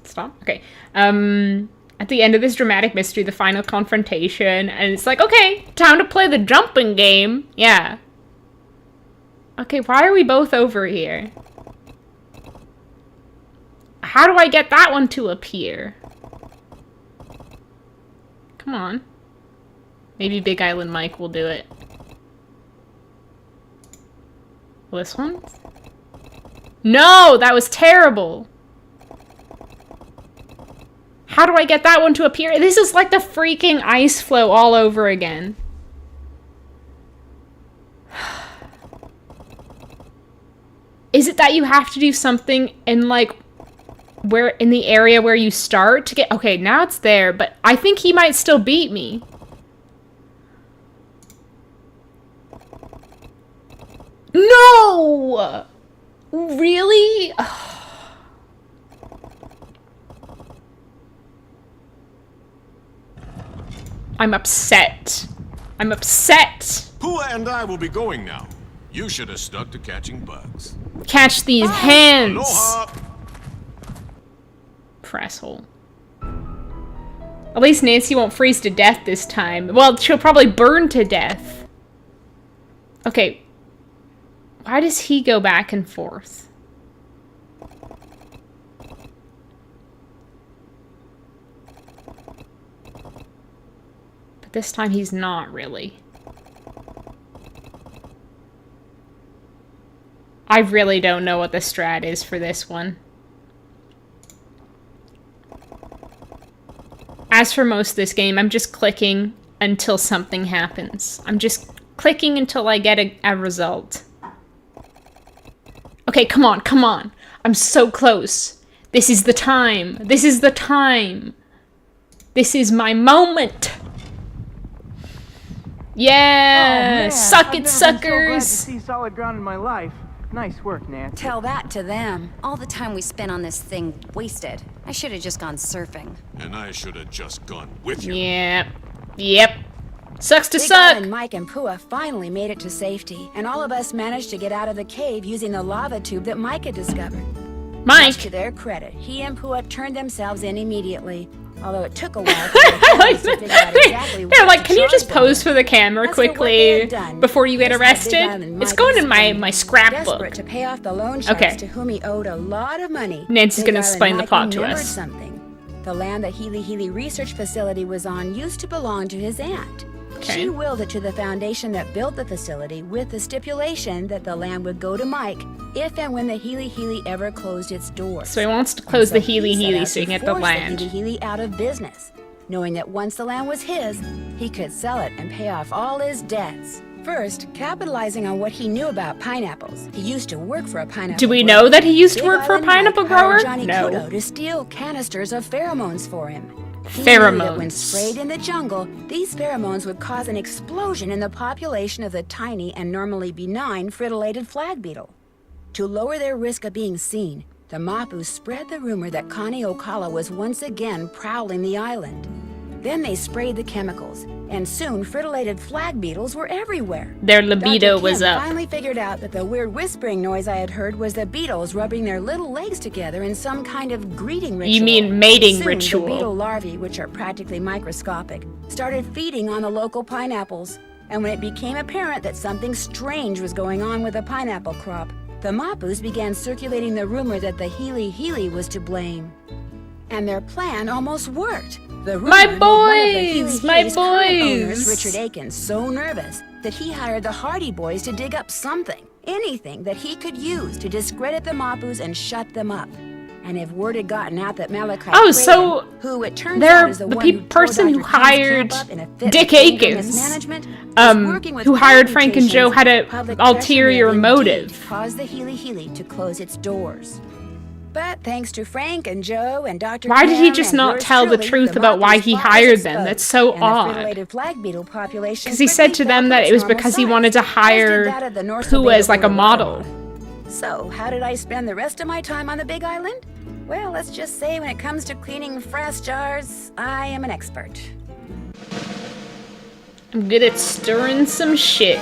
stop? Okay. At the end of this dramatic mystery, the final confrontation, and it's like, okay, time to play the jumping game. Yeah. Okay, why are we both over here? How do I get that one to appear? Come on. Maybe Big Island Mike will do it. This one? No, that was terrible. How do I get that one to appear? This is like the freaking ice flow all over again. Is it that you have to do something in like where in the area where you start to get... Okay, now it's there, but I think he might still beat me. No! Really? I'm upset. I'm upset. Pua and I will be going now. You should have stuck to catching bugs. Catch these hands. Aloha. Press hole. At least Nancy won't freeze to death this time. Well, she'll probably burn to death. Okay. Why does he go back and forth? But this time he's not really. I really don't know what the strat is for this one. As for most of this game, I'm just clicking until something happens. I'm just clicking until I get a result. Okay, come on, come on. I'm so close. This is the time. This is the time. This is my moment. Yeah, suck it, suckers. I've never been so glad to see solid ground in my life. Nice work, Nancy. Tell that to them. All the time we spent on this thing wasted. I should have just gone surfing. And I should have just gone with you. Yep. Yep. Sucks to Big suck. Al and Mike and Pua finally made it to safety, and all of us managed to get out of the cave using the lava tube that Mike had discovered. Mike? Much to their credit, he and Pua turned themselves in immediately. Although it took a while for their to figure out exactly They're like, can you just charge them pose for the camera As for what they quickly had done, before you get this had Big Al arrested? and It's Mike going in explained. my scrapbook. Desperate to pay off the loan sharks Okay. to whom he owed a lot of money. Nancy's Big gonna Al and explain the Mike plot to remembered us. Something. The land the Healy Healy Research Facility was on used to belong to his aunt. Okay. She willed it to the foundation that built the facility with the stipulation that the land would go to Mike if and when the Healy Healy ever closed its doors. So he wants to close And the he Healy set Healy out so he to can get the force land. The Healy Healy out of business, knowing that once the land was his, he could sell it and pay off all his debts. First, capitalizing on what he knew about pineapples. He used to work for a pineapple Do we grower. know that he used to Big work for a Island Mike pineapple hired grower? Johnny No. Kudo to steal canisters of pheromones for him. He knew that when Pheromones. sprayed in the jungle, these pheromones would cause an explosion in the population of the tiny and normally benign fritillated flag beetle. To lower their risk of being seen, the Mapus spread the rumor that Connie Ocala was once again prowling the island. Then they sprayed the chemicals, and soon fritillated flag beetles were everywhere. Their libido Dr. was Kim up. finally figured out that the weird whispering noise I had heard was the beetles rubbing their little legs together in some kind of greeting ritual. You mean mating Soon, ritual. The beetle larvae, which are practically microscopic, started feeding on the local pineapples. And when it became apparent that something strange was going on with the pineapple crop, the Mapus began circulating the rumor that the Healy was to blame. And their plan almost worked. The rumor My made one of the boys! My Healy's current boys! owners, Richard Akins, so nervous that he hired the Hardy Boys to dig up something, anything that he could use to discredit the Mapus and shut them up. And if word had gotten out that Malachi so who it turns they're out is the the one who person who tore Dr. King's hired camp up in a fit Dick of anger Akins, mismanagement, was working with who hired Frank and Joe, had a public pressure ulterior may have motive. indeed caused the Healy to close its doors. But thanks to Frank and Joe and Dr. Why did he Kim just and not yours tell the truly, truth the about why Mapus he plot was hired them? exposed, That's so and the odd. frittilated flag beetle population Because he said to them that it was because he wanted to hire who as like a model. So, how did I spend the rest of my time on the Big Island? Well, let's just say when it comes to cleaning frass jars, I am an expert. I'm good at stirring some shit.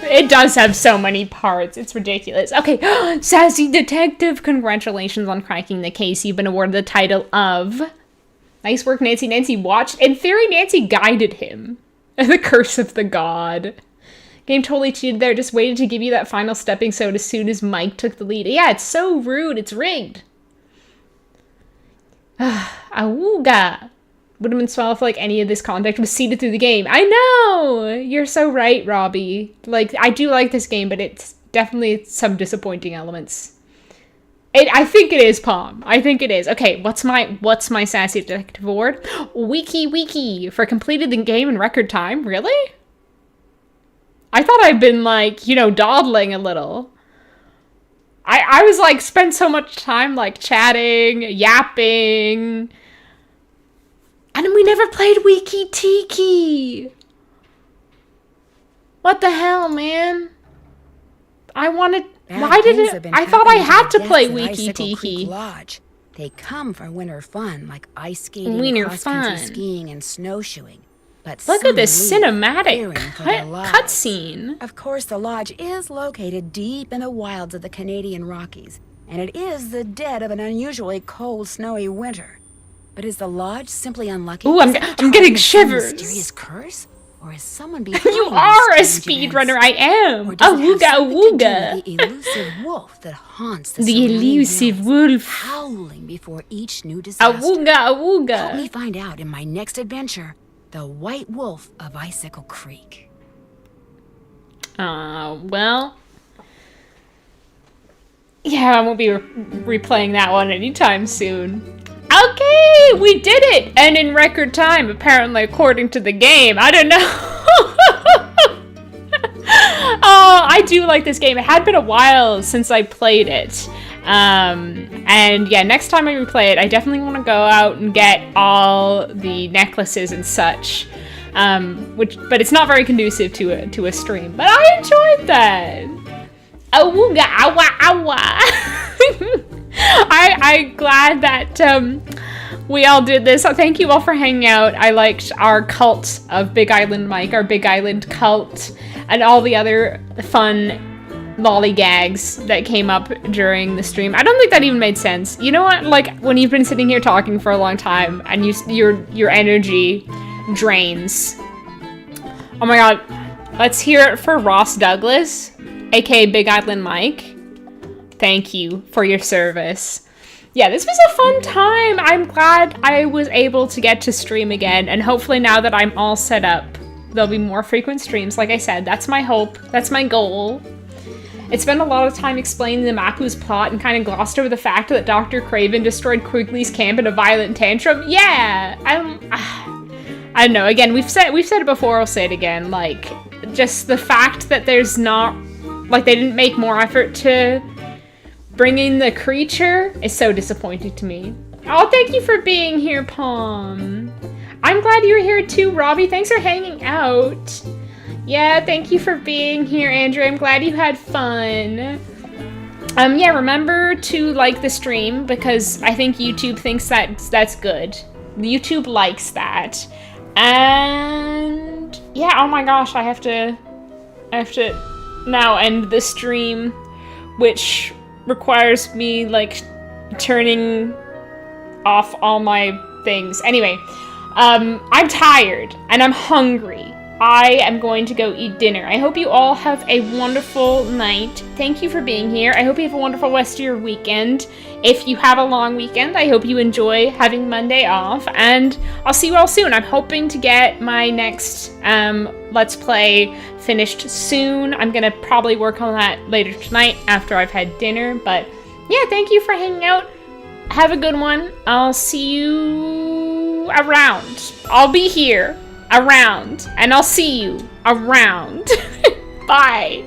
It does have so many parts. It's ridiculous. Okay, Sassy Detective. Congratulations on cracking the case. You've been awarded the title of... Nice work, Nancy. Nancy watched, and Fairy Nancy guided him. The Curse of the God. Game totally cheated there. Just waited to give you that final stepping stone as soon as Mike took the lead. Yeah, it's so rude. It's rigged. Awooga. Would have been swell if like any of this content was seeded through the game. I know! You're so right, Robbie. Like, I do like this game, but it's definitely some disappointing elements. I think it is, Palm. I think it is. Okay, what's my Sassy Detective award? Wiki for completed the game in record time. Really? I thought I'd been like, you know, dawdling a little. I was like, spent so much time like chatting, yapping. And we never played Wiki Tiki. What the hell, man? I wanted... Why did it... I thought I had to play Wiki Tiki. Lodge. They come for winter fun, like ice skating, cross-country skiing, and snowshoeing. But look at this cinematic cutscene. Of course, the lodge is located deep in the wilds of the Canadian Rockies, and it is the dead of an unusually cold, snowy winter. But is the lodge simply unlucky? Ooh, I'm getting shivers. Mysterious curse? Or is someone behind You are a speedrunner, I am. Awooga. The elusive wolf that haunts the elusive wolf. Howling before each new disaster. Awooga. Help me find out in my next adventure, the White Wolf of Icicle Creek. Well. Yeah, I won't be replaying that one anytime soon. Okay, we did it! And in record time, apparently, according to the game. I don't know. Oh, I do like this game. It had been a while since I played it. And yeah, next time I replay it, I definitely want to go out and get all the necklaces and such. But it's not very conducive to a stream. But I enjoyed that. Awooga, awa, awa. I'm glad that we all did this. So thank you all for hanging out. I liked our cult of Big Island Mike, our Big Island cult, and all the other fun lollygags that came up during the stream. I don't think that even made sense. You know what? Like when you've been sitting here talking for a long time and your energy drains. Oh my god. Let's hear it for Ross Douglas, aka Big Island Mike. Thank you for your service. Yeah, this was a fun time. I'm glad I was able to get to stream again, and hopefully now that I'm all set up, there'll be more frequent streams. Like I said, that's my hope. That's my goal. It's been a lot of time explaining the Mapu's plot and kind of glossed over the fact that Dr. Craven destroyed Quigley's camp in a violent tantrum. Yeah, I don't know. Again, we've said it before. I'll say it again. Like, just the fact that there's not, like, they didn't make more effort to bring in the creature is so disappointing to me. Oh, thank you for being here, Palm. I'm glad you were here too, Robbie. Thanks for hanging out. Yeah, thank you for being here, Andrew. I'm glad you had fun. Yeah, remember to like the stream because I think YouTube thinks that's good. YouTube likes that. And yeah, oh my gosh, I have to now end the stream, which requires me like turning off all my things. Anyway, I'm tired and I'm hungry I am going to go eat dinner. I hope you all have a wonderful night. Thank you for being here. I hope you have a wonderful rest of your weekend. If you have a long weekend, I hope you enjoy having Monday off, and I'll see you all soon. I'm hoping to get my next Let's Play finished soon. I'm gonna probably work on that later tonight after I've had dinner, but yeah, thank you for hanging out. Have a good one. I'll see you around. I'll be here around, and I'll see you around. Bye.